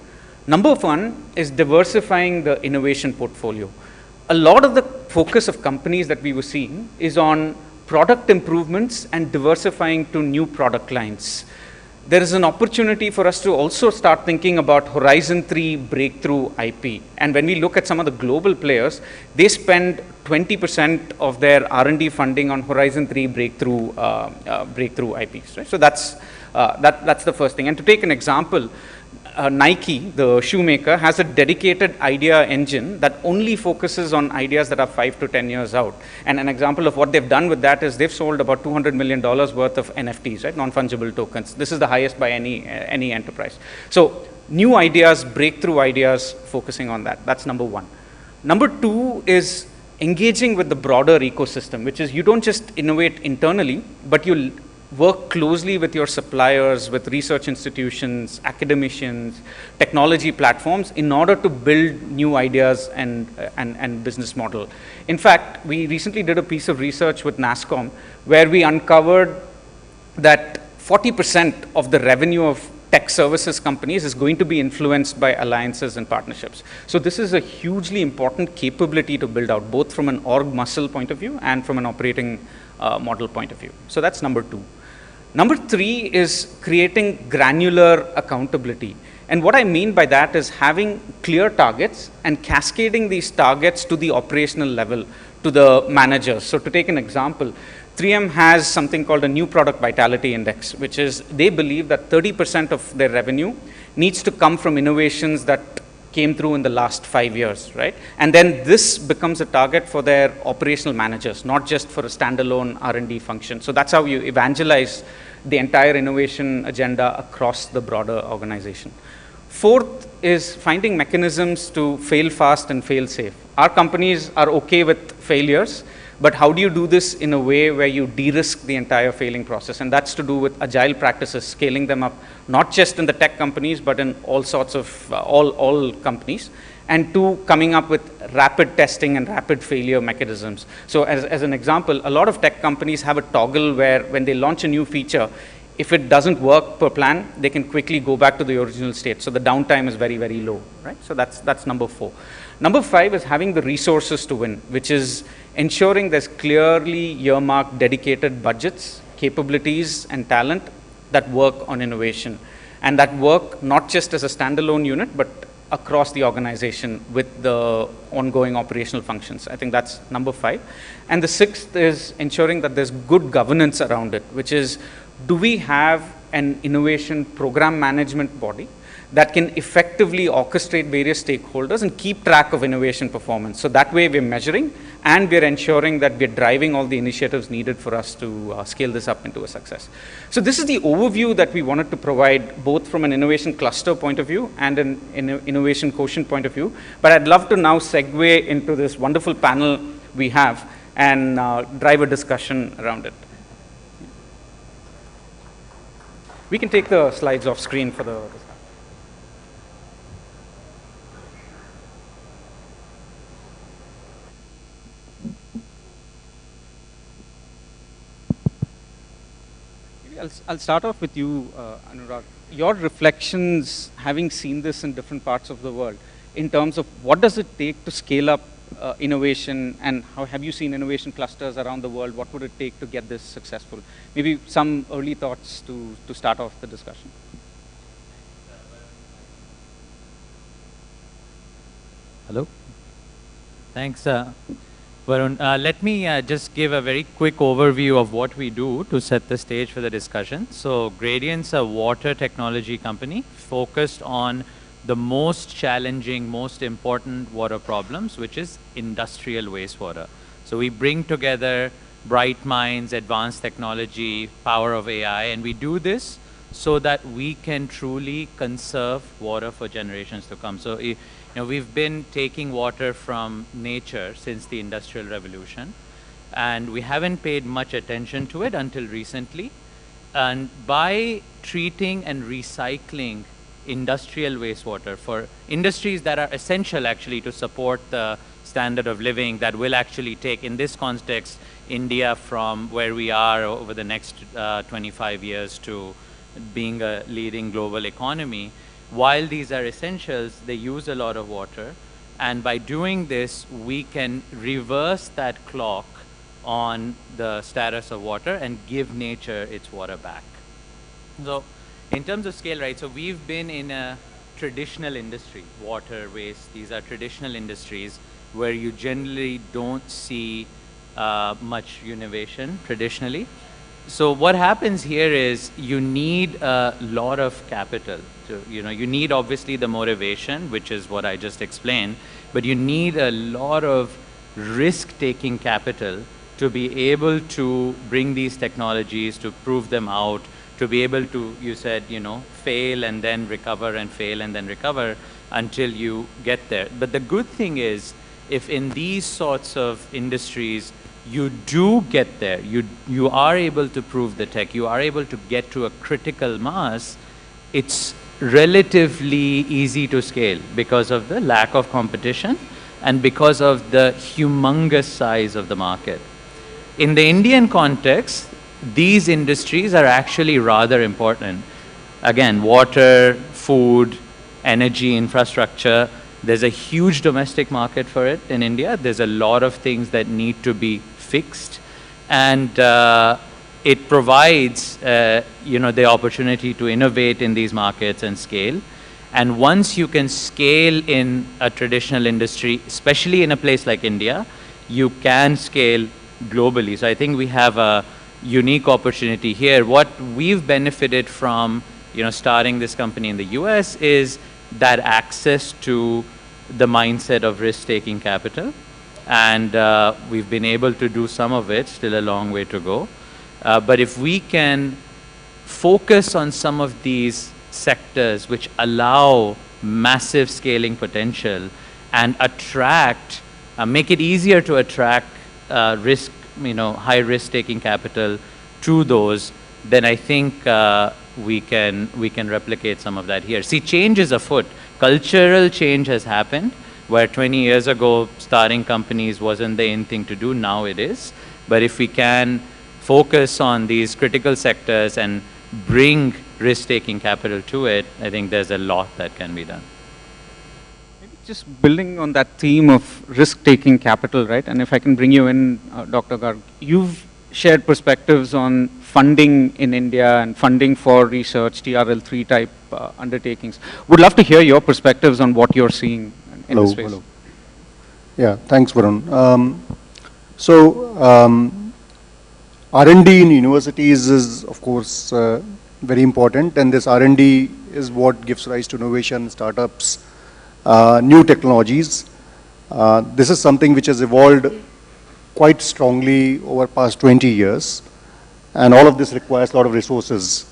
Number 1 is diversifying the innovation portfolio. A lot of the focus of companies that we were seeing is on product improvements and diversifying to new product lines. There is an opportunity for us to also start thinking about Horizon 3 breakthrough IP. And when we look at some of the global players, they spend 20% of their R&D funding on Horizon 3 breakthrough IPs. Right? So that's the first thing. And to take an example, Nike, the shoemaker, has a dedicated idea engine that only focuses on ideas that are 5 to 10 years out. And an example of what they've done with that is they've sold about $200 million worth of NFTs, right? Non-fungible tokens. This is the highest by any enterprise. So new ideas, breakthrough ideas, focusing on that. That's number 1. Number 2 is engaging with the broader ecosystem, which is you don't just innovate internally, but you work closely with your suppliers, with research institutions, academicians, technology platforms in order to build new ideas and business model. In fact, we recently did a piece of research with NASSCOM where we uncovered that 40% of the revenue of tech services companies is going to be influenced by alliances and partnerships. So this is a hugely important capability to build out, both from an org muscle point of view and from an operating model point of view. So that's number 2. Number 3 is creating granular accountability. And what I mean by that is having clear targets and cascading these targets to the operational level, to the managers. So to take an example, 3M has something called a New Product Vitality Index, which is they believe that 30% of their revenue needs to come from innovations that came through in the last 5 years, right? And then this becomes a target for their operational managers, not just for a standalone R&D function. So that's how you evangelize the entire innovation agenda across the broader organization. Fourth is finding mechanisms to fail fast and fail safe. Our companies are okay with failures, but how do you do this in a way where you de-risk the entire failing process? And that's to do with agile practices, scaling them up, not just in the tech companies, but in all sorts of, all companies. And two, coming up with rapid testing and rapid failure mechanisms. So as an example, a lot of tech companies have a toggle where when they launch a new feature, if it doesn't work per plan, they can quickly go back to the original state. So the downtime is very, very low, right? So that's number 4. Number 5 is having the resources to win, which is ensuring there's clearly earmarked dedicated budgets, capabilities, and talent that work on innovation. And that work not just as a standalone unit, but across the organization with the ongoing operational functions. I think that's number 5. And the 6th is ensuring that there's good governance around it, which is, do we have an innovation program management body that can effectively orchestrate various stakeholders and keep track of innovation performance? So that way we're measuring and we're ensuring that we're driving all the initiatives needed for us to scale this up into a success. So this is the overview that we wanted to provide, both from an innovation cluster point of view and an innovation quotient point of view. But I'd love to now segue into this wonderful panel we have and drive a discussion around it. We can take the slides off screen for the discussion. I'll start off with you, Anurag. Your reflections, having seen this in different parts of the world, in terms of what does it take to scale up innovation, and how have you seen innovation clusters around the world? What would it take to get this successful? Maybe some early thoughts to start off the discussion. Hello. Thanks, Varun. Let me just give a very quick overview of what we do to set the stage for the discussion. So Gradient's a water technology company focused on the most challenging, most important water problems, which is industrial wastewater. So we bring together bright minds, advanced technology, power of AI, and we do this so that we can truly conserve water for generations to come. So we've been taking water from nature since the Industrial Revolution, and we haven't paid much attention to it until recently. And by treating and recycling industrial wastewater for industries that are essential actually to support the standard of living that will actually take, in this context, India from where we are over the next 25 years to being a leading global economy. While these are essentials, they use a lot of water. And by doing this, we can reverse that clock on the status of water and give nature its water back. So in terms of scale, right, so we've been in a traditional industry, water, waste. These are traditional industries where you generally don't see much innovation traditionally. So what happens here is you need a lot of capital. You need obviously the motivation, which is what I just explained, but you need a lot of risk-taking capital to be able to bring these technologies, to prove them out, to be able to, you said, fail and then recover and fail and then recover until you get there. But the good thing is, if in these sorts of industries, you do get there, you are able to prove the tech, you are able to get to a critical mass, it's relatively easy to scale because of the lack of competition and because of the humongous size of the market. In the Indian context, these industries are actually rather important. Again, water, food, energy infrastructure, there's a huge domestic market for it in India. There's a lot of things that need to be fixed, and it provides the opportunity to innovate in these markets and scale. And once you can scale in a traditional industry, especially in a place like India, you can scale globally. So I think we have a unique opportunity here. What we've benefited from, starting this company in the US is that access to the mindset of risk-taking capital. And we've been able to do some of it, still a long way to go. But if we can focus on some of these sectors which allow massive scaling potential and attract, make it easier to attract risk, high risk-taking capital to those, then I think we can replicate some of that here. See, change is afoot. Cultural change has happened, where 20 years ago starting companies wasn't the in thing to do. Now it is. But if we can focus on these critical sectors and bring risk-taking capital to it, I think there's a lot that can be done. Maybe just building on that theme of risk-taking capital, right? And if I can bring you in, Dr. Garg, you've shared perspectives on funding in India and funding for research, TRL3 type undertakings. Would love to hear your perspectives on what you're seeing in this space. Hello. Yeah, thanks, Varun. R&D in universities is, of course, very important, and this R&D is what gives rise to innovation, startups, new technologies. This is something which has evolved quite strongly over past 20 years, and all of this requires a lot of resources.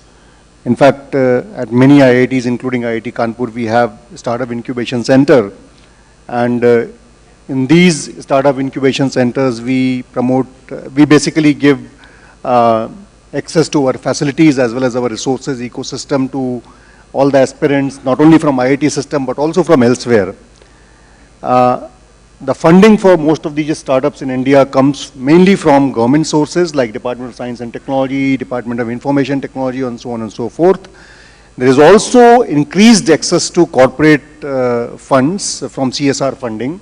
In fact, at many IITs, including IIT Kanpur, we have Startup Incubation Center, and in these Startup Incubation Centers, we promote, we basically give access to our facilities as well as our resources ecosystem to all the aspirants, not only from IIT system, but also from elsewhere. The funding for most of these startups in India comes mainly from government sources like Department of Science and Technology, Department of Information Technology, and so on and so forth. There is also increased access to corporate funds from CSR funding,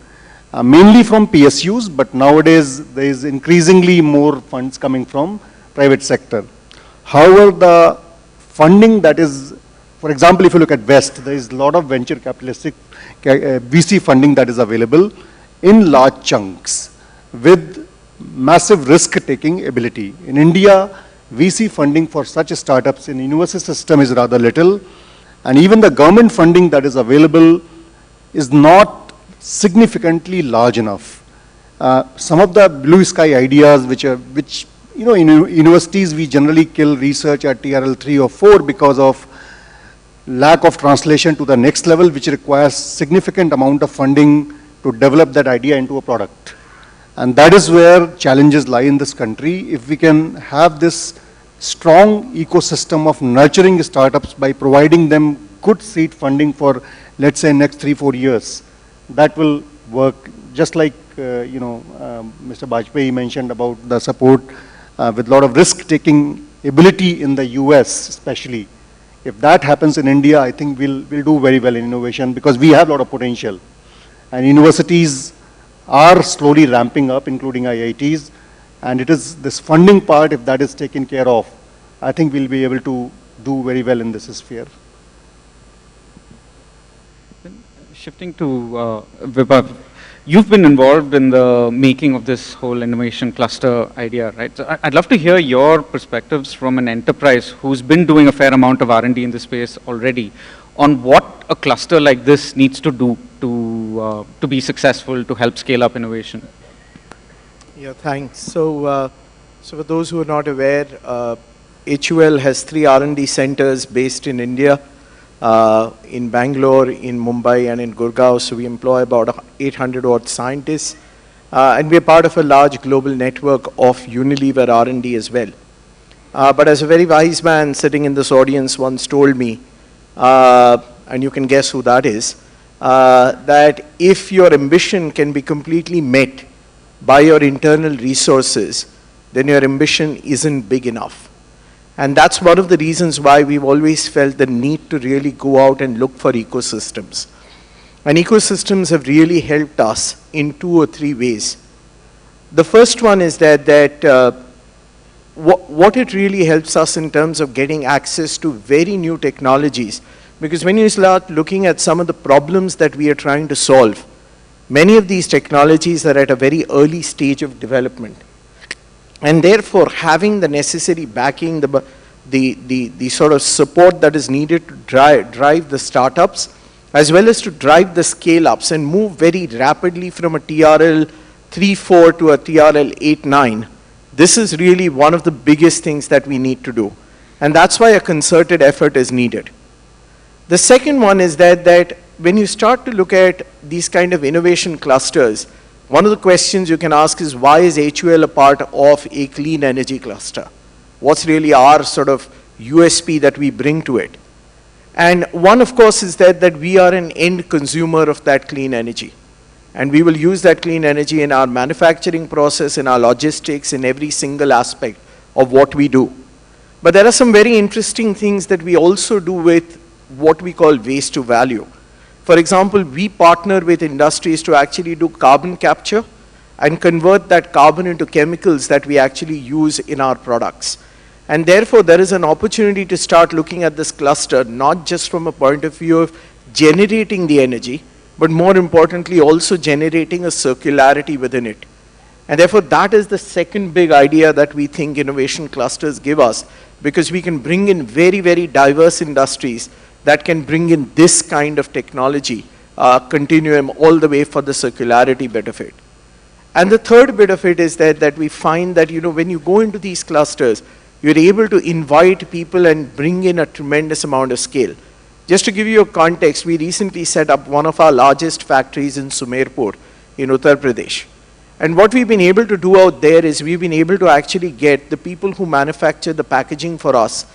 mainly from PSUs, but nowadays there is increasingly more funds coming from private sector. However, the funding that is, for example, if you look at West, there is a lot of venture capitalistic VC funding that is available in large chunks with massive risk-taking ability. In India, VC funding for such startups in university system is rather little, and even the government funding that is available is not significantly large enough. Some of the blue sky ideas which in universities we generally kill research at TRL 3 or 4 because of lack of translation to the next level, which requires significant amount of funding to develop that idea into a product. And that is where challenges lie in this country. If we can have this strong ecosystem of nurturing startups by providing them good seed funding for, let's say, next 3-4 years, that will work. Just like Mr. Bajpayee mentioned about the support with a lot of risk-taking ability in the US especially. If that happens in India, I think we'll do very well in innovation because we have a lot of potential. And universities are slowly ramping up, including IITs. And it is this funding part, if that is taken care of, I think we'll be able to do very well in this sphere. Shifting to Vibhav, you've been involved in the making of this whole innovation cluster idea, right? So I'd love to hear your perspectives from an enterprise who's been doing a fair amount of R&D in this space already on what a cluster like this needs to do to be successful, to help scale up innovation. Yeah, thanks. So for those who are not aware, HUL has 3 R&D centers based in India, in Bangalore, in Mumbai, and in Gurgaon. So we employ about 800 odd scientists, and we are part of a large global network of Unilever R&D as well. But as a very wise man sitting in this audience once told me, and you can guess who that is, that if your ambition can be completely met by your internal resources, then your ambition isn't big enough. And that's one of the reasons why we've always felt the need to really go out and look for ecosystems. And ecosystems have really helped us in 2 or 3 ways. The first one is that what it really helps us in terms of getting access to very new technologies Because when you start looking at some of the problems that we are trying to solve, many of these technologies are at a very early stage of development. And therefore, having the necessary backing, the sort of support that is needed to drive the startups, as well as to drive the scale-ups and move very rapidly from a TRL 3.4 to a TRL 8.9, this is really one of the biggest things that we need to do. And that's why a concerted effort is needed. The second one is that when you start to look at these kind of innovation clusters, one of the questions you can ask is, why is HUL a part of a clean energy cluster? What's really our sort of USP that we bring to it? And one, of course, is that we are an end consumer of that clean energy. And we will use that clean energy in our manufacturing process, in our logistics, in every single aspect of what we do. But there are some very interesting things that we also do with what we call waste to value. For example, we partner with industries to actually do carbon capture and convert that carbon into chemicals that we actually use in our products. And therefore, there is an opportunity to start looking at this cluster, not just from a point of view of generating the energy, but more importantly, also generating a circularity within it. And therefore, that is the second big idea that we think innovation clusters give us, because we can bring in very, very diverse industries that can bring in this kind of technology continuum all the way for the circularity bit of it. And the third bit of it is that we find that, when you go into these clusters, you're able to invite people and bring in a tremendous amount of scale. Just to give you a context, we recently set up one of our largest factories in Sumerpur in Uttar Pradesh. And what we've been able to do out there is we've been able to actually get the people who manufacture the packaging for us.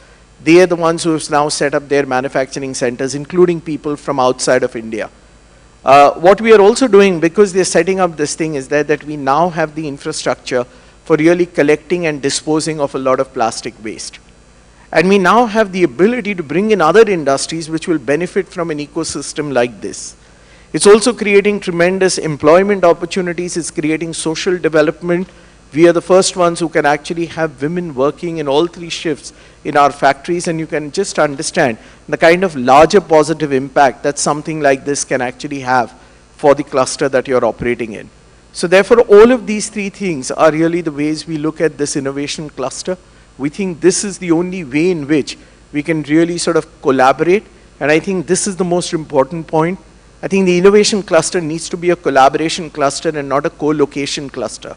They are the ones who have now set up their manufacturing centers, including people from outside of India. What we are also doing, because they're setting up this thing, is that we now have the infrastructure for really collecting and disposing of a lot of plastic waste. And we now have the ability to bring in other industries which will benefit from an ecosystem like this. It's also creating tremendous employment opportunities. It's creating social development. We are the first ones who can actually have women working in all 3 shifts in our factories, and you can just understand the kind of larger positive impact that something like this can actually have for the cluster that you're operating in. So therefore, all of these 3 things are really the ways we look at this innovation cluster. We think this is the only way in which we can really sort of collaborate, and I think this is the most important point. I think the innovation cluster needs to be a collaboration cluster and not a co-location cluster.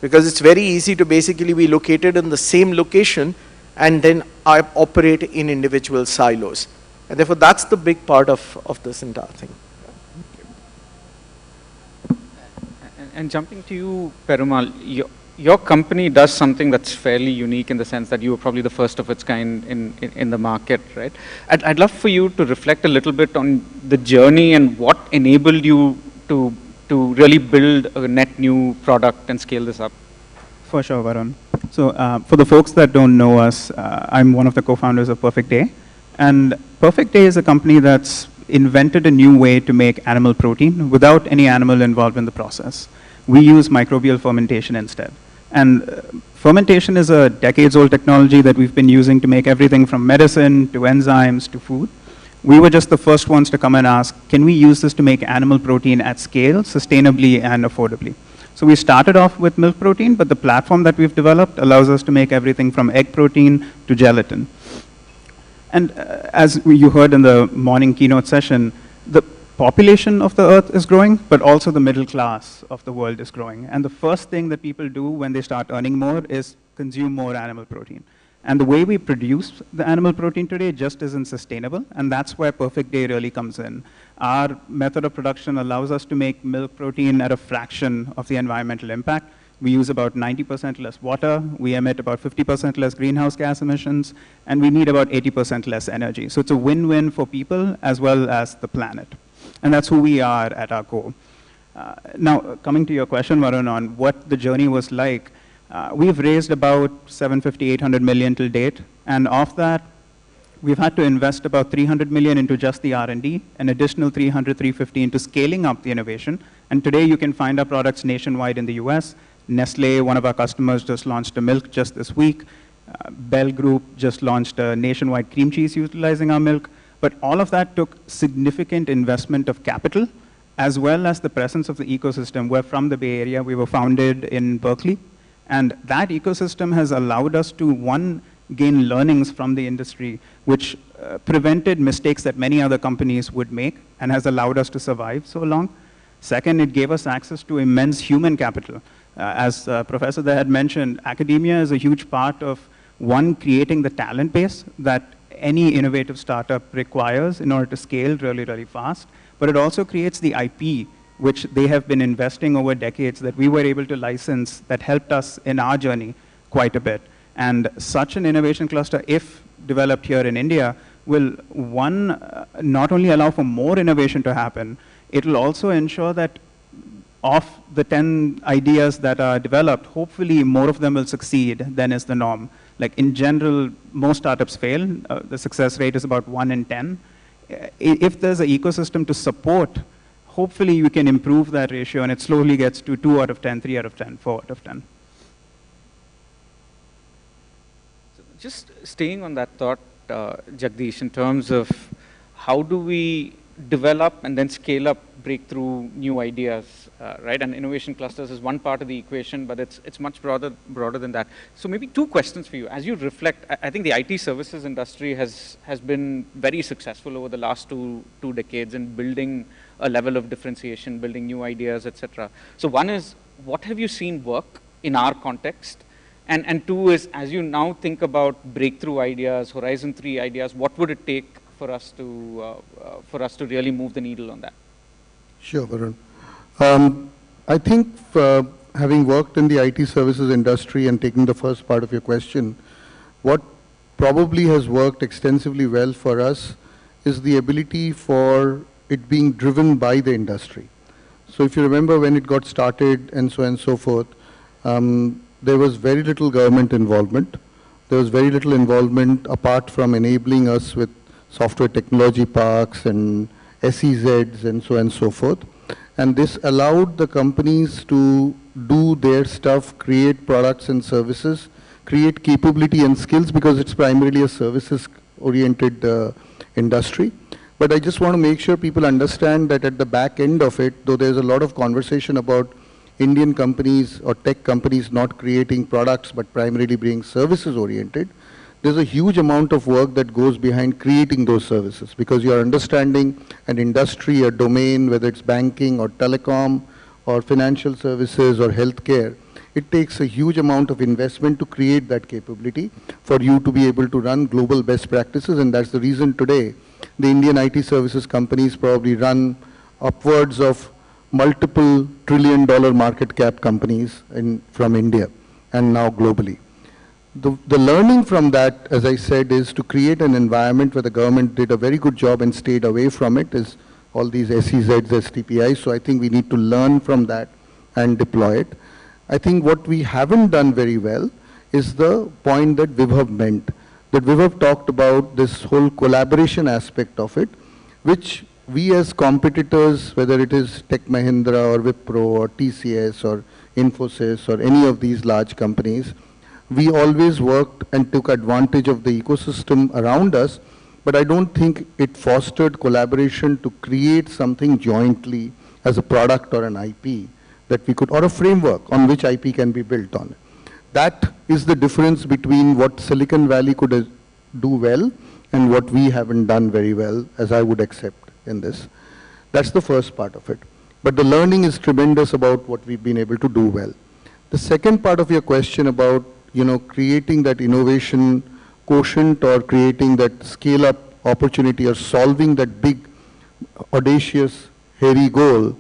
Because it's very easy to basically be located in the same location and then operate in individual silos. And therefore, that's the big part of this entire thing. And jumping to you, Perumal, your company does something that's fairly unique in the sense that you were probably the first of its kind in the market, right? I'd love for you to reflect a little bit on the journey and what enabled you to really build a net new product and scale this up. For sure, Varun. So for the folks that don't know us, I'm one of the co-founders of Perfect Day. And Perfect Day is a company that's invented a new way to make animal protein without any animal involved in the process. We use microbial fermentation instead. And fermentation is a decades-old technology that we've been using to make everything from medicine to enzymes to food. We were just the first ones to come and ask, can we use this to make animal protein at scale, sustainably and affordably? So we started off with milk protein, but the platform that we've developed allows us to make everything from egg protein to gelatin. And as you heard in the morning keynote session, the population of the earth is growing, but also the middle class of the world is growing. And the first thing that people do when they start earning more is consume more animal protein. And the way we produce the animal protein today just isn't sustainable, and that's where Perfect Day really comes in. Our method of production allows us to make milk protein at a fraction of the environmental impact. We use about 90% less water, we emit about 50% less greenhouse gas emissions, and we need about 80% less energy. So it's a win-win for people as well as the planet. And that's who we are at our core. Now, coming to your question, Varun, on what the journey was like, we've raised about 750, 800 million till date, and of that, we've had to invest about 300 million into just the R&D, an additional 300, 350 into scaling up the innovation. And today, you can find our products nationwide in the US. Nestle, one of our customers, just launched a milk just this week. Bell Group just launched a nationwide cream cheese utilizing our milk. But all of that took significant investment of capital, as well as the presence of the ecosystem. We're from the Bay Area. We were founded in Berkeley. And that ecosystem has allowed us to, one, gain learnings from the industry, which prevented mistakes that many other companies would make and has allowed us to survive so long. Second, it gave us access to immense human capital. As Professor there had mentioned, academia is a huge part of, one, creating the talent base that any innovative startup requires in order to scale really, really fast. But it also creates the IP, which they have been investing over decades that we were able to license that helped us in our journey quite a bit. And such an innovation cluster, if developed here in India, will, one, not only allow for more innovation to happen, it will also ensure that of the 10 ideas that are developed, hopefully more of them will succeed than is the norm. Like in general, most startups fail. The success rate is about 1 in 10. If there's an ecosystem to support, hopefully you can improve that ratio and it slowly gets to 2 out of 10, 3 out of 10, 4 out of 10. Just staying on that thought, Jagdish, in terms of how do we develop and then scale up breakthrough new ideas, right? And innovation clusters is one part of the equation, but it's much broader than that. So maybe two questions for you. As you reflect, I think the IT services industry has been very successful over the last two decades in building a level of differentiation, building new ideas, etc. So one is, what have you seen work in our context? And two is, as you now think about breakthrough ideas, Horizon 3 ideas, what would it take for us to really move the needle on that? Sure, Varun. I think having worked in the IT services industry and taking the first part of your question, what probably has worked extensively well for us is the ability for it being driven by the industry. So if you remember when it got started and so on and so forth, there was very little government involvement. There was very little involvement apart from enabling us with software technology parks and SEZs and so on and so forth. And this allowed the companies to do their stuff, create products and services, create capability and skills, because it's primarily a services-oriented industry. But I just want to make sure people understand that at the back end of it, though there's a lot of conversation about Indian companies or tech companies not creating products but primarily being services-oriented, there's a huge amount of work that goes behind creating those services, because you're understanding an industry, a domain, whether it's banking or telecom or financial services or healthcare. It takes a huge amount of investment to create that capability for you to be able to run global best practices, and that's the reason today the Indian IT services companies probably run upwards of multiple trillion-dollar market cap companies from India and now globally. The learning from that, as I said, is to create an environment where the government did a very good job and stayed away from it, is all these SEZs, STPIs. So I think we need to learn from that and deploy it. I think what we haven't done very well is the point that Vibhav meant. That Vibhav talked about this whole collaboration aspect of it, which we as competitors, whether it is Tech Mahindra or Wipro or TCS or Infosys or any of these large companies, we always worked and took advantage of the ecosystem around us, but I don't think it fostered collaboration to create something jointly as a product or an IP that we could, or a framework on which IP can be built on. That is the difference between what Silicon Valley could do well and what we haven't done very well, as I would accept in this. That's the first part of it. But the learning is tremendous about what we've been able to do well. The second part of your question about creating that innovation quotient or creating that scale-up opportunity or solving that big, audacious, hairy goal,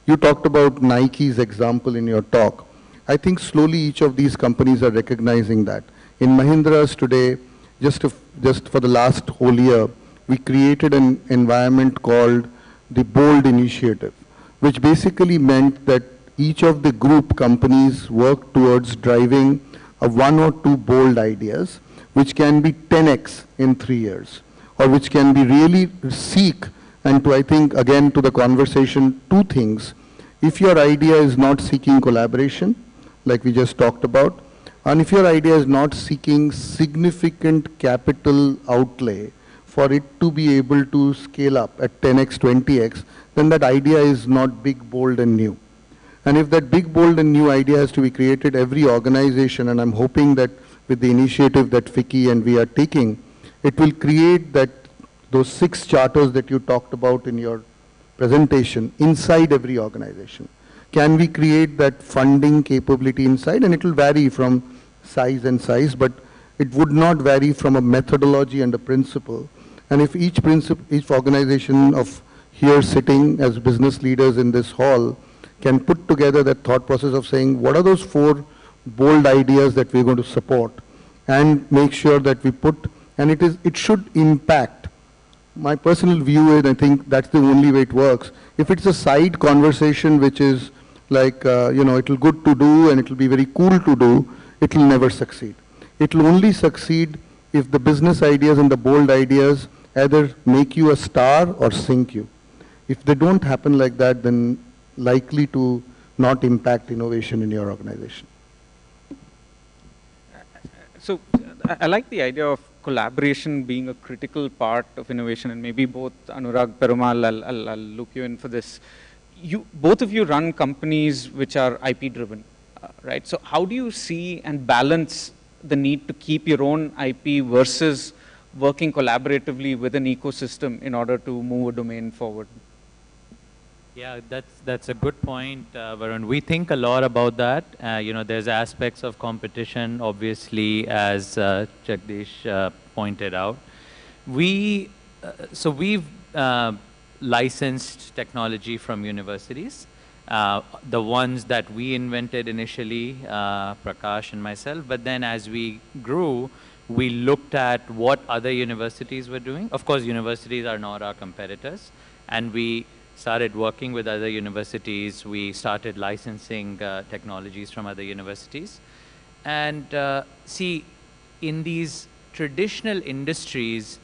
you talked about Nike's example in your talk. I think slowly each of these companies are recognizing that. In Mahindra's today, just for the last whole year, we created an environment called the BOLD Initiative, which basically meant that each of the group companies work towards driving one or two bold ideas, which can be 10x in 3 years, or which can be really seek, and to, I think, again, to the conversation, two things. If your idea is not seeking collaboration, like we just talked about, and if your idea is not seeking significant capital outlay for it to be able to scale up at 10x, 20x, then that idea is not big, bold, and new. And if that big, bold, and new idea has to be created, every organization, and I'm hoping that with the initiative that FICCI and we are taking, it will create those 6 charters that you talked about in your presentation inside every organization. Can we create that funding capability inside? And it will vary from size, but it would not vary from a methodology and a principle. And if each organization of here sitting as business leaders in this hall can put together that thought process of saying, what are those 4 bold ideas that we're going to support, and make sure that we put, and it should impact. My personal view is, I think that's the only way it works. If it's a side conversation which is like, it'll good to do and it'll be very cool to do, it'll never succeed. It'll only succeed if the business ideas and the bold ideas either make you a star or sink you. If they don't happen like that, then likely to not impact innovation in your organization. So I like the idea of collaboration being a critical part of innovation, and maybe both Anurag, Perumal, I'll loop you in for this. Both of you run companies which are IP driven, right? So how do you see and balance the need to keep your own IP versus working collaboratively with an ecosystem in order to move a domain forward? Yeah, that's a good point, Varun. We think a lot about that. There's aspects of competition, obviously, as Jagdish pointed out. We've licensed technology from universities. The ones that we invented initially, Prakash and myself, but then as we grew, we looked at what other universities were doing. Of course, universities are not our competitors, and we started working with other universities. We started licensing technologies from other universities. And see, in these traditional industries,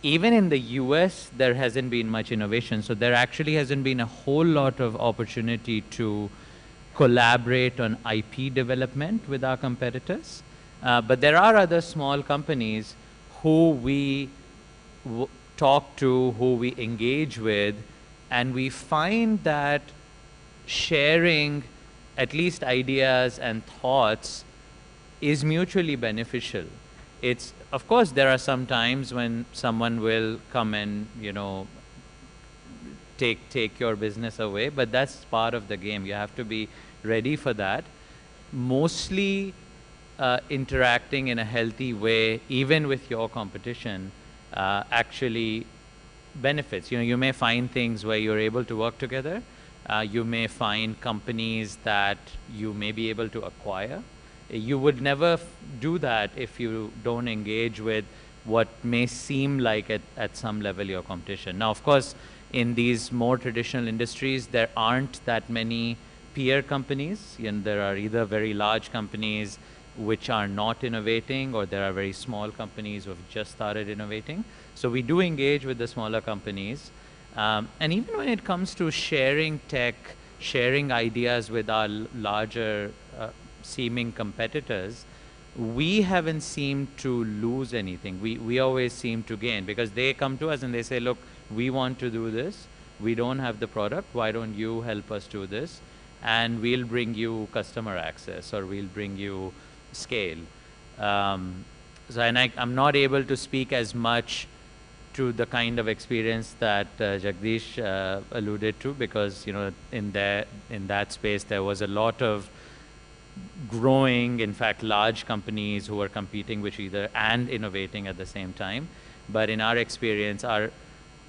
even in the US, there hasn't been much innovation. So there actually hasn't been a whole lot of opportunity to collaborate on IP development with our competitors. But there are other small companies who we talk to, who we engage with, and we find that sharing at least ideas and thoughts is mutually beneficial. Of course, there are some times when someone will come and, take your business away, but that's part of the game. You have to be ready for that. Mostly interacting in a healthy way, even with your competition, actually benefits. You may find things where you're able to work together. You may find companies that you may be able to acquire. You would never do that if you don't engage with what may seem like at some level your competition. Now, of course, in these more traditional industries, there aren't that many peer companies. There are either very large companies which are not innovating, or there are very small companies who have just started innovating. So we do engage with the smaller companies. And even when it comes to sharing tech, sharing ideas with our larger seeming competitors, we haven't seemed to lose anything. We always seem to gain, because they come to us and they say, look, we want to do this. We don't have the product. Why don't you help us do this? And we'll bring you customer access, or we'll bring you scale. And I'm not able to speak as much to the kind of experience that Jagdish alluded to, because in that space there was a lot of growing, in fact, large companies who were competing with each other and innovating at the same time. But in our experience, our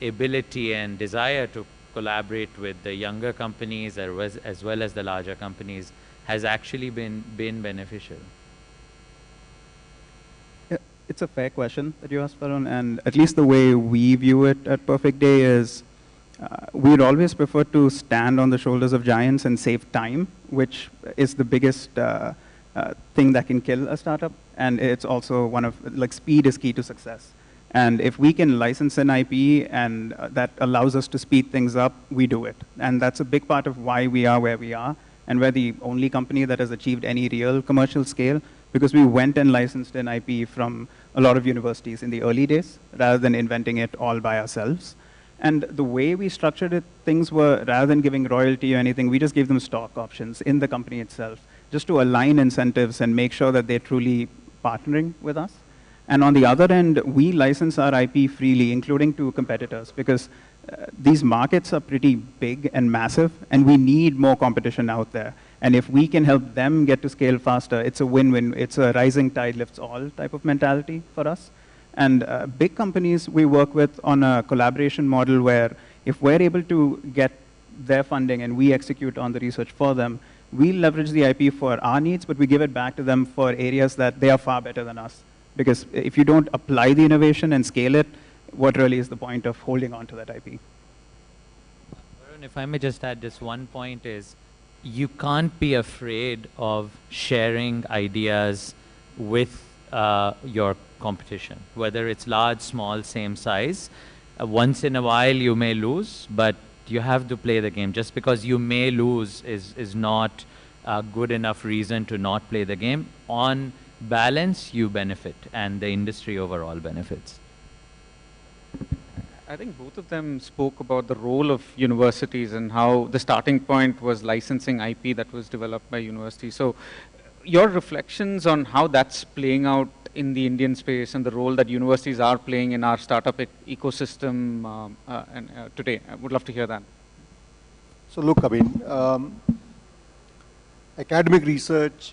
ability and desire to collaborate with the younger companies as well as the larger companies has actually been beneficial. It's a fair question that you asked, Varun, and at least the way we view it at Perfect Day is we'd always prefer to stand on the shoulders of giants and save time, which is the biggest thing that can kill a startup. And it's also one of, speed is key to success. And if we can license an IP and that allows us to speed things up, we do it. And that's a big part of why we are where we are. And we're the only company that has achieved any real commercial scale because we went and licensed an IP from a lot of universities in the early days, rather than inventing it all by ourselves. And the way we structured it, things were, rather than giving royalty or anything, we just gave them stock options in the company itself, just to align incentives and make sure that they're truly partnering with us. And on the other end, we license our IP freely, including to competitors, because these markets are pretty big and massive, and we need more competition out there. And if we can help them get to scale faster, it's a win-win. It's a rising tide lifts all type of mentality for us. And big companies we work with on a collaboration model where if we're able to get their funding and we execute on the research for them, we leverage the IP for our needs, but we give it back to them for areas that they are far better than us. Because if you don't apply the innovation and scale it, what really is the point of holding on to that IP? Varun, if I may just add this one point is, you can't be afraid of sharing ideas with your competition, whether it's large, small, same size. Once in a while you may lose, but you have to play the game. Just because you may lose is not a good enough reason to not play the game. On balance, you benefit, and the industry overall benefits. I think both of them spoke about the role of universities and how the starting point was licensing IP that was developed by universities. So your reflections on how that's playing out in the Indian space and the role that universities are playing in our startup ecosystem today. I would love to hear that. So look, I mean, academic research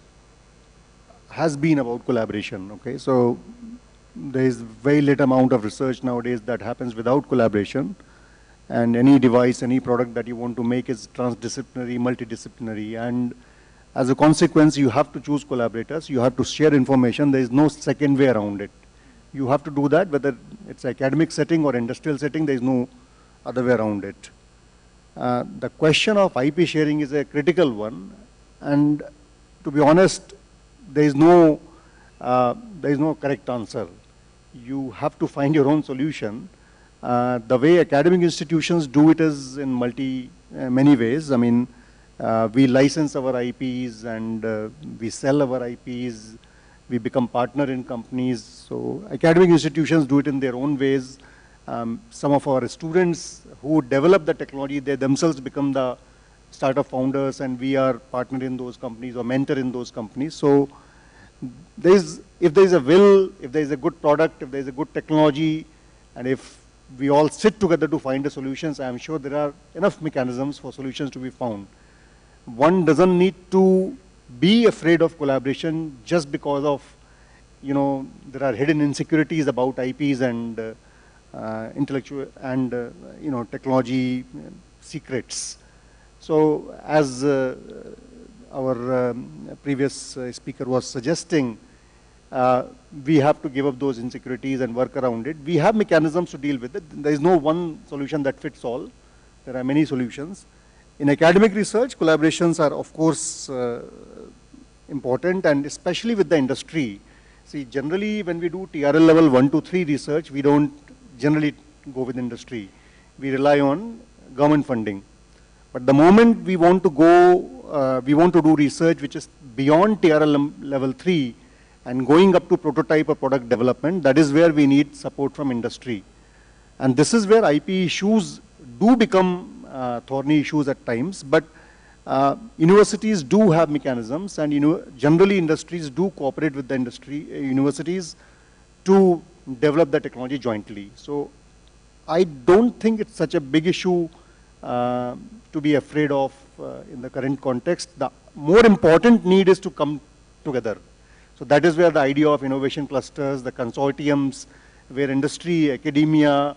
has been about collaboration, okay? So there is very little amount of research nowadays that happens without collaboration. And any device, any product that you want to make is transdisciplinary, multidisciplinary. And as a consequence, you have to choose collaborators. You have to share information. There is no second way around it. You have to do that, whether it's academic setting or industrial setting, there is no other way around it. The question of IP sharing is a critical one. And to be honest, there is no correct answer. You have to find your own solution. The way academic institutions do it is in many ways. I mean, we license our IPs and we sell our IPs. We become partner in companies. So academic institutions do it in their own ways. Some of our students who develop the technology, they themselves become the startup founders, and we are partner in those companies or mentor in those companies. So if there is a will, if there is a good product, if there is a good technology, and if we all sit together to find the solutions, I am sure there are enough mechanisms for solutions to be found. One doesn't need to be afraid of collaboration just because of, there are hidden insecurities about IPs and intellectual and, technology secrets. So as our previous speaker was suggesting, we have to give up those insecurities and work around it. We have mechanisms to deal with it. There is no one solution that fits all. There are many solutions. In academic research, collaborations are, of course, important, and especially with the industry. See, generally, when we do TRL level 1 to 3 research, we don't generally go with industry. We rely on government funding. But the moment we want to go, we want to do research which is beyond TRL level 3 and going up to prototype or product development, that is where we need support from industry. And this is where IP issues do become thorny issues at times, but universities do have mechanisms, and generally industries do cooperate with the universities to develop the technology jointly. So I don't think it's such a big issue to be afraid of in the current context. The more important need is to come together. So that is where the idea of innovation clusters, the consortiums, where industry, academia,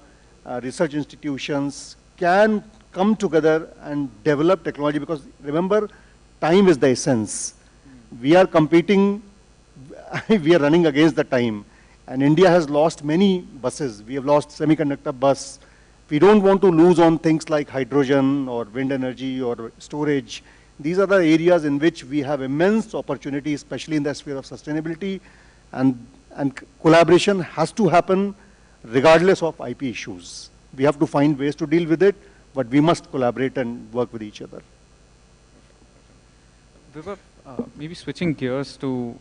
research institutions can come together and develop technology, because remember, time is the essence. We are competing, we are running against the time. And India has lost many buses. We have lost semiconductor bus. We don't want to lose on things like hydrogen or wind energy or storage. These are the areas in which we have immense opportunity, especially in the sphere of sustainability. And collaboration has to happen regardless of IP issues. We have to find ways to deal with it, but we must collaborate and work with each other. Vibhav, maybe switching gears to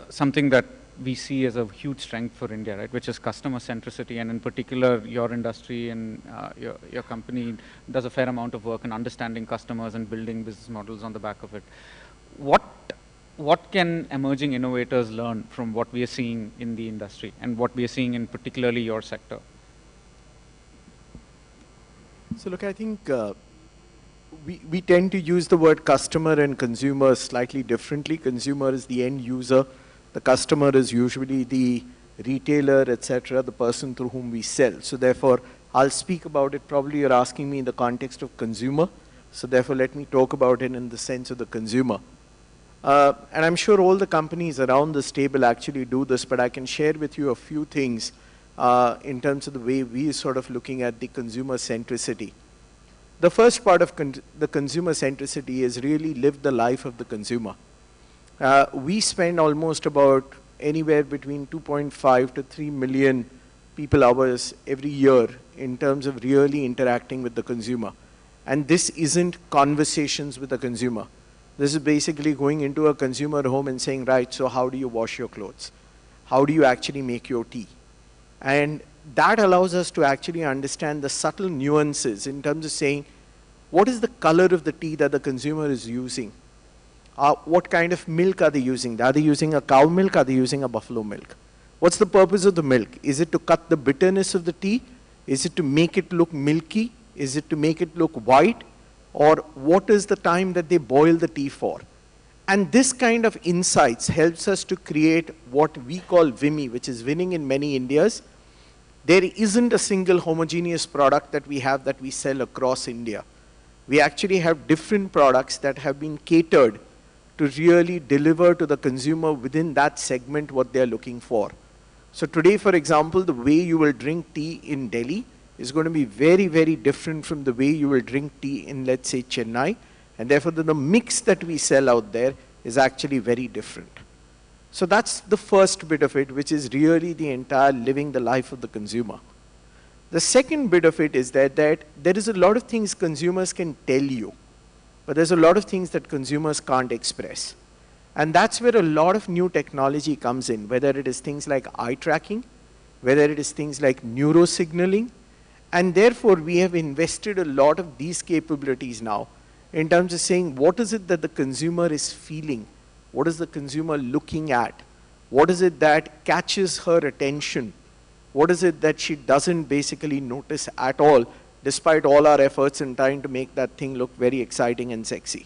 something that we see as a huge strength for India, right, which is customer centricity, and in particular, your industry and your company does a fair amount of work in understanding customers and building business models on the back of it. What can emerging innovators learn from what we are seeing in the industry and what we are seeing in particularly your sector? So look, I think we tend to use the word customer and consumer slightly differently. Consumer is the end user. The customer is usually the retailer, etc., the person through whom we sell. So therefore, I'll speak about it. Probably you're asking me in the context of consumer. So therefore, let me talk about it in the sense of the consumer. And I'm sure all the companies around this table actually do this, but I can share with you a few things in terms of the way we are sort of looking at the consumer centricity. The first part of the consumer centricity is really live the life of the consumer. We spend almost about anywhere between 2.5 to 3 million people hours every year in terms of really interacting with the consumer. And this isn't conversations with the consumer. This is basically going into a consumer home and saying, right, so how do you wash your clothes? How do you actually make your tea? And that allows us to actually understand the subtle nuances in terms of saying, what is the color of the tea that the consumer is using? What kind of milk are they using? Are they using a cow milk? Are they using a buffalo milk? What's the purpose of the milk? Is it to cut the bitterness of the tea? Is it to make it look milky? Is it to make it look white? Or what is the time that they boil the tea for? And this kind of insights helps us to create what we call WIMI, which is winning in many Indias. There isn't a single homogeneous product that we have that we sell across India. We actually have different products that have been catered to really deliver to the consumer within that segment what they're looking for. So today, for example, the way you will drink tea in Delhi is going to be very, very different from the way you will drink tea in, let's say, Chennai. And therefore, the mix that we sell out there is actually very different. So that's the first bit of it, which is really the entire living the life of the consumer. The second bit of it is that there is a lot of things consumers can tell you, but there's a lot of things that consumers can't express. And that's where a lot of new technology comes in, whether it is things like eye tracking, whether it is things like neurosignaling. And therefore, we have invested a lot of these capabilities now in terms of saying, what is it that the consumer is feeling? What is the consumer looking at? What is it that catches her attention? What is it that she doesn't basically notice at all, despite all our efforts in trying to make that thing look very exciting and sexy?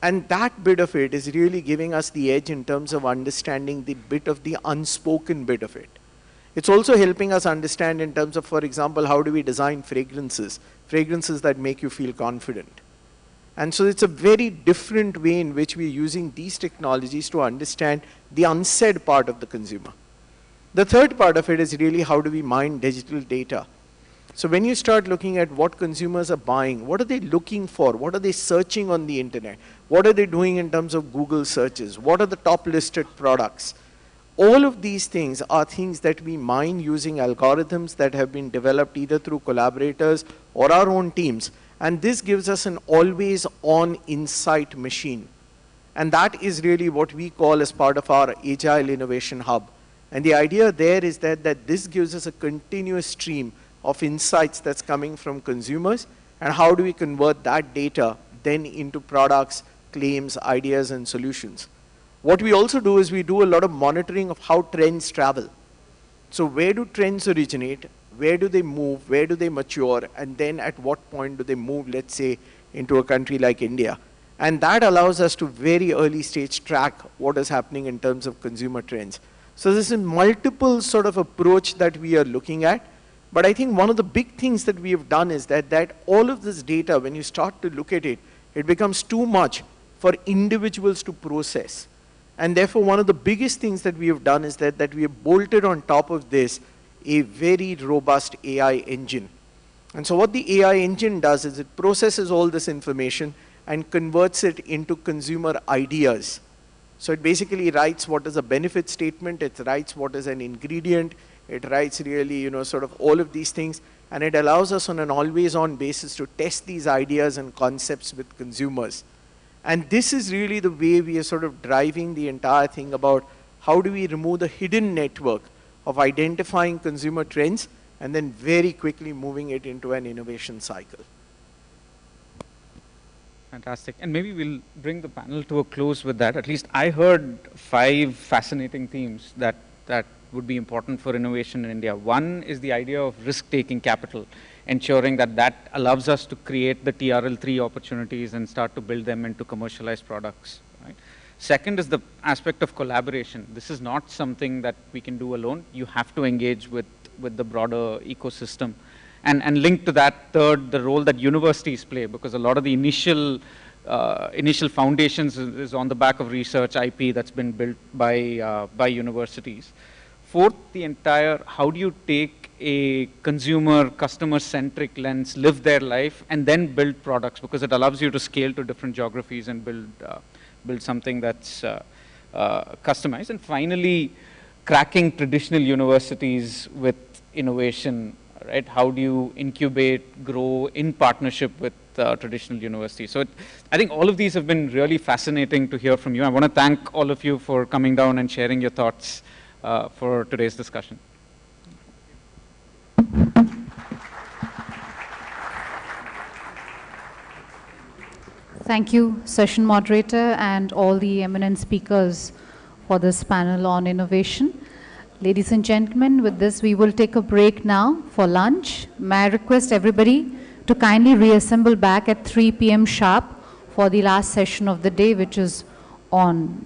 And that bit of it is really giving us the edge in terms of understanding the bit of the unspoken bit of it. It's also helping us understand in terms of, for example, how do we design fragrances that make you feel confident. And so it's a very different way in which we're using these technologies to understand the unsaid part of the consumer. The third part of it is really how do we mine digital data. So when you start looking at what consumers are buying, what are they looking for? What are they searching on the internet? What are they doing in terms of Google searches? What are the top listed products? All of these things are things that we mine using algorithms that have been developed either through collaborators or our own teams. And this gives us an always-on insight machine. And that is really what we call as part of our Agile Innovation Hub. And the idea there is that this gives us a continuous stream of insights that's coming from consumers, and how do we convert that data then into products, claims, ideas, and solutions. What we also do is we do a lot of monitoring of how trends travel. So where do trends originate? Where do they move? Where do they mature? And then at what point do they move, let's say, into a country like India? And that allows us to very early stage track what is happening in terms of consumer trends. So this is multiple sort of approach that we are looking at. But I think one of the big things that we have done is that all of this data, when you start to look at it, it becomes too much for individuals to process. And therefore, one of the biggest things that we have done is that we have bolted on top of this a very robust AI engine. And so what the AI engine does is it processes all this information and converts it into consumer ideas. So it basically writes what is a benefit statement, it writes what is an ingredient, it writes really, sort of all of these things, and it allows us on an always-on basis to test these ideas and concepts with consumers. And this is really the way we are sort of driving the entire thing about how do we remove the hidden network of identifying consumer trends and then very quickly moving it into an innovation cycle. Fantastic. And maybe we'll bring the panel to a close with that. At least I heard 5 fascinating themes that would be important for innovation in India. One is the idea of risk-taking capital, ensuring that allows us to create the TRL3 opportunities and start to build them into commercialized products. Right? Second is the aspect of collaboration. This is not something that we can do alone. You have to engage with the broader ecosystem. And linked to that, third, the role that universities play, because a lot of the initial foundations is on the back of research IP that's been built by universities. Fourth, how do you take a consumer, customer-centric lens, live their life, and then build products, because it allows you to scale to different geographies and build something that's customized. And finally, cracking traditional universities with innovation, right? How do you incubate, grow in partnership with traditional universities? So I think all of these have been really fascinating to hear from you. I want to thank all of you for coming down and sharing your thoughts for today's discussion. Thank you, session moderator, and all the eminent speakers for this panel on innovation. Ladies and gentlemen, with this, we will take a break now for lunch. May I request everybody to kindly reassemble back at 3 p.m. sharp for the last session of the day, which is on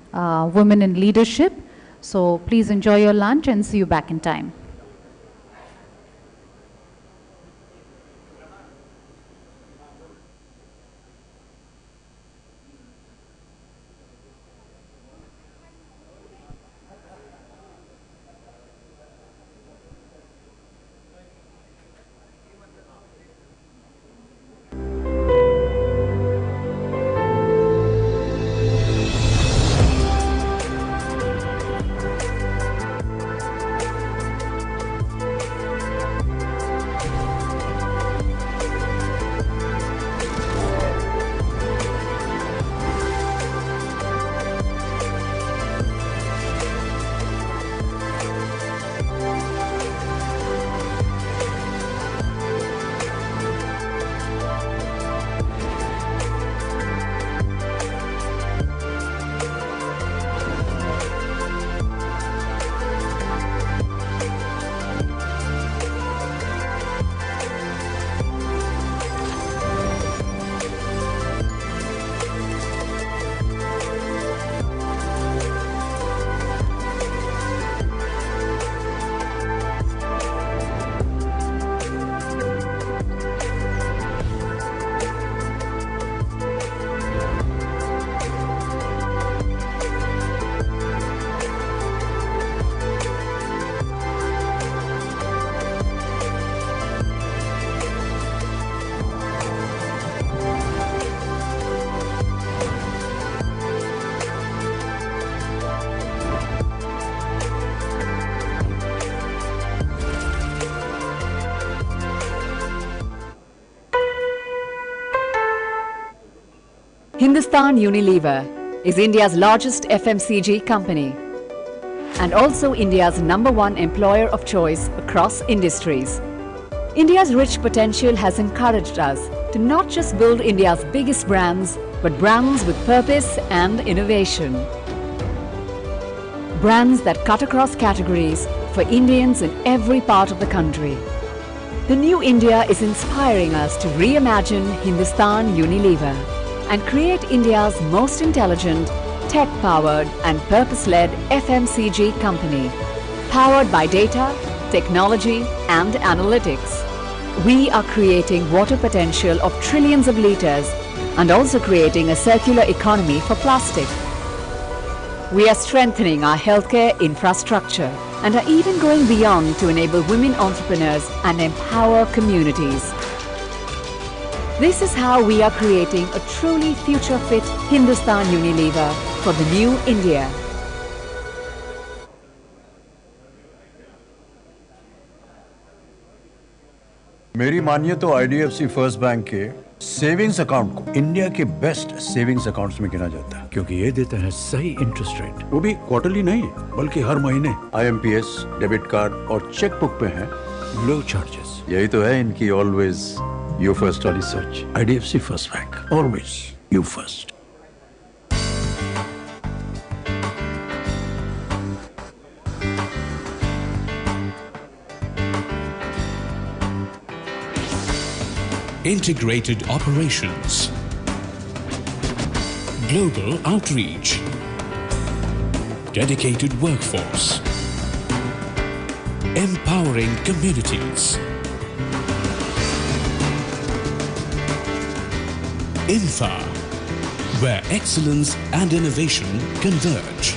women in leadership. So please enjoy your lunch and see you back in time. Hindustan Unilever is India's largest FMCG company and also India's #1 employer of choice across industries. India's rich potential has encouraged us to not just build India's biggest brands, but brands with purpose and innovation. Brands that cut across categories for Indians in every part of the country. The new India is inspiring us to reimagine Hindustan Unilever and create India's most intelligent, tech-powered and purpose-led FMCG company, powered by data, technology and analytics. We are creating water potential of trillions of liters and also creating a circular economy for plastic. We are strengthening our healthcare infrastructure and are even going beyond to enable women entrepreneurs and empower communities. This is how we are creating a truly future-fit Hindustan Unilever for the new India. मेरी मानिए तो IDFC first bank के savings account को India के best savings accounts में गिना जाता है क्योंकि ये देता है सही इंटरेस्ट रेट, वो भी क्वार्टरली नहीं बल्कि हर महीने। IMPS, डेबिट कार्ड और चेक बुक पे है लो चार्जेस। यही तो है इनकी ऑलवेज यू फर्स्ट वाली सोच। IDFC first bank, always you first. Integrated operations, global outreach, dedicated workforce, empowering communities. Infa, where excellence and innovation converge.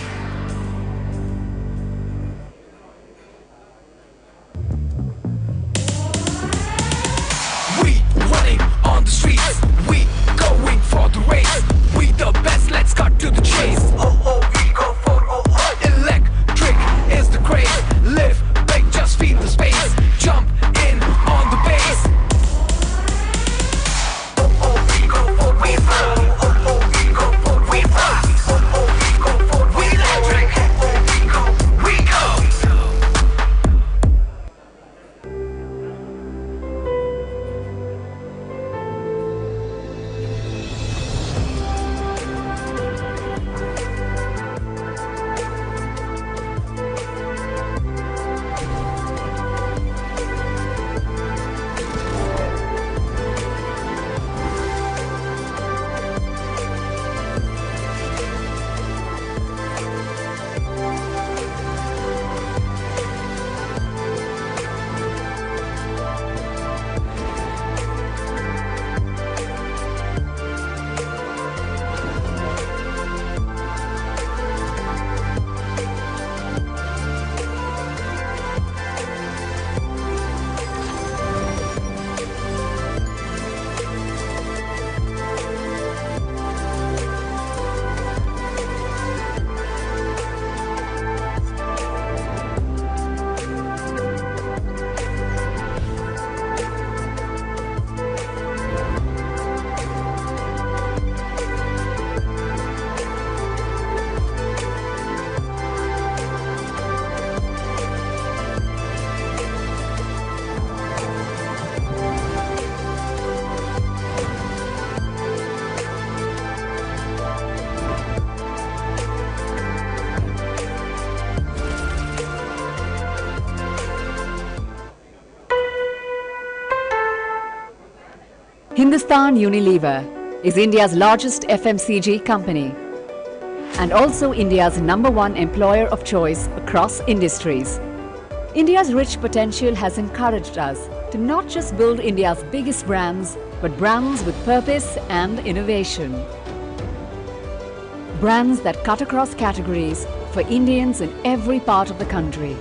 Hindustan Unilever is India's largest FMCG company and also India's #1 employer of choice across industries. India's rich potential has encouraged us to not just build India's biggest brands, but brands with purpose and innovation. Brands that cut across categories for Indians in every part of the country.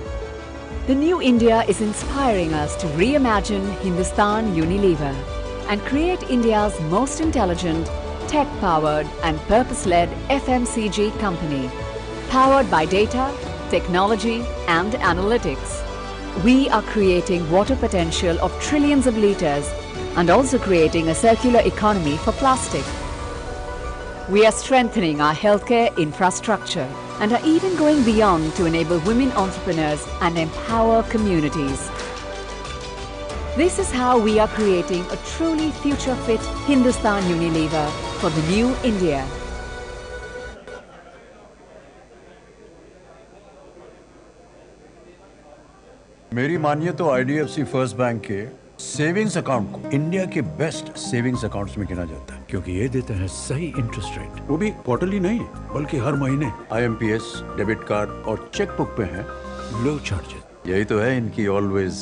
The new India is inspiring us to reimagine Hindustan Unilever and create India's most intelligent, tech-powered and purpose-led FMCG company, powered by data, technology and analytics. We are creating water potential of trillions of liters and also creating a circular economy for plastic. We are strengthening our healthcare infrastructure and are even going beyond to enable women entrepreneurs and empower communities. This is how we are creating a truly future-fit Hindustan Unilever for the new India. मेरी मानिए तो IDFC first bank के savings account को India के best savings accounts में गिना जाता है क्योंकि ये देता है सही इंटरेस्ट रेट, वो भी क्वार्टरली नहीं बल्कि हर महीने। IMPS, डेबिट कार्ड और चेक बुक पे है लो चार्जेस। यही तो है इनकी ऑलवेज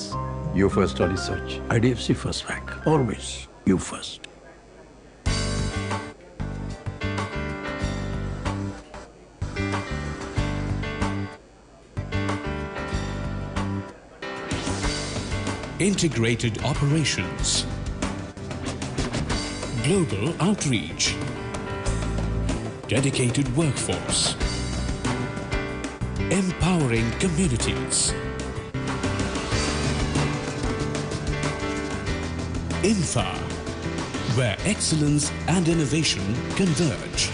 यू फर्स्ट वाली सोच। IDFC first bank, always you first. Integrated operations, global outreach, dedicated workforce, empowering communities. Infa, where excellence and innovation converge.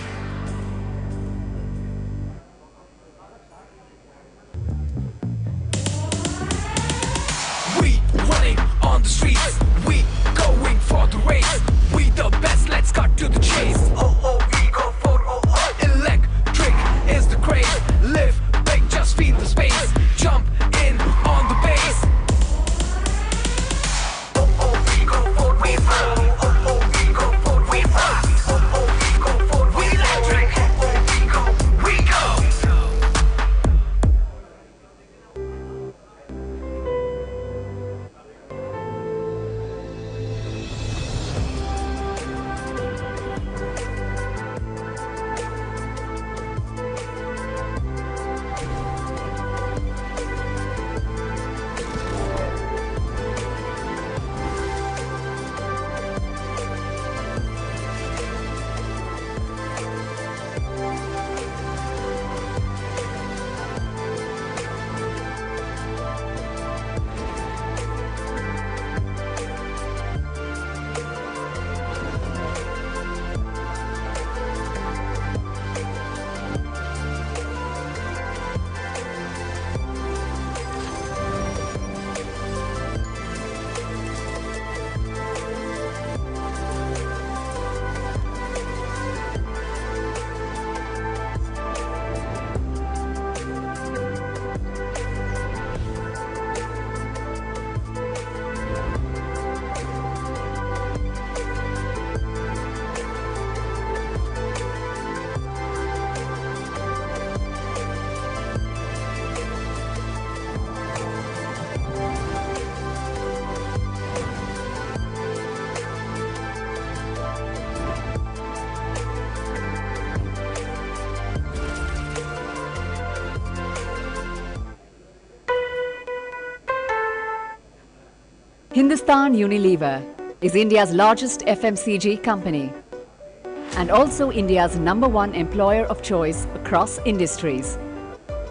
We running on the streets, we going for the race. We the best, let's cut to the chase. We go for electric is the craze. Live big, just feel the space. Jump in on the base. We go for we fly. We go for we fly. We go for we electric. We go. Hindustan Unilever is India's largest FMCG company and also India's #1 employer of choice across industries.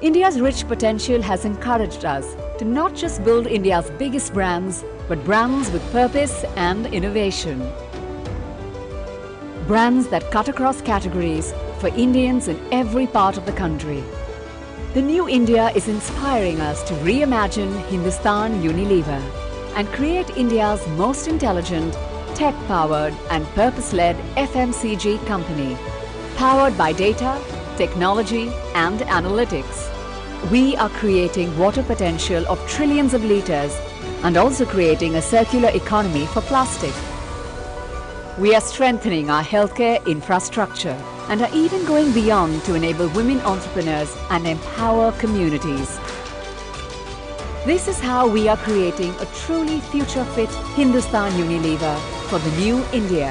India's rich potential has encouraged us to not just build India's biggest brands, but brands with purpose and innovation. Brands that cut across categories for Indians in every part of the country. The new India is inspiring us to reimagine Hindustan Unilever and create India's most intelligent, tech-powered and purpose-led FMCG company, powered by data, technology and analytics. We are creating water potential of trillions of liters and also creating a circular economy for plastic. We are strengthening our healthcare infrastructure and are even going beyond to enable women entrepreneurs and empower communities. This is how we are creating a truly future-fit Hindustan Unilever for the new India.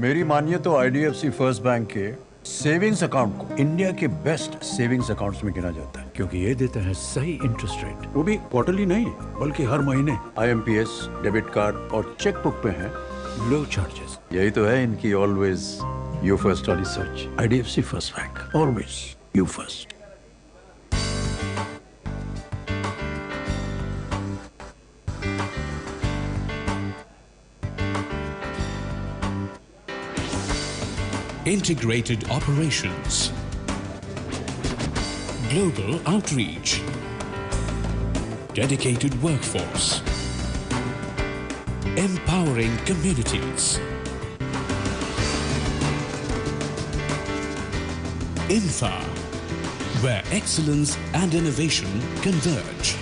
मेरी मानिए तो IDFC first bank के savings account को India के best savings accounts में गिना जाता है, क्योंकि ये देता है सही इंटरेस्ट रेट, वो भी क्वार्टरली नहीं बल्कि हर महीने। IMPS, डेबिट कार्ड और चेक बुक पे है लो चार्जेस। यही तो है इनकी ऑलवेज यू फर्स्ट वाली search. IDFC first bank, always you first. Integrated operations, global outreach, dedicated workforce, empowering communities, Infa, where excellence and innovation converge.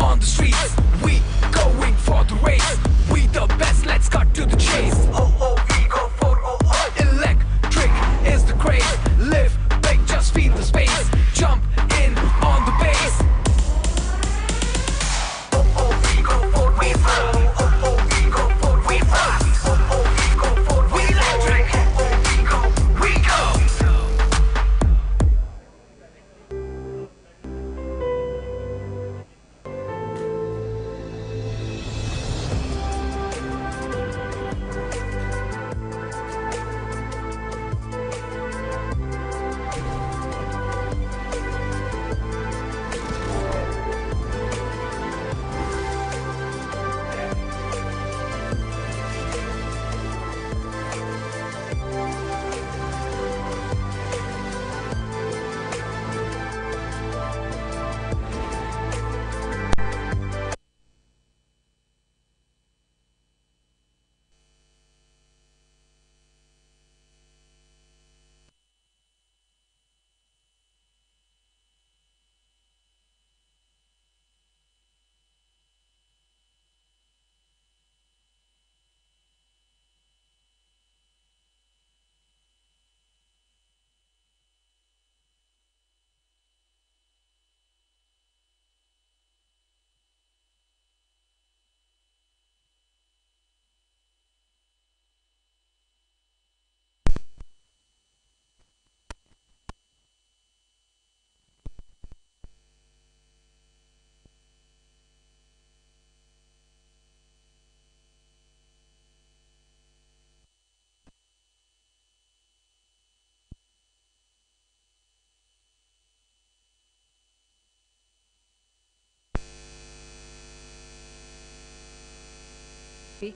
On the streets, we going for the race. We the best, let's cut to the chase. We go for electric is the craze. Live big, just feel the space. Jump in on the base. We go for we fly. We go for we fly. We go for we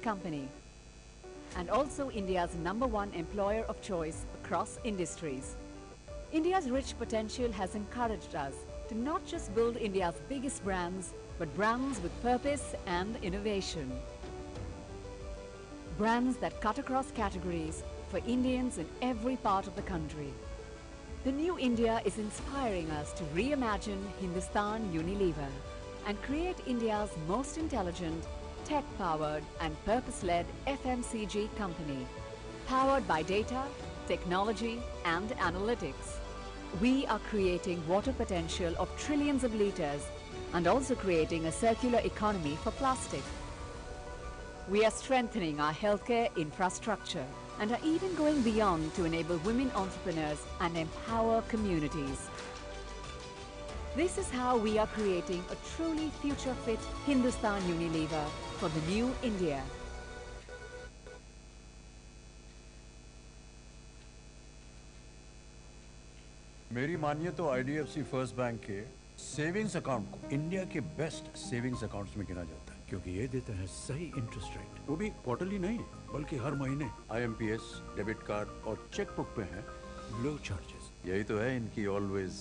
company, and also India's #1 employer of choice across industries. India's rich potential has encouraged us to not just build India's biggest brands, but brands with purpose and innovation. Brands that cut across categories for Indians in every part of the country. The new India is inspiring us to reimagine Hindustan Unilever and create India's most intelligent, tech-powered and purpose-led FMCG company, powered by data, technology and analytics. We are creating water potential of trillions of liters and also creating a circular economy for plastic. We are strengthening our healthcare infrastructure and are even going beyond to enable women entrepreneurs and empower communities. This is how we are creating a truly future-fit Hindustan Unilever for the new India. मेरी मानिए तो IDFC first bank के savings account को India के best savings accounts में गिना जाता है क्योंकि ये देता है सही इंटरेस्ट रेट, वो भी क्वार्टरली नहीं बल्कि हर महीने। आईएमपीएस, डेबिट कार्ड और चेकबुक पे है लो चार्जेस। यही तो है इनकी ऑलवेज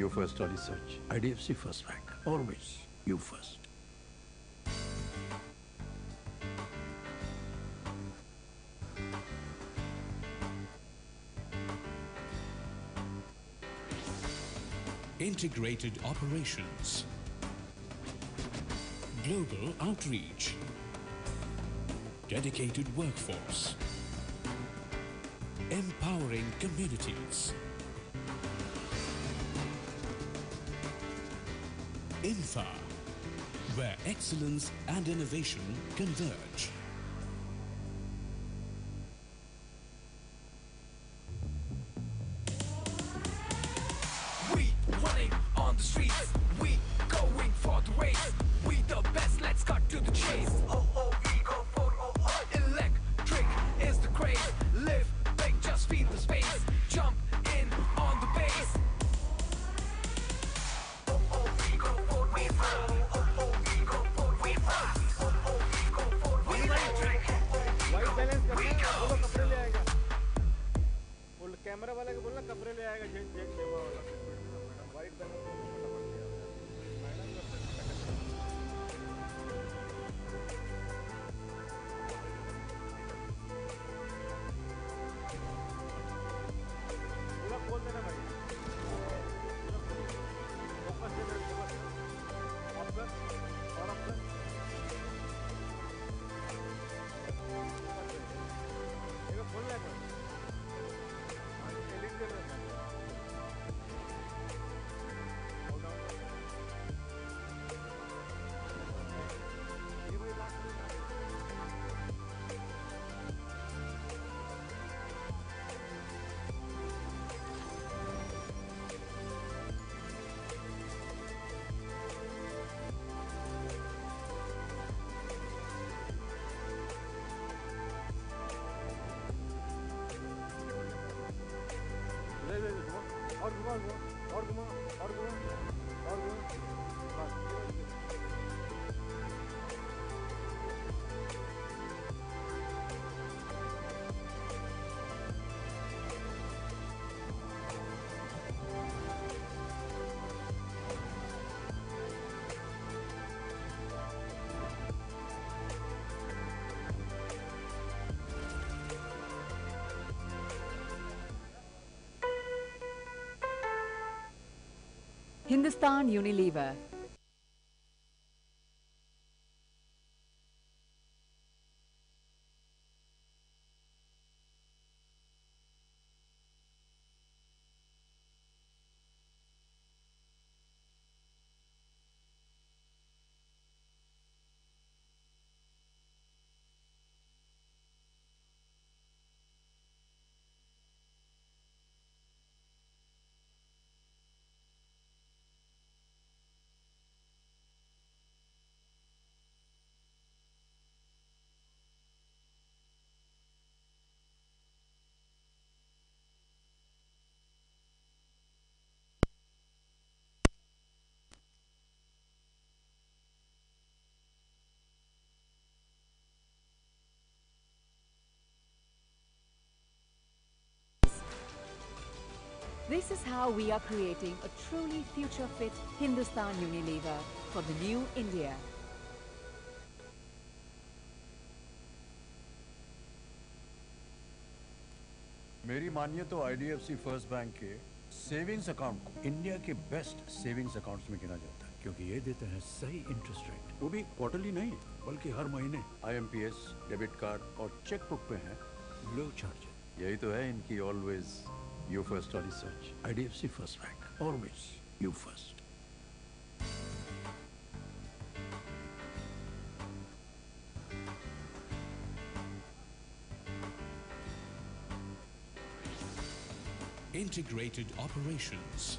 यू फर्स्ट वाली सोच। IDFC first bank, always you first. Integrated operations, global outreach, dedicated workforce, empowering communities. Infa, where excellence and innovation converge. Running on the streets, we going for the race. We the best, let's cut to the chase. Oh, we go for electric is the craze. Live big, just feel the space. Jump in on the base. Oh, we go for we fly. Oh, we go for we fly. Oh, we go for we electric. White balance we करना है, बोलो कपड़े ले go. आएगा। वो camera वाला को बोलना कपड़े ले आएगा, जेक जेक सेवा वाला। White balance को फटाफट ले आओ यार। मैडम का पूरा खोल देना भाई। Focus they they, focus. Of कर, और ऑफ कर। ये खोल लेगा। आज एलिट कर रहा है। और घुमा और घुमा और घुमा और घुमा Hindustan Unilever. This is how we are creating a truly future-fit Hindustan Unilever for the new India. मेरी मानिए तो आईडीएफसी फर्स्ट बैंक के सेविंग्स अकाउंट को इंडिया के बेस्ट सेविंग्स अकाउंट्स में गिना जाता है, क्योंकि ये देते हैं सही इंटरेस्ट रेट, वो भी क्वार्टरली नहीं बल्कि हर महीने। आईएमपीएस, डेबिट कार्ड और चेकबुक पे है लो चार्जेस। यही तो है इनकी ऑलवेज यू फर्स्ट वाली search. IDFC first bank, always you first. Integrated operations.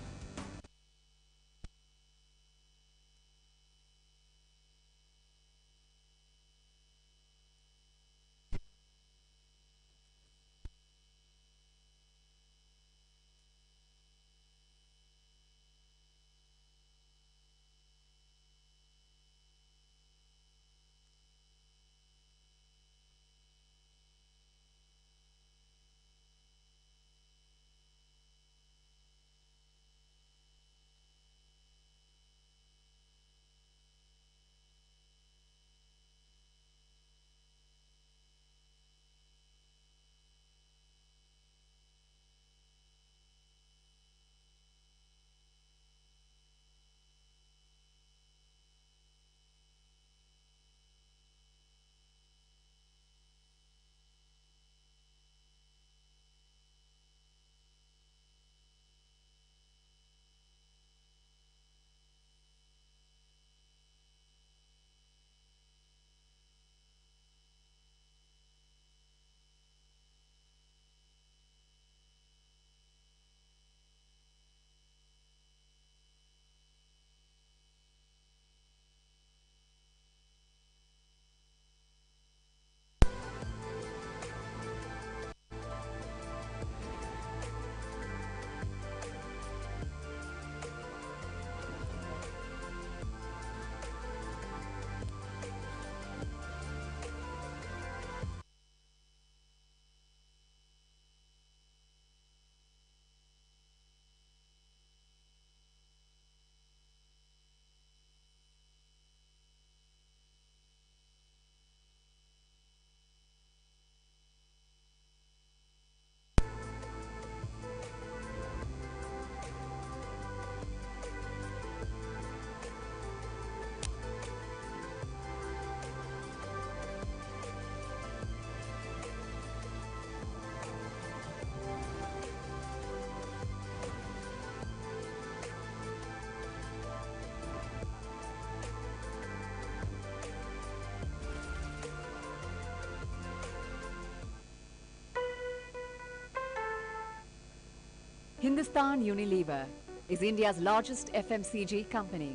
Hindustan Unilever is India's largest FMCG company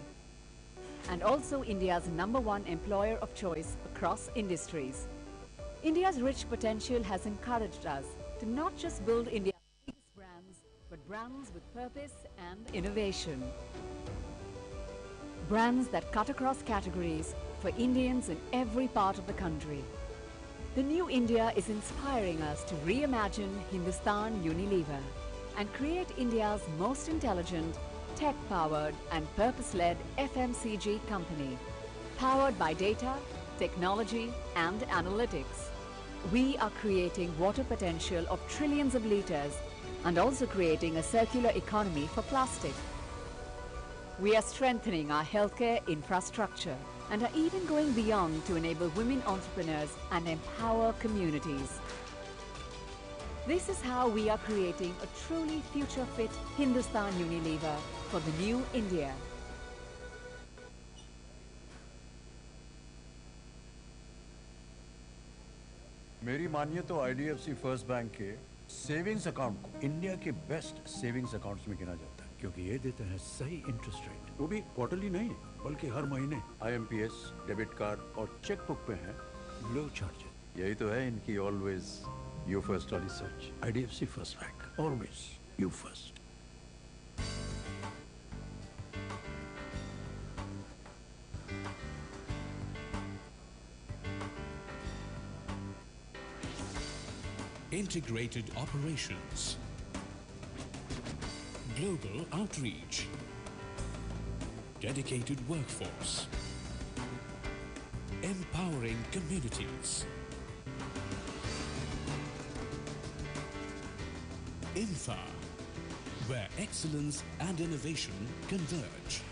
and also India's #1 employer of choice across industries. India's rich potential has encouraged us to not just build India's biggest brands, but brands with purpose and innovation. Brands that cut across categories for Indians in every part of the country. The new India is inspiring us to reimagine Hindustan Unilever and create India's most intelligent, tech-powered and purpose-led FMCG company, powered by data, technology and analytics. We are creating water potential of trillions of liters and also creating a circular economy for plastic. We are strengthening our healthcare infrastructure and are even going beyond to enable women entrepreneurs and empower communities. This is how we are creating a truly future-fit Hindustan Unilever for the new India. मेरी मानिए तो IDFC first bank के savings account को India के best savings accounts में गिना जाता है, क्योंकि ये देते हैं सही इंटरेस्ट रेट, वो भी क्वार्टरली नहीं बल्कि हर महीने। आईएमपीएस, डेबिट कार्ड और चेकबुक पे है लो चार्जेस। यही तो है इनकी ऑलवेज यू फर्स्ट वाली search. IDFC first bank, always you first. Integrated operations. Global outreach. Dedicated workforce. Empowering communities. Infa, where excellence and innovation converge.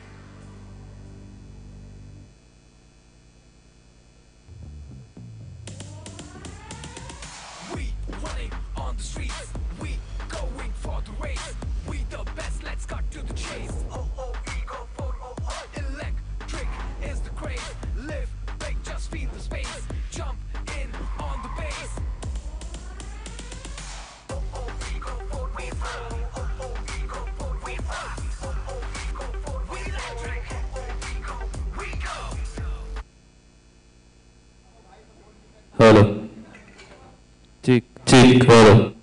We running on the streets, we going for the race. We the best, let's cut to the chase. Oh, we go for electric is the craze. Live big, just feel the space. Jump in on the base. We go for we fly. We go for we fly. We go for we electric. We go. Hello. Check, hello.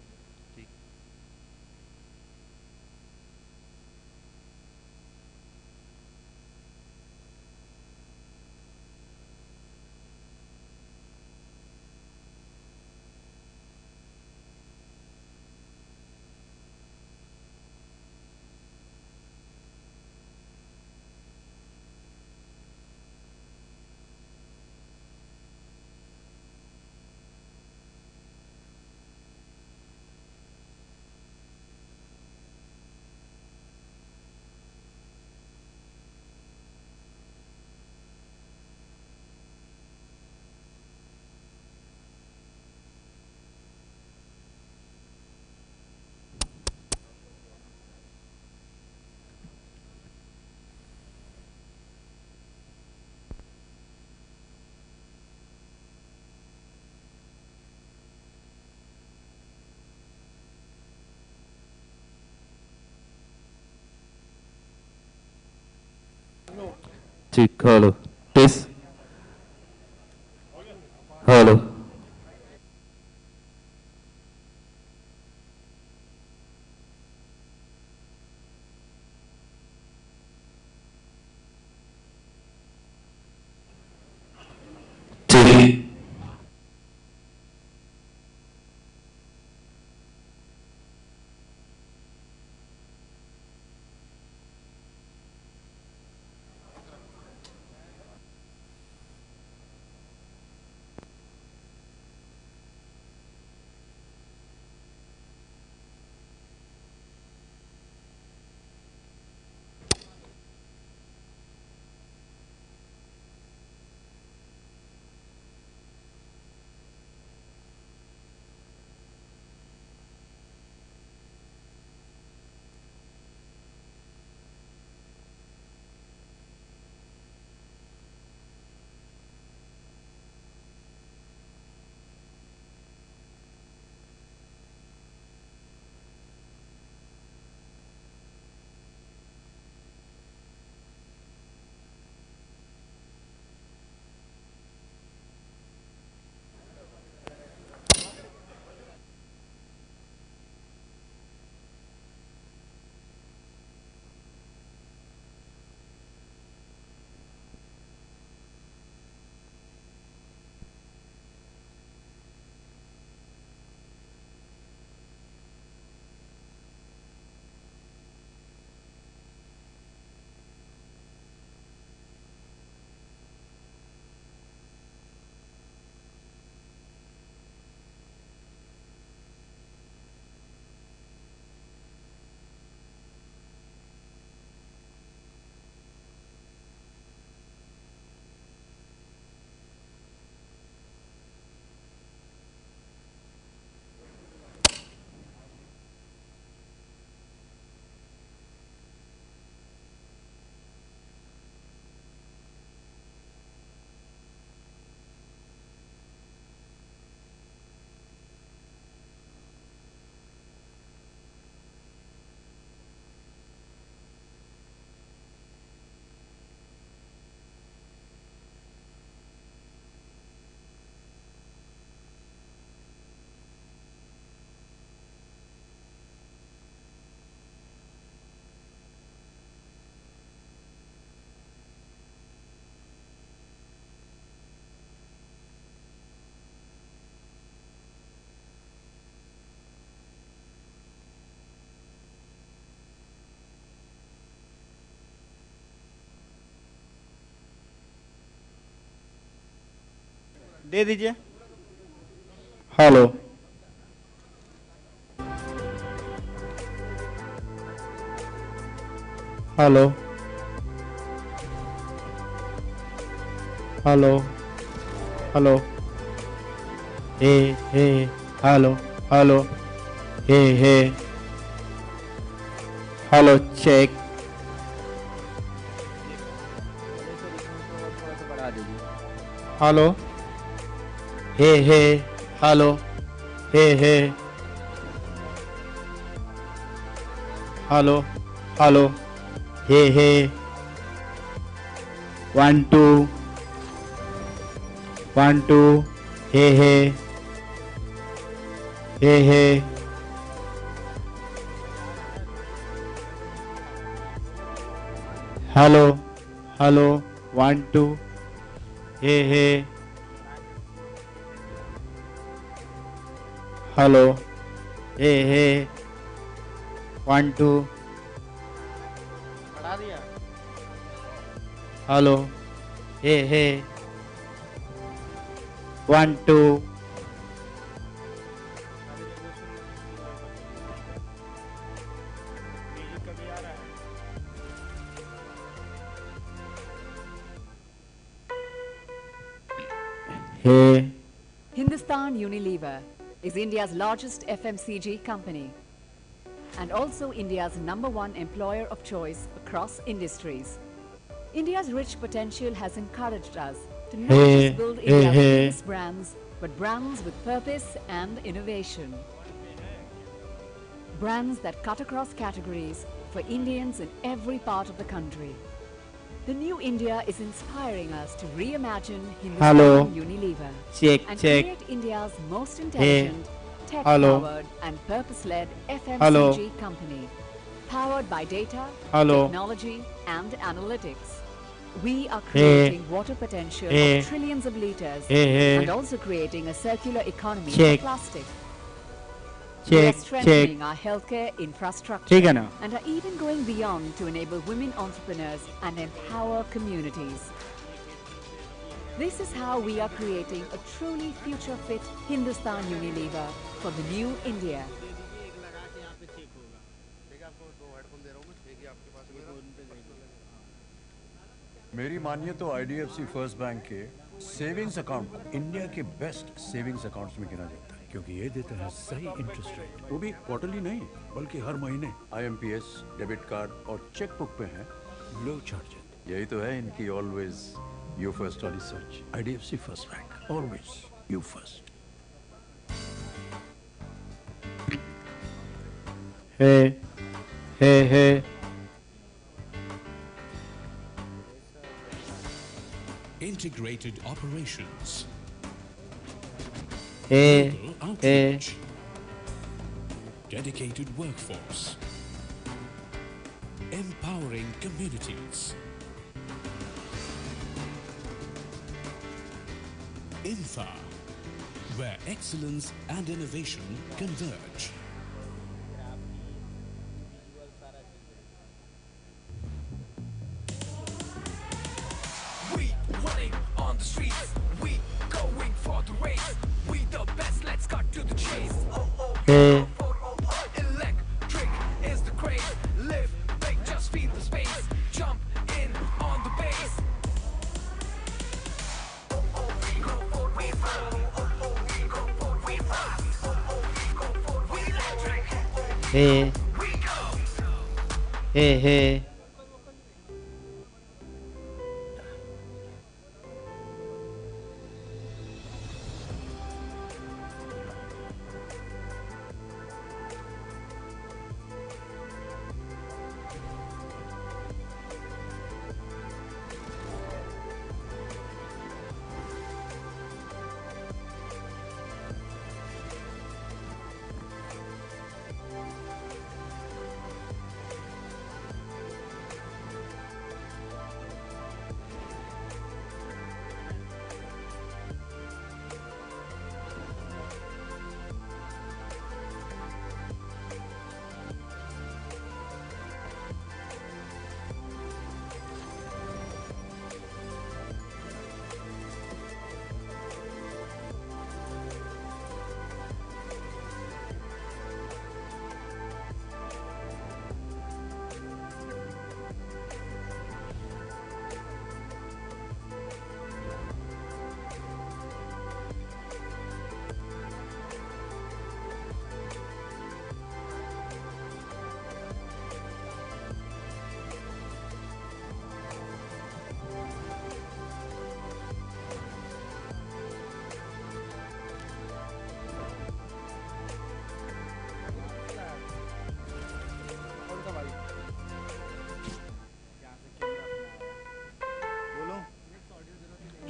Check, hello. Test. Hello. Check. दे दीजिए। Hello hello hello hello hey hey hello hello hey hey hello check hello hey hello hey hello hello hey 1 2 1 2 hey hello hello 1 2 hey hello hey 1 2 बढ़ा दिया। Hello hey 1 2 hey Hindustan Unilever is India's largest FMCG company and also India's #1 employer of choice across industries. India's rich potential has encouraged us to not just build India's biggest brands, but brands with purpose and innovation. Brands that cut across categories for Indians in every part of the country. The new India is inspiring us to reimagine Hindustan Unilever and create India's most intelligent, tech-powered and purpose-led FMCG company, powered by data, technology and analytics. We are creating water potential of trillions of liters and also creating a circular economy for plastic. We are strengthening our healthcare infrastructure and are even going beyond to enable women entrepreneurs and empower communities. This is how we are creating a truly future-fit Hindustan Unilever for the new India. मेरी मानिए तो IDFC first bank के savings account को India के best savings accounts में गिना जाता है क्योंकि ये देता है सही इंटरेस्ट रेट, वो भी क्वार्टरली नहीं बल्कि हर महीने। आईएमपीएस, डेबिट कार्ड और चेकबुक पे है लो चार्जेस। यही तो है इनकी ऑलवेज यू फर्स्ट वाली सोच। IDFC first bank, always you first. Hey Integrated operations. Global outreach. Dedicated workforce. Empowering communities. Infa, where excellence and innovation converge. Running on the streets, we going for the race. We the best, let's cut to the chase. Electric is the craze. Live big, just feel the space. Jump in on the base. We go for we fast. We go for we fast. We go for we electric. We go. Hey.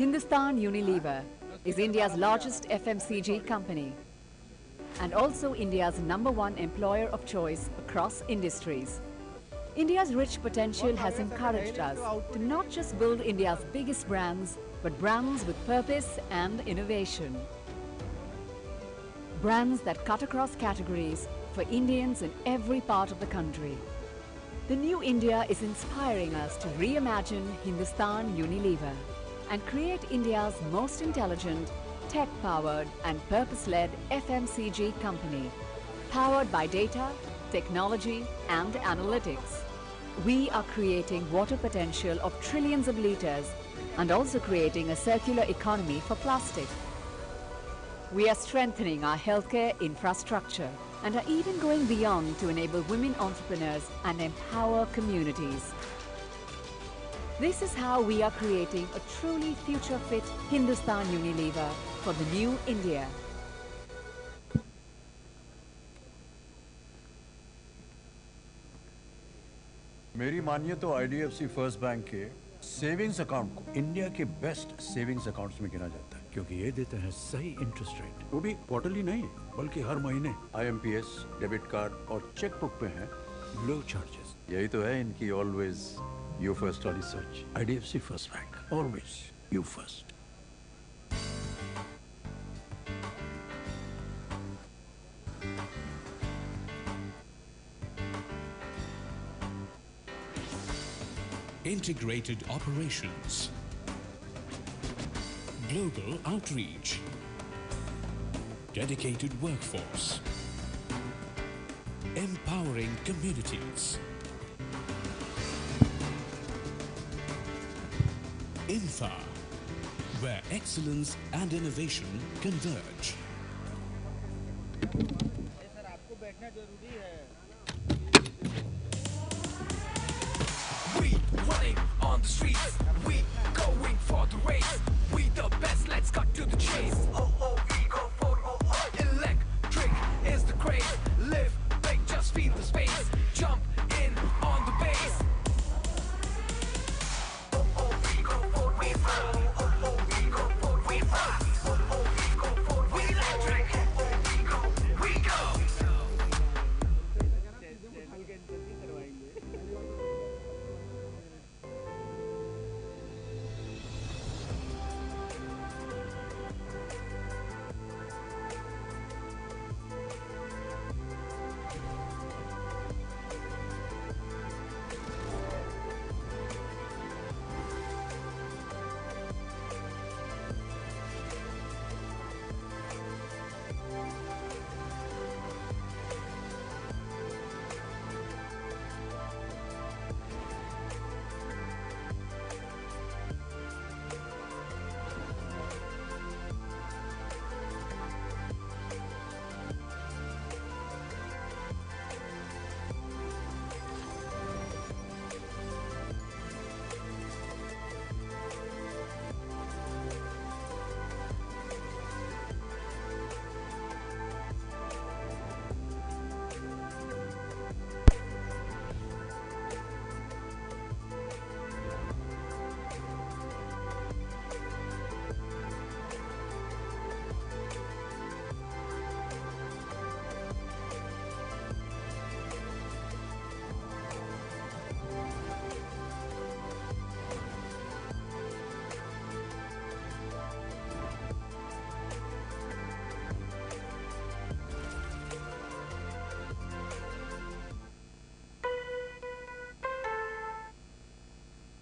Hindustan Unilever is India's largest FMCG company and also India's #1 employer of choice across industries. India's rich potential has encouraged us to not just build India's biggest brands, but brands with purpose and innovation. Brands that cut across categories for Indians in every part of the country. The new India is inspiring us to reimagine Hindustan Unilever and create India's most intelligent, tech-powered and purpose-led FMCG company, powered by data, technology and analytics. We are creating water potential of trillions of liters and also creating a circular economy for plastic. We are strengthening our healthcare infrastructure and are even going beyond to enable women entrepreneurs and empower communities. This is how we are creating a truly future-fit Hindustan Unilever for the new India. मेरी मानिए तो IDFC first bank के savings account को India के best savings accounts में गिना जाता है क्योंकि ये देते हैं सही इंटरेस्ट रेट, वो भी क्वार्टरली नहीं बल्कि हर महीने। आईएमपीएस, डेबिट कार्ड और चेकबुक पे हैं लो चार्जेस। यही तो है इनकी ऑलवेज यू फर्स्ट वाली search. IDFC first bank, always you first. Integrated operations, global outreach, dedicated workforce, empowering communities. Infa, where excellence and innovation converge. We running on the streets, we going for the race. We the best, let's cut to the chase. We go for electric is the craze. Live big, just feel the space. Jump in on the base. We go for we fly. We go for we fly. We go for we electric. We go.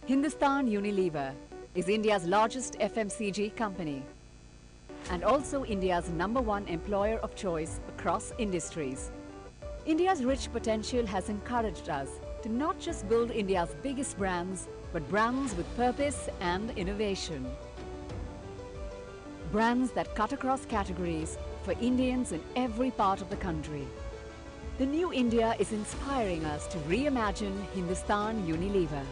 Hindustan Unilever is India's largest FMCG company and also India's #1 employer of choice across industries. India's rich potential has encouraged us to not just build India's biggest brands, but brands with purpose and innovation. Brands that cut across categories for Indians in every part of the country. The new India is inspiring us to reimagine Hindustan Unilever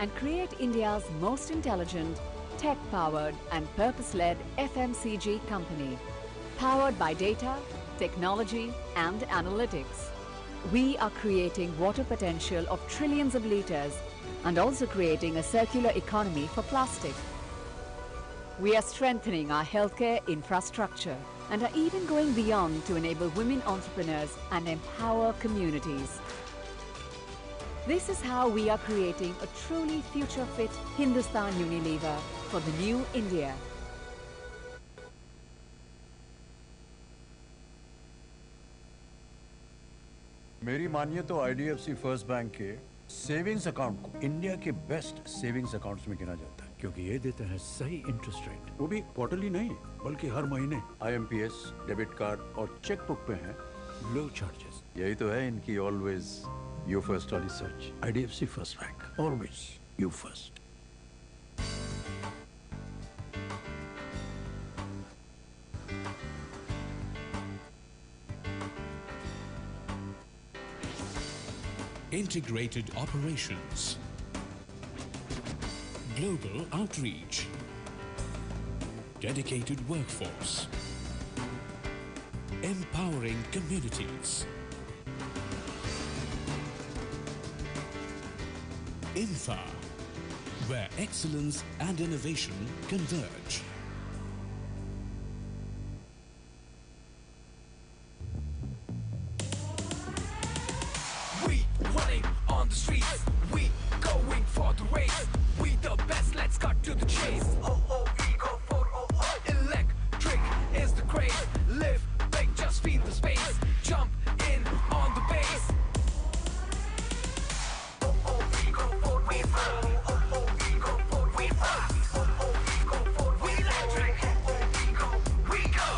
and create India's most intelligent, tech-powered and purpose-led FMCG company, powered by data, technology and analytics. We are creating water potential of trillions of liters and also creating a circular economy for plastic. We are strengthening our healthcare infrastructure and are even going beyond to enable women entrepreneurs and empower communities. This is how we are creating a truly future-fit Hindustan Unilever for the new India. मेरी मानिए तो IDFC first bank के savings account को India के best savings accounts में गिना जाता है क्योंकि ये देते हैं सही इंटरेस्ट रेट, वो भी क्वार्टरली नहीं बल्कि हर महीने। आईएमपीएस, डेबिट कार्ड और चेकबुक पे हैं लो चार्जेस। यही तो है इनकी ऑलवेज यू फर्स्ट वाली search. IDFC first bank, always you first. Integrated operations, global outreach, dedicated workforce, empowering communities. Infa, where excellence and innovation converge. Running on the streets, we going for the race. We the best, let's cut to the chase. We go for electric is the craze. Live big, just feel the space. Jump in on the base. We go for we fly. We go for we fast. We go for we electric. We go.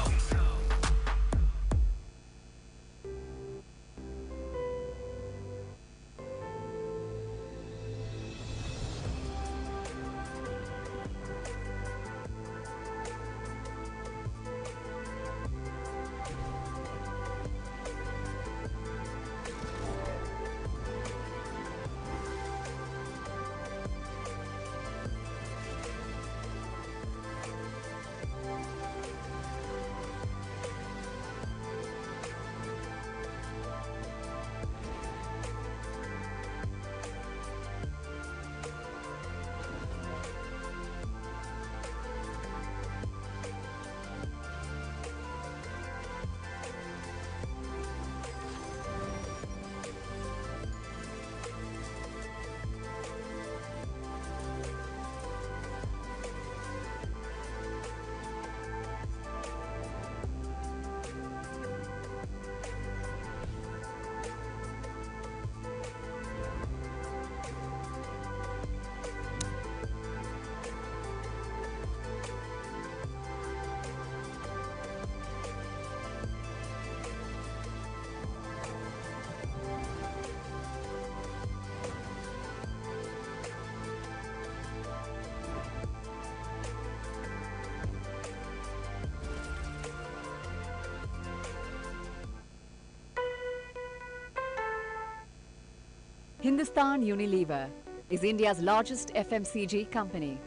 Hindustan Unilever is India's largest FMCG company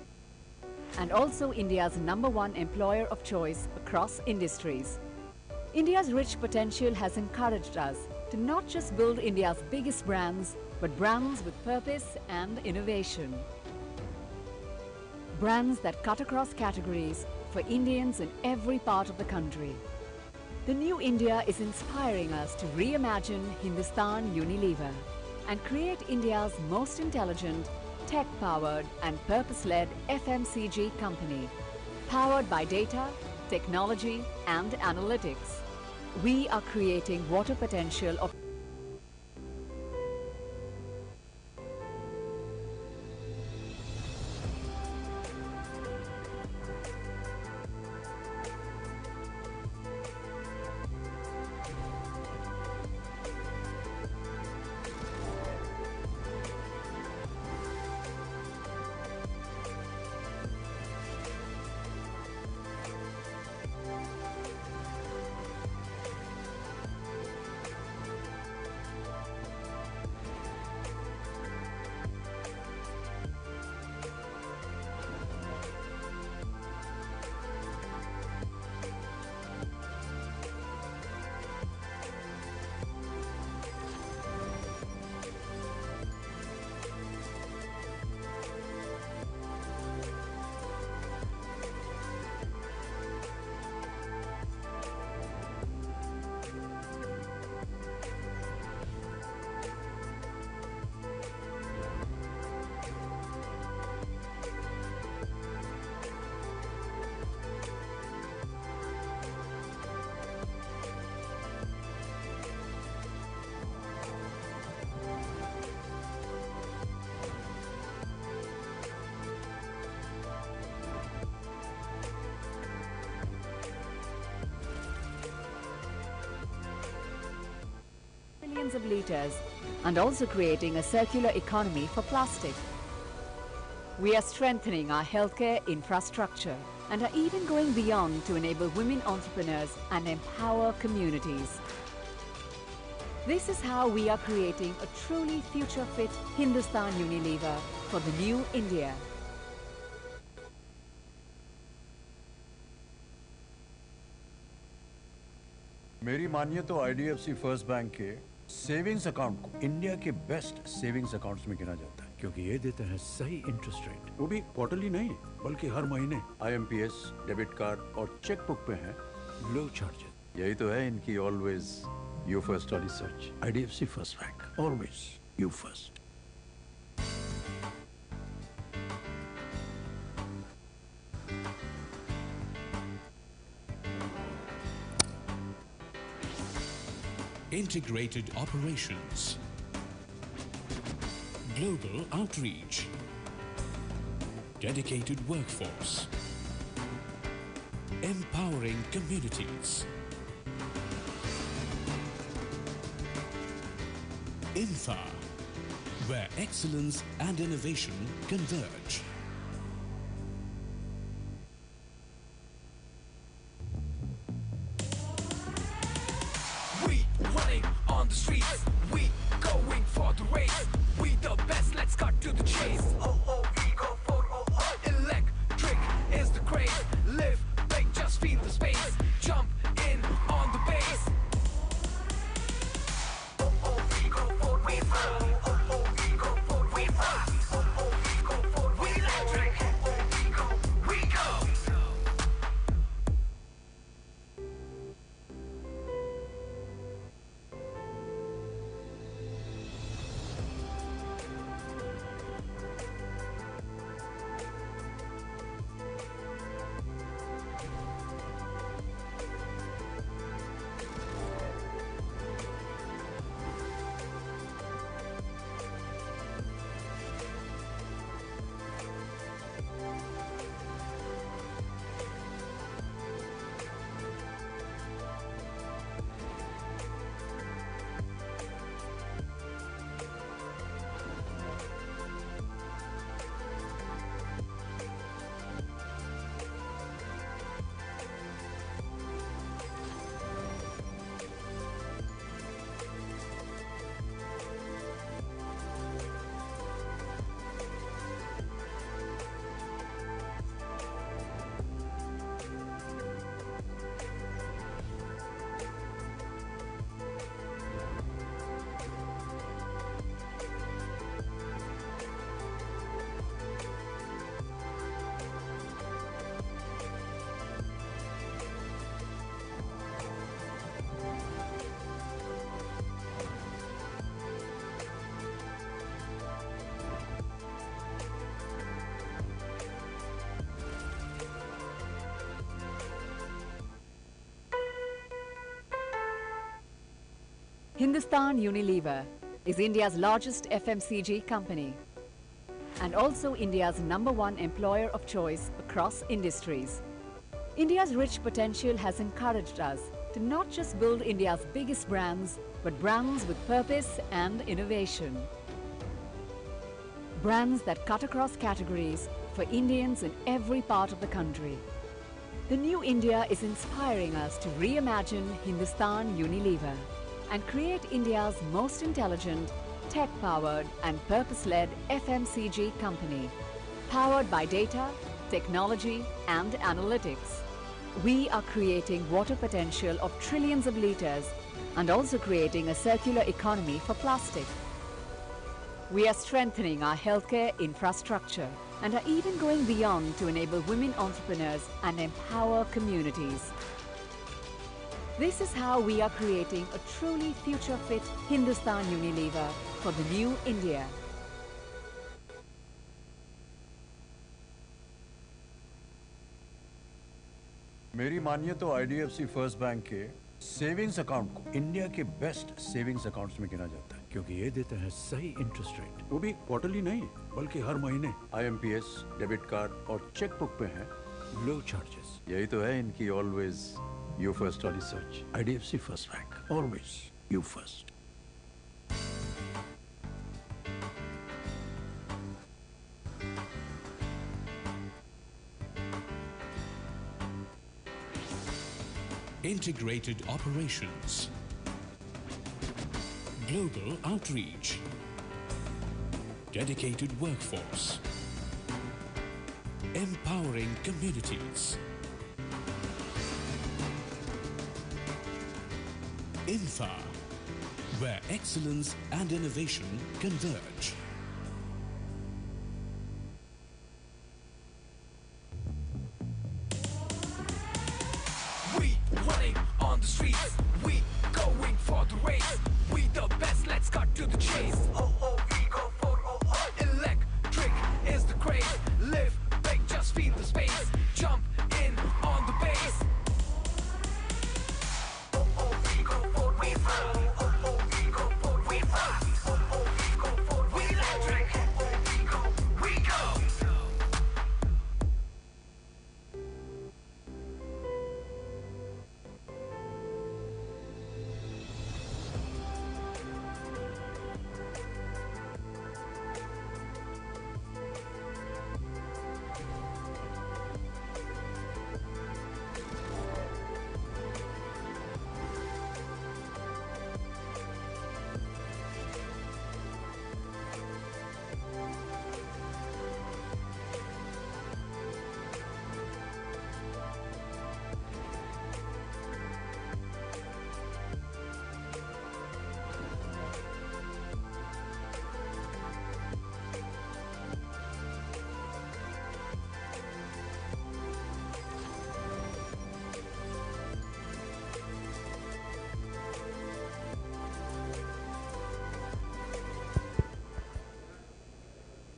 and also India's #1 employer of choice across industries. India's rich potential has encouraged us to not just build India's biggest brands, but brands with purpose and innovation. Brands that cut across categories for Indians in every part of the country. The new India is inspiring us to reimagine Hindustan Unilever and create India's most intelligent, tech-powered and purpose-led FMCG company, powered by data, technology and analytics. We are creating water potential of trillions of litres and also creating a circular economy for plastic. We are strengthening our healthcare infrastructure and are even going beyond to enable women entrepreneurs and empower communities. This is how we are creating a truly future-fit Hindustan Unilever for the new India. मेरी मानिए तो IDFC first bank के savings account को India के best savings accounts में गिना जाता है क्योंकि ये देते हैं सही इंटरेस्ट रेट, वो भी क्वार्टरली नहीं बल्कि हर महीने। आईएमपीएस, डेबिट कार्ड और चेकबुक पे हैं लो चार्जेस। यही तो है इनकी ऑलवेज यू फर्स्ट वाली search. IDFC first bank, always you first. Integrated operations, global outreach, dedicated workforce, empowering communities. Infa, where excellence and innovation converge. We running on the streets, we going for the race. We the best, let's cut to the chase. Oh, we go for electric is the craze. Live big, just feel the space. Jump in on the base. Oh, we go for we fly. Oh, we go for we fast. Oh, we go for we electric. Oh, we go. Hindustan Unilever is India's largest FMCG company and also India's #1 employer of choice across industries. India's rich potential has encouraged us to not just build India's biggest brands, but brands with purpose and innovation. Brands that cut across categories for Indians in every part of the country. The new India is inspiring us to reimagine Hindustan Unilever and create India's most intelligent, tech-powered and purpose-led FMCG company, powered by data, technology and analytics. We are creating water potential of trillions of litres and also creating a circular economy for plastic. We are strengthening our healthcare infrastructure and are even going beyond to enable women entrepreneurs and empower communities. This is how we are creating a truly future-fit Hindustan Unilever for the new India. मेरी मानिए तो IDFC first bank के savings account को India के best savings accounts में गिना जाता है क्योंकि ये देते हैं सही इंटरेस्ट रेट, वो भी क्वार्टरली नहीं बल्कि हर महीने। आईएमपीएस, डेबिट कार्ड और चेकबुक पे हैं लो चार्जेस। यही तो है इनकी ऑलवेज यू फर्स्ट वाली search. IDFC first bank, always you first. integrated operations, global outreach, dedicated workforce, empowering communities. Infa, where excellence and innovation converge. We running on the streets, we going for the race. We the best, let's cut to the chase. We go for electric is the craze. Live big, just feel the space. Jump in on the base. We go for we fast. We go for we fast. We go for we electric. We go.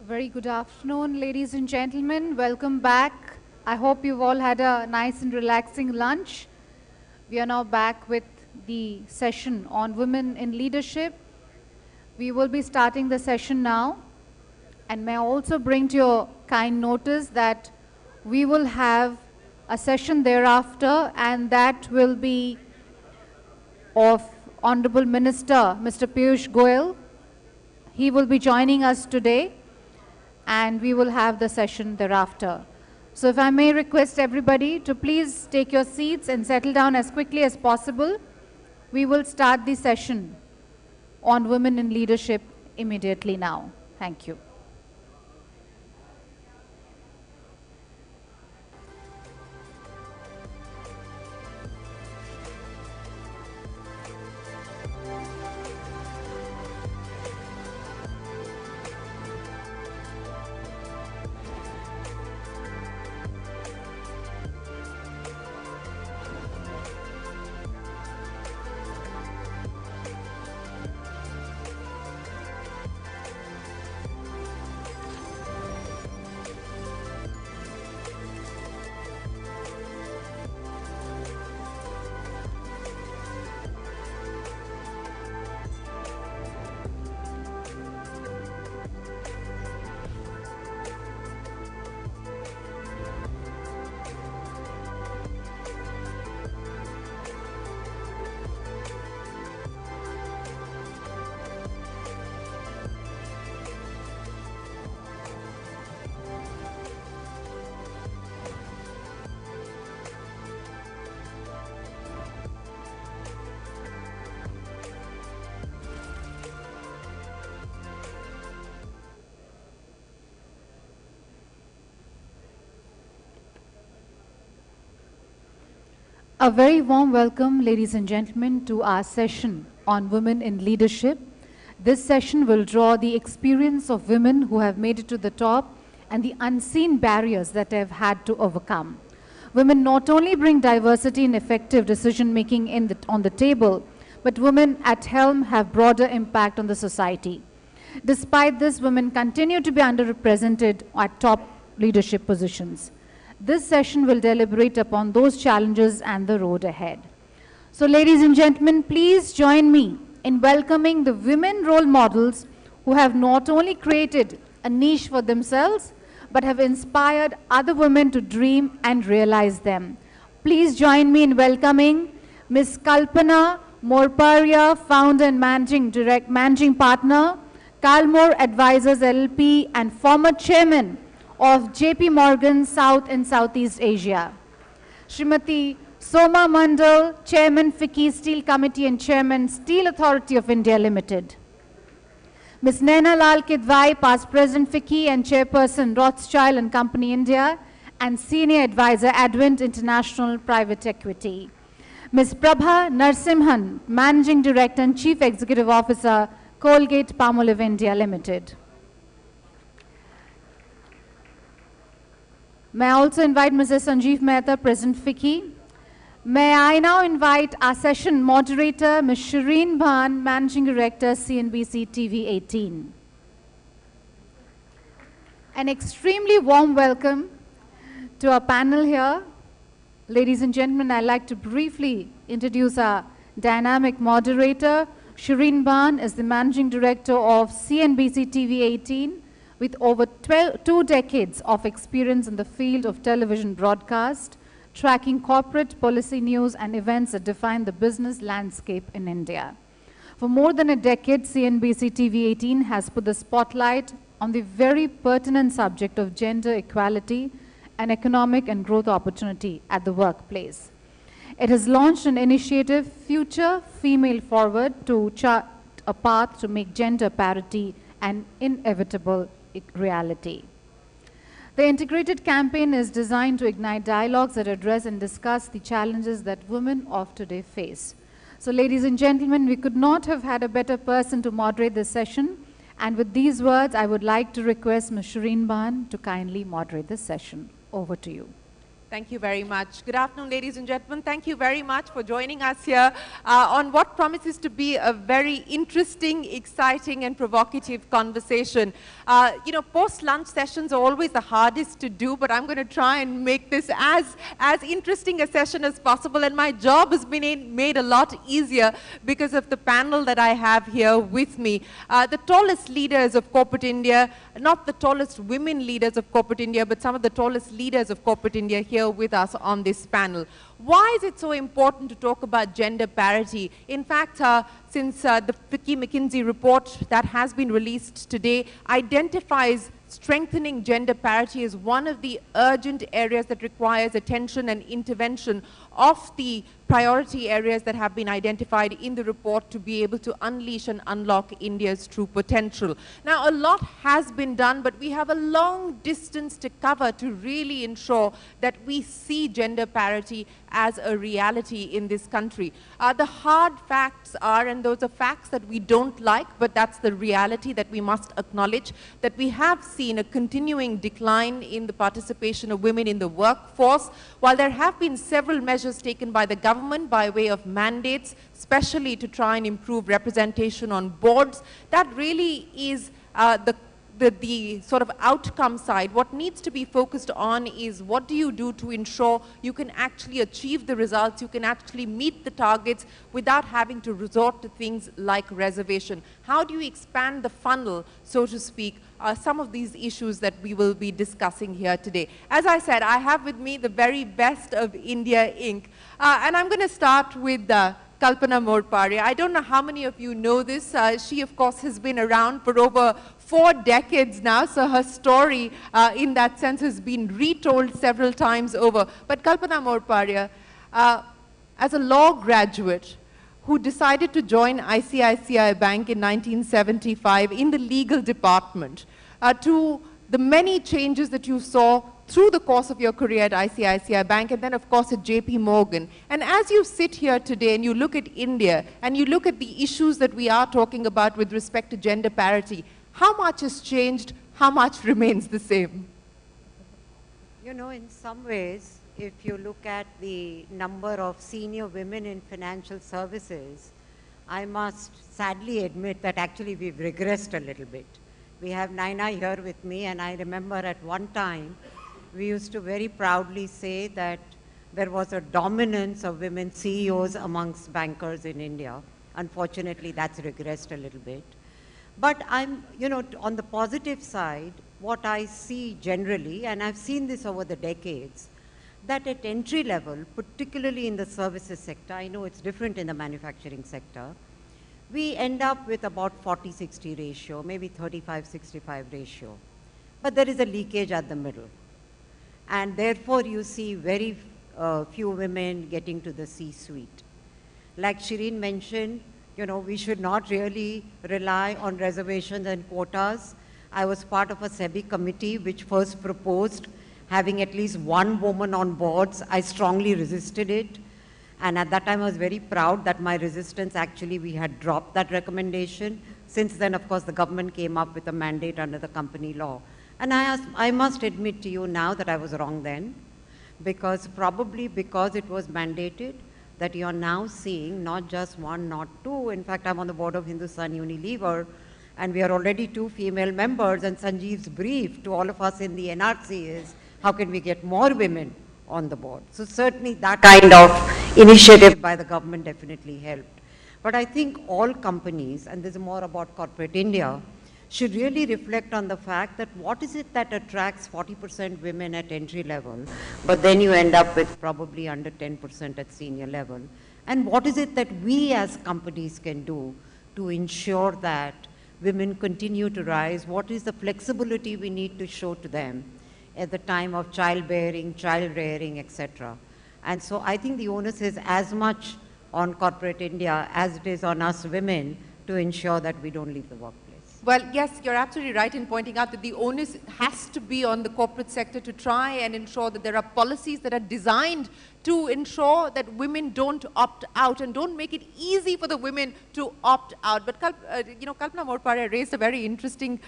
Very good afternoon, ladies and gentlemen. Welcome back. I hope you've all had a nice and relaxing lunch. We are now back with the session on women in leadership. We will be starting the session now. And may I also bring to your kind notice that we will have a session thereafter, and that will be of Honorable Minister, Mr. Piyush Goyal. He will be joining us today, and we will have the session thereafter. So if I may request everybody to please take your seats and settle down as quickly as possible, we will start the session on women in leadership immediately now. Thank you. A very warm welcome, ladies and gentlemen, to our session on women in leadership. This session will draw the experience of women who have made it to the top and the unseen barriers that they have had to overcome. Women not only bring diversity and effective decision-making on the table, but women at helm have broader impact on the society. Despite this, women continue to be underrepresented at top leadership positions. This session will deliberate upon those challenges and the road ahead. So ladies and gentlemen, please join me in welcoming the women role models who have not only created a niche for themselves, but have inspired other women to dream and realize them. Please join me in welcoming Ms. Kalpana Morparia, founder and managing partner, Calmore Advisors LLP, and former chairman of JP Morgan South and Southeast Asia. Srimati Soma Mandal, Chairman FICCI Steel Committee and Chairman Steel Authority of India Limited. Ms. Naina Lal Kidwai, Past President FICCI and Chairperson Rothschild and Company India and Senior Advisor Advent International Private Equity. Ms. Prabha Narsimhan, Managing Director and Chief Executive Officer, Colgate-Palmolive India Limited. May I also invite Mr. Sanjeev Mehta, President FICCI. May I now invite our session moderator, Ms. Shireen Bhan, Managing Director, CNBC TV 18. An extremely warm welcome to our panel here. Ladies and gentlemen, I'd like to briefly introduce our dynamic moderator. Shireen Bhan is the Managing Director of CNBC TV 18 with over 2 decades of experience in the field of television broadcast, tracking corporate policy news and events that define the business landscape in India. For more than a decade, CNBC TV 18 has put the spotlight on the very pertinent subject of gender equality and economic and growth opportunity at the workplace. It has launched an initiative, Future Female Forward, to chart a path to make gender parity an inevitable reality. The integrated campaign is designed to ignite dialogues that address and discuss the challenges that women of today face. So, ladies and gentlemen, we could not have had a better person to moderate this session. And with these words, I would like to request Ms. Shireen Bhan to kindly moderate this session. Over to you. Thank you very much. Good afternoon, ladies and gentlemen. Thank you very much for joining us here on what promises to be a very interesting, exciting, and provocative conversation. You know, post-lunch sessions are always the hardest to do, but I'm going to try and make this as interesting a session as possible. And my job has been made a lot easier because of the panel that I have here with me. The tallest leaders of corporate India, not the tallest women leaders of corporate India, but some of the tallest leaders of corporate India here with us on this panel. Why is it so important to talk about gender parity? In fact, since the FICCI McKinsey report that has been released today identifies strengthening gender parity as one of the urgent areas that requires attention and intervention of the priority areas that have been identified in the report to be able to unleash and unlock India's true potential. Now, a lot has been done, but we have a long distance to cover to really ensure that we see gender parity as a reality in this country. The hard facts are, and those are facts that we don't like, but that's the reality that we must acknowledge, that we have seen a continuing decline in the participation of women in the workforce. While there have been several measures taken by the government by way of mandates, especially to try and improve representation on boards, that really is the sort of outcome side. What needs to be focused on is what do you do to ensure you can actually achieve the results, you can actually meet the targets without having to resort to things like reservation. How do you expand the funnel, so to speak, some of these issues that we will be discussing here today. As I said, I have with me the very best of India Inc. And I'm going to start with Kalpana Morparia. I don't know how many of you know this. She, of course, has been around for over 4 decades now, so her story in that sense has been retold several times over. But Kalpana Morparia, as a law graduate who decided to join ICICI Bank in 1975 in the legal department, to the many changes that you saw through the course of your career at ICICI Bank and then of course at JP Morgan. And as you sit here today and you look at India and you look at the issues that we are talking about with respect to gender parity, how much has changed, how much remains the same? You know, in some ways, if you look at the number of senior women in financial services, I must sadly admit that actually we've regressed a little bit. We have Naina here with me, and I remember at one time we used to very proudly say that there was a dominance of women CEOs amongst bankers in India. Unfortunately, that's regressed a little bit. But you know, on the positive side, what I see generally, and I've seen this over the decades, that at entry level, particularly in the services sector, I know it's different in the manufacturing sector, we end up with about 40-60 ratio, maybe 35-65 ratio. But there is a leakage at the middle. And therefore, you see very few women getting to the C-suite. Like Shireen mentioned, you know, we should not really rely on reservations and quotas. I was part of a SEBI committee which first proposed having at least one woman on boards. I strongly resisted it. And at that time, I was very proud that my resistance, actually, we had dropped that recommendation. Since then, of course, the government came up with a mandate under the company law. And I must admit to you now that I was wrong then, because probably because it was mandated, that you're now seeing not just one, not two. In fact, I'm on the board of Hindustan Unilever, and we are already 2 female members, and Sanjeev's brief to all of us in the NRC is, how can we get more women on the board? So certainly that kind of initiative by the government definitely helped. But I think all companies, and this is more about corporate India, should really reflect on the fact that what is it that attracts 40% women at entry level, but then you end up with probably under 10% at senior level. And what is it that we as companies can do to ensure that women continue to rise? What is the flexibility we need to show to them at the time of childbearing, child rearing, etc.? And so I think the onus is as much on corporate India as it is on us women to ensure that we don't leave the workplace. Well, yes, you're absolutely right in pointing out that the onus has to be on the corporate sector to try and ensure that there are policies that are designed to ensure that women don't opt out and don't make it easy for the women to opt out. But Kalpana Morparia raised a very interesting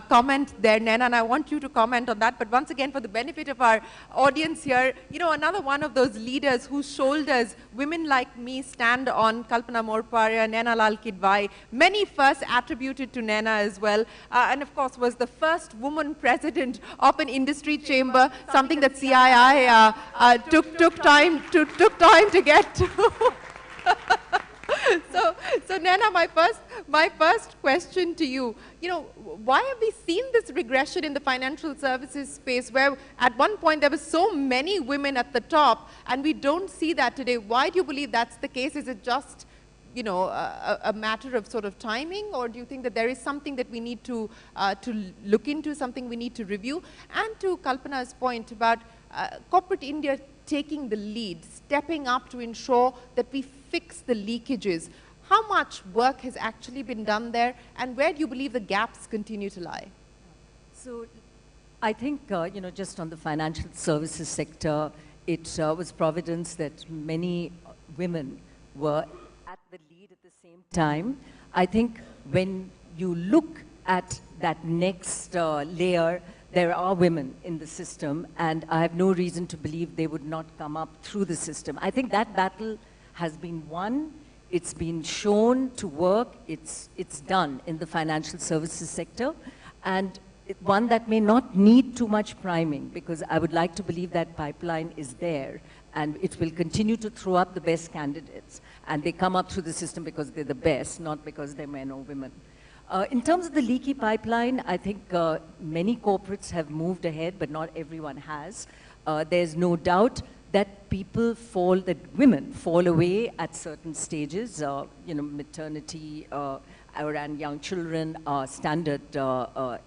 comment there, Naina, and I want you to comment on that. But once again, for the benefit of our audience here, you know, another one of those leaders whose shoulders women like me stand on, Kalpana Morparia, Naina Lal Kidwai, many firsts attributed to Naina as well, and of course was the first woman president of an industry chamber, something that CII took time to get to. So Naina, my first question to you, you know, why have we seen this regression in the financial services space where at one point there were so many women at the top and we don't see that today? Why do you believe that's the case? Is it just, you know, a matter of sort of timing, or do you think that there is something that we need to look into, something we need to review? And to Kalpana's point about corporate India taking the lead, stepping up to ensure that we fix the leakages. How much work has actually been done there, and where do you believe the gaps continue to lie? So I think, you know, just on the financial services sector, it was providence that many women were at the lead at the same time. I think when you look at that next layer, there are women in the system, and I have no reason to believe they would not come up through the system. I think that battle has been won. It's been shown to work. It's done in the financial services sector, and one that may not need too much priming, because I would like to believe that pipeline is there, and it will continue to throw up the best candidates. And they come up through the system because they're the best, not because they're men or women. In terms of the leaky pipeline, I think many corporates have moved ahead, but not everyone has. There's no doubt that that women fall away at certain stages, you know, maternity and young children are standard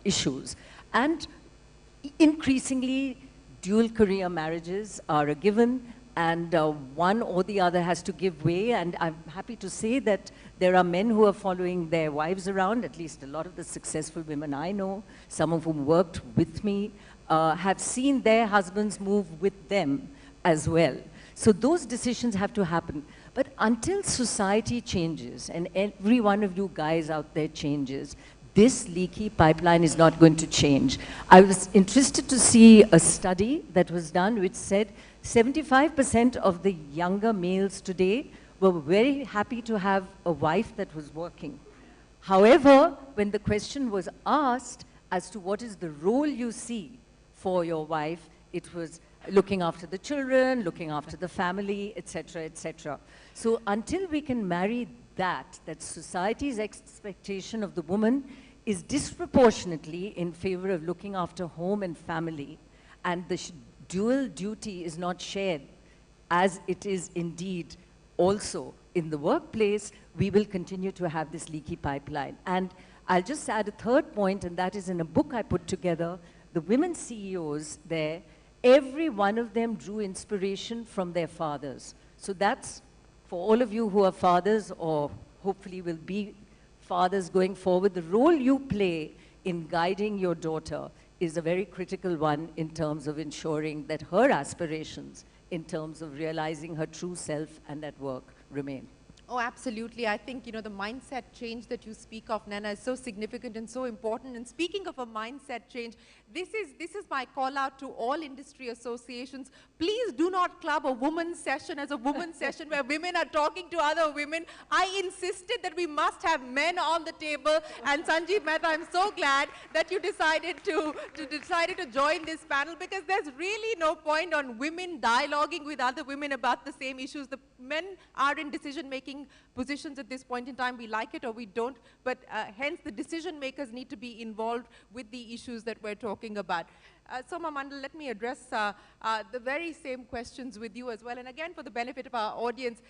issues. And increasingly, dual career marriages are a given, and one or the other has to give way. And I'm happy to say that there are men who are following their wives around, at least a lot of the successful women I know, some of whom worked with me, have seen their husbands move with them as well. So those decisions have to happen. But until society changes, and every one of you guys out there changes, this leaky pipeline is not going to change. I was interested to see a study that was done which said 75% of the younger males today were very happy to have a wife that was working. However, when the question was asked as to what is the role you see for your wife, it was looking after the children, looking after the family, etc., etc. So until we can marry that society's expectation of the woman is disproportionately in favor of looking after home and family, and the dual duty is not shared as it is indeed also in the workplace, we will continue to have this leaky pipeline. And I'll just add a third point, and that is in a book I put together, the women CEOs there, every one of them drew inspiration from their fathers. So that's for all of you who are fathers or hopefully will be fathers going forward, the role you play in guiding your daughter is a very critical one in terms of ensuring that her aspirations in terms of realizing her true self and at work remain. Oh, absolutely. I think, the mindset change that you speak of, Nana, is so significant and so important. And speaking of a mindset change, this is my call out to all industry associations. Please do not club a women's session as a women's session where women are talking to other women. I insisted that we must have men on the table. And Sanjeev Mehta, I'm so glad that you decided to join this panel, because there's really no point on women dialoguing with other women about the same issues. The men are in decision-making positions at this point in time. We like it or we don't, but hence the decision makers need to be involved with the issues that we're talking about. Soma Mandal, let me address the very same questions with you as well. And again, for the benefit of our audience,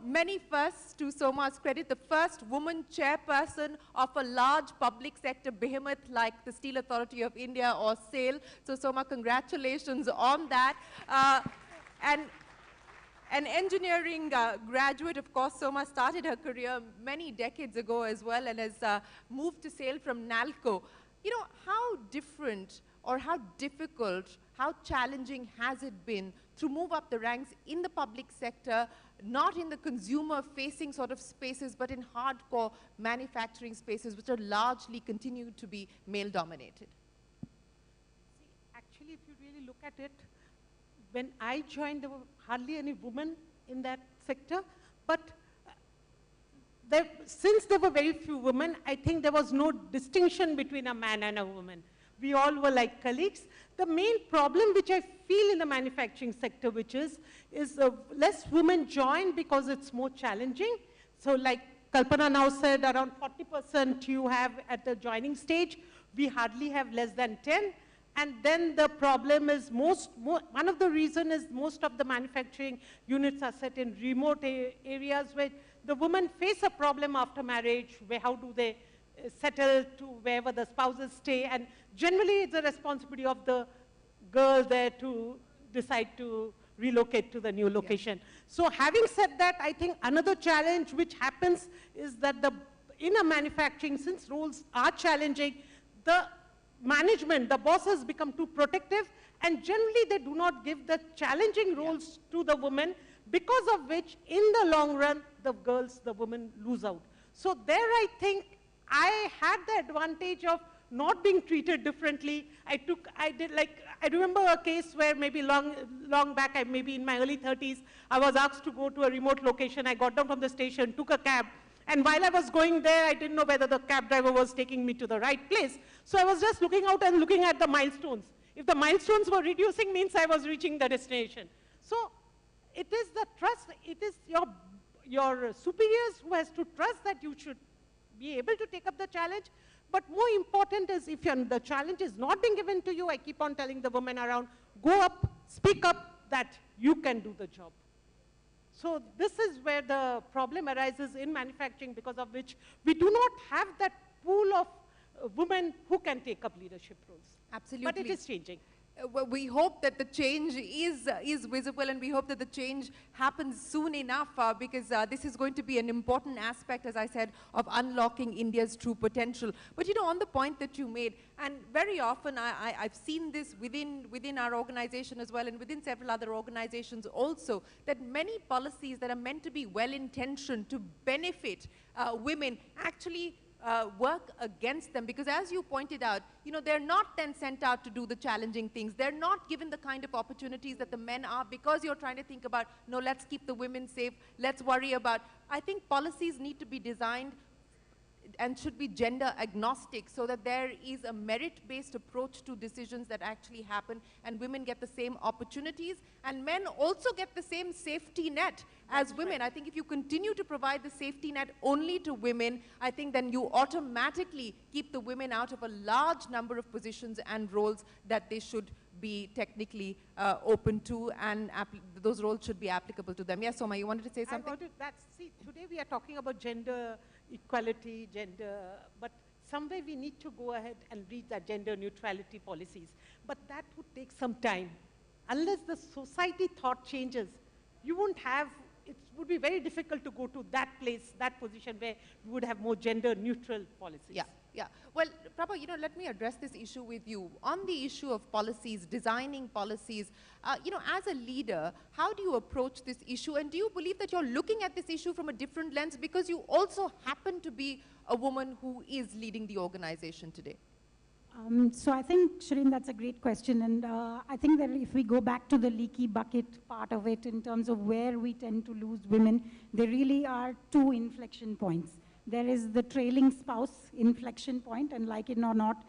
many firsts to Soma's credit, the first woman chairperson of a large public sector behemoth like the Steel Authority of India or SAIL. So Soma, congratulations on that. And an engineering graduate, of course, Soma started her career many decades ago as well and has moved to SAIL from NALCO. How different or how difficult, how challenging has it been to move up the ranks in the public sector, not in the consumer-facing sort of spaces, but in hardcore manufacturing spaces, which are largely continue to be male-dominated? Actually, if you really look at it, when I joined, there were hardly any women in that sector, but since there were very few women, I think there was no distinction between a man and a woman. We all were like colleagues. The main problem which I feel in the manufacturing sector, which is less women join because it's more challenging. So like Kalpana now said, around 40% you have at the joining stage. We hardly have less than 10. And then the problem is one of the reasons is most of the manufacturing units are set in remote areas where the women face a problem after marriage, where how do they settle to wherever the spouses stay, and generally it's the responsibility of the girl there to decide to relocate to the new location. Yeah. So having said that, I think another challenge which happens is that in a manufacturing, since roles are challenging, the management, the bosses become too protective, and generally they do not give the challenging roles to the women, because of which in the long run the women lose out. So there I think I had the advantage of not being treated differently. I remember a case where maybe long back, maybe in my early 30s, I was asked to go to a remote location. I got down from the station, took a cab, and while I was going there, I didn't know whether the cab driver was taking me to the right place. So I was just looking out and looking at the milestones. If the milestones were reducing, means I was reaching the destination. So it is the trust, it is your superiors who has to trust that you should be able to take up the challenge. But more important is if the challenge is not being given to you, I keep on telling the women around, go up, speak up that you can do the job. So this is where the problem arises in manufacturing, because of which we do not have that pool of women who can take up leadership roles. Absolutely. But it is changing. Well, we hope that the change is visible, and we hope that the change happens soon enough, because this is going to be an important aspect, as I said, of unlocking India's true potential. But on the point that you made, and very often I've seen this within our organization as well, and within several other organizations also, that many policies that are meant to be well-intentioned to benefit women actually work against them, because as you pointed out, they're not then sent out to do the challenging things. They're not given the kind of opportunities that the men are, because you're trying to think about, no, let's keep the women safe, let's worry about. I think policies need to be designed and should be gender agnostic, so that there is a merit-based approach to decisions that actually happen, and women get the same opportunities, and men also get the same safety net as women. I think if you continue to provide the safety net only to women, I think then you automatically keep the women out of a large number of positions and roles that they should be technically open to, and those roles should be applicable to them. Yes, Soma, you wanted to say something? See, today we are talking about gender equality, but somewhere we need to go ahead and reach that gender neutrality policies. But that would take some time. unless the society thought changes, you won't have, it would be very difficult to go to that place, that position where we would have more gender neutral policies. Yeah, yeah. Well, Prabha, let me address this issue with you. On the issue of policies, designing policies, as a leader, how do you approach this issue? And do you believe that you're looking at this issue from a different lens because you also happen to be a woman who is leading the organization today? So I think, Shireen, that's a great question. And I think that if we go back to the leaky bucket part of it in terms of where we tend to lose women, there really are two inflection points. There is the trailing spouse inflection point, and like it or not,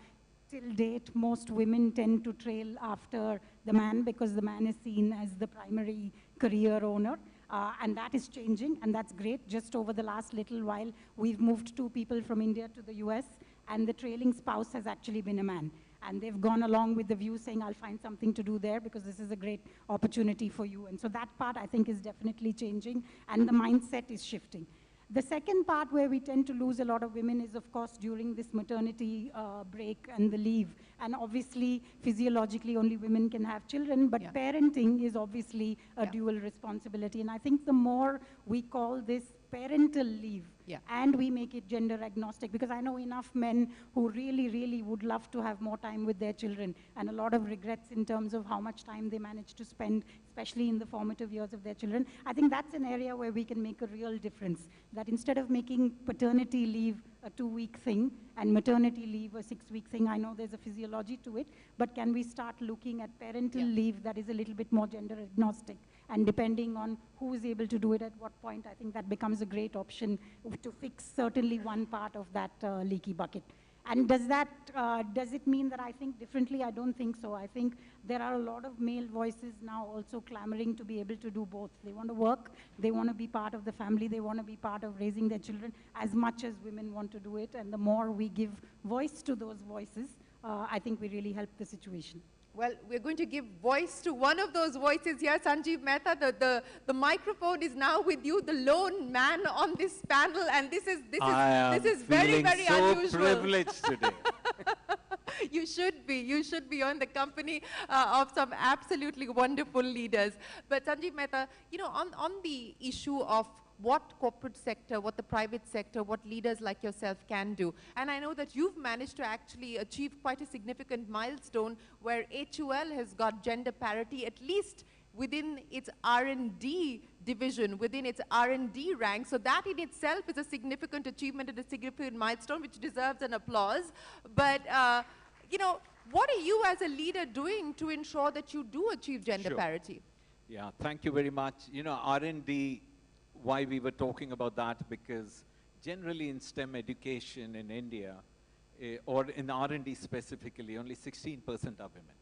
till date, most women tend to trail after the man because the man is seen as the primary career owner. And that is changing, and that's great. Just over the last little while, we've moved 2 people from India to the US, and the trailing spouse has actually been a man. And they've gone along with the view saying, I'll find something to do there because this is a great opportunity for you. And so that part, I think, is definitely changing, and the mindset is shifting. The second part where we tend to lose a lot of women is, of course, during this maternity break and the leave. And obviously, physiologically, only women can have children, but parenting is obviously a dual responsibility. And I think the more we call this parental leave, and we make it gender agnostic, because I know enough men who really, really would love to have more time with their children, and a lot of regrets in terms of how much time they manage to spend, especially in the formative years of their children. I think that's an area where we can make a real difference, that instead of making paternity leave a 2-week thing and maternity leave a 6-week thing, I know there's a physiology to it, but can we start looking at parental leave that is a little bit more gender agnostic? And depending on who is able to do it at what point, I think that becomes a great option to fix certainly one part of that leaky bucket. And does it mean that I think differently? I don't think so. I think there are a lot of male voices now also clamoring to be able to do both. They want to work, they want to be part of the family, they want to be part of raising their children as much as women want to do it. And the more we give voice to those voices, I think we really help the situation. Well, we're going to give voice to one of those voices here, Sanjeev Mehta. The microphone is now with you, the lone man on this panel, and this is very, very unusual. So privileged today. You should be. You should be on the company of some absolutely wonderful leaders. But Sanjeev Mehta, on the issue of what corporate sector, what the private sector, what leaders like yourself can do. And I know that you've managed to actually achieve quite a significant milestone where HUL has got gender parity, at least within its R&D division, within its R&D rank. So that in itself is a significant achievement and a significant milestone which deserves an applause. But, what are you as a leader doing to ensure that you do achieve gender parity? Yeah, thank you very much. R&D, why we were talking about that, because generally in STEM education in India, or in R&D specifically, only 16% are women.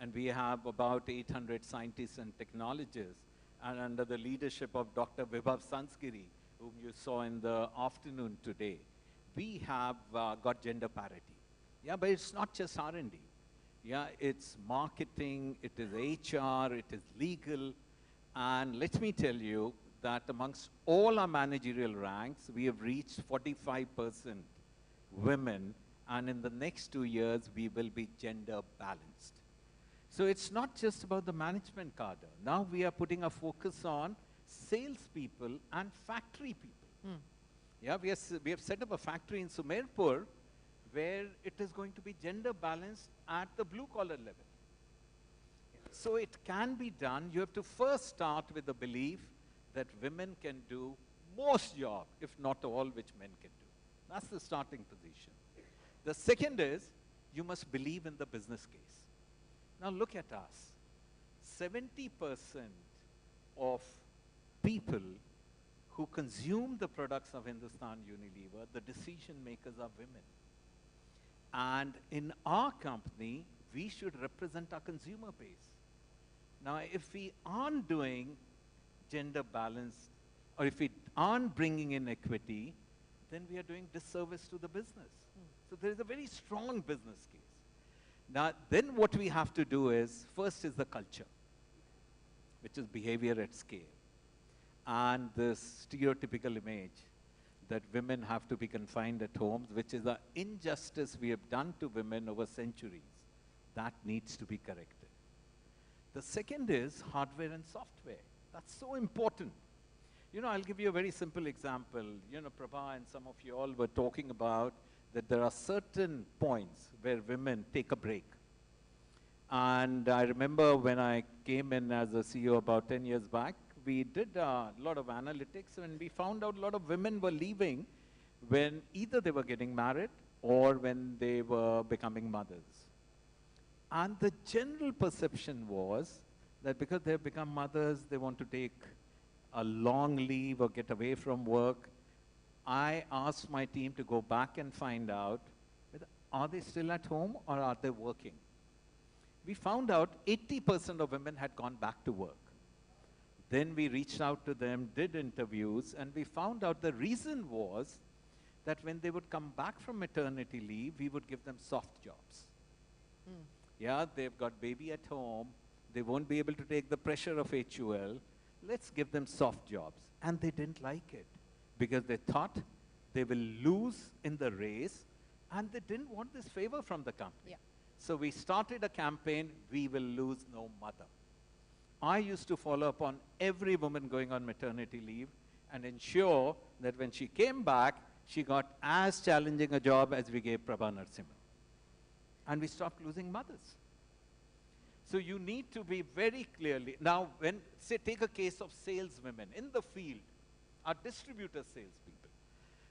And we have about 800 scientists and technologists, and under the leadership of Dr. Vibhav Sanskiri, whom you saw in the afternoon today, we have got gender parity. Yeah, but it's not just R&D. Yeah, it's marketing, it is HR, it is legal, and let me tell you, that amongst all our managerial ranks, we have reached 45% women, and in the next 2 years, we will be gender balanced. So it's not just about the management cadre. Now we are putting a focus on salespeople and factory people. Yeah, we have set up a factory in Sumerpur where it is going to be gender balanced at the blue collar level. So it can be done. You have to first start with the belief that women can do most jobs, if not all, which men can do. That's the starting position. The second is, you must believe in the business case. Now look at us. 70% of people who consume the products of Hindustan Unilever, the decision makers are women. And in our company, we should represent our consumer base. Now, if we aren't doing gender balanced, or if we aren't bringing in equity, then we are doing disservice to the business. So there is a very strong business case. Now, then what we have to do is, first is the culture, which is behavior at scale. And this stereotypical image that women have to be confined at homes, which is an injustice we have done to women over centuries, that needs to be corrected. The second is hardware and software. That's so important. You know, I'll give you a very simple example. You know, Prabha and some of you all were talking about that there are certain points where women take a break. And I remember when I came in as a CEO about 10 years back, we did a lot of analytics and we found out a lot of women were leaving when either they were getting married or when they were becoming mothers. And the general perception was that because they've become mothers, they want to take a long leave or get away from work. I asked my team to go back and find out, whether, are they still at home or are they working? We found out 80% of women had gone back to work. Then we reached out to them, did interviews, and we found out the reason was that when they would come back from maternity leave, we would give them soft jobs. Yeah, they've got baby at home, they won't be able to take the pressure of HUL, let's give them soft jobs. And they didn't like it because they thought they will lose in the race and they didn't want this favor from the company. Yeah. So we started a campaign, we will lose no mother. I used to follow up on every woman going on maternity leave and ensure that when she came back, she got as challenging a job as we gave Prabha Narasimhan. And we stopped losing mothers. So you need to be very clearly, now when, say, take a case of saleswomen in the field, our distributor salespeople.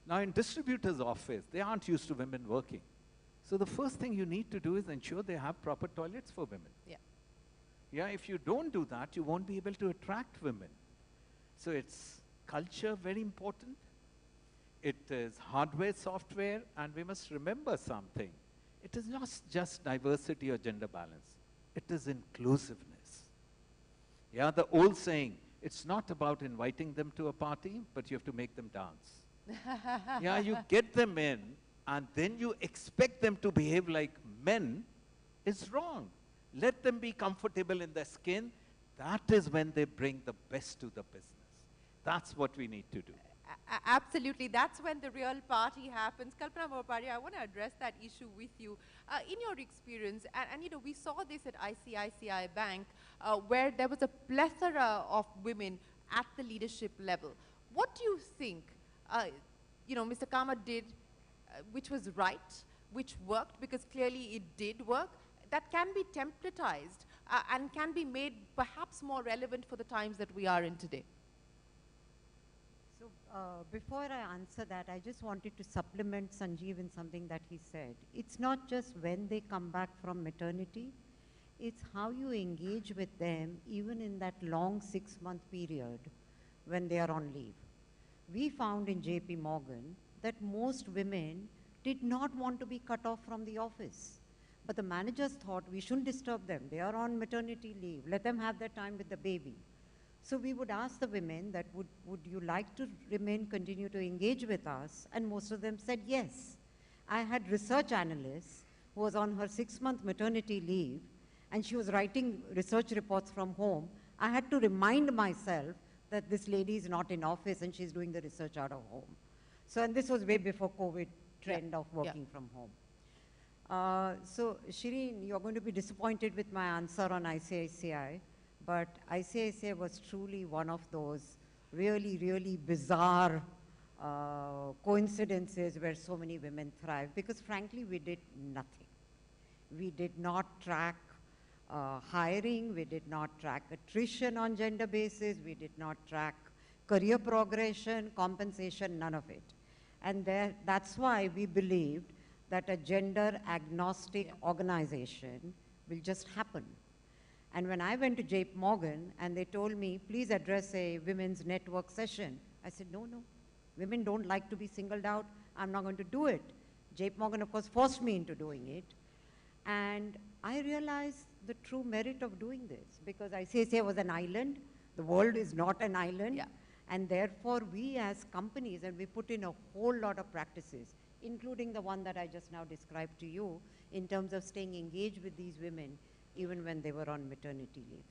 Now in distributor's office, they aren't used to women working. So the first thing you need to do is ensure they have proper toilets for women. Yeah. Yeah, if you don't do that, you won't be able to attract women. So it's culture, very important. It is hardware, software, and we must remember something. It is not just diversity or gender balance. It is inclusiveness. Yeah, the old saying, it's not about inviting them to a party, but you have to make them dance. Yeah, you get them in, and then you expect them to behave like men, is wrong. Let them be comfortable in their skin. That is when they bring the best to the business. That's what we need to do. Absolutely, that's when the real party happens. Kalpana Mohapari, I want to address that issue with you. In your experience, and you know, we saw this at ICICI Bank, where there was a plethora of women at the leadership level. What do you think, you know, Mr. Kama did, which was right, which worked, because clearly it did work, that can be templatized and can be made perhaps more relevant for the times that we are in today? So before I answer that, I just wanted to supplement Sanjeev in something that he said. It's not just when they come back from maternity, it's how you engage with them even in that long 6-month period when they are on leave. We found in JP Morgan that most women did not want to be cut off from the office. But the managers thought we shouldn't disturb them. They are on maternity leave. Let them have their time with the baby. So we would ask the women that would you like to continue to engage with us? And most of them said yes. I had research analysts who was on her 6-month maternity leave and she was writing research reports from home. I had to remind myself that this lady is not in office and she's doing the research out of home. So, and this was way before COVID trend of working from home. So Shireen, you're going to be disappointed with my answer on ICICI, but ICICI was truly one of those really, really bizarre coincidences where so many women thrive, because frankly, we did nothing. We did not track hiring, we did not track attrition on gender basis, we did not track career progression, compensation, none of it. And that's why we believed that a gender agnostic organization will just happen. And when I went to JP Morgan and they told me, please address a women's network session, I said, no, women don't like to be singled out, I'm not going to do it. JP Morgan, of course, forced me into doing it. And I realized the true merit of doing this, because ICICI was an island, the world is not an island, and therefore we as companies, and we put in a whole lot of practices, including the one that I just now described to you, in terms of staying engaged with these women, even when they were on maternity leave.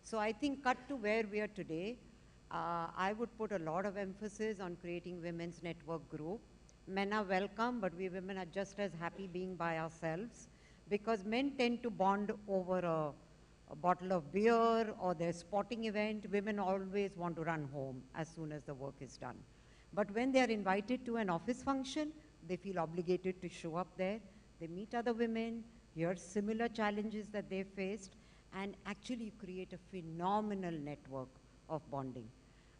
So I think cut to where we are today, I would put a lot of emphasis on creating women's network group. Men are welcome, but we women are just as happy being by ourselves, because men tend to bond over a a bottle of beer or their sporting event, women always want to run home as soon as the work is done. But when they are invited to an office function, they feel obligated to show up there. They meet other women, hear similar challenges that they faced, and actually create a phenomenal network of bonding.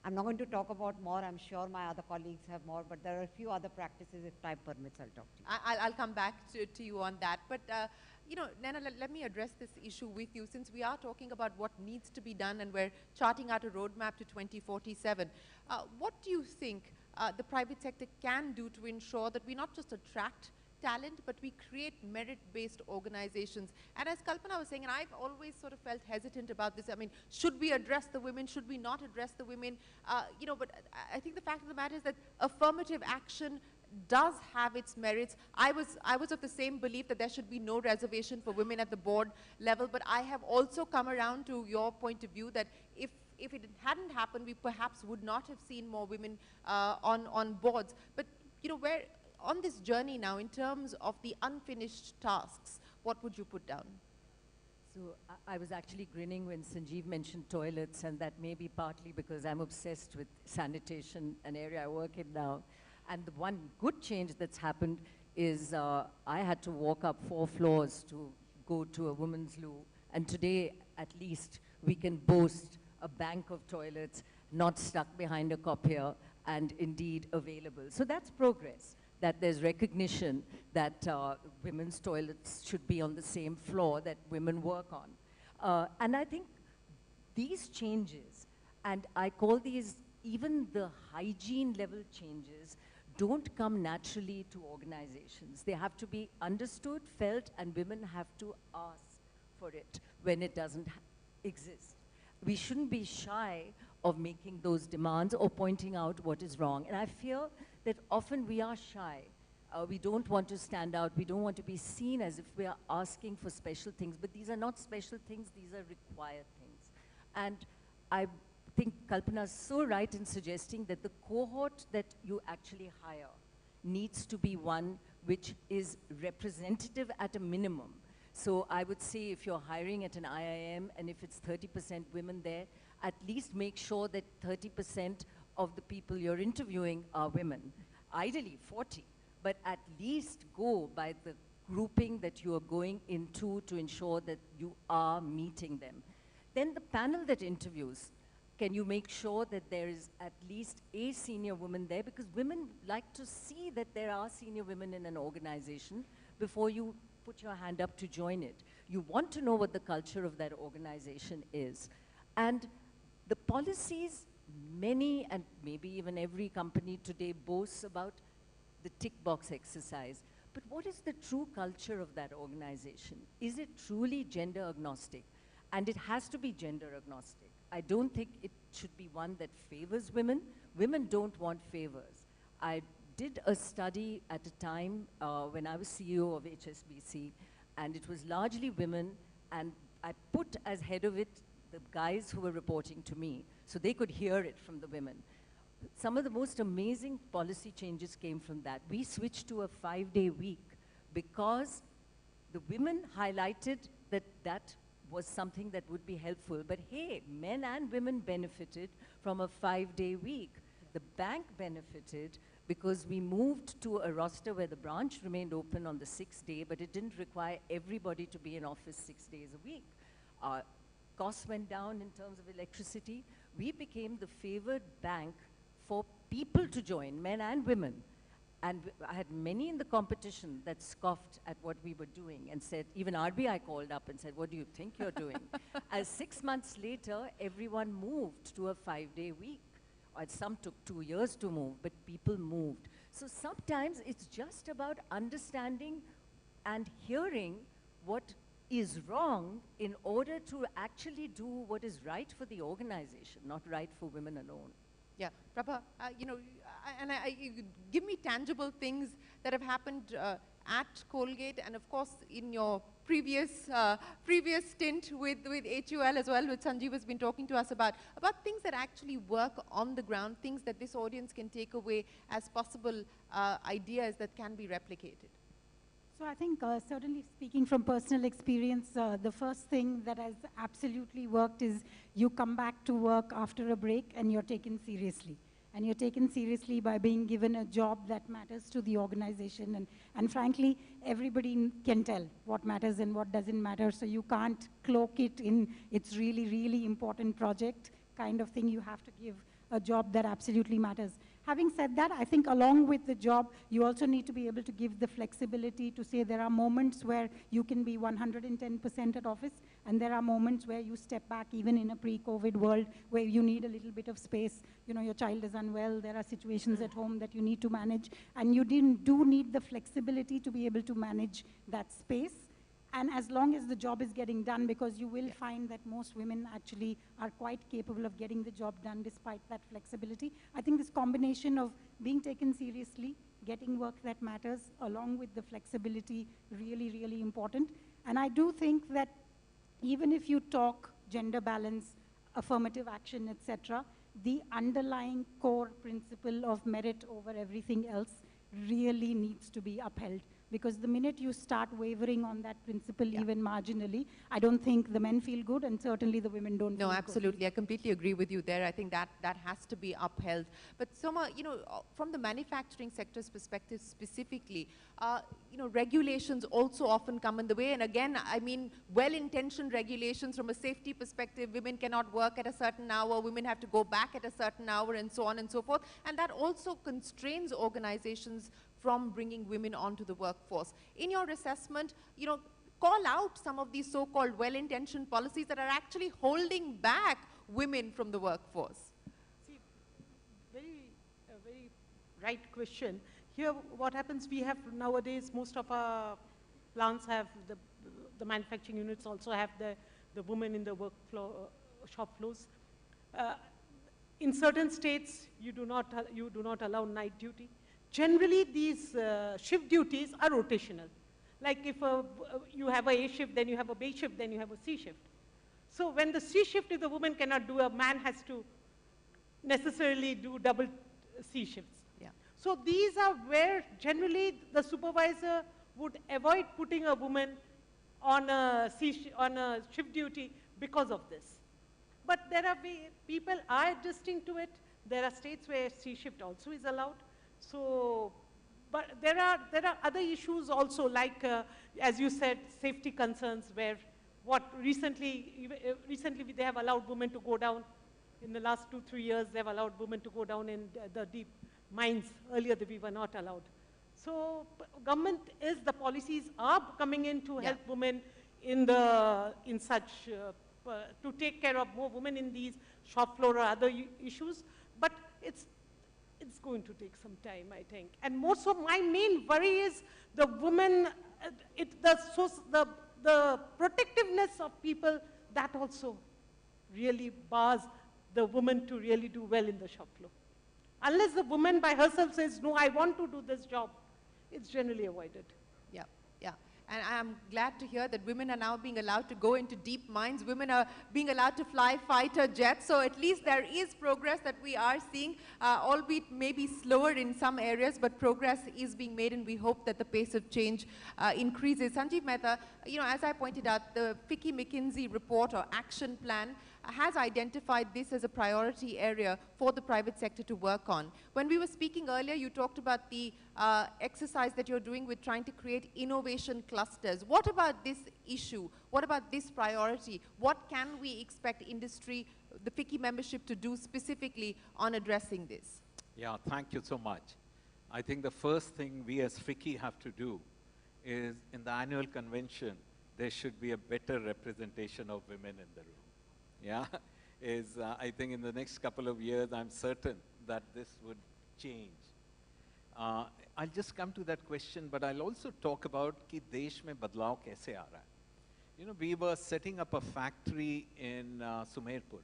I'm not going to talk about more. I'm sure my other colleagues have more, but there are a few other practices. If time permits, I'll talk to you. I'll come back to you on that. But, you know, Nana, let me address this issue with you. Since we are talking about what needs to be done and we're charting out a roadmap to 2047, what do you think the private sector can do to ensure that we not just attract talent, but we create merit-based organizations? And as Kalpana was saying, and I've always sort of felt hesitant about this, I mean, should we address the women? Should we not address the women? You know, but I think the fact of the matter is that affirmative action does have its merits. I was of the same belief that there should be no reservation for women at the board level, but I have also come around to your point of view that if it hadn't happened, we perhaps would not have seen more women on boards. But, you know, where on this journey now, in terms of the unfinished tasks, what would you put down? So I was actually grinning when Sanjeev mentioned toilets, and that may be partly because I'm obsessed with sanitation, an area I work in now. And the one good change that's happened is I had to walk up 4 floors to go to a women's loo, and today at least we can boast a bank of toilets not stuck behind a copier and indeed available. So that's progress, that there's recognition that women's toilets should be on the same floor that women work on. And I think these changes, and I call these even the hygiene level changes, don't come naturally to organizations. They have to be understood, felt, and women have to ask for it when it doesn't exist. We shouldn't be shy of making those demands or pointing out what is wrong. And I feel that often we are shy. We don't want to stand out. We don't want to be seen as if we are asking for special things. But these are not special things. These are required things. And I think Kalpana is so right in suggesting that the cohort that you actually hire needs to be one which is representative at a minimum. So I would say if you're hiring at an IIM and if it's 30% women there, at least make sure that 30% of the people you're interviewing are women. Ideally 40, but at least go by the grouping that you are going into to ensure that you are meeting them. Then the panel that interviews, can you make sure that there is at least a senior woman there? Because women like to see that there are senior women in an organization before you put your hand up to join it. You want to know what the culture of that organization is. And the policies, many and maybe even every company today boasts about the tick box exercise. But what is the true culture of that organization? Is it truly gender agnostic? And it has to be gender agnostic. I don't think it should be one that favors women. Women don't want favors. I did a study at a time when I was CEO of HSBC, and it was largely women, and I put as head of it the guys who were reporting to me, so they could hear it from the women. Some of the most amazing policy changes came from that. We switched to a 5-day week because the women highlighted that that was something that would be helpful. But hey, men and women benefited from a 5-day week. The bank benefited because we moved to a roster where the branch remained open on the 6th day, but it didn't require everybody to be in office 6 days a week. Costs went down in terms of electricity. We became the favored bank for people to join, men and women. And I had many in the competition that scoffed at what we were doing and said, even RBI called up and said, what do you think you're doing? As 6 months later, everyone moved to a 5-day week. Some took 2 years to move, but people moved. So sometimes it's just about understanding and hearing what is wrong in order to actually do what is right for the organization, not right for women alone. Yeah, Prabha, you know, you give me tangible things that have happened at Colgate, and of course in your previous stint with HUL as well, which Sanjeev has been talking to us about things that actually work on the ground, things that this audience can take away as possible ideas that can be replicated. So I think certainly speaking from personal experience, the first thing that has absolutely worked is you come back to work after a break and you're taken seriously. And you're taken seriously by being given a job that matters to the organization. And frankly, everybody can tell what matters and what doesn't matter. So you can't cloak it in it's really, really important project kind of thing. You have to give a job that absolutely matters. Having said that, I think along with the job, you also need to be able to give the flexibility to say there are moments where you can be 110% at office, and there are moments where you step back, even in a pre-COVID world, where you need a little bit of space. You know, your child is unwell, there are situations at home that you need to manage, and you do need the flexibility to be able to manage that space. And as long as the job is getting done, because you will find that most women actually are quite capable of getting the job done despite that flexibility. I think this combination of being taken seriously, getting work that matters, along with the flexibility, really, really important. And I do think that even if you talk gender balance, affirmative action, etc., the underlying core principle of merit over everything else really needs to be upheld. Because the minute you start wavering on that principle even marginally, I don't think the men feel good, and certainly the women don't feel No, good. absolutely. I completely agree with you there. I think that has to be upheld. But Soma, you know, from the manufacturing sector's perspective specifically, you know, regulations also often come in the way. And again, I mean, well-intentioned regulations from a safety perspective, women cannot work at a certain hour, women have to go back at a certain hour, and so on and so forth. And that also constrains organizations from bringing women onto the workforce. In your assessment, you know, call out some of these so-called well-intentioned policies that are actually holding back women from the workforce. See, a very right question. Here, what happens, we have nowadays, most of our plants have, the manufacturing units also have the women in the work floor, shop floors. In certain states, you do not allow night duty. Generally, these shift duties are rotational. Like if you have a A shift, then you have a B shift, then you have a C shift. So when the C shift, if the woman cannot do, a man has to necessarily do double C shifts. Yeah. So these are where generally the supervisor would avoid putting a woman on a shift duty because of this. But there are people are adjusting to it. There are states where C shift also is allowed. So, but there are other issues also, like as you said, safety concerns, where recently they have allowed women to go down. In the last 2-3 years, they have allowed women to go down in the deep mines. Earlier, we were not allowed. So, government the policies are coming in to help women in such to take care of more women in these shop floor or other issues, but it's going to take some time, I think. And more so, my main worry is the women, the protectiveness of people, that also really bars the woman to really do well in the shop floor. Unless the woman by herself says, no, I want to do this job, it's generally avoided. Yeah, yeah. And I'm glad to hear that women are now being allowed to go into deep mines. Women are being allowed to fly fighter jets. So at least there is progress that we are seeing, albeit maybe slower in some areas, but progress is being made, and we hope that the pace of change increases. Sanjeev Mehta, you know, as I pointed out, the FICCI McKinsey report or action plan has identified this as a priority area for the private sector to work on. When we were speaking earlier, you talked about the exercise that you're doing with trying to create innovation clusters. What about this issue? What about this priority? What can we expect industry, the FICCI membership, to do specifically on addressing this? Yeah, thank you so much. I think the first thing we as FICCI have to do is, in the annual convention, there should be a better representation of women in the room. Yeah, I think in the next couple of years, I'm certain that this would change. I'll just come to that question, but I'll also talk about कि देश में बदलाव कैसे आ रहा है. You know, we were setting up a factory in Sumerpur,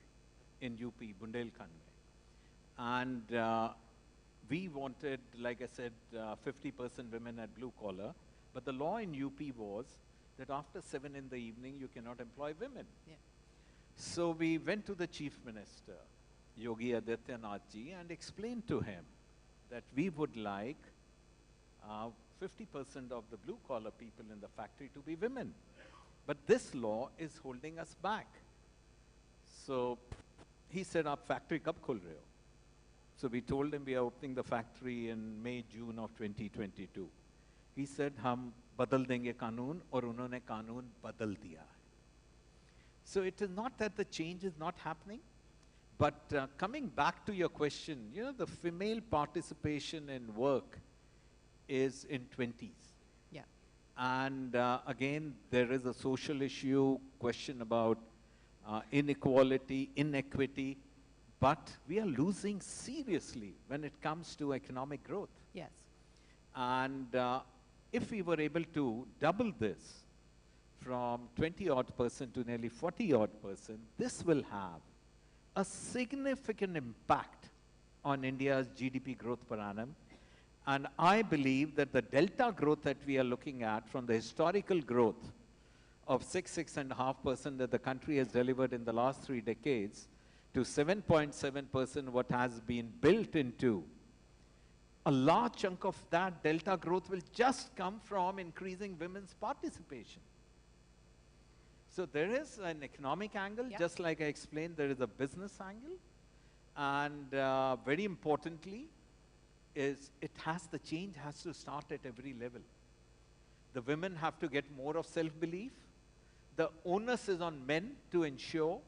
in UP, Bundelkhand mein. And we wanted, like I said, 50% women at blue collar, but the law in UP was that after 7 in the evening, you cannot employ women. Yeah. So we went to the Chief Minister, Yogi Adityanath ji, and explained to him that we would like 50% of the blue-collar people in the factory to be women. But this law is holding us back. So he said, "Aap factory kab khul rahe ho?" So we told him we are opening the factory in May, June of 2022. He said, "Hum badal denge कानून," और उन्होंने कानून बदल दिया. So it is not that the change is not happening, but coming back to your question, you know, the female participation in work is in 20s. Yeah. And again, there is a social issue, question about inequality, inequity, but we are losing seriously when it comes to economic growth. Yes. And if we were able to double this from 20-odd% to nearly 40-odd%, this will have a significant impact on India's GDP growth per annum. And I believe that the delta growth that we are looking at from the historical growth of 6.5% that the country has delivered in the last 3 decades to 7.7% what has been built into, a large chunk of that delta growth will just come from increasing women's participation. So there is an economic angle, just like I explained, there is a business angle. And very importantly, the change has to start at every level. The women have to get more of self-belief. The onus is on men to ensure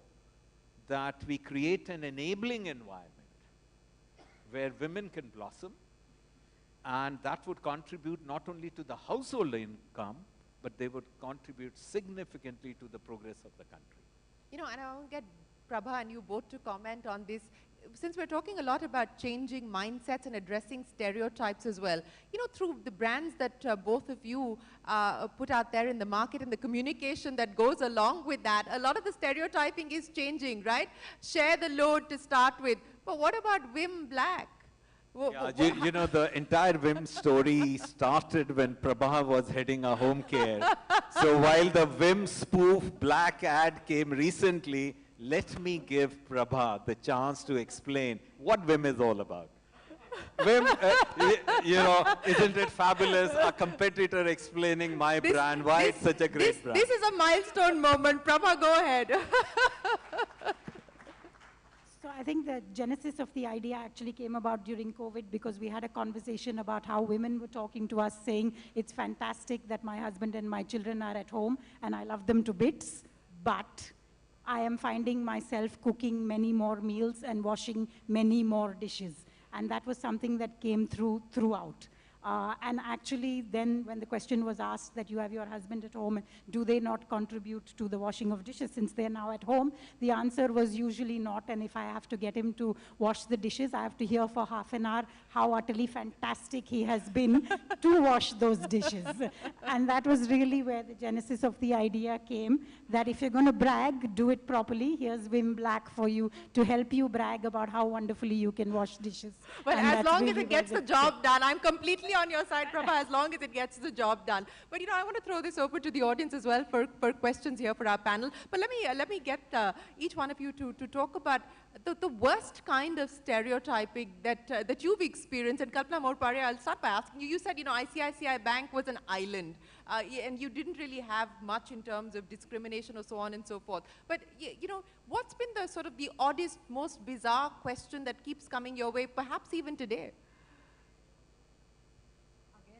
that we create an enabling environment where women can blossom, and that would contribute not only to the household income, but they would contribute significantly to the progress of the country. You know, and I want to get Prabha and you both to comment on this. Since we're talking a lot about changing mindsets and addressing stereotypes as well, you know, through the brands that both of you put out there in the market and the communication that goes along with that, a lot of the stereotyping is changing, right? Share the load to start with. But what about Vim Black? Yeah, you know, the entire Vim story started when Prabha was heading a home care. So while the Vim spoof black ad came recently, let me give Prabha the chance to explain what Vim is all about. Vim, you know, isn't it fabulous? A competitor explaining my brand, why it's such a great brand. This is a milestone moment. Prabha, go ahead. So I think the genesis of the idea actually came about during COVID because we had a conversation about how women were talking to us saying, it's fantastic that my husband and my children are at home and I love them to bits, but I am finding myself cooking many more meals and washing many more dishes. And that was something that came throughout. And actually then when the question was asked that you have your husband at home, do they not contribute to the washing of dishes since they're now at home? The answer was usually not, and if I have to get him to wash the dishes, I have to hear for half an hour how utterly fantastic he has been to wash those dishes. And that was really where the genesis of the idea came, that if you're going to brag, do it properly. Here's Vim Black for you to help you brag about how wonderfully you can wash dishes. Well, and as long really as it gets the job done, I'm completely on your side, Prabha, as long as it gets the job done. But, you know, I want to throw this open to the audience as well for questions here for our panel. But let me get each one of you to talk about the worst kind of stereotyping that you've experienced. And Kalpana Morpare, I'll start by asking you. You said, you know, ICICI Bank was an island, and you didn't really have much in terms of discrimination or so on and so forth. But, you know, what's been the sort of the oddest, most bizarre question that keeps coming your way, perhaps even today?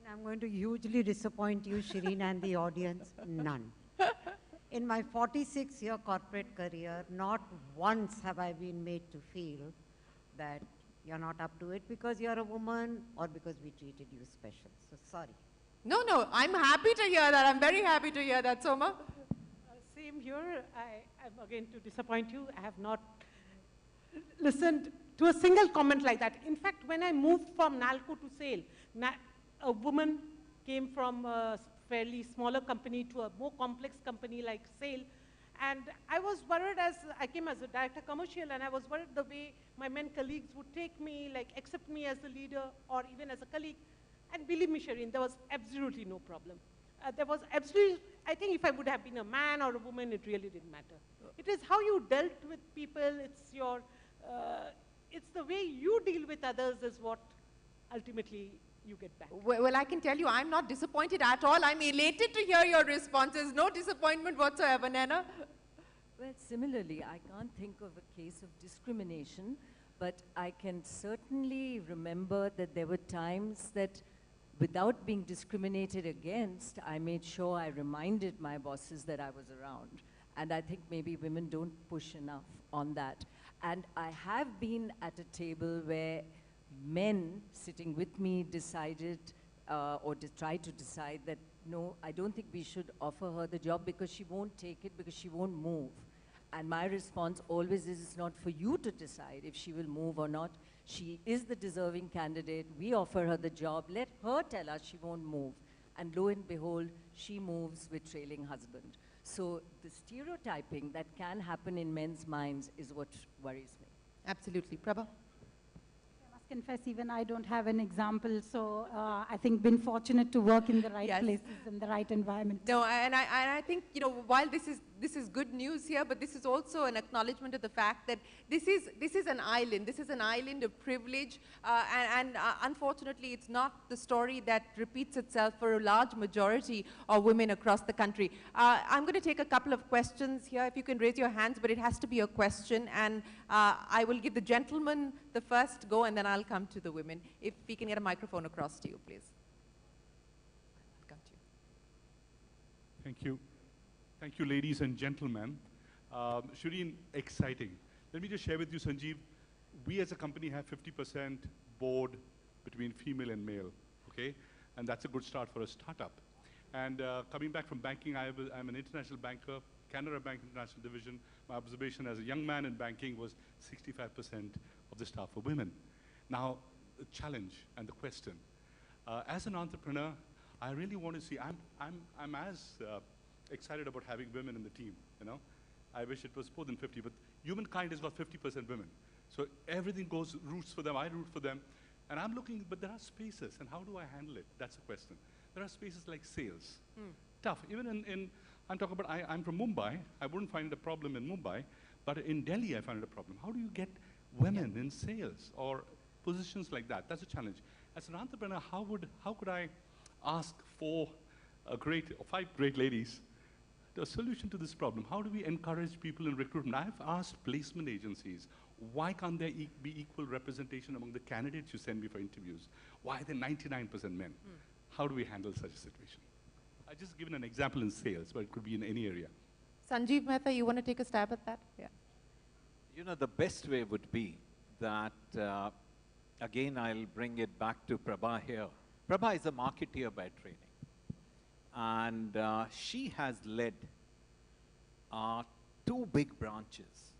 I'm going to hugely disappoint you, Shireen, and the audience. None. In my 46-year corporate career, not once have I been made to feel that you're not up to it because you're a woman or because we treated you special. So sorry. No, I'm happy to hear that. I'm very happy to hear that, Soma. Same here. I'm again to disappoint you. I have not listened to a single comment like that. In fact, when I moved from NALCO to SAIL, a woman came from a fairly smaller company to a more complex company like SAIL. And I was worried I came as a director commercial, and I was worried the way my men colleagues would take me, like accept me as a leader or even as a colleague. And believe me, Shireen, there was absolutely no problem. There was absolutely, I think if I would have been a man or a woman, it really didn't matter. It is how you dealt with people, it's your, it's the way you deal with others is what ultimately you get back. Well, I can tell you, I'm not disappointed at all. I'm elated to hear your responses. No disappointment whatsoever, Nana. Well, similarly, I can't think of a case of discrimination, but I can certainly remember that there were times that without being discriminated against, I made sure I reminded my bosses that I was around. And I think maybe women don't push enough on that. And I have been at a table where men sitting with me decided or tried to decide that, no, I don't think we should offer her the job because she won't take it, because she won't move. And my response always is, it's not for you to decide if she will move or not. She is the deserving candidate. We offer her the job. Let her tell us she won't move. And lo and behold, she moves with trailing husband. So the stereotyping that can happen in men's minds is what worries me. Absolutely. Prabha? I must confess, even I don't have an example, so I think been fortunate to work in the right places, in the right environment. No, and I think, you know, while this is good news here, but this is also an acknowledgement of the fact that this is an island. This is an island of privilege, and unfortunately, it's not the story that repeats itself for a large majority of women across the country. I'm going to take a couple of questions here. If you can raise your hands, but it has to be a question, and I will give the gentleman the first go, and then I'll come to the women. If we can get a microphone across to you, please. I'll come to you. Thank you. Thank you, ladies and gentlemen. Shireen, exciting. Let me just share with you, Sanjeev, we as a company have 50% board between female and male, okay? And that's a good start for a startup. And coming back from banking, I'm an international banker, Canara Bank International Division. My observation as a young man in banking was 65% of the staff were women. Now, the challenge and the question. As an entrepreneur, I really want to see, I'm as excited about having women in the team, you know. I wish it was more than 50, but humankind has got 50% women. So everything goes, roots for them, I root for them. And I'm looking, but there are spaces, and how do I handle it? That's the question. There are spaces like sales. Tough, even I'm talking about, I'm from Mumbai, I wouldn't find it a problem in Mumbai, but in Delhi I find it a problem. How do you get women in sales or positions like that? That's a challenge. As an entrepreneur, how could I ask for five great ladies the solution to this problem? How do we encourage people in recruitment? I've asked placement agencies, why can't there be equal representation among the candidates you send me for interviews? Why are there 99% men? How do we handle such a situation? I just given an example in sales, but it could be in any area. Sanjeev Mehta, you want to take a stab at that? Yeah. You know, the best way would be that, again, I'll bring it back to Prabha here. Prabha is a marketeer by training. And she has led two big branches,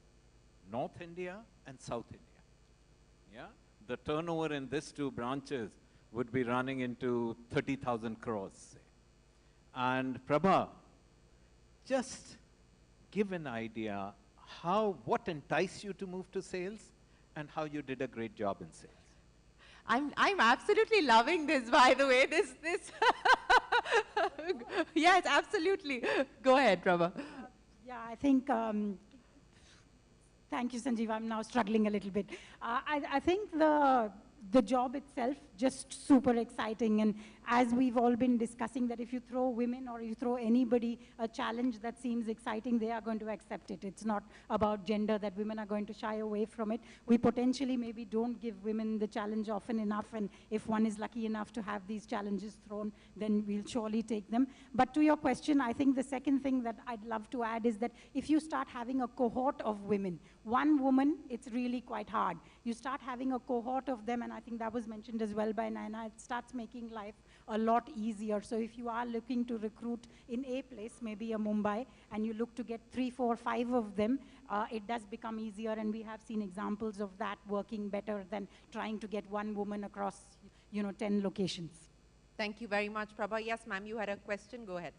North India and South India. Yeah? The turnover in these two branches would be running into 30,000 crores, say. And Prabha, just give an idea what enticed you to move to sales and how you did a great job in sales. I'm absolutely loving this, by the way. This. Yes, absolutely. Go ahead, Prabha. Yeah, I think, thank you, Sanjeev. I'm now struggling a little bit. I think the job itself, just super exciting. And as we've all been discussing, that if you throw women or you throw anybody a challenge that seems exciting, they are going to accept it. It's not about gender that women are going to shy away from it. We potentially maybe don't give women the challenge often enough, and if one is lucky enough to have these challenges thrown, then we'll surely take them. But to your question, I think the second thing that I'd love to add is that if you start having a cohort of women, one woman, it's really quite hard. You start having a cohort of them, and I think that was mentioned as well by Naina, it starts making life a lot easier. So if you are looking to recruit in a place, maybe a Mumbai, and you look to get 3, 4, 5 of them, it does become easier, and we have seen examples of that working better than trying to get one woman across, 10 locations. Thank you very much, Prabha. Yes, ma'am, you had a question. Go ahead.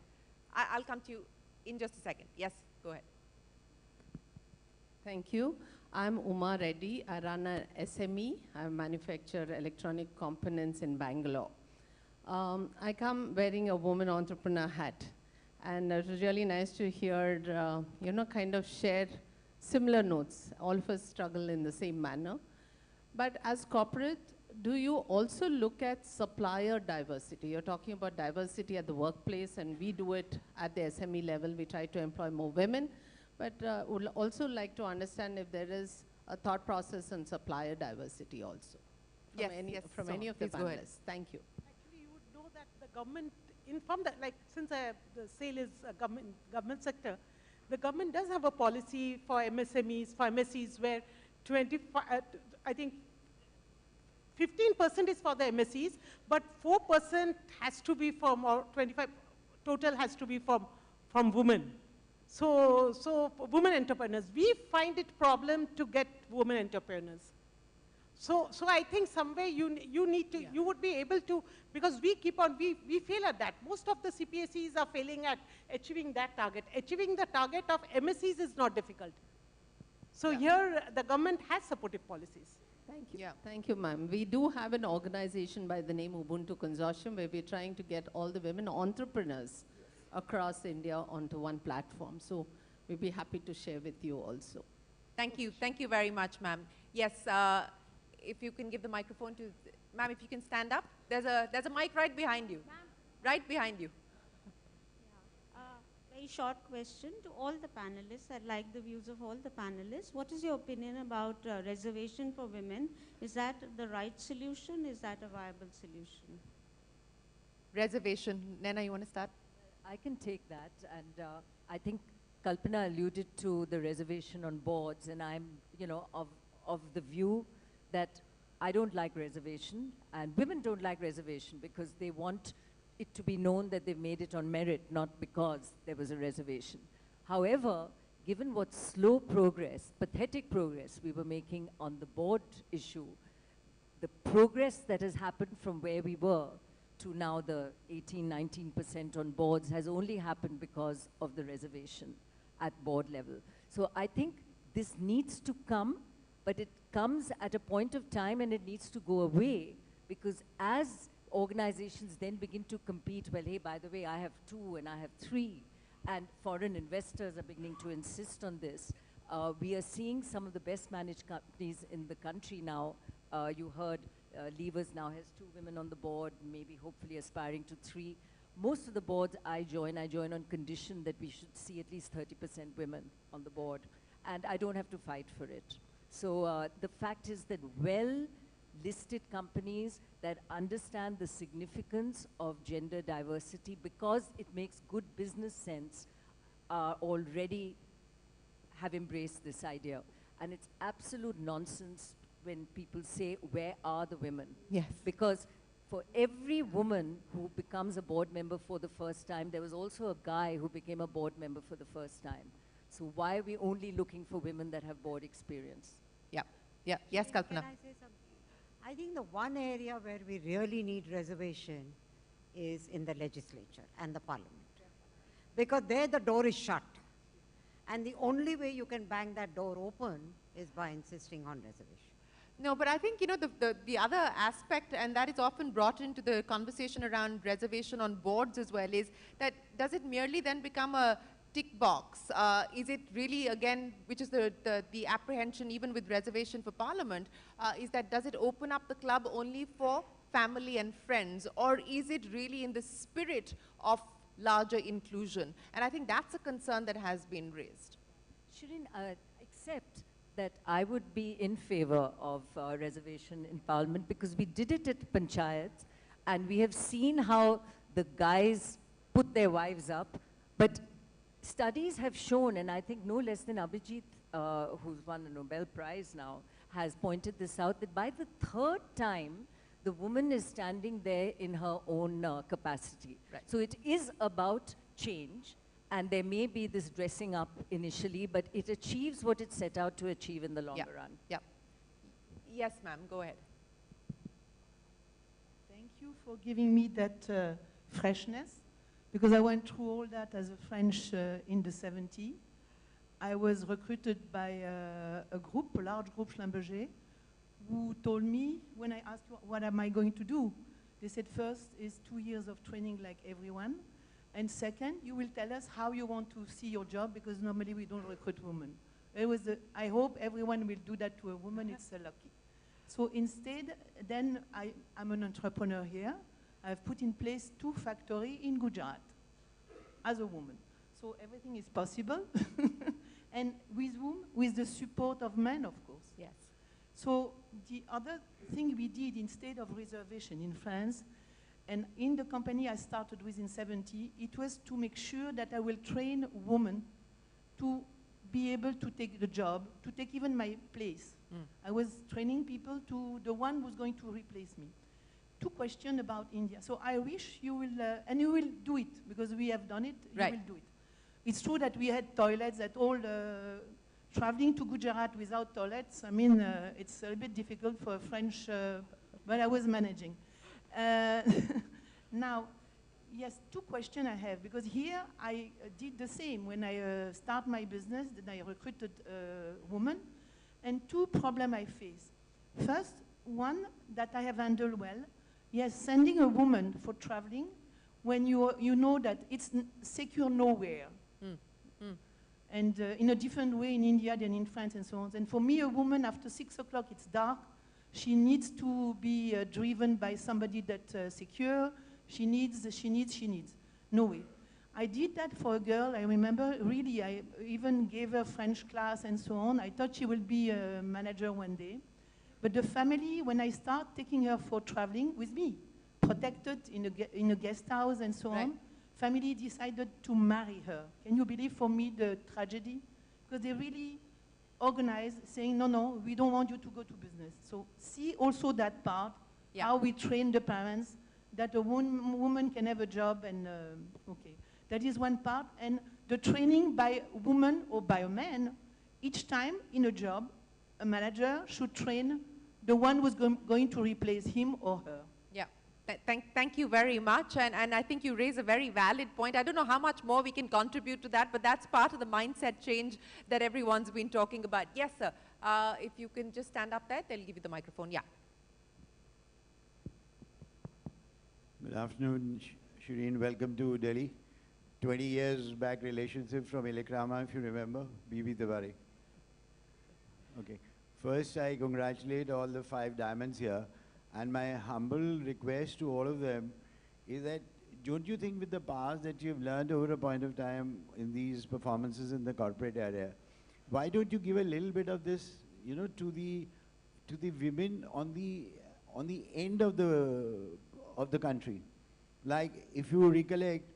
I'll come to you in just a second. Yes, go ahead. Thank you. I'm Uma Reddy. I run an SME. I manufacture electronic components in Bangalore. I come wearing a woman entrepreneur hat. And it was really nice to hear, kind of share similar notes. All of us struggle in the same manner. But as corporate, do you also look at supplier diversity? You're talking about diversity at the workplace, and we do it at the SME level. We try to employ more women, but would also like to understand if there is a thought process on supplier diversity also from from any of the panelists. Thank you. Actually, you would know that the government informed that, like, since the sale is a government sector, the government does have a policy for MSMEs, for MSEs, where 25, I think 15% is for the MSEs, but 4% has to be from, or 25 total has to be from women. So women entrepreneurs, we find it problem to get women entrepreneurs. So I think somewhere you need to, you would be able to, because we keep on, we fail at that. Most of the CPSEs are failing at achieving that target. Achieving the target of MSEs is not difficult. So here the government has supportive policies. Thank you. Yeah, thank you, ma'am. We do have an organization by the name Ubuntu Consortium, where we're trying to get all the women entrepreneurs across India onto one platform. So we'd be happy to share with you also. Thank you. Thank you very much, ma'am. Yes, if you can give the microphone to, ma'am, if you can stand up. There's a mic right behind you. Right behind you. Very short question to all the panelists. I'd like the views of all the panelists. What is your opinion about reservation for women? Is that the right solution? Is that a viable solution? Reservation. Nena, you want to start? I can take that, and I think Kalpana alluded to the reservation on boards, and I'm, you know, of the view that I don't like reservation, and women don't like reservation because they want it to be known that they've made it on merit, not because there was a reservation. However, given what slow progress, pathetic progress we were making on the board issue, the progress that has happened from where we were to now the 18–19% on boards has only happened because of the reservation at board level. So I think this needs to come, but it comes at a point of time and it needs to go away, because as organizations then begin to compete, well, hey, by the way, I have 2 and I have 3, and foreign investors are beginning to insist on this. We are seeing some of the best managed companies in the country now. You heard Levers now has 2 women on the board, maybe hopefully aspiring to 3. Most of the boards I join on condition that we should see at least 30% women on the board, and I don't have to fight for it. So the fact is that well-listed companies that understand the significance of gender diversity, because it makes good business sense, already have embraced this idea. And it's absolute nonsense when people say, where are the women? Yes. Because for every woman who becomes a board member for the first time, there was also a guy who became a board member for the first time. So why are we only looking for women that have board experience? Yeah. Yeah. Yes, Kalpana. Can I say something? I think the one area where we really need reservation is in the legislature and the parliament. Because there the door is shut. And the only way you can bang that door open is by insisting on reservation. No, but I think, you know, the other aspect, and that is often brought into the conversation around reservation on boards as well, is that does it merely then become a tick box? Is it really, again, which is the apprehension even with reservation for parliament, is that does it open up the club only for family and friends, or is it really in the spirit of larger inclusion? And I think that's a concern that has been raised. Shireen, except that I would be in favor of reservation in parliament, because we did it at panchayats, and we have seen how the guys put their wives up, but studies have shown, and I think no less than Abhijit, who's won a Nobel Prize now, has pointed this out, that by the 3rd time, the woman is standing there in her own capacity. Right. So it is about change, and there may be this dressing up initially, but it achieves what it set out to achieve in the longer run. Yeah. Yes, ma'am, go ahead. Thank you for giving me that freshness, because I went through all that as a French in the 70s. I was recruited by a group, a large group, Schlumberger, who told me, when I asked what am I going to do, they said first is 2 years of training like everyone, and second, you will tell us how you want to see your job, because normally we don't recruit women. I hope everyone will do that to a woman, it's lucky. So instead, then I'm an entrepreneur here. I've put in place 2 factories in Gujarat as a woman. So everything is possible. And with whom? With the support of men, of course. Yes. So the other thing we did instead of reservation in France, and in the company I started with in 70, it was to make sure that I will train women to be able to take the job, to take even my place. I was training people to the one who's going to replace me. 2 questions about India. So I wish you will, and you will do it, because we have done it, you will do it. It's true that we had toilets at all traveling to Gujarat without toilets. I mean, it's a little bit difficult for a French, but I was managing. Now, yes, 2 questions I have, because here I did the same. When I start my business, then I recruited a woman, and 2 problems I face. First, one that I have handled well, yes, sending a woman for traveling when you know that it's secure nowhere. And in a different way in India than in France and so on. And for me, a woman, after 6 o'clock, it's dark. She needs to be driven by somebody that's secure. She needs. No way. I did that for a girl. I remember, really, I even gave her French class and so on. I thought she would be a manager one day. But the family, when I start taking her for traveling with me, protected in a guest house and so on, family decided to marry her. Can you believe for me the tragedy? Because they really organized, saying, no, we don't want you to go to business. So see also that part, how we train the parents, that a woman can have a job, and okay. That is one part. And the training by a woman or by a man, each time in a job, a manager should train the one who's going to replace him or her. Yeah. Thank you very much, and I think you raise a very valid point. I don't know how much more we can contribute to that, but that's part of the mindset change that everyone's been talking about. Yes, sir. If you can just stand up there, they'll give you the microphone. Yeah. Good afternoon, Shireen. Welcome to Delhi. 20 years back relationship from Ilikrama, if you remember, Bibi Tiwari. Okay. First, I congratulate all the 5 diamonds here. And my humble request to all of them is that, don't you think with the past that you've learned over a point of time in these performances in the corporate area, why don't you give a little bit of this, to the women on the end of the country? Like, if you recollect,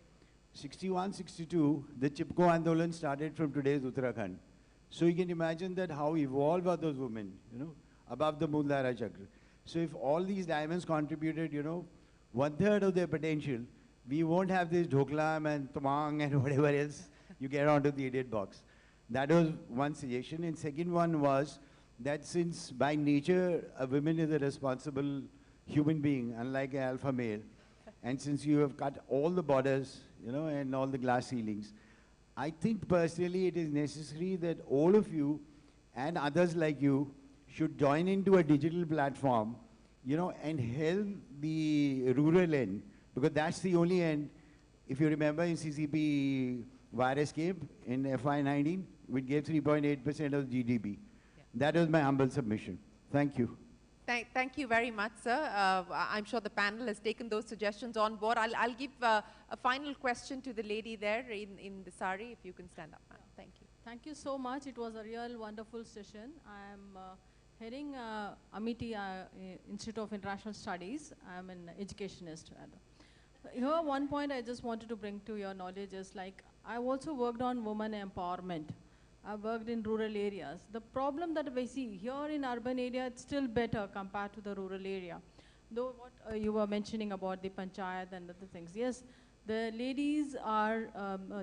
61, 62, the Chipko Andolan started from today's Uttarakhand. So you can imagine that how evolved are those women, above the Mooladhara Chakra. So if all these diamonds contributed, 1/3 of their potential, we won't have this dhoklam and tamang and whatever else you get onto the idiot box. That was one suggestion. And second one was that since by nature a woman is a responsible human being, unlike an alpha male, and since you have cut all the borders, and all the glass ceilings, I think personally it is necessary that all of you and others like you should join into a digital platform, and help the rural end, because that's the only end. If you remember in CCP virus came in FY19, we gave 3.8% of GDP. That was my humble submission. Thank you. Thank you very much, sir. I'm sure the panel has taken those suggestions on board. I'll give a final question to the lady there in the sari, if you can stand up, ma'am. Thank you. Thank you so much. It was a real wonderful session. I am heading Amity Institute of International Studies. I'm an educationist. Here, one point I just wanted to bring to your knowledge is, like, I've also worked on women empowerment. I've worked in rural areas. The problem that we see here in urban area, it's still better compared to the rural area. Though what you were mentioning about the panchayat and other things. Yes, the ladies are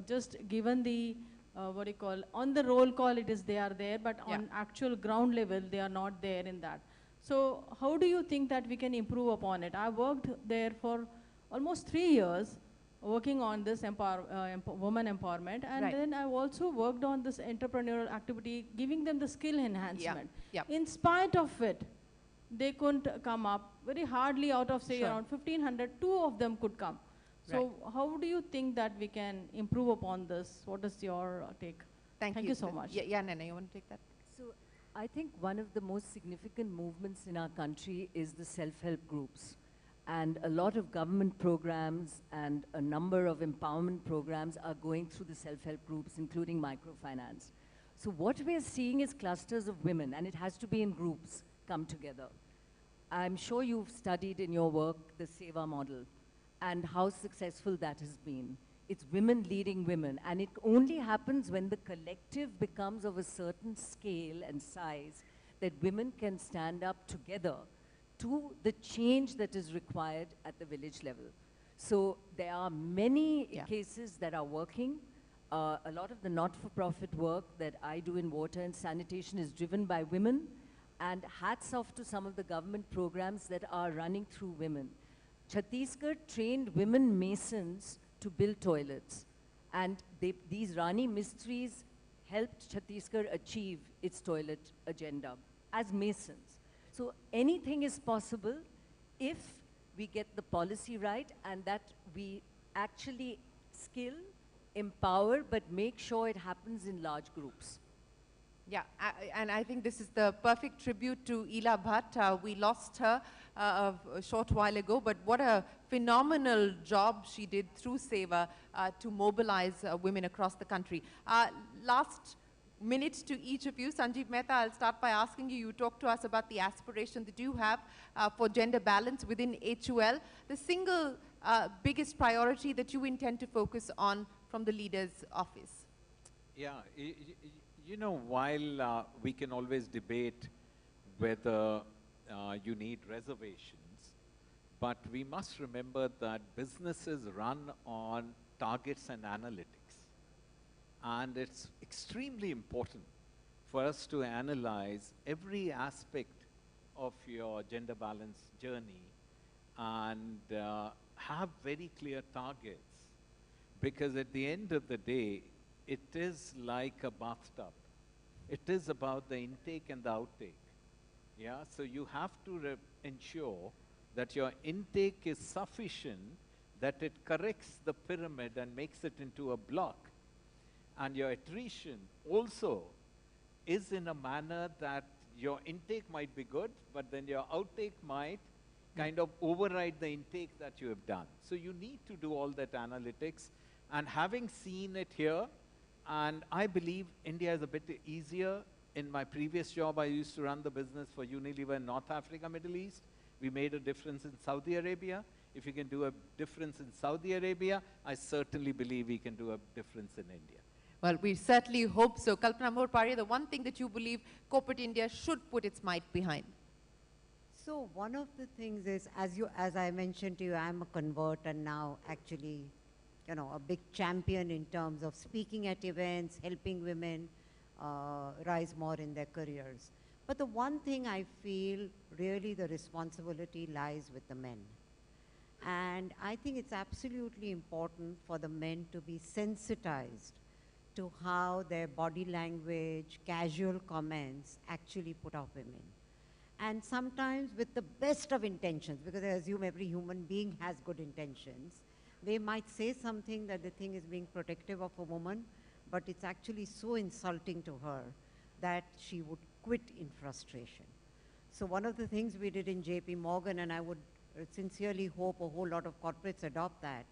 just given the, on the roll call they are there, but on actual ground level, they are not there in that. So how do you think that we can improve upon it? I worked there for almost 3 years, working on this woman empowerment, and then I also worked on this entrepreneurial activity, giving them the skill enhancement. In spite of it, they couldn't come up. Very hardly out of, say, around 1,500, 2 of them could come. So how do you think that we can improve upon this? What is your take? Thank you so much. Yeah, Nana, you want to take that? So I think one of the most significant movements in our country is the self-help groups. And a lot of government programs and a number of empowerment programs are going through the self-help groups, including microfinance. So what we are seeing is clusters of women, and it has to be in groups, come together. I'm sure you've studied in your work the Seva model and how successful that has been. It's women leading women, and it only happens when the collective becomes of a certain scale and size that women can stand up together to the change that is required at the village level. So there are many cases that are working. A lot of the not-for-profit work that I do in water and sanitation is driven by women, and hats off to some of the government programs that are running through women. Chhattisgarh trained women masons to build toilets, and these Rani Mistries helped Chhattisgarh achieve its toilet agenda as masons. So anything is possible if we get the policy right and that we actually skill, empower, but make sure it happens in large groups. Yeah, and I think this is the perfect tribute to Ela Bhatt. We lost her a short while ago, but what a phenomenal job she did through Seva to mobilize women across the country. Last minute to each of you. Sanjeev Mehta, I'll start by asking you, you talk to us about the aspiration that you have for gender balance within HUL. The single biggest priority that you intend to focus on from the leader's office. Yeah, you know, while we can always debate whether you need reservations, but we must remember that businesses run on targets and analytics. And it's extremely important for us to analyze every aspect of your gender balance journey and have very clear targets. Because at the end of the day, it is like a bathtub. It is about the intake and the outtake. Yeah, so you have to ensure that your intake is sufficient, that it corrects the pyramid and makes it into a block. And your attrition also is in a manner that your intake might be good, but then your outtake might kind of override the intake that you have done. So you need to do all that analytics. And having seen it here, and I believe India is a bit easier. In my previous job, I used to run the business for Unilever in North Africa, Middle East. We made a difference in Saudi Arabia. If you can do a difference in Saudi Arabia, I certainly believe we can do a difference in India. Well, we certainly hope so. Kalpana Mohapari, the one thing that you believe corporate India should put its might behind. So one of the things is, as I mentioned to you, I'm a convert and now actually, you know, a big champion in terms of speaking at events, helping women rise more in their careers. But the one thing I feel really the responsibility lies with the men. And I think it's absolutely important for the men to be sensitized to how their body language, casual comments actually put off women. And sometimes with the best of intentions, because I assume every human being has good intentions, they might say something that they think is being protective of a woman, but it's actually so insulting to her that she would quit in frustration. So one of the things we did in JP Morgan, and I would sincerely hope a whole lot of corporates adopt that,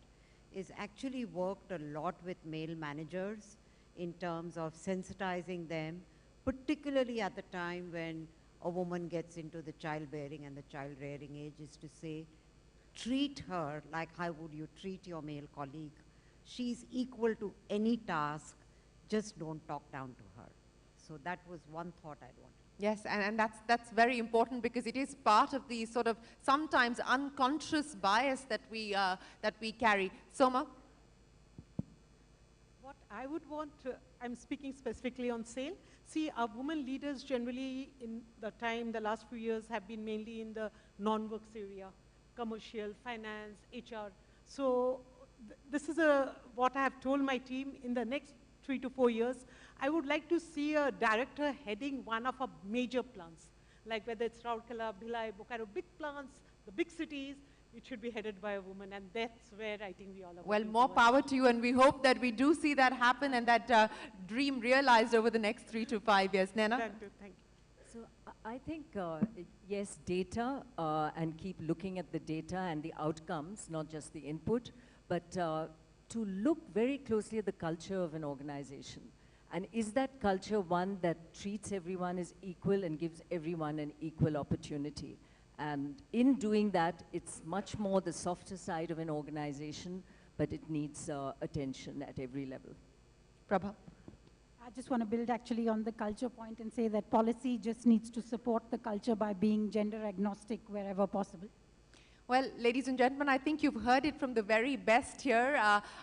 is actually worked a lot with male managers in terms of sensitizing them, particularly at the time when a woman gets into the childbearing and the child-rearing age, is to say, treat her like how would you treat your male colleague. She's equal to any task, just don't talk down to her. So that was one thought I'd want. Yes, and that's very important because it is part of the sort of sometimes unconscious bias that we carry. Soma? What I would want to, I'm speaking specifically on SAIL. See, our women leaders generally in the last few years have been mainly in the non-works area, commercial, finance, HR. So this is what I have told my team in the next 3 to 4 years. I would like to see a director heading one of our major plants, like whether it's Rourkela, Bhilai, Bokaro, big plants, the big cities, it should be headed by a woman, and that's where I think we all are. Well, more power to you, and we hope that we do see that happen and that dream realized over the next 3 to 5 years. Nena? Thank you. I think, yes, data, and keep looking at the data and the outcomes, not just the input, but to look very closely at the culture of an organization. And is that culture one that treats everyone as equal and gives everyone an equal opportunity? And in doing that, it's much more the softer side of an organization, but it needs attention at every level. Prabha? I just want to build actually on the culture point and say that policy just needs to support the culture by being gender agnostic wherever possible. Well, ladies and gentlemen, I think you've heard it from the very best here.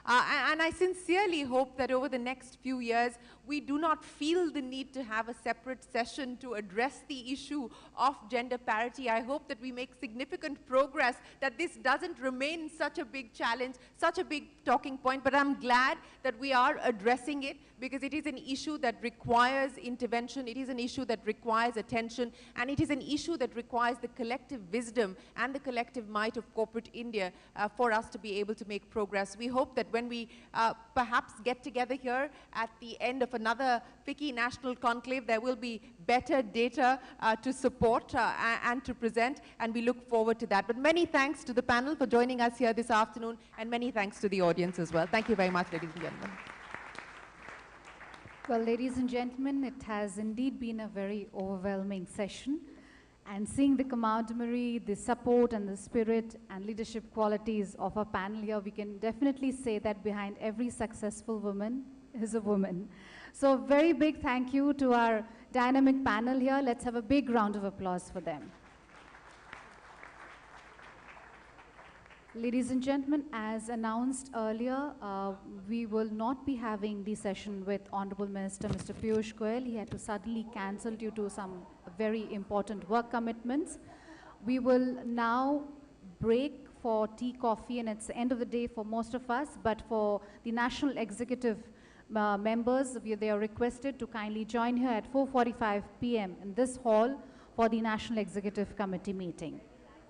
And I sincerely hope that over the next few years, we do not feel the need to have a separate session to address the issue of gender parity. I hope that we make significant progress, that this doesn't remain such a big challenge, such a big talking point. But I'm glad that we are addressing it, because it is an issue that requires intervention, it is an issue that requires attention, and it is an issue that requires the collective wisdom and the collective might of corporate India for us to be able to make progress. We hope that when we perhaps get together here at the end of another FICCI National Conclave, there will be better data to support and to present, and we look forward to that. But many thanks to the panel for joining us here this afternoon, and many thanks to the audience as well. Thank you very much, ladies and gentlemen. Well, ladies and gentlemen, it has indeed been a very overwhelming session. And seeing the camaraderie, the support and the spirit and leadership qualities of our panel here, we can definitely say that behind every successful woman is a woman. So a very big thank you to our dynamic panel here. Let's have a big round of applause for them. Ladies and gentlemen, as announced earlier, we will not be having the session with Honorable Minister Mr. Piyush Goyal. He had to suddenly cancel due to some very important work commitments. We will now break for tea, coffee, and it's the end of the day for most of us, but for the National Executive members, they are requested to kindly join here at 4:45 p.m. in this hall for the National Executive Committee meeting.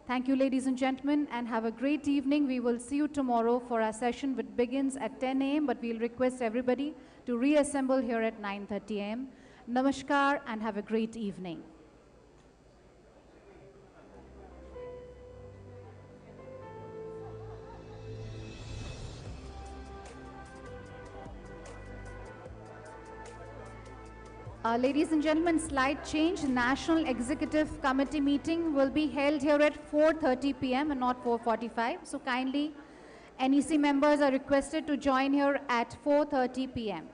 Thank you, ladies and gentlemen, and have a great evening. We will see you tomorrow for our session, which begins at 10 a.m., but we'll request everybody to reassemble here at 9:30 a.m. Namaskar, and have a great evening. Ladies and gentlemen, slight change. National Executive Committee meeting will be held here at 4:30 p.m. and not 4:45. So kindly, NEC members are requested to join here at 4:30 p.m.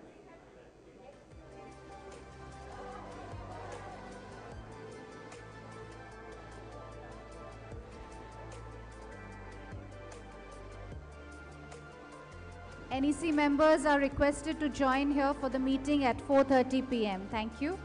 NEC members are requested to join here for the meeting at 4:30 p.m. Thank you.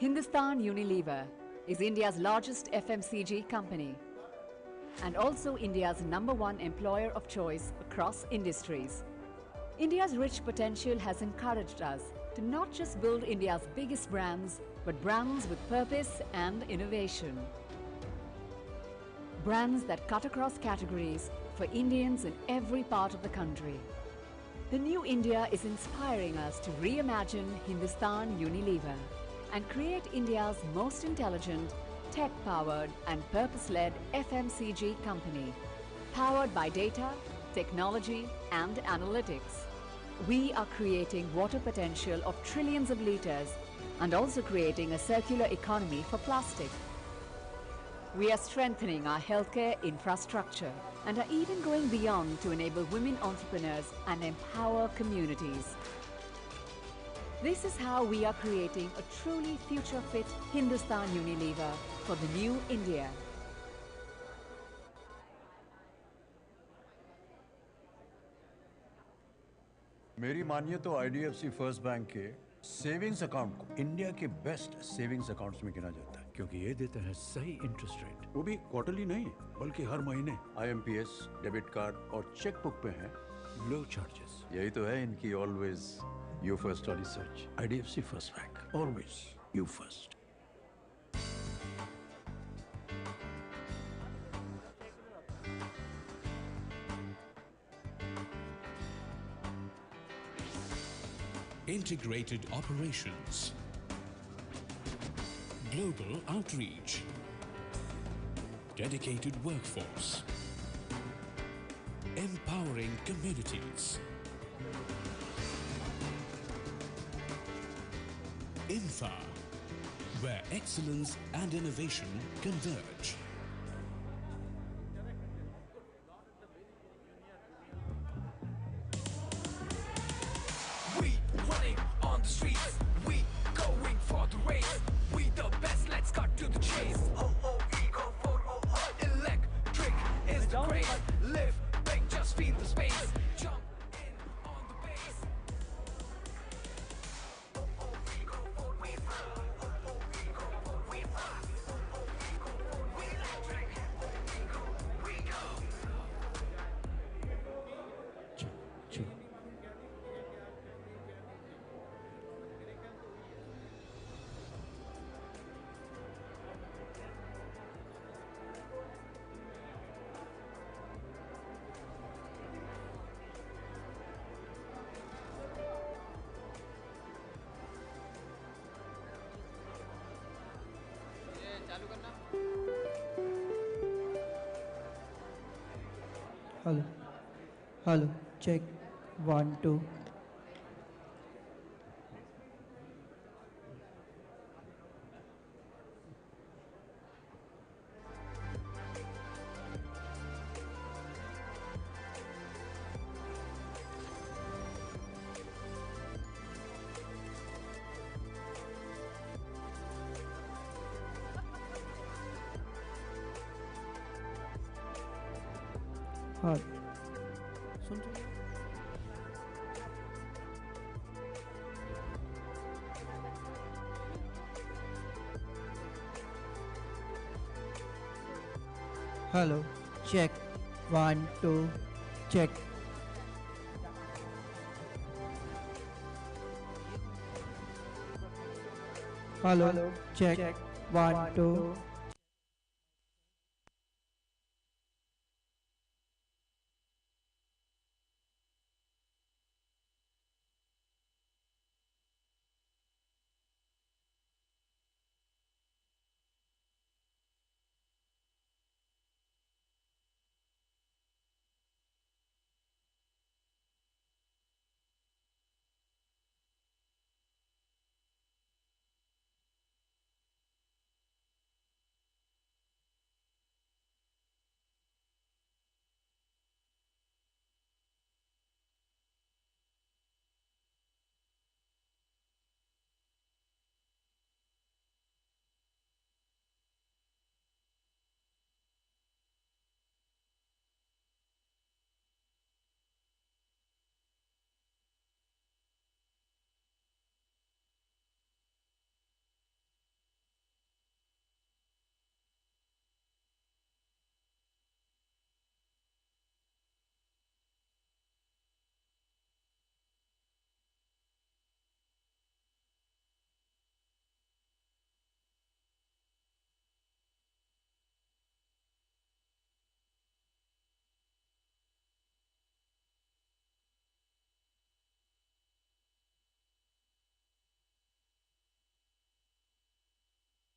Hindustan Unilever is India's largest FMCG company and also India's #1 employer of choice across industries. India's rich potential has encouraged us to not just build India's biggest brands, but brands with purpose and innovation. Brands that cut across categories for Indians in every part of the country. The new India is inspiring us to reimagine Hindustan Unilever and create India's most intelligent, tech-powered and purpose-led FMCG company, powered by data, technology and analytics. We are creating water potential of trillions of liters and also creating a circular economy for plastic. We are strengthening our healthcare infrastructure and are even going beyond to enable women entrepreneurs and empower communities. This is how we are creating a truly future-fit Hindustan Unilever for the new India. मेरी मानिए तो IDFC first bank के savings account को India के best savings accounts में गिना जाता है क्योंकि ये देता है सही इंटरेस्ट रेट, वो भी क्वार्टरली नहीं बल्कि हर महीने। आईएमपीएस, डेबिट कार्ड और चेकबुक पे हैं लो चार्जेस। यही तो है इनकी ऑलवेज यू फर्स्ट वाली सोच। IDFC first bank, always you first. Integrated operations, global outreach, dedicated workforce, empowering communities. INFA, where excellence and innovation converge. We running on the streets, we going for the race. We the best, let's cut to the chase. Oh, we go for electric is the craze. Live big, just feel the space. Jump in on the base. We go for we fly. We go for we fly. We electric. We go. Hello. Hello. Check. 1, 2. Hello. सुन रहे हो? Hello. Check. 1, 2. Check. Hello. Check. 1, 2.